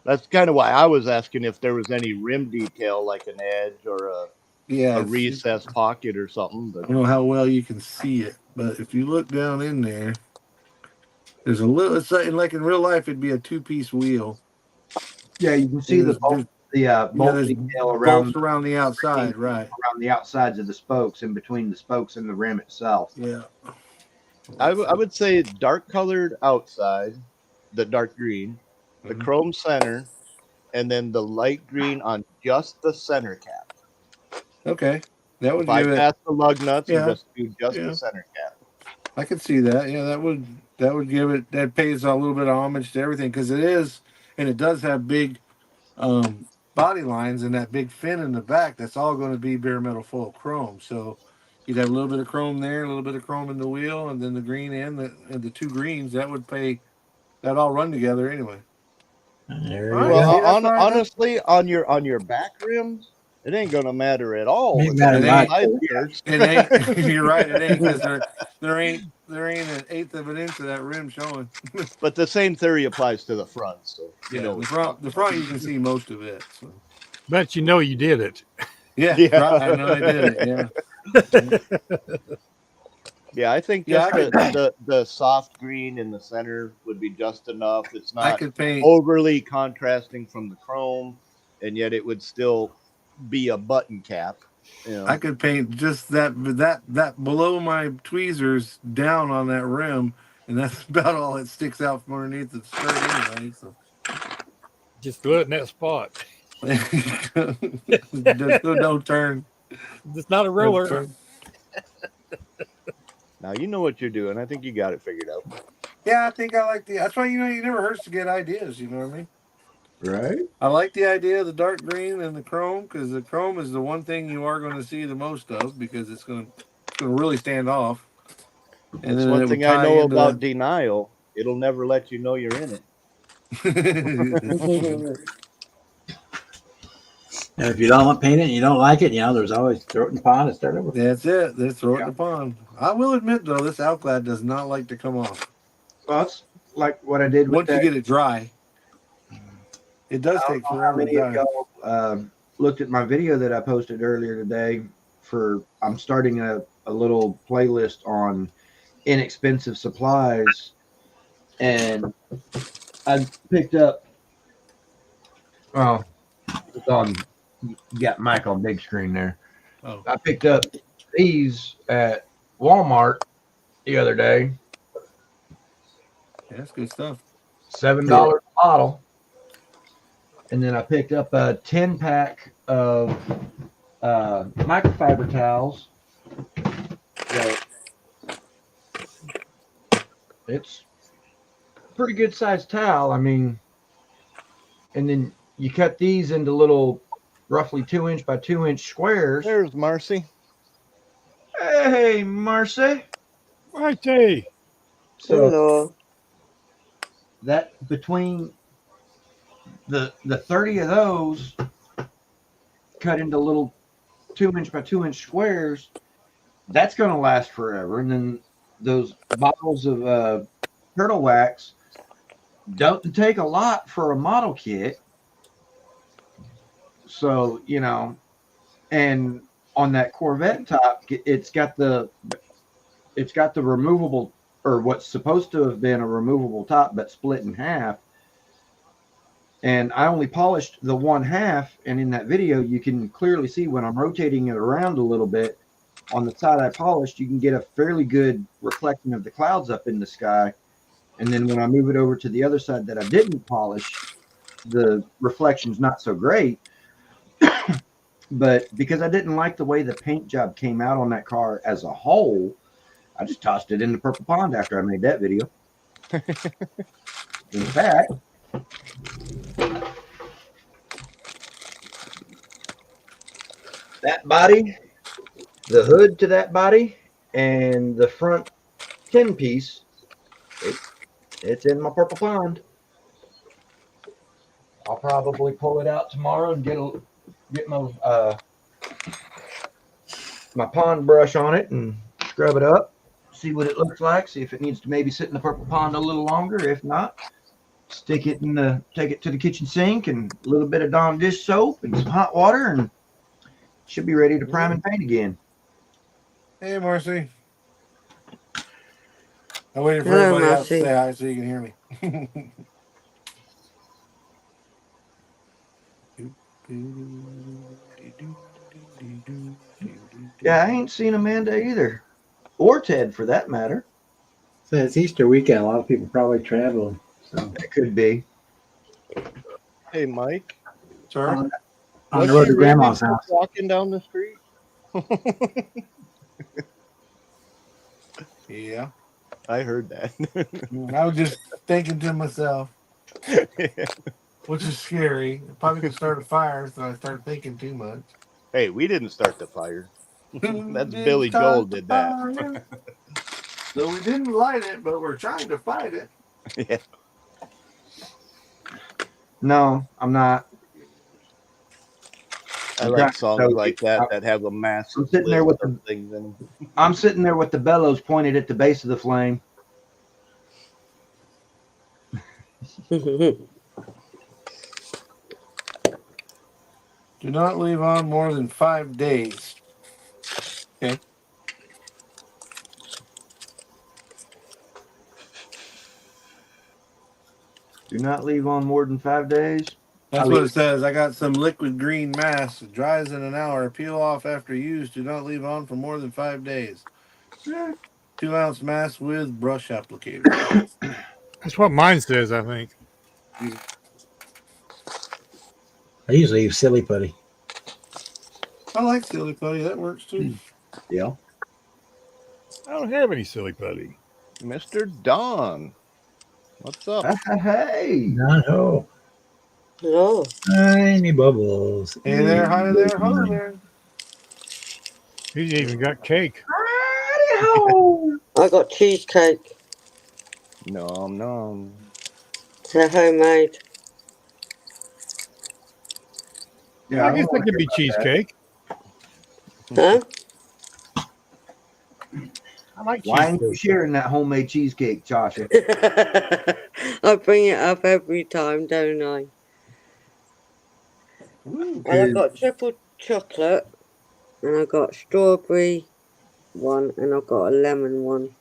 That's kind of why I was asking if there was any rim detail, like an edge or a recessed pocket or something. But I don't know how well you can see it, but if you look down in there, there's a little. It's like in real life, it'd be a 2-piece wheel. Yeah, you can see the bolt detail around the outside, right? Around the outsides of the spokes, in between the spokes and the rim itself. Yeah. I would say dark colored outside, the dark green, the chrome center, and then the light green on just the center cap. Okay, that would bypass the lug nuts and just do the center cap. I could see that. Yeah, that would give it, that pays a little bit of homage to everything, because it does have big body lines and that big fin in the back. That's all going to be bare metal full chrome. So you'd have a little bit of chrome there, a little bit of chrome in the wheel, and then the green and the 2 greens. That would that all run together anyway. Well, honestly, on your back rims, it ain't gonna matter at all. It ain't. You're right. It ain't, because there ain't an eighth of an inch of that rim showing. But the same theory applies to the front. So the front you can see most of it. So. But you did it. Yeah. Right, I know I did it. Yeah. Yeah, I think the soft green in the center would be just enough. It's not overly contrasting from the chrome, and yet it would still be a button cap. I could paint just that below my tweezers down on that rim, and that's about all that sticks out from underneath the skirt anyway. So. Just do it in that spot. Don't turn. It's not a Don't roller. turn. Now you know what you're doing. I think you got it figured out. Yeah, I think I like the. That's why you never hurts to get ideas. You know what I mean? Right? I like the idea of the dark green and the chrome because the chrome is the one thing you are going to see the most of because it's going to really stand off. And That's then one it would thing I tie know into about denial. It'll never let you know you're in it. that. And if you don't want to paint it and you don't like it, there's always throw it in the pond and start over. That's it. Let's throw it Yeah. in the pond. I will admit though, this Alclad does not like to come off Well, it's like what I did with once you that. get it dry. It does I don't take know how forever to many of dry. y'all looked at my video that I posted earlier today. I'm starting a little playlist on inexpensive supplies, and I picked up. Oh, it's on. You got Mike on big screen there. Oh, I picked up these at Walmart the other day. yeah, that's good stuff. $7 a bottle. And then I picked up a 10-pack of microfiber towels. So it's a pretty good sized towel. I mean, and then you cut these into little roughly 2-inch by 2-inch squares. There's Marcy. Hey, Marcy. Righty. So Hello. that between the 30 of those cut into little 2-inch by 2-inch squares, that's going to last forever. And then those bottles of turtle wax don't take a lot for a model kit. So, and on that Corvette top, it's got the removable, or what's supposed to have been a removable top, but split in half. And I only polished the one half, and in that video, you can clearly see when I'm rotating it around a little bit, on the side I polished, you can get a fairly good reflection of the clouds up in the sky. And then when I move it over to the other side that I didn't polish, the reflection's not so great. But because I didn't like the way the paint job came out on that car as a whole, I just tossed it in the purple pond after I made that video. In fact, that body, the hood to that body, and the front 10 piece, it's in my purple pond. I'll probably pull it out tomorrow and get my pond brush on it and scrub it up, see what it looks like, see if it needs to maybe sit in the purple pond a little longer. If not, take it to the kitchen sink and a little bit of Dawn dish soap and some hot water, and should be ready to prime and paint again. hey, Marcy. I'm waiting for Hello, everybody else to Marcy. say hi so you can hear me. Yeah, I ain't seen Amanda either, or Ted for that matter. So it's Easter weekend. A lot of people probably traveling. So It could be. Hey, Mike. Sir? on the Was road she to Grandma's really house. walking down the street? Yeah. I heard that. I was just thinking to myself, which is scary. I probably could start a fire, so I started thinking too much. Hey, we didn't start the fire. That's Didn't Billy start Joel the did that. fire. So we didn't light it, but we're trying to fight it. Yeah. No, I'm not. I I'm like trying- songs so like that have a massive I'm sitting there list with of things in them. I'm sitting there with the bellows pointed at the base of the flame. Do not leave on more than 5 days. Okay. Do not leave on more than 5 days. That's I what leave- it says. I got some liquid green mask. It dries in an hour. Peel off after use. Do not leave on for more than 5 days. 2-ounce mask with brush applicator. That's what mine says, I think. I usually use silly putty. I like silly putty. That works too. Yeah. I don't have any silly putty. Mr. Don. What's up? Hey. No. No. Tiny bubbles. Hey there, hi there, ho there. He's even got cake. I got cheesecake. Nom nom. They're homemade. Yeah, I guess that could be cheesecake. Huh? I like Why aren't you cheesecake. sharing that homemade cheesecake, Joshua? I bring it up every time, don't I? And I got triple chocolate, and I got strawberry one, and I got a lemon one.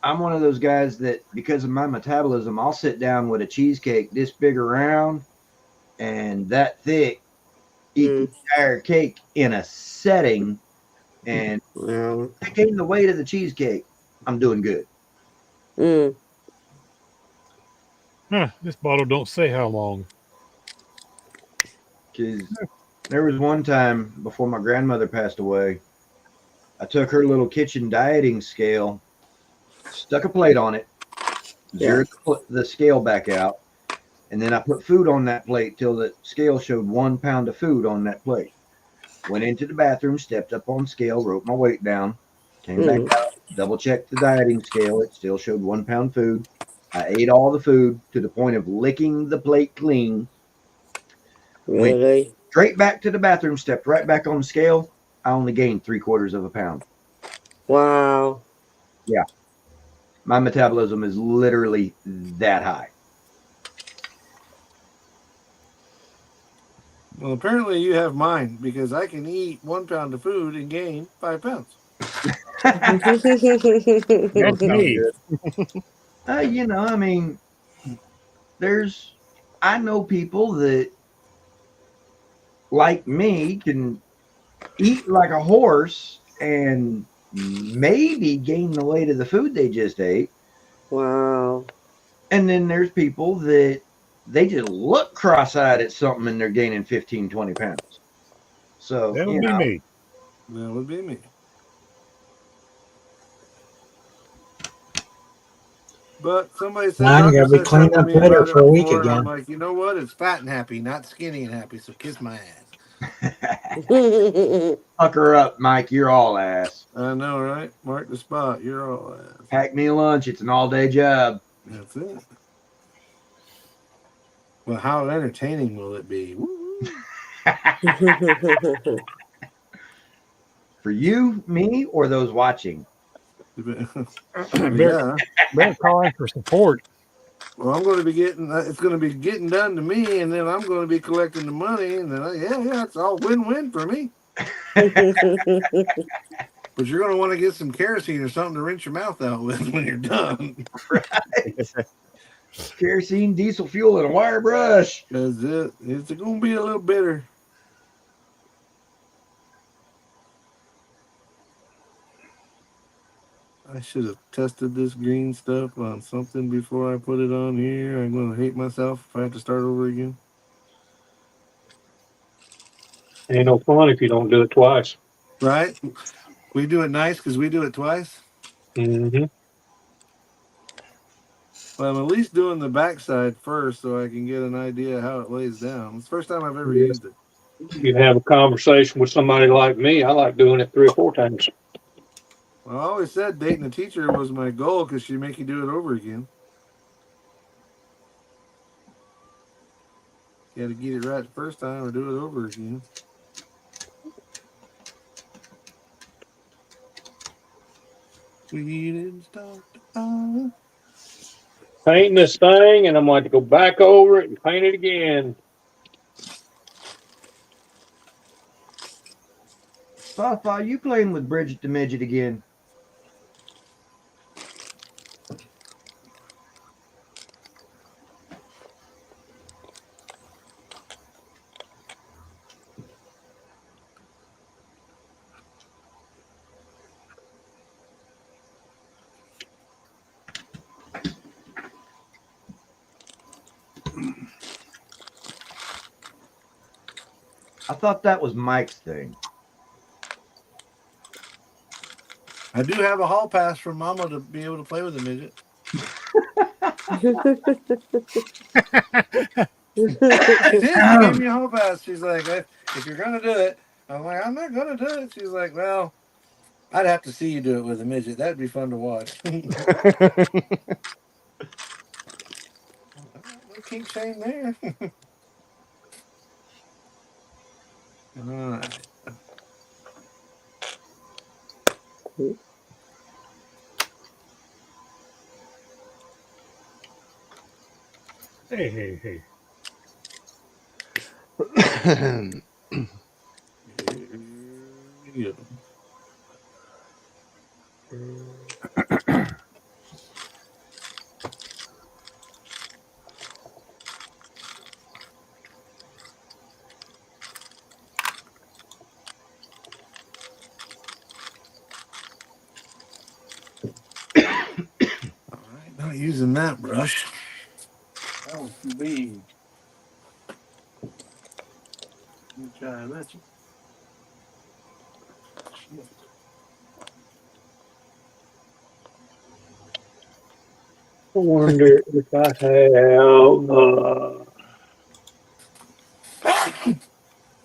I'm one of those guys that, because of my metabolism, I'll sit down with a cheesecake this big around and that thick, eat the entire cake in a setting, and if I gain the weight of the cheesecake, I'm doing good. Huh, this bottle don't say how long. Because there was one time before my grandmother passed away, I took her little kitchen dieting scale, stuck a plate on it, zeroed the scale back out, and then I put food on that plate till the scale showed 1 pound of food on that plate. Went into the bathroom, stepped up on scale, wrote my weight down, came back out, double checked the dieting scale. It still showed 1 pound food. I ate all the food to the point of licking the plate clean. Really? Went straight back to the bathroom, stepped right back on the scale. I only gained 3/4 of a pound. Wow. Yeah. My metabolism is literally that high. Well, apparently you have mine because I can eat 1 pound of food and gain 5 pounds. That's me. You know, I mean, I know people that, like me, can eat like a horse and maybe gain the weight of the food they just ate. Wow. And then there's people that they just look cross-eyed at something and they're gaining 15, 20 pounds. So That would be me. That would be me. But somebody said Now you Doctor gotta be said cleaned something up to me later about it for a week before, and I'm again. like, you know what? It's fat and happy, not skinny and happy. So kiss my ass. Fuck her up, Mike. You're all ass. I know, right? Mark the spot. You're all ass. Pack me a lunch. It's an all-day job. That's it. Well, how entertaining will it be? Woo. For you, me, or those watching? Yeah. Better call in for support. Well, I'm going to be getting. It's going to be getting done to me, and then I'm going to be collecting the money, and then yeah, it's all win-win for me. But you're going to want to get some kerosene or something to rinse your mouth out with when you're done. Right. Kerosene, diesel fuel, and a wire brush. Because it's going to be a little bitter. I should have tested this green stuff on something before I put it on here. I'm going to hate myself if I have to start over again. Ain't no fun if you don't do it twice. Right? We do it nice because we do it twice. Mm-hmm. But I'm at least doing the backside first so I can get an idea how it lays down. It's the first time I've ever used it. You have a conversation with somebody like me. I like doing it 3 or 4 times. Well, I always said dating a teacher was my goal because she'd make you do it over again. You got to get it right the first time or do it over again. We didn't start Painting this thing, and I'm going to go back over it and paint it again. Fafa, you playing with Bridget the Midget again? I thought that was Mike's thing. I do have a hall pass from Mama to be able to play with a midget. She did. She gave me a hall pass. She's like, if you're gonna do it, I'm like, I'm not gonna do it. She's like, well, I'd have to see you do it with a midget. That'd be fun to watch. No kink shame there. All right. Hey. Yeah. All right, not using that brush. That was too big. Let me try that. I wonder if I have.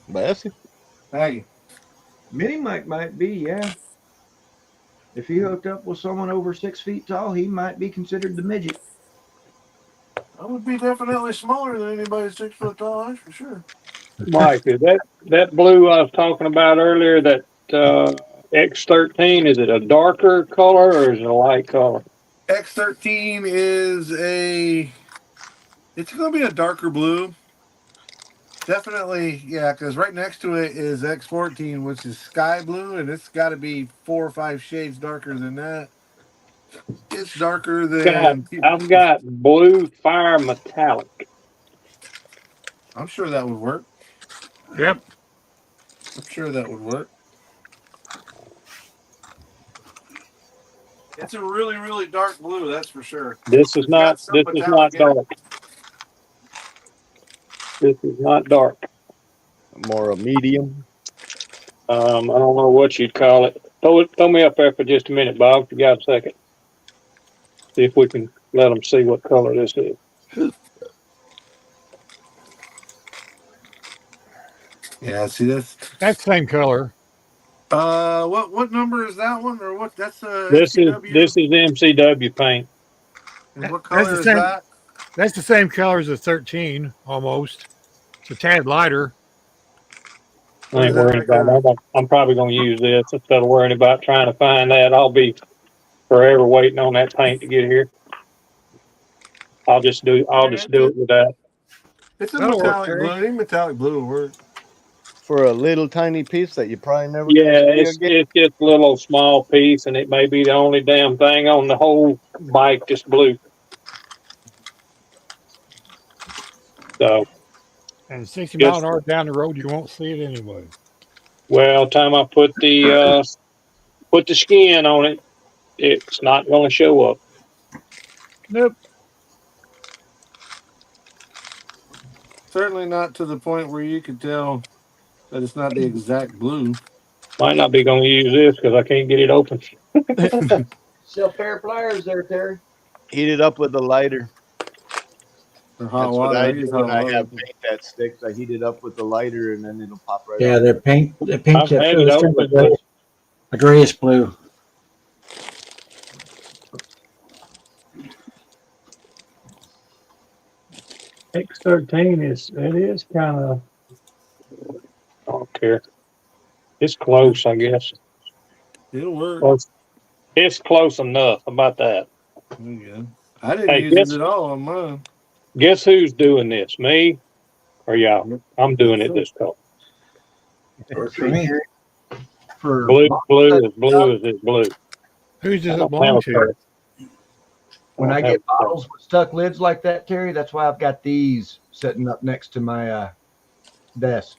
Bessie? Maggie. Mini Mike might be, yeah. If he hooked up with someone over 6 feet tall, he might be considered the midget. I would be definitely smaller than anybody 6 foot tall, that's for sure. Mike, is that blue I was talking about earlier, that X13, is it a darker color or is it a light color? X13 is it's going to be a darker blue. Definitely, yeah, because right next to it is X14, which is sky blue, and it's got to be 4 or 5 shades darker than that. It's darker than... I've got blue fire metallic. I'm sure that would work. Yep. I'm sure that would work. It's a really, really dark blue, that's for sure. This is not dark. This is not dark. More a medium. I don't know what you'd call it. Throw me up there for just a minute, Bob, if you got a second. See if we can let them see what color this is. Yeah, see that's the same color. What number is that one, or what? That's This MCW? is MCW paint. And what color is that? That's the same color as the 13, almost. It's a tad lighter. I ain't worried about that. I'm probably going to use this instead of worrying about trying to find that. I'll be forever waiting on that paint to get here. I'll just do it with that. It's a metallic blue. I think metallic blue will work. For a little tiny piece that you probably never. Yeah, it's just a little small piece, and it may be the only damn thing on the whole bike just blue. So. And 60 mile an hour down the road, you won't see it anyway. Well, time I put the skin on it, it's not going to show up. Nope. Certainly not to the point where you could tell that it's not the exact blue. Might not be going to use this because I can't get it open. Still pair of pliers there, Terry. Heat it up with a lighter. Or hot That's water. what I do when I have paint that sticks. I heat it up with the lighter and then it'll pop right Yeah, out. their paint I've chips had are it open, a grayish blue. X13 is kind of, I don't care. It's close, I guess. It'll work. It's close enough. How about that? Yeah. I didn't use it at all on mine. Guess who's doing this? Me or y'all? I'm doing it this color. For me. For blue is blue. Who's does it belong to? When I get bottles with stuck lids like that, Terry, that's why I've got these sitting up next to my desk.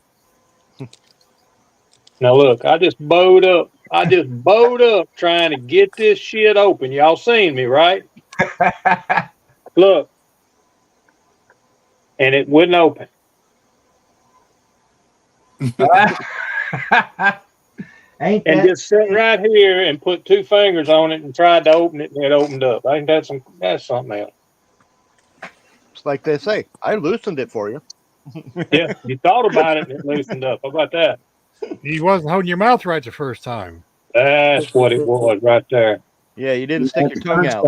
Now look, I just bowed up trying to get this shit open. Y'all seen me, right? Look. And it wouldn't open. Ain't And that just sit right here and put 2 fingers on it and tried to open it and it opened up. I think that's something else. It's like they say, I loosened it for you. Yeah, you thought about it and it loosened up. How about that? He wasn't holding your mouth right the first time. That's what it was right there. Yeah, you didn't stick your tongue out.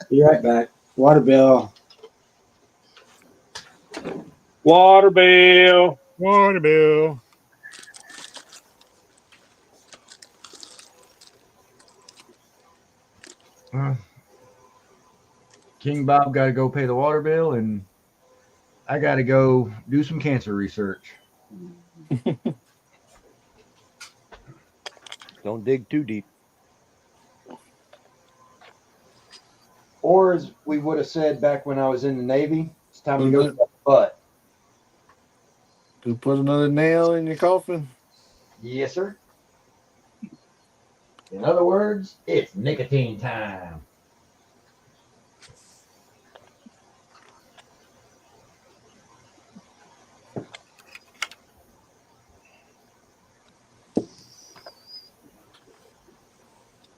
Be right back. Water bill. Water bill. Water bill. King Bob got to go pay the water bill, and I got to go do some cancer research. Don't dig too deep. Or as we would have said back when I was in the Navy, it's time to go to the butt. To put another nail in your coffin? Yes, sir. In other words, it's nicotine time.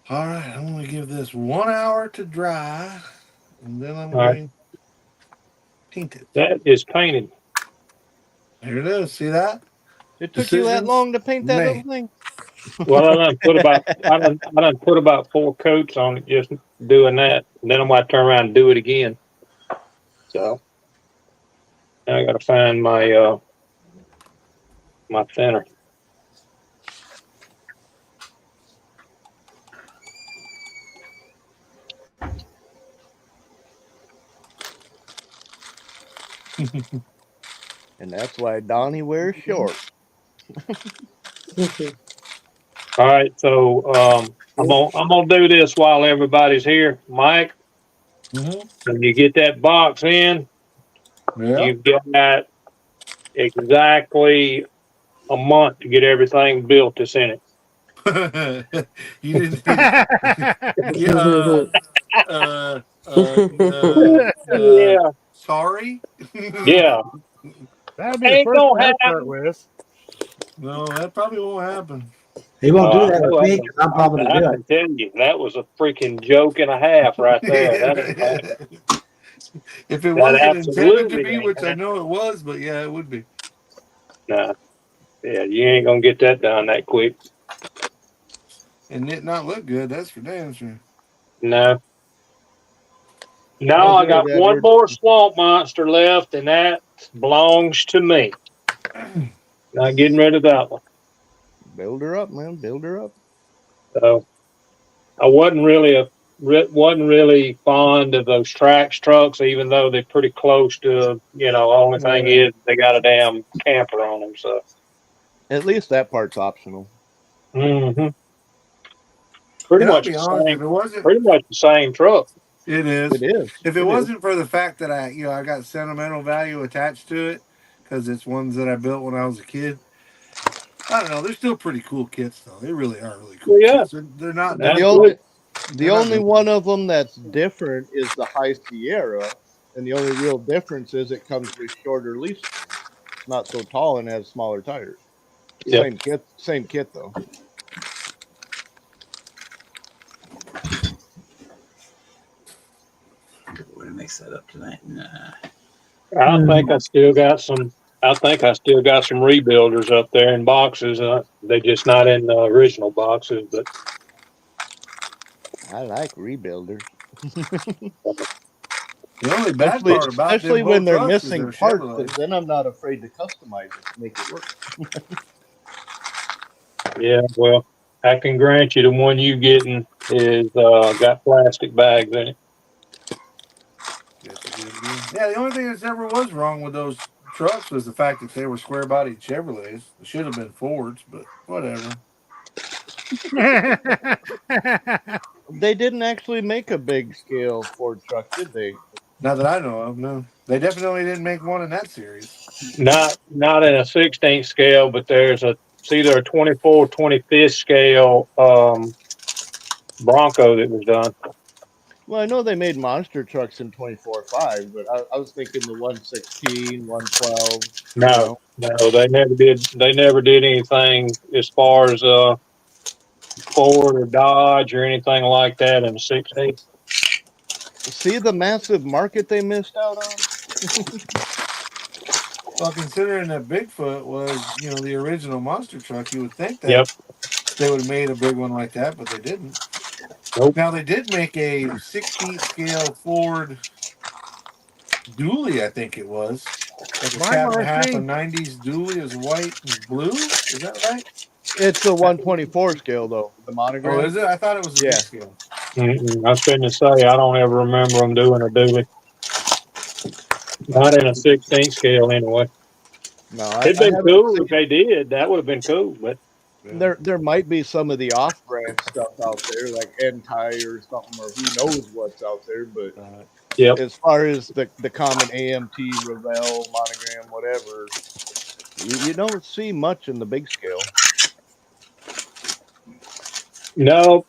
All right, I'm going to give this 1 hour to dry, and then I'm All right. going to paint it. That is painted. Here it is. See that? It took you that long to paint that little thing? Well, I done put about 4 coats on it just doing that. And then I'm going to turn around and do it again. So now I got to find my my thinner. And that's why Donnie wears shorts. All right, so I'm gonna do this while everybody's here, Mike. When you get that box in, you've got exactly a month to get everything built that's in it. You didn't. Yeah. Sorry. Yeah. That'd be the Ain't first gonna one I'd happen. start with. No, that probably won't happen. He won't do that with me 'cause I'm probably I do can it. tell you, that was a freaking joke and a half right there. That ain't happening. If it That wasn't intended to absolutely be, ain't which I happening. know it was, but yeah, it would be. Nah. Yeah, you ain't gonna get that done that quick. And it not look good, that's for damn sure. No. No, I got one more swamp monster left, and that belongs to me. Not getting rid of that one. Build her up, man. Build her up. So I wasn't really fond of those Trax trucks, even though they're pretty close to, only thing is they got a damn camper on them. So at least that part's optional. Mm-hmm. Pretty And I'll much be the honest, same. if it wasn't, Pretty much the same truck. it is. It is. If it wasn't for the fact that I got sentimental value attached to it, because it's ones that I built when I was a kid. I don't know. They're still pretty cool kits, though. They really are really cool. Yeah. Kits. They're not. The only one of them that's different is the High Sierra, and the only real difference is it comes with shorter leaf springs. It's not so tall and has smaller tires. Yeah. Same kit though. We're gonna mix that up tonight. Nah. I think I still got some rebuilders up there in boxes. They're just not in the original boxes, but I like rebuilders. The only bad part about especially them when they're trucks is missing they're parts, Chevrolet. because then I'm not afraid to customize it to make it work. yeah, well, I can grant you the one you getting is got plastic bags in it. Yeah, the only thing that ever was wrong with those trucks was the fact that they were square-bodied Chevrolets. They should have been Fords, but whatever. They didn't actually make a big scale Ford truck, did they? Not that I know of, no. They definitely didn't make one in that series. Not in a 16th scale, but it's either a 24 or 25th scale Bronco that was done. Well, I know they made monster trucks in 24.5, but I was thinking the 116, 112. No, No, they never did. They never did anything as far as Ford or Dodge or anything like that in the '60s. See the massive market they missed out on? Well, considering that Bigfoot was, the original monster truck, you would think that Yep. they would have made a big one like that, but they didn't. Nope. Now they did make a 16th scale Ford dually, I think it was. Like a Bye, cat and a half, a Marcy. 90s dually. It was white and blue. Is that right? It's a 124 scale though. The Oh, monogram. is it? I thought it was a Yeah. big scale. I was going to say I don't ever remember them doing a dually. Not in a 16 scale anyway. No, I It'd been haven't cool seen. if they did. That would have been cool, but There might be some of the off-brand stuff out there, like N Tire or something, or who knows what's out there. But yep. as far as the common AMT, Revell, monogram, whatever, you don't see much in the big scale. No,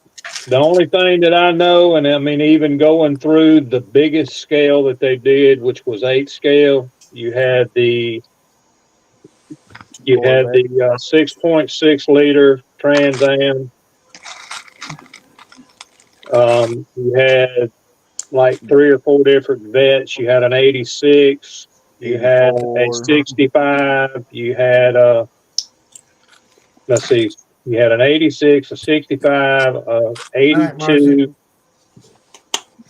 the only thing that I know, and I mean, even going through the biggest scale that they did, which was 8 scale, you had the 6.6 liter Trans Am. You had like 3 or 4 different vets. You had an 86. You had a 65. You had let's see. You had an 86, a 65, a 82.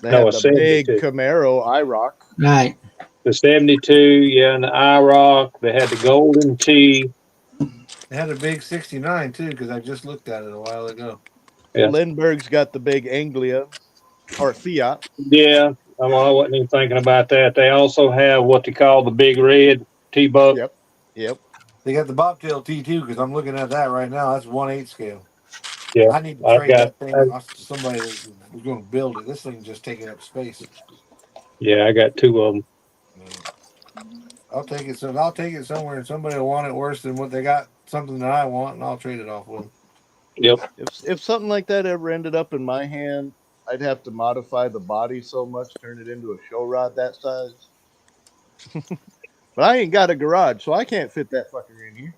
They No, had a the 72. big Camaro IROC. Right. The 72, yeah, and the IROC. They had the Golden T. It had a big 69 too, because I just looked at it a while ago. Yeah. Lindbergh's got the big Anglia or Fiat. Yeah, well, I wasn't even thinking about that. They also have what they call the Big Red T-Buck. Yep. They got the Bobtail T2 because I'm looking at that right now. That's 1/8 scale. Yeah, I need to I've trade got. that thing off to somebody who's going to build it. This thing's just taking up space. Yeah, I got 2 of them. I'll take it. So I'll take it somewhere, and somebody will want it worse than what they got. Something that I want, and I'll trade it off with them. Yep. If something like that ever ended up in my hand, I'd have to modify the body so much, turn it into a show rod that size. But I ain't got a garage, so I can't fit that fucker in here.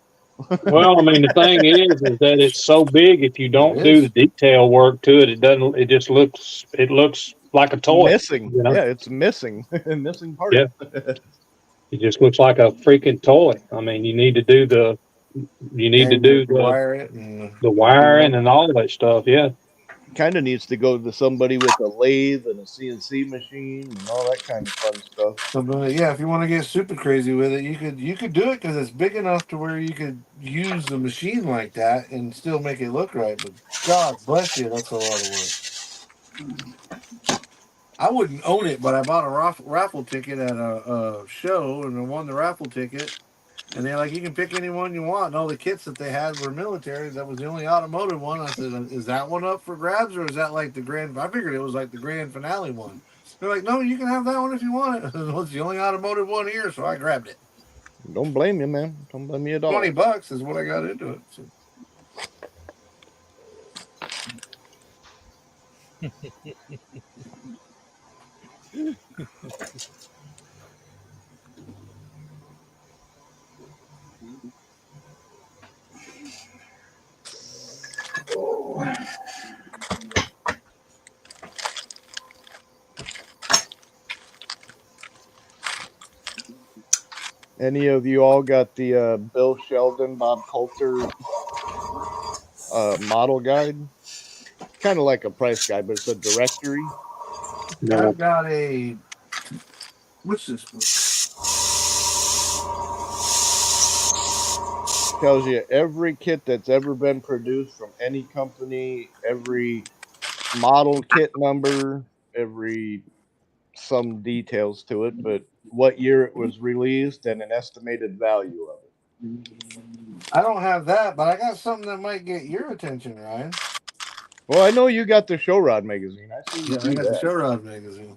Well, I mean, the thing is that it's so big. If you don't do the detail work to it, it doesn't. It just looks. It looks like a toy. Missing. You know? Yeah, it's missing. Missing part. Yeah. It just looks like a freaking toy. I mean, you need to do the. You need to do the wire it and the wiring and all that stuff. Yeah. Kind of needs to go to somebody with a lathe and a CNC machine and all that kind of fun stuff. So, yeah, if you want to get super crazy with it, you could do it because it's big enough to where you could use the machine like that and still make it look right. But God bless you, that's a lot of work. I wouldn't own it, but I bought a raffle ticket at a show and I won the raffle ticket. And they're like, you can pick any one you want. And all the kits that they had were military. That was the only automotive one. I said, is that one up for grabs or is that like the grand? I figured it was like the grand finale one. They're like, no, you can have that one if you want it. It's the only automotive one here, so I grabbed it. Don't blame you, man. Don't blame me at all. $20 is what I got into it. So. Any of you all got the Bill Sheldon, Bob Coulter model guide? Kind of like a price guide, but it's a directory. No. I've got a. What's this book? Tells you every kit that's ever been produced from any company, every model kit number, every some details to it, but what year it was released and an estimated value of it. I don't have that, but I got something that might get your attention, Ryan. Well, I know you got the Show Rod magazine. I see you Yeah, do I got that. the Show Rod magazine.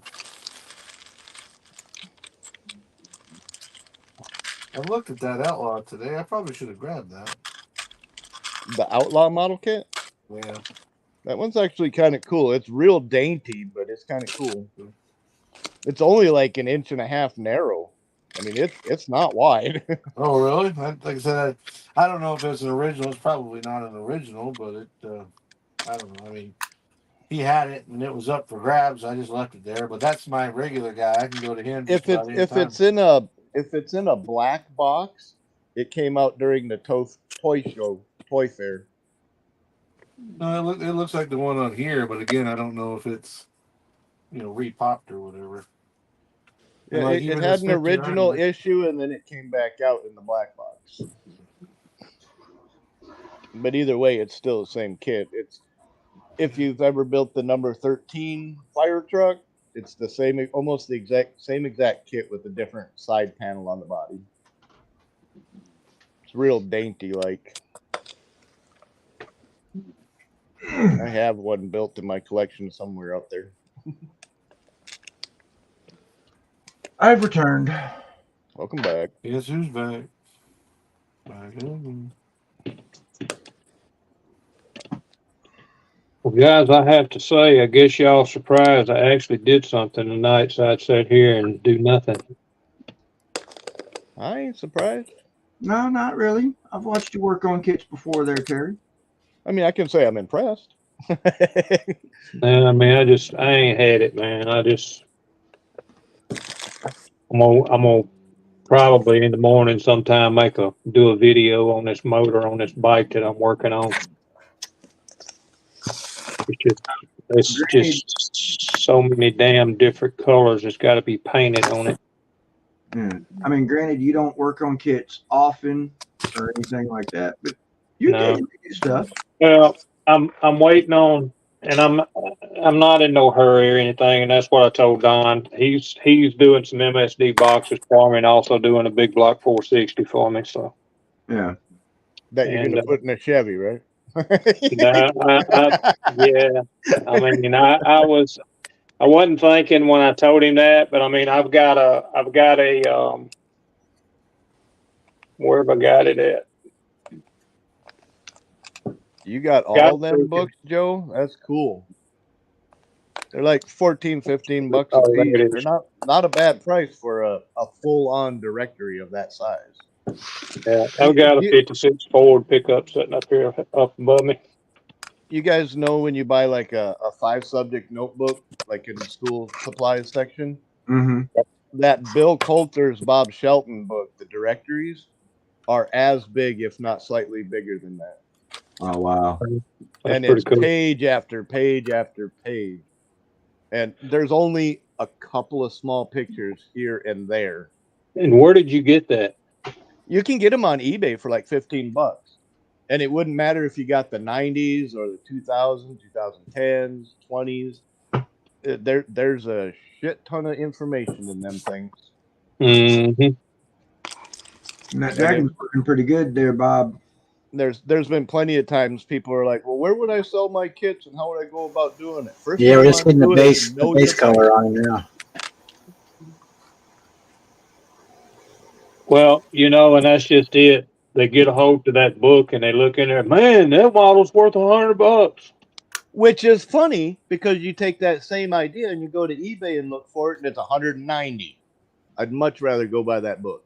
I looked at that Outlaw today. I probably should have grabbed that. The Outlaw model kit? Yeah. That one's actually kind of cool. It's real dainty, but it's kind of cool. It's only like 1.5 inches narrow. I mean, it's not wide. Oh, really? Like I said, I don't know if it's an original. It's probably not an original, but it. I don't know. I mean, he had it and it was up for grabs. I just left it there. But that's my regular guy. I can go to him just about any time. If it's in a black box, it came out during the toy fair. No, it looks like the one on here, but again, I don't know if it's repopped or whatever. Yeah, Like, it even had the an 59 original was- issue, and then it came back out in the black box. But either way, it's still the same kit. It's if you've ever built the number 13 fire truck, it's the same, almost the same exact kit with a different side panel on the body. It's real dainty, like. I have one built in my collection somewhere out there. I've returned. Welcome back. Guess who's back? Back again. Well, guys, I have to say, I guess y'all surprised I actually did something tonight, so I'd sit here and do nothing. I ain't surprised. No, not really. I've watched you work on kits before there, Terry. I mean, I can say I'm impressed. Man, I mean, I ain't had it, man. I'm gonna probably in the morning sometime do a video on this motor on this bike that I'm working on. It's just so many damn different colors. It's got to be painted on it. Yeah. I mean, granted, you don't work on kits often or anything like that, but you do stuff. Well, I'm waiting on, and I'm not in no hurry or anything, and that's what I told Don. He's doing some MSD boxes for me, and also doing a big block 460 for me. So yeah, that you're gonna put in a Chevy, right? yeah. I mean, I wasn't thinking when I told him that, but I mean, I've got a where have I got it at? You got all them books, Joe? That's cool. They're like $14-15 a piece. They're not a bad price for a full-on directory of that size. Yeah, I've got a 56 Ford pickup sitting up here up above me. You guys know when you buy like a 5-subject notebook, like in the school supplies section? Mm-hmm. That Bill Coulter's Bob Shelton book, the directories, are as big, if not slightly bigger than that. Oh, wow. And it's page after page after page. And there's only a couple of small pictures here and there. And where did you get that? You can get them on eBay for like $15. And it wouldn't matter if you got the 90s or the 2000s, 2010s, 20s. There's a shit ton of information in them things. Mm-hmm. And that Dragon's working pretty good there, Bob. There's been plenty of times people are like, well, where would I sell my kits and how would I go about doing it? First, yeah, we're just getting the base color on it now. Well, and that's just it. They get a hold of that book and they look in there, man, that model's worth $100. Which is funny because you take that same idea and you go to eBay and look for it and it's $190. I'd much rather go buy that book.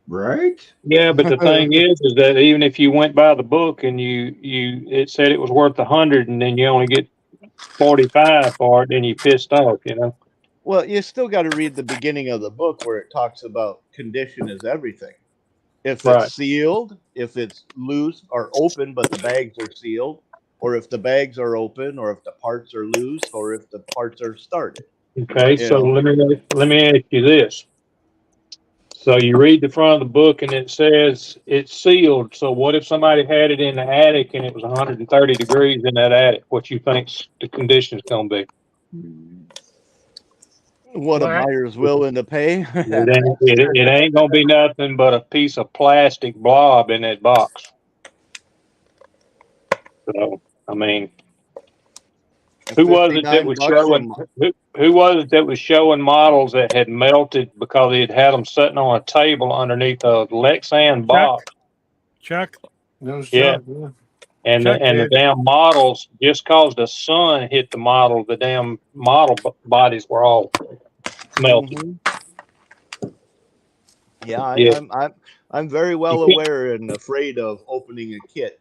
Right? Yeah, but the thing is that even if you went by the book and it said it was worth $100 and then you only get $45 for it, then you pissed off, Well, you still got to read the beginning of the book where it talks about condition is everything. If it's sealed, if it's loose or open, but the bags are sealed, or if the bags are open, or if the parts are loose, or if the parts are started. Okay, so let me ask you this. So you read the front of the book and it says it's sealed. So what if somebody had it in the attic and it was 130 degrees in that attic? What you think's the condition's gonna be? What a buyer's willing to pay. It ain't gonna be nothing but a piece of plastic blob in that box. So I mean, who was it that was showing? Who was it that was showing models that had melted because he had them sitting on a table underneath a Lexan box? Chuck. Yeah. And the damn models, just cause the sun hit the model, the damn model bodies were all melted. Yeah, Yeah. I'm very well You can't, aware and afraid of opening a kit.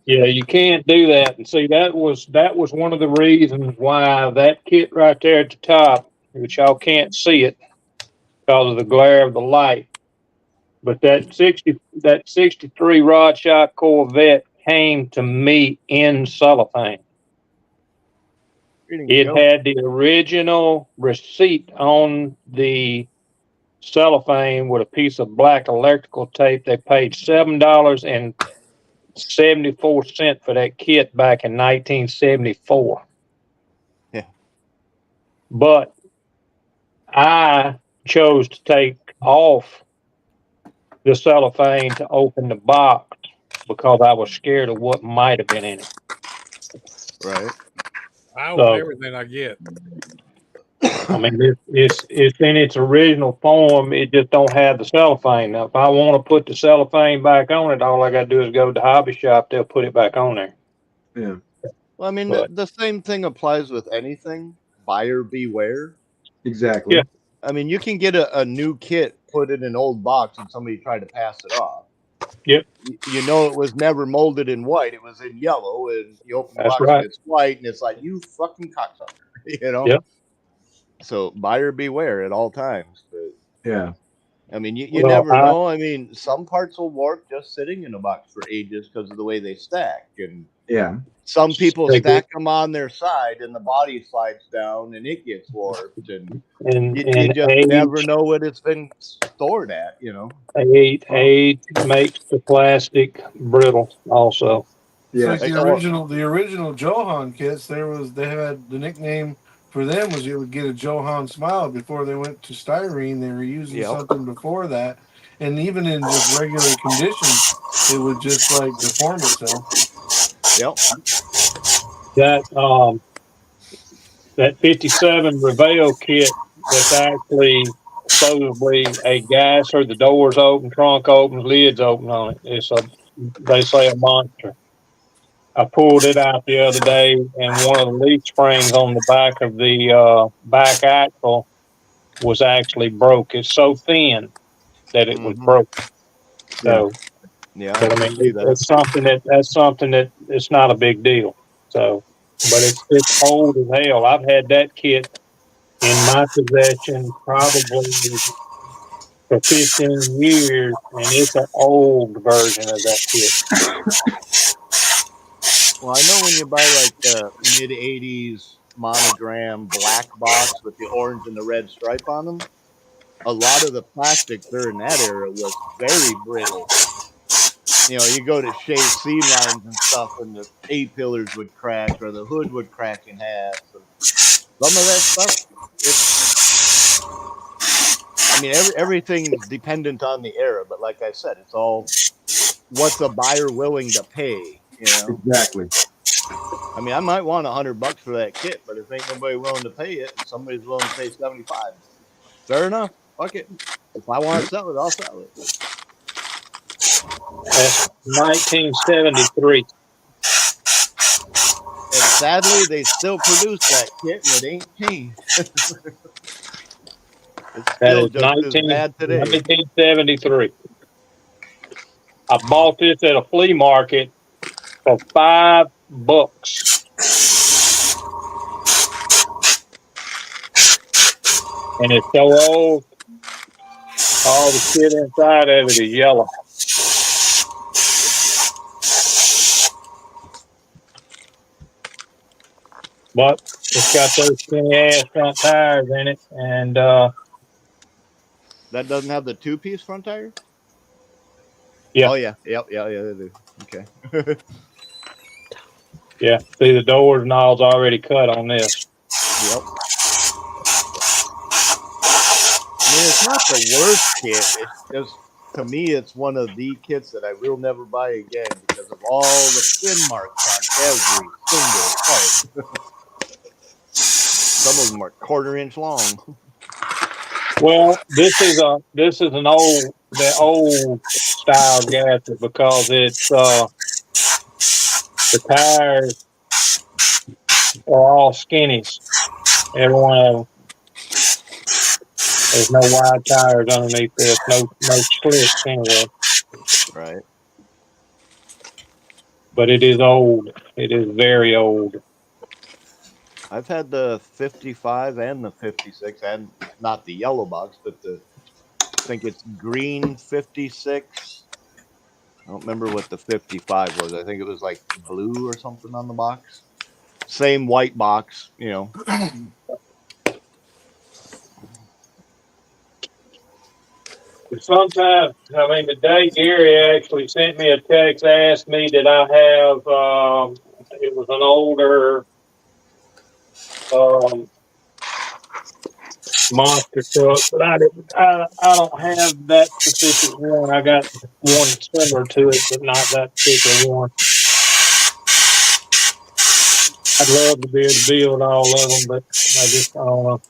yeah, you can't do that. And see, that was one of the reasons why that kit right there at the top, which y'all can't see it because of the glare of the light. But that 63 rod shot Corvette came to me in cellophane. Here you It go. had the original receipt on the cellophane with a piece of black electrical tape. They paid $7.74 for that kit back in 1974. Yeah. But I chose to take off the cellophane to open the box because I was scared of what might have been in it. Right. I open So, everything I get. I mean, it's in its original form. It just don't have the cellophane. Now, if I want to put the cellophane back on it, all I got to do is go to the hobby shop. They'll put it back on there. Yeah. Well, I mean, But the same thing applies with anything. Buyer beware. Exactly. yeah, I mean, you can get a new kit put in an old box and somebody tried to pass it off. yep, You know, it was never molded in white. It was in yellow, and you open the that's box and right. it's white, and it's like, you fucking cocksucker, you know? Yep. So buyer beware at all times. But Yeah. I mean, you Well, never know. I mean, some parts will warp just sitting in a box for ages because of the way they stack. And Yeah. some people they get stack them on their side and the body slides down and it gets warped. And and you just never age know what it's been stored at, you know? age makes the plastic brittle. Also, It's like Yes. Like, the original Johan kits. They had the nickname for them was you would get a Johan Smile before they went to styrene. They were using yep. something before that, and even in just regular conditions, it would just like deform itself. Yep. that that 57 Revell kit that's actually supposedly a gasser. The doors open, trunk opens, lids open on it. They say a monster. I pulled it out the other day, and one of the leaf springs on the back of the back axle was actually broke. It's so thin that it was Mm-hmm. broken. Yeah. So, Yeah, but I I mean, can see that. it's something that it's not a big deal. So, but it's old as hell. I've had that kit in my possession probably for 15 years, and it's an old version of that kit. Well, I know when you buy like the mid 80s monogram black box with the orange and the red stripe on them, a lot of the plastic during that era was very brittle. You know, you go to shave seam lines and stuff, and the A-pillars would crack or the hood would crack in half. And some of that stuff, I mean, everything's dependent on the era, but like I said, it's all what's a buyer willing to pay, you know? Exactly. I mean, I might want $100 for that kit, but if ain't nobody willing to pay it, and somebody's willing to pay 75, fair enough. Fuck it. If I want to sell it, I'll sell it. That's 1973. And sadly, they still produce that kit, and it ain't changed. It's That still is just as bad today. 1973. I bought this at a flea market for $5. And it's so old, all the shit inside of it is yellow. But it's got those skinny ass front tires in it, and That doesn't have the two-piece front tire? yeah. Oh, yeah. Yep, yeah, they do. Okay. Yeah, see the doors and all's already cut on this. Yep. I mean, it's not the worst kit. It's just, to me, it's one of the kits that I will never buy again because of all the thin marks on every single part. Some of them are quarter-inch long. Well, this is an old style gasket because it's the tires are all skinnies, every one of them. There's no wide tires underneath this, no slicks anyway. Right. But it is old. It is very old. I've had the 55 and the 56, and not the yellow box, but I think it's green 56. I don't remember what the 55 was. I think it was like blue or something on the box. Same white box, you know. Sometimes, I mean, today Gary actually sent me a text, asked me did I have, it was an older monster truck, but I don't have that specific one. I got one similar to it, but not that particular one. I'd love to be able to build all of them, but I just don't know.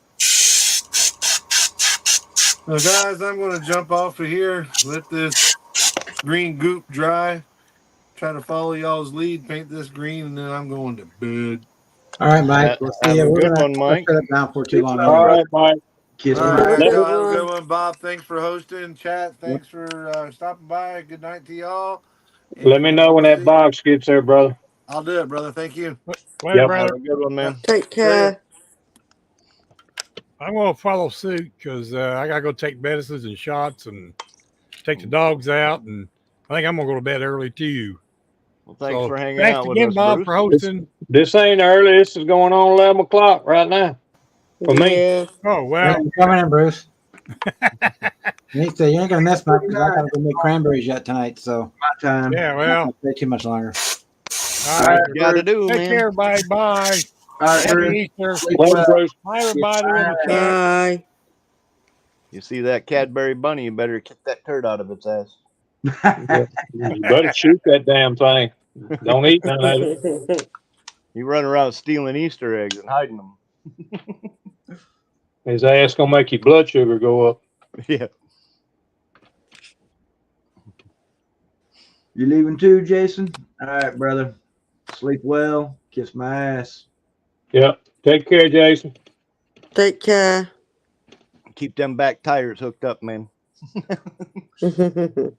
Well, guys, I'm going to jump off of here, let this green goop dry, try to follow y'all's lead, paint this green, and then I'm going to bed. All right, Mike. We'll see you. Have a We're good gonna one, Mike. shut it down for too long. All right, Mike. Kiss All my right, ass. y'all have a good one. Bob, thanks for hosting. Chat, thanks for stopping by. Good night to y'all. Let me know when that box gets there, brother. I'll do it, brother. Thank you. Later, Yep. brother. Have a good one, man. Take care. I'm going to follow suit because I got to go take medicines and shots and take the dogs out. And I think I'm going to go to bed early too. Well, thanks for hanging thanks out with again, us, Bob, Bruce. for hosting. This ain't early. This is going on 11 o'clock right now for me. Yeah. Oh, well. Thanks for coming in, Bruce. You ain't gonna miss much because I gotta go make cranberries yet tonight, so My time. Yeah, I'm well. not gonna stay too much longer. All right. You gotta do, Take man. care, everybody. Bye. All right, Happy Bruce. Easter. Sleep Later, well. Bruce. Bye, everybody. in the chat. Bye. You see that Cadbury bunny, you better kick that turd out of its ass. You better shoot that damn thing. Don't eat none of it. You run around stealing Easter eggs and hiding them. His ass gonna make your blood sugar go up. Yeah. You leaving too, Jason? All right, brother. Sleep well. Kiss my ass. Yep. Take care, Jason. Take care. Keep them back tires hooked up, man. That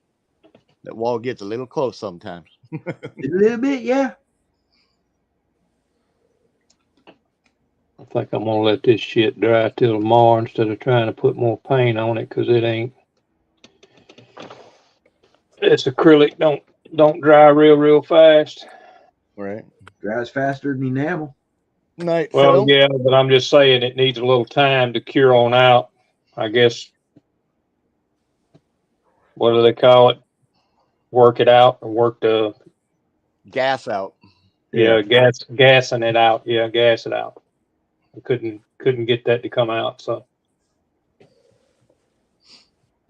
wall gets a little close sometimes. A little bit, yeah. I think I'm gonna let this shit dry till tomorrow instead of trying to put more paint on it because it ain't. This acrylic don't dry real fast. Right. Dries faster than enamel. Night, Well, Phil. yeah, but I'm just saying it needs a little time to cure on out. I guess. What do they call it? Work it out or work the Gas out. gassing it out. Yeah, gas it out. I couldn't get that to come out. So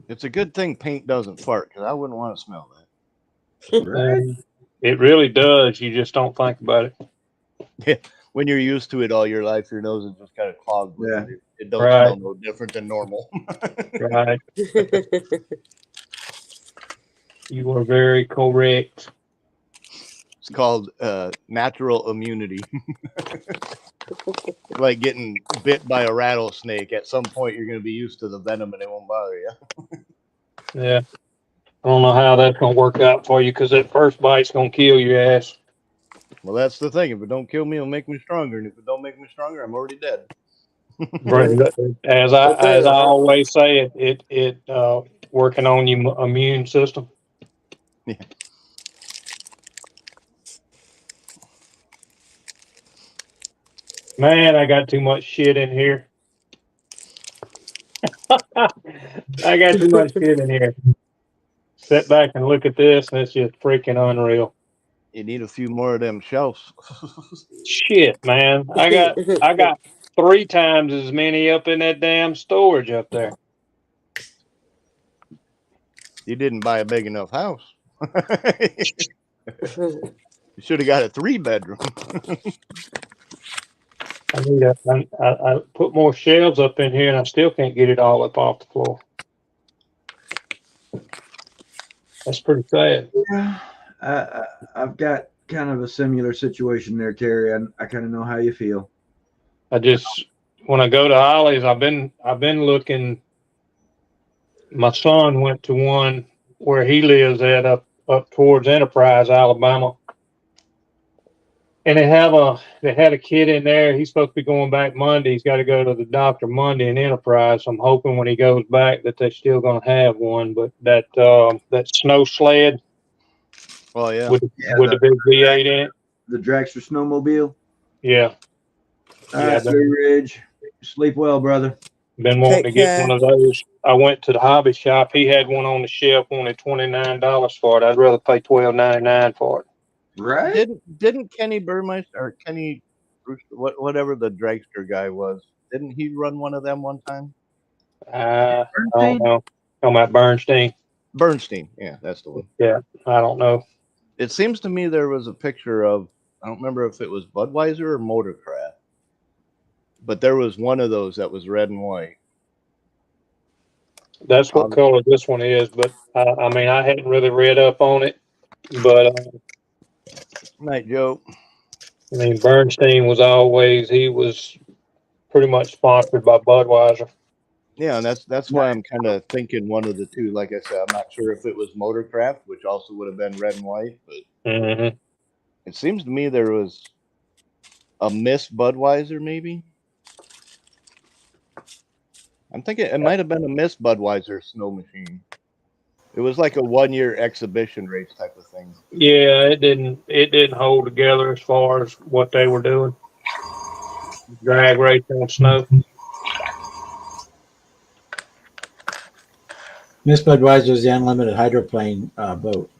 It's a good thing paint doesn't fart because I wouldn't want to smell that. Right. it really does. You just don't think about it. Yeah. When you're used to it all your life, your nose is just kind of clogged. With Yeah. it. It don't Right. smell no different than normal. Right. You are very correct. It's called natural immunity. Like getting bit by a rattlesnake. At some point, you're going to be used to the venom and it won't bother you. Yeah. I don't know how that's gonna work out for you because that first bite's gonna kill your ass. Well, that's the thing. If it don't kill me, it'll make me stronger. And if it don't make me stronger, I'm already dead. As I always say, it working on your immune system. Yeah. Man, I got too much shit in here. I got too much shit in here. Sit back and look at this, and it's just freaking unreal. You need a few more of them shelves. Shit, man. I got 3 times as many up in that damn storage up there. You didn't buy a big enough house. You should have got a 3-bedroom. I put more shelves up in here, and I still can't get it all up off the floor. That's pretty sad. Yeah. I've got kind of a similar situation there, Terry. I kind of know how you feel. I just when I go to Ollie's, I've been looking my son went to one where he lives at up towards Enterprise, Alabama. And they had a kid in there. He's supposed to be going back Monday. He's got to go to the doctor Monday in Enterprise. I'm hoping when he goes back that they're still going to have one. But that snow sled Oh yeah. with the big V8 in it. The Dragster snowmobile. Yeah. All Yeah, right, Blue Ridge. Sleep well, brother. Been wanting Take to get care. one of those. I went to the hobby shop. He had one on the shelf, wanted $29 for it. I'd rather pay $12.99 for it. Right? Didn't Kenny Burmeister or Kenny whatever the dragster guy was? Didn't he run one of them one time? I don't know. Talking about Bernstein. Bernstein, yeah, that's the one. Yeah, I don't know. It seems to me there was a picture of, I don't remember if it was Budweiser or Motorcraft, but there was one of those that was red and white. That's what color this one is, but I mean, I hadn't really read up on it, but Night, Joe. I mean, Bernstein he was pretty much sponsored by Budweiser. Yeah, and that's why I'm kind of thinking one of the two. Like I said, I'm not sure if it was Motorcraft, which also would have been red and white, but it seems to me there was a Miss Budweiser, maybe. I'm thinking it might have been a Miss Budweiser snow machine. It was like a 1-year exhibition race type of thing. Yeah, it didn't hold together as far as what they were doing. Drag race on snow. Miss Budweiser is the unlimited hydroplane boat.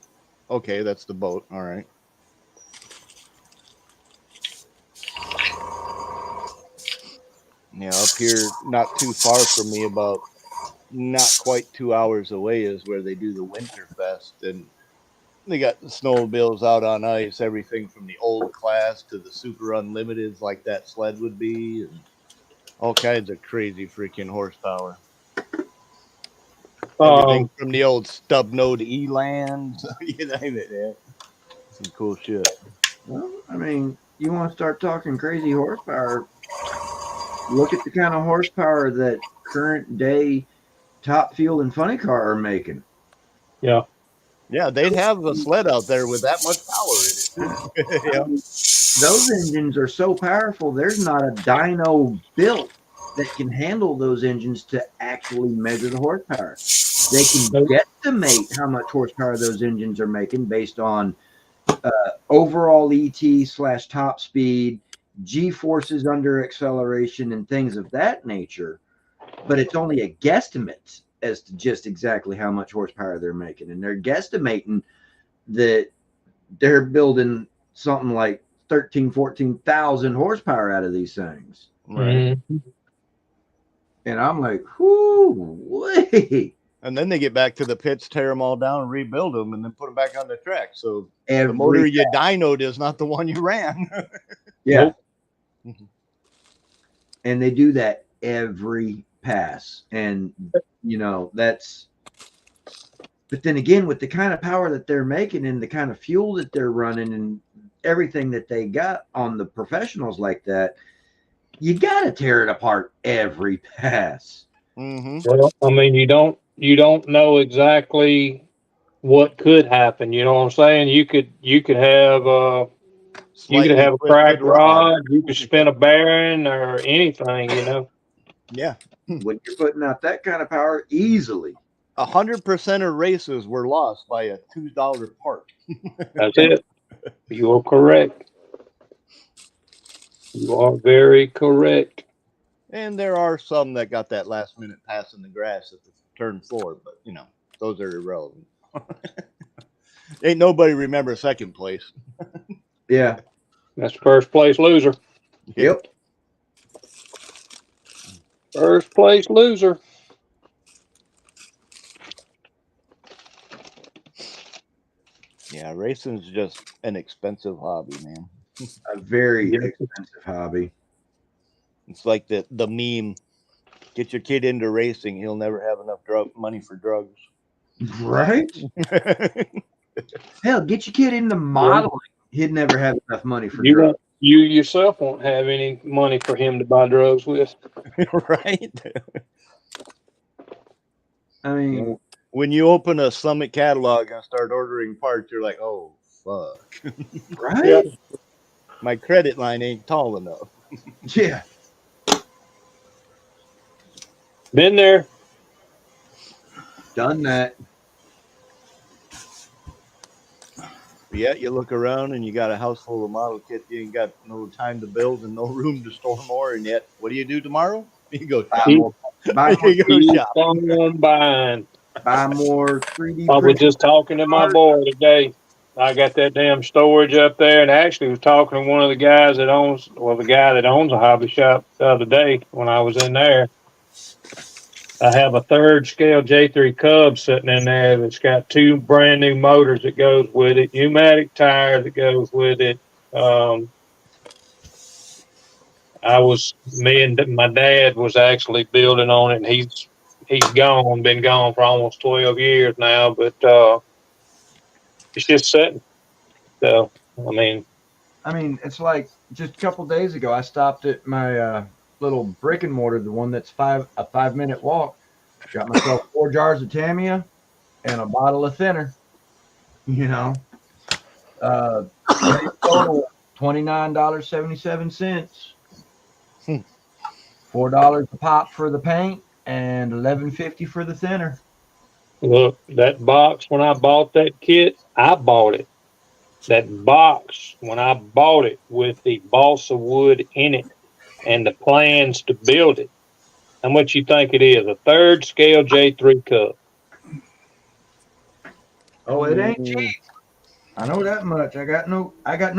Okay, that's the boat. All right. Yeah, up here, not too far from me, about not quite 2 hours away, is where they do the Winterfest, and they got the snowmobiles out on ice, everything from the old class to the super unlimiteds, like that sled would be, and all kinds of crazy freaking horsepower. Everything from the old stub node Elands, you name it, man. Some cool shit. Well, I mean, you want to start talking crazy horsepower? Look at the kind of horsepower that current day Top Fuel and Funny Car are making. Yeah. Yeah, they'd have a sled out there with that much power in it. Yeah. Those engines are so powerful, there's not a dyno built that can handle those engines to actually measure the horsepower. They can guesstimate how much horsepower those engines are making based on overall ET/top speed, G-forces under acceleration, and things of that nature. But it's only a guesstimate as to just exactly how much horsepower they're making. And they're guesstimating that they're building something like 14,000 horsepower out of these things. Right. And I'm like, whoo, wait. And then they get back to the pits, tear them all down, rebuild them, and then put them back on the track. So Every the motor you dynoed is not the one you ran. Yeah. And they do that every pass. And, you know, that's, but then again, with the kind of power that they're making and the kind of fuel that they're running and everything that they got on the professionals like that, you got to tear it apart every pass. Well, I mean, you don't know exactly what could happen. You know what I'm saying? You could have a cracked rod. You could spin a bearing or anything. You know. Yeah. When you're putting out that kind of power, easily 100% of races were lost by a $2 part. That's it. You are correct. You are very correct. And there are some that got that last minute pass in the grass at the turn 4, but you know, those are irrelevant. Ain't nobody remember second place. Yeah. That's first place loser. Yep. First place loser. Yeah, racing's just an expensive hobby, man. A very expensive hobby. It's like the meme. Get your kid into racing, he'll never have enough money for drugs. Right? Hell, get your kid into modeling. He'd never have enough money for drugs. You yourself won't have any money for him to buy drugs with. Right? I mean, when you open a Summit catalog and start ordering parts, you're like, oh fuck, right? Yep. my credit line ain't tall enough. Yeah. Been there. Done that. But yet you look around and you got a house full of model kits. You ain't got no time to build and no room to store more. And yet, what do you do tomorrow? You go Buy shop. more. Buy more. You go Keep shop. on buying. Buy more 3D. I was printed just talking to my parts. boy today. I got that damn storage up there, and actually was talking to one of the guys that owns, well, the guy that owns a hobby shop the other day when I was in there. I have a third scale J3 Cub sitting in there that's got 2 brand new motors that goes with it, pneumatic tire that goes with it. Me and my dad was actually building on it, and he's been gone for almost 12 years now, but it's just sitting. So, I mean, it's like just a couple days ago, I stopped at my little brick and mortar, the one that's a 5-minute walk. Got myself 4 jars of Tamiya and a bottle of thinner. You know, total $29.77. $4 a pop for the paint and $11.50 for the thinner. look, that box, when I bought that kit, I bought it. That box, when I bought it with the balsa wood in it and the plans to build it, how much you think it is? A third scale J3 Cub. Oh, it ain't cheap. I know that much. I got no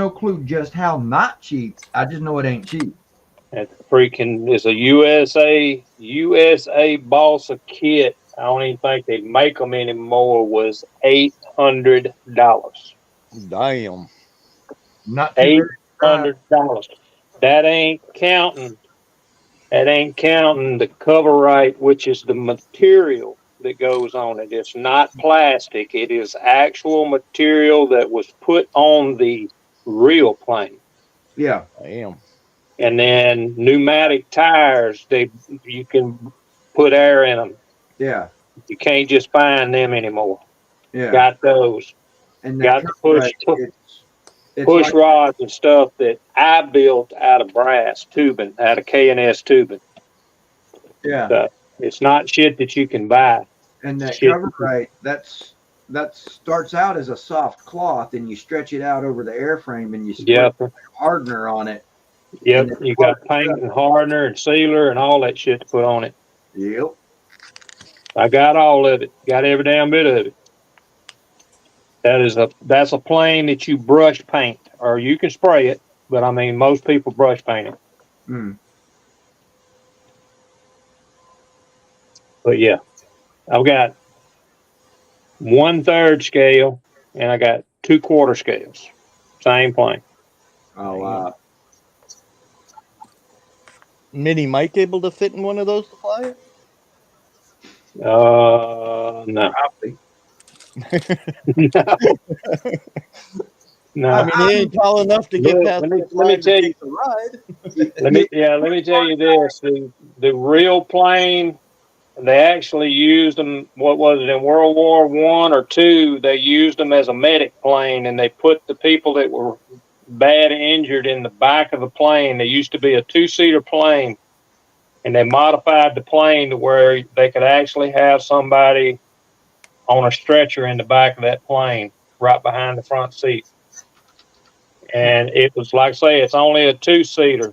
clue just how not cheap. I just know it ain't cheap. That freaking is a USA balsa kit. I don't even think they make them anymore. Was $800. Damn. Not too $800. That ain't counting the cover right, which is the material that goes on it. It's not plastic. It is actual material that was put on the real plane. Yeah. Damn. And then pneumatic tires, you can put air in them. Yeah. You can't just find them anymore. Yeah. Got those. And Got the push like, rods and stuff that I built out of brass tubing, out of K&S tubing. Yeah. So it's not shit that you can buy. And that Shit. cover right, that starts out as a soft cloth, and you stretch it out over the airframe, and you spray hardener on it. Yep, you got paint and hardener and sealer and all that shit to put on it. Yep. I got all of it. Got every damn bit of it. That's a plane that you brush paint, or you can spray it, but I mean most people brush paint it. Mm. But yeah, I've got 1/3 scale and I got 2/4 scales. Same plane. Oh wow. Mini Mike able to fit in one of those to fly it? No. No. I mean, he ain't tall enough to get past. Let me tell you. The ride. Let me tell you this: the real plane, they actually used them. What was it in World War I or II? They used them as a medic plane, and they put the people that were bad injured in the back of the plane. There used to be a 2-seater plane, and they modified the plane to where they could actually have somebody on a stretcher in the back of that plane, right behind the front seat. And it was like I say, it's only a 2-seater.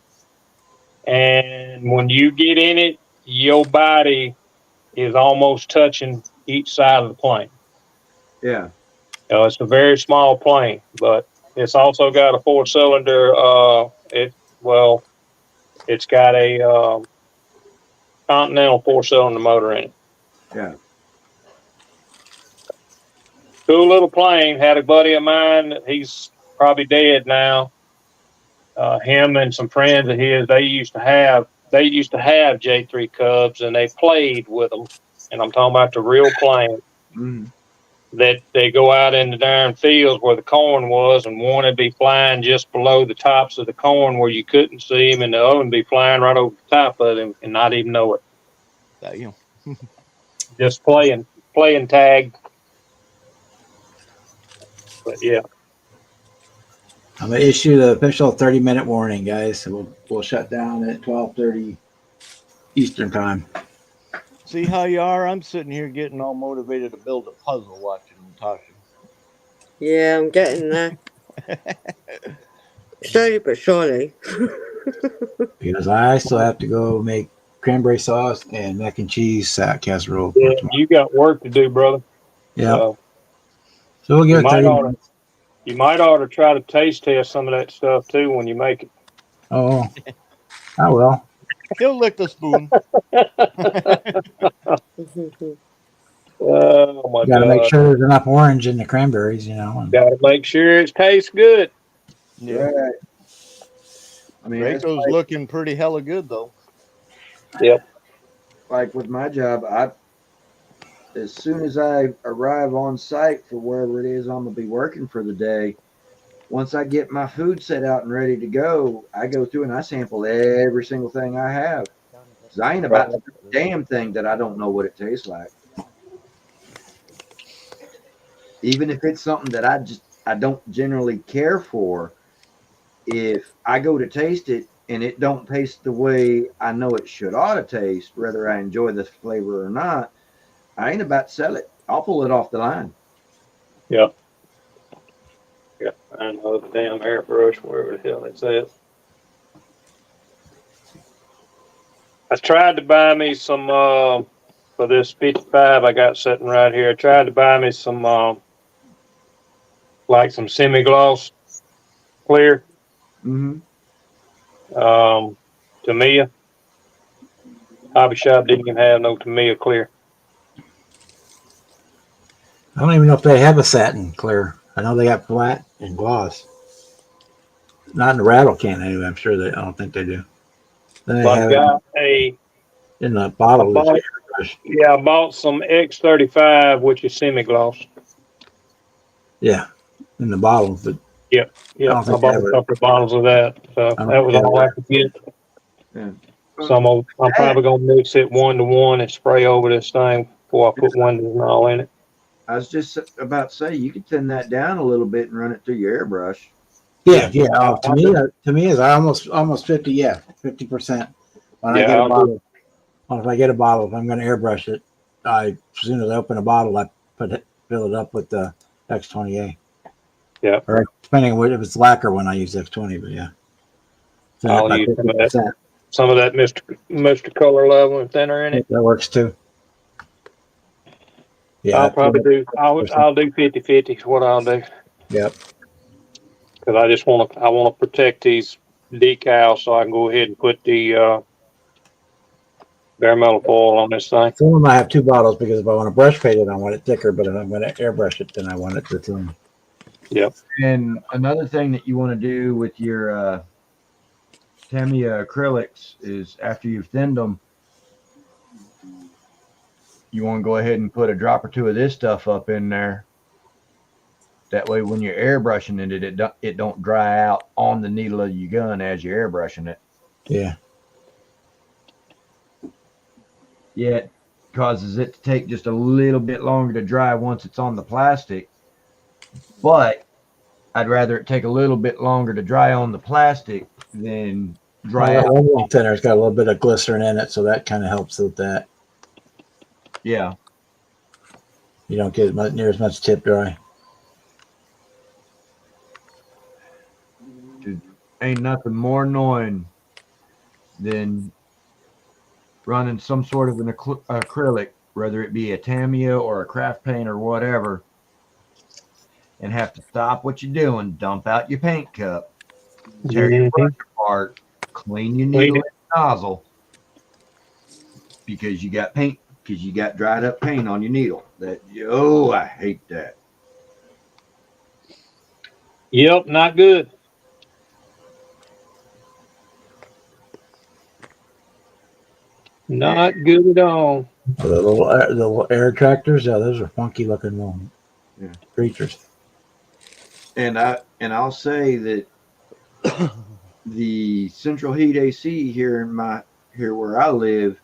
And when you get in it, your body is almost touching each side of the plane. Yeah. It's a very small plane, but it's also got a 4-cylinder. It's got a Continental 4-cylinder motor in it. Yeah. Cool little plane. Had a buddy of mine. He's probably dead now. Him and some friends of his. They used to have J3 Cubs, and they played with them. And I'm talking about the real plane. Mm. That they go out in the darn fields where the corn was, and one would be flying just below the tops of the corn where you couldn't see him, and the other would be flying right over the top of him and not even know it. Damn. just playing tag. But yeah, I'm gonna issue the official 30-minute warning, guys. So we'll shut down at 12:30 Eastern time. See how you are? I'm sitting here getting all motivated to build a puzzle watching Natasha. Yeah, I'm getting there. Slowly but surely. Because I still have to go make cranberry sauce and mac and cheese casserole yeah, for tomorrow. you got work to do, brother. Yeah. So So we'll you give it might 30 ought to, minutes. you might ought to try to taste test some of that stuff too when you make it. Oh, I will. He'll lick the spoon. Oh my Got to make God! sure there's enough orange in the cranberries, you know. Got to make sure it tastes good. Yeah. Right. I mean, that's Draco's looking pretty hella good though. Yep. like with my job. As soon as I arrive on site for wherever it is I'm gonna be working for the day, once I get my food set out and ready to go, I go through and I sample every single thing I have. 'Cause I ain't about to do a damn thing that I don't know what it tastes like. Even if it's something that I don't generally care for, if I go to taste it and it don't taste the way I know it should ought to taste, whether I enjoy the flavor or not, I ain't about to sell it. I'll pull it off the line. Yeah. Yeah. I know the damn airbrush, wherever the hell it's at. I tried to buy me some for this 55 I got sitting right here. I tried to buy me some like some semi-gloss clear. Mm-hmm. Tamiya. Hobby Shop didn't even have no Tamiya clear. I don't even know if they have a satin clear. I know they got flat and gloss. Not in the rattle can anyway. I'm sure I don't think they do. Then they But have I got it in the bottle. I bought some X35, which is semi-gloss. Yeah, in the bottle. But Yep. I don't I think bought they a have it. couple of bottles of that. So I don't that was think they all have I could get. Yeah. So I'm probably gonna mix it 1-to-1 and spray over this thing before I put windows and all in it. I was just about to say you could thin that down a little bit and run it through your airbrush. Yeah. To me, is almost 50. Yeah, 50%. When I get a bottle, if I get a bottle, if I'm going to airbrush it, as soon as I open a bottle, I fill it up with the X20A. Yeah. Or depending on if it's lacquer when I use X20, but yeah. So I'll use some of that Mr. Color Level and thinner in it. That works too. Yeah, I'll probably do. I'll do 50-50 is what I'll do. Yep. Because I want to protect these decals so I can go ahead and put the bare metal foil on this thing. Some of them I have two bottles because if I want to brush paint it, I want it thicker. But if I'm going to airbrush it, then I want it to thin. Yep. And another thing that you want to do with your Tamiya acrylics is after you've thinned them, you want to go ahead and put a drop or two of this stuff up in there. That way, when you're airbrushing it don't dry out on the needle of your gun as you're airbrushing it. Yeah. Yeah, it causes it to take just a little bit longer to dry once it's on the plastic. But I'd rather it take a little bit longer to dry on the plastic than dry out. One thinner's got a little bit of glycerin in it, so that kind of helps with that. Yeah. You don't get near as much tip dry. Ain't nothing more annoying than running some sort of an acrylic, whether it be a Tamiya or a craft paint or whatever, and have to stop what you're doing, dump out your paint cup, tear your brush apart, clean your needle and nozzle because you got dried up paint on your needle. I hate that. Yep, not good. Not good at all. The little air tractors, yeah, those are funky looking little creatures. And I'll say that the central heat AC here where I live,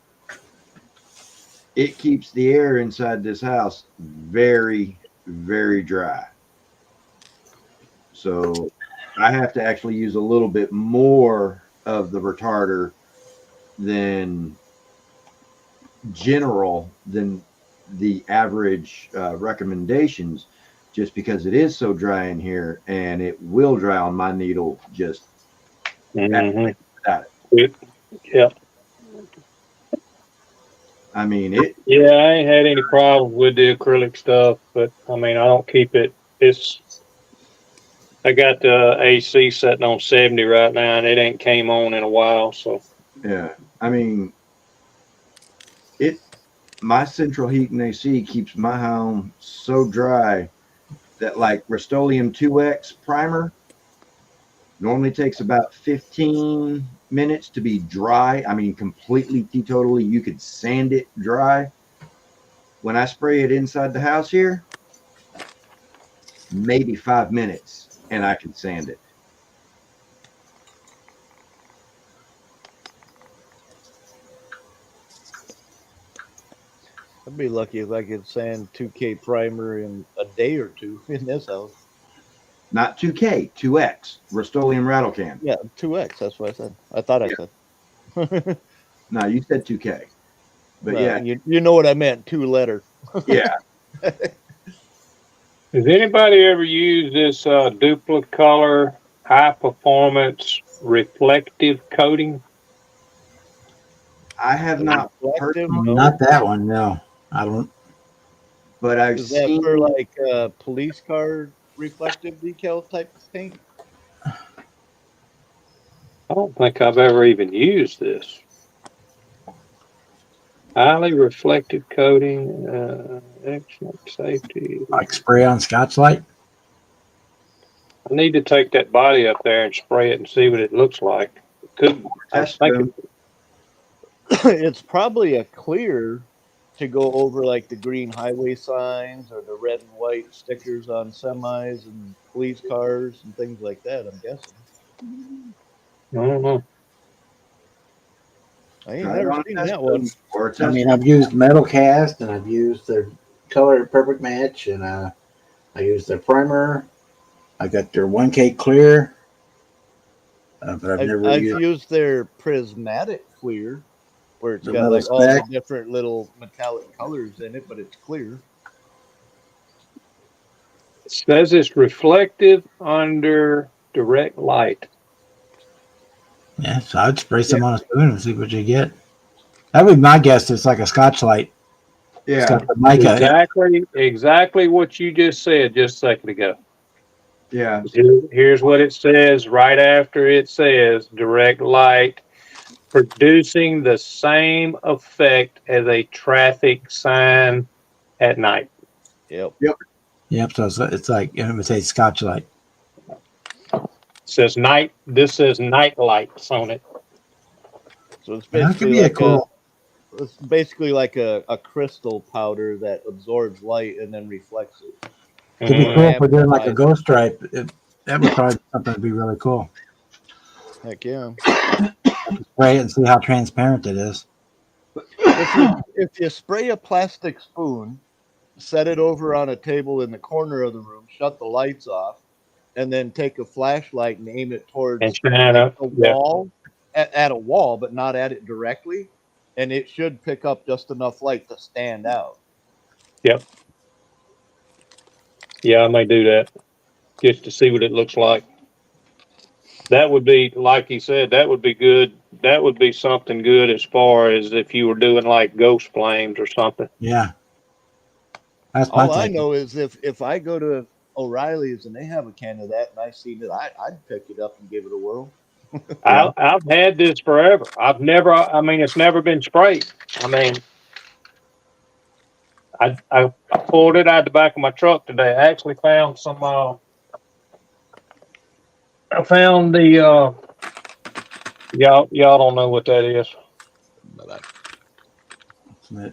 it keeps the air inside this house very, very dry. So I have to actually use a little bit more of the retarder than the average recommendations, just because it is so dry in here, and it will dry on my needle just without it. Yeah. I mean it. Yeah, I ain't had any problems with the acrylic stuff, but I mean, I don't keep it. I got the AC setting on 70 right now, and it ain't came on in a while. So Yeah, I mean my central heat and AC keeps my home so dry that, like, Rust-Oleum 2X primer normally takes about 15 minutes to be dry. I mean, completely teetotally. You could sand it dry. When I spray it inside the house here, maybe 5 minutes, and I can sand it. I'd be lucky if I could sand 2K primer in a day or two in this house. Not 2K, 2X, Rust-Oleum rattle can. Yeah, 2X. That's what I said. I thought I said. No, you said 2K. But well, yeah. You know what I meant, 2-letter. Yeah. Has anybody ever used this Duplicolor high performance reflective coating? I have not heard of them. Not that one, no. I don't. But I've Is that seen for like police car reflective decal type paint? I don't think I've ever even used this. Highly reflective coating, excellent safety. Like spray on Scotch Light? I need to take that body up there and spray it and see what it looks like. I was thinking, It's probably a clear to go over like the green highway signs or the red and white stickers on semis and police cars and things like that, I'm guessing. I don't know. I ain't never seen that one. I mean, I've used Metal Cast, and I've used their Color Perfect Match, and I used their primer. I got their 1K Clear, but I've never used their Prismatic Clear, where it's The got metal like all the spec. different little metallic colors in it, but it's clear. It says it's reflective under direct light. Yeah, so I'd spray some on a spoon and see what you get. That would be my guess. It's like a Scotch Light. Yeah, It's got the mica. Exactly what you just said just a second ago. Yeah. Here's what it says right after it says direct light, producing the same effect as a traffic sign at night. Yep. So it's like it would say Scotch Light. Says night. This says night lights on it. So it's That could basically be a like cool. it's basically like a crystal powder that absorbs light and then reflects it. It'd be cool if we're doing like a ghost stripe. That would probably be something to be really cool. Heck yeah. Spray it and see how transparent it is. If you spray a plastic spoon, set it over on a table in the corner of the room, shut the lights off, and then take a flashlight and aim it towards And shine up. a wall, at a wall, but not at it directly, and it should pick up just enough light to stand out. Yep. Yeah, I may do that just to see what it looks like. That would be, like he said, that would be good. That would be something good as far as if you were doing like ghost flames or something. Yeah. That's my All I take. know is if I go to O'Reilly's and they have a can of that and I seen it, I'd pick it up and give it a whirl. I've had this forever. It's never been sprayed. I mean, I pulled it out the back of my truck today. I actually found some, I found the, y'all don't know what that is.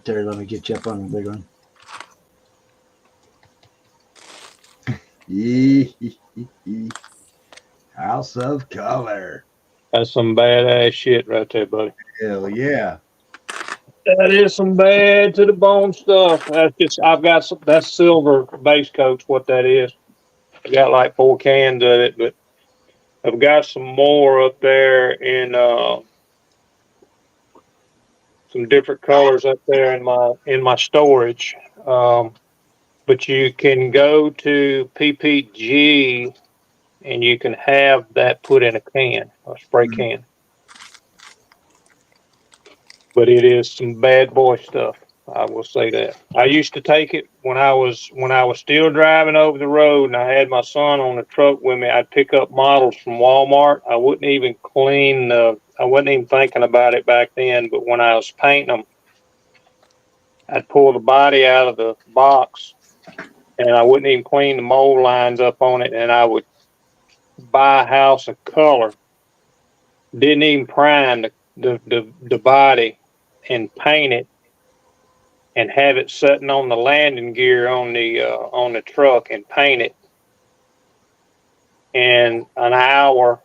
Terry, let me get you up on the big one. House of Color. That's some badass shit right there, buddy. Hell yeah. That is some bad to the bone stuff. I've got some, that's silver base coats, what that is. I got like 4 cans of it, but I've got some more up there in, some different colors up there in my storage. But you can go to PPG and you can have that put in a can, a spray can. But it is some bad boy stuff. I will say that. I used to take it when I was still driving over the road and I had my son on the truck with me. I'd pick up models from Walmart. I wouldn't even I wasn't even thinking about it back then, but when I was painting them, I'd pull the body out of the box and I wouldn't even clean the mold lines up on it, and I would buy a house of color. Didn't even prime the body and paint it and have it sitting on the landing gear on the truck and paint it. And in an hour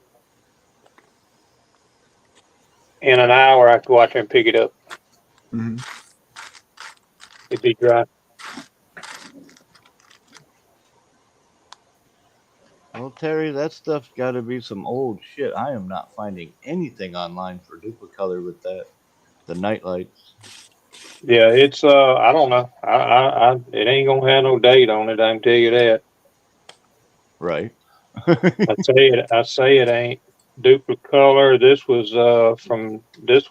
I could go out there and pick it up. Mm-hmm. It'd be dry. Well, Terry, that stuff's got to be some old shit. I am not finding anything online for Duplicolor with that. The night lights. Yeah, it's I don't know. It ain't gonna have no date on it. I can tell you that. Right. I say it ain't. Duplicolor. This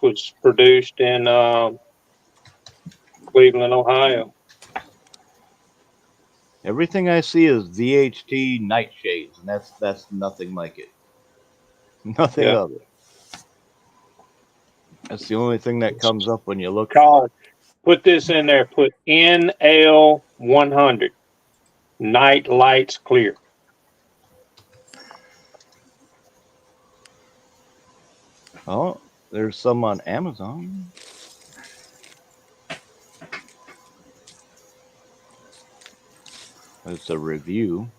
was produced in Cleveland, Ohio. Everything I see is VHT nightshades, and that's nothing like it. Nothing of it. That's the only thing that comes up when you look. Put this in there. Put NL100. Night lights clear. Oh, there's some on Amazon. It's a review.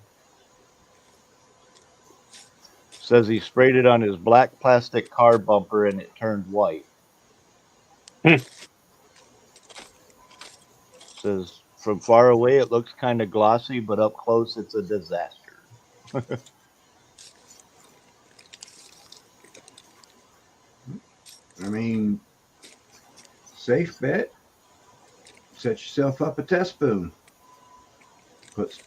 Says he sprayed it on his black plastic car bumper and it turned white. Says from far away it looks kind of glossy, but up close it's a disaster. I mean, safe bet. Set yourself up a test spoon. Put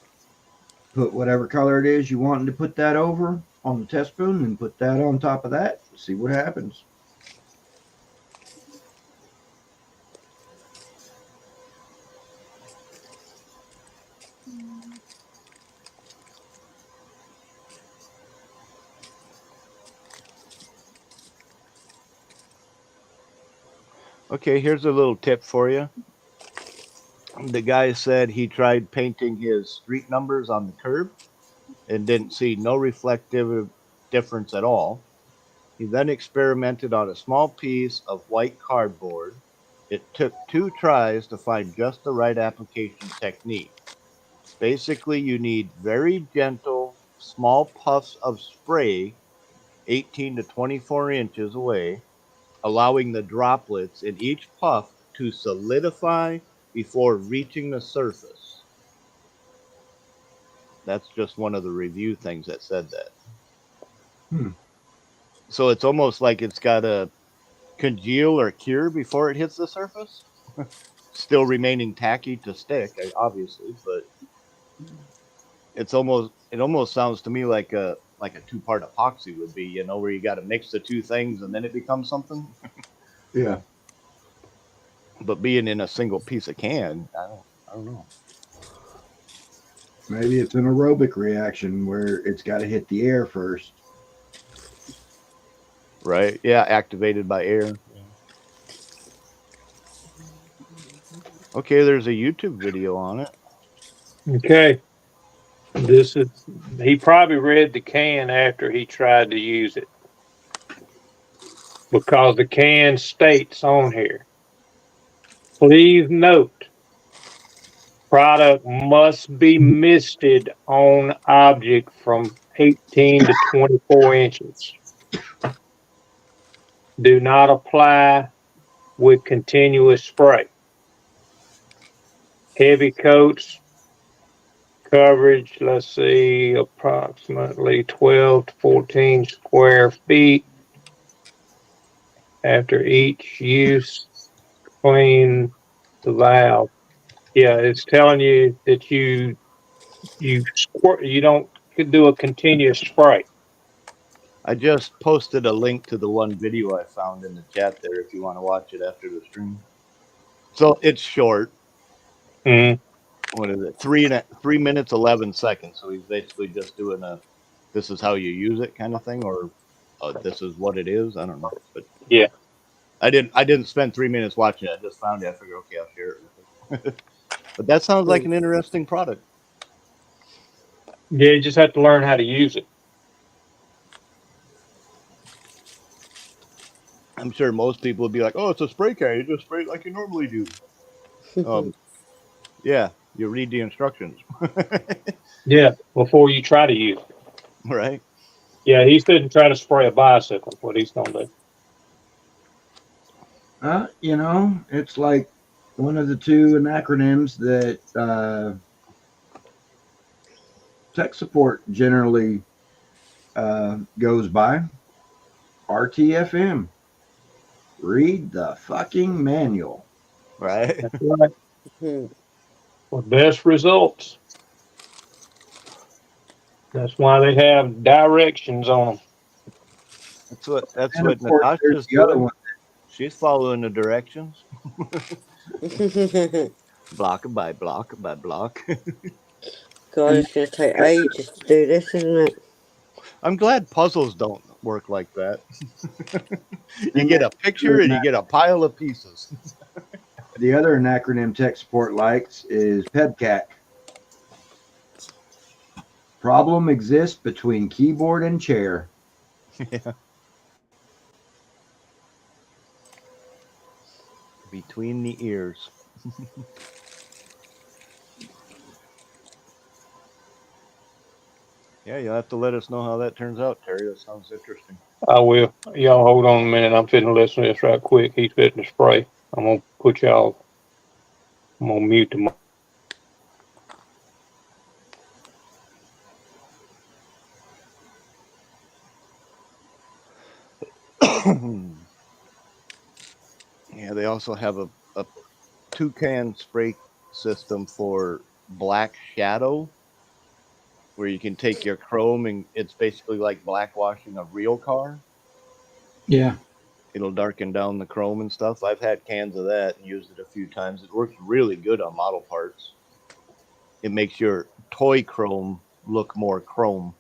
whatever color it is you want to put that over on the test spoon and put that on top of that. See what happens. Okay, here's a little tip for you. The guy said he tried painting his street numbers on the curb and didn't see no reflective difference at all. He then experimented on a small piece of white cardboard. It took 2 tries to find just the right application technique. Basically, you need very gentle, small puffs of spray 18 to 24 inches away, allowing the droplets in each puff to solidify before reaching the surface. That's just one of the review things that said that. So it's almost like it's got to congeal or cure before it hits the surface. Still remaining tacky to stick, obviously, but it almost sounds to me like a 2-part epoxy would be, where you got to mix the 2 things and then it becomes something. Yeah. But being in a single piece of can, I don't know. Maybe it's an aerobic reaction where it's got to hit the air first. Right. Yeah. Activated by air. Okay. There's a YouTube video on it. Okay. He probably read the can after he tried to use it, because the can states on here, please note, product must be misted on object from 18 to 24 inches. Do not apply with continuous spray. Heavy coats coverage, let's see, approximately 12 to 14 square feet. After each use, clean the valve. Yeah, it's telling you that you squirt. You don't do a continuous spray. I just posted a link to the one video I found in the chat there if you want to watch it after the stream. So it's short. Mm-hmm. What is it? 3 minutes 11 seconds. So he's basically just doing a "this is how you use it" kind of thing, or "this is what it is." I don't know, but yeah, I didn't spend 3 minutes watching it. I just found it. I figured, okay, I'll share it with you. But that sounds like an interesting product. Yeah, you just have to learn how to use it. I'm sure most people would be like, "Oh, it's a spray can. You just spray it like you normally do." Yeah, you read the instructions. Yeah, before you try to use it. Right. Yeah, he shouldn't try to spray a bicycle. What he's gonna do. You know, it's like one of the two acronyms that tech support generally goes by. RTFM. Read the fucking manual. Right. That's right. For best results. That's why they have directions on them. That's And what of course, Natasha's there's the other doing. one. She's following the directions. Block by block by block. God, it's going to take ages to do this, isn't it? I'm glad puzzles don't work like that. You And get a picture and you get a pile of pieces. The other acronym tech support likes is PEBCAC. Problem exists between keyboard and chair. Yeah. Between the ears. Yeah, you'll have to let us know how that turns out, Terry. That sounds interesting. I will. Y'all hold on a minute. I'm fitting to listen to this right quick. He's fitting to spray. I'm gonna put y'all. I'm gonna mute the mic. Yeah, they also have a toucan spray system for black shadow, where you can take your chrome and it's basically like blackwashing a real car. Yeah. It'll darken down the chrome and stuff. I've had cans of that and used it a few times. It works really good on model parts. It makes your toy chrome look more chrome.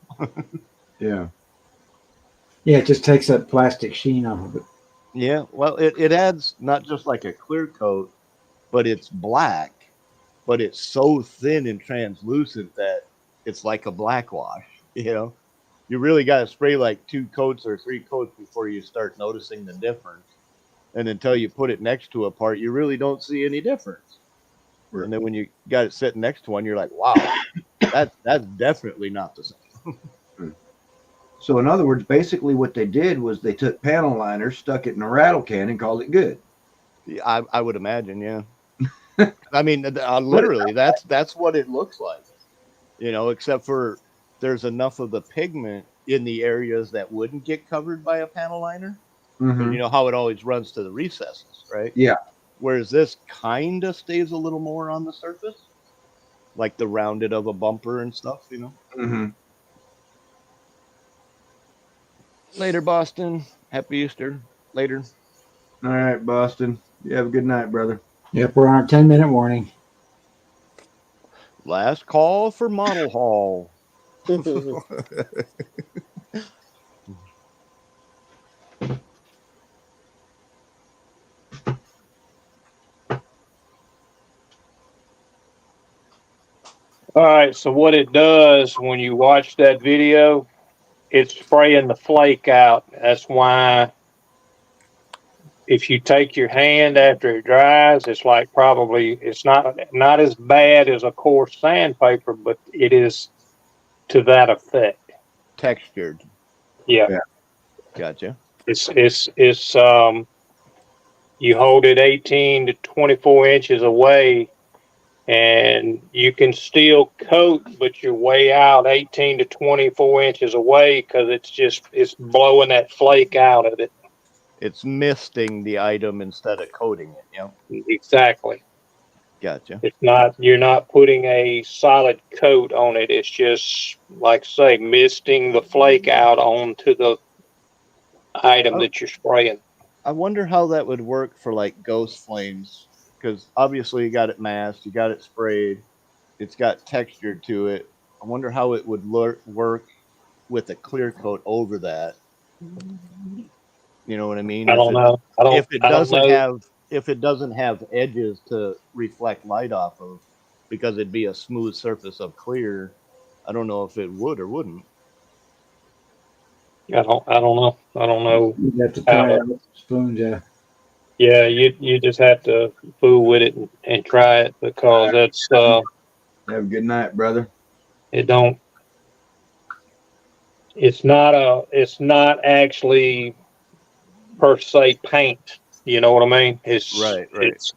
Yeah. Yeah, it just takes that plastic sheen off of it. Yeah, well, it adds not just like a clear coat, but it's black, but it's so thin and translucent that it's like a black wash. You know, you really got to spray like 2 coats or 3 coats before you start noticing the difference. And until you put it next to a part, you really don't see any difference. Right. And then when you got it sitting next to one, you're like, wow, that's definitely not the same. So in other words, basically what they did was they took panel liners, stuck it in a rattle can, and called it good. Yeah, I would imagine, yeah. I mean, literally, that's what it looks like. You know, except for there's enough of the pigment in the areas that wouldn't get covered by a panel liner. Mm-hmm. You know how it always runs to the recesses, right? Yeah. Whereas this kind of stays a little more on the surface, like the rounded of a bumper and stuff, you know? Mm-hmm. Later, Boston. Happy Easter. Later. All right, Boston. You have a good night, brother. Yep, we're on our 10-minute warning. Last call for Model Hall. All right, so what it does when you watch that video, it's spraying the flake out. That's why if you take your hand after it dries, it's like probably it's not as bad as a coarse sandpaper, but it is to that effect. Textured. Yeah. Gotcha. It's you hold it 18 to 24 inches away, and you can still coat, but you're way out 18 to 24 inches away because it's blowing that flake out of it. It's misting the item instead of coating it. Yeah. Exactly. Gotcha. You're not putting a solid coat on it. It's just, like say, misting the flake out onto the item that you're spraying. I wonder how that would work for like ghost flames, because obviously you got it masked, you got it sprayed, it's got texture to it. I wonder how it would work with a clear coat over that. You know what I mean? I don't know. If it doesn't have edges to reflect light off of, because it'd be a smooth surface of clear, I don't know if it would or wouldn't. I don't know. I don't know. You have to try it with spoons, yeah. Yeah, you just have to fool with it and try it, because that's Have a good night, brother. it's not actually per se paint. You know what I mean? It's right. It's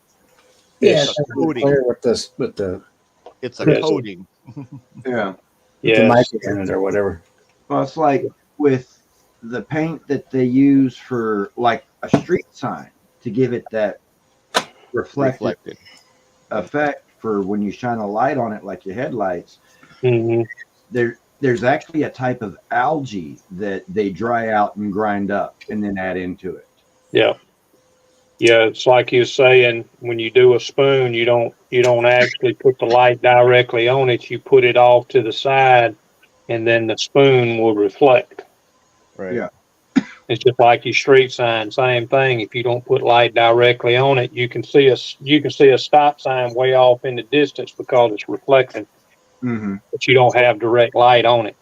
clear with the it's a coating. Yeah. The mic in it or whatever. Well, it's like with the paint that they use for like a street sign to give it that reflected effect for when you shine a light on it, like your headlights. Mm-hmm. There's actually a type of algae that they dry out and grind up and then add into it. Yeah. Yeah, it's like you're saying, when you do a spoon, you don't actually put the light directly on it. You put it off to the side, and then the spoon will reflect. Right. Yeah. It's just like your street sign, same thing. If you don't put light directly on it, you can see a stop sign way off in the distance because it's reflecting. Mm-hmm. But you don't have direct light on it.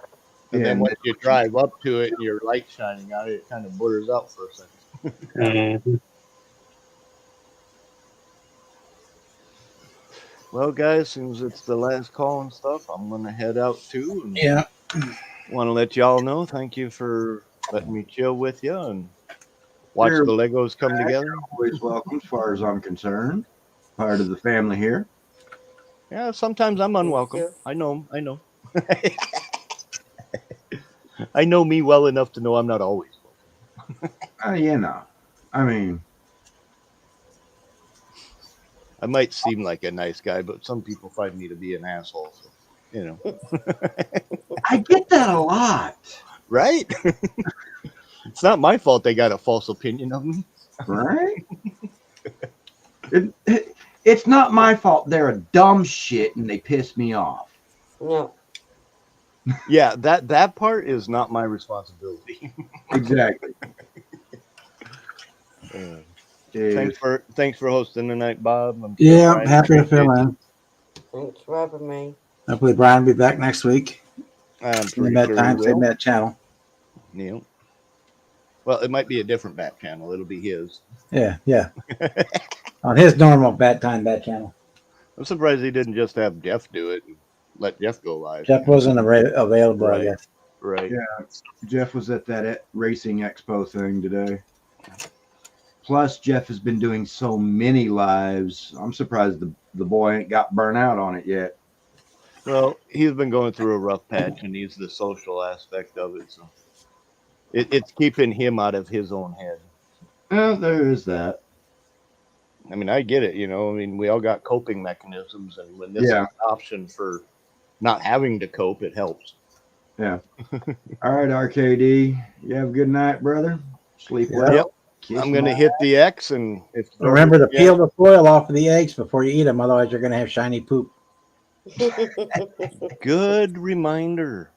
And then when you drive up to it and your light shining on it, it kind of blurs out for a second. Mm-hmm. Well, guys, since it's the last call and stuff, I'm going to head out too. And yeah. Want to let y'all know, thank you for letting me chill with you and watch the Legos come together. Always welcome, as far as I'm concerned. Part of the family here. Yeah, sometimes I'm unwelcome. I know. I know me well enough to know I'm not always welcome. You know, I mean, I might seem like a nice guy, but some people find me to be an asshole. So, you know. I get that a lot. Right? It's not my fault they got a false opinion of me. Right? It's not my fault. They're a dumb shit and they piss me off. No. Yeah, that part is not my responsibility. Exactly. Thanks for hosting tonight, Bob. I'm happy to fill in. Thanks for having me. Hopefully Brian will be back next week. Same bat channel. Yeah. Well, it might be a different bat channel. It'll be his. Yeah. On his normal bat channel. I'm surprised he didn't just have Jeff do it and let Jeff go live. Jeff wasn't available, right. I guess. Right. Yeah. Jeff was at that racing expo thing today. Plus, Jeff has been doing so many lives. I'm surprised the boy ain't got burnt out on it yet. Well, he's been going through a rough patch and needs the social aspect of it. So it's keeping him out of his own head. Well, there is that. I mean, I get it. You know, I mean, we all got coping mechanisms. And when this is an option for not having to cope, it helps. Yeah. All right, RKD. You have a good night, brother. Sleep well. Yep. I'm going to hit the X, and if remember to peel the foil off of the eggs before you eat them. Otherwise, you're going to have shiny poop. Good reminder.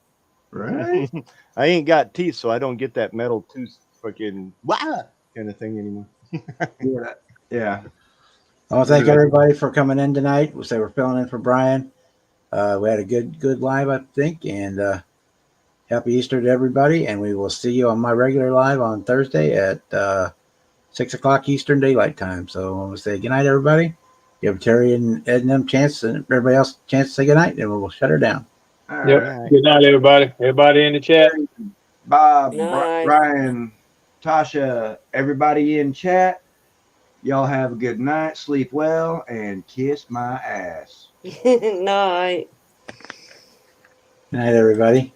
Right? I ain't got teeth, so I don't get that metal tooth fucking kind of thing anymore. Yeah. I want to thank everybody for coming in tonight. We'll say we're filling in for Brian. We had a good live, I think, and happy Easter to everybody. And we will see you on my regular live on Thursday at 6 o'clock Eastern Daylight Time. So I want to say good night, everybody. Give Terry and Ed and them chance, and everybody else a chance to say good night, and we'll shut her down. Yep. Right. Good night, everybody. Everybody in the chat. Bob, Brian, Tasha, everybody in chat. Y'all have a good night. Sleep well and kiss my ass. Night. Good night, everybody.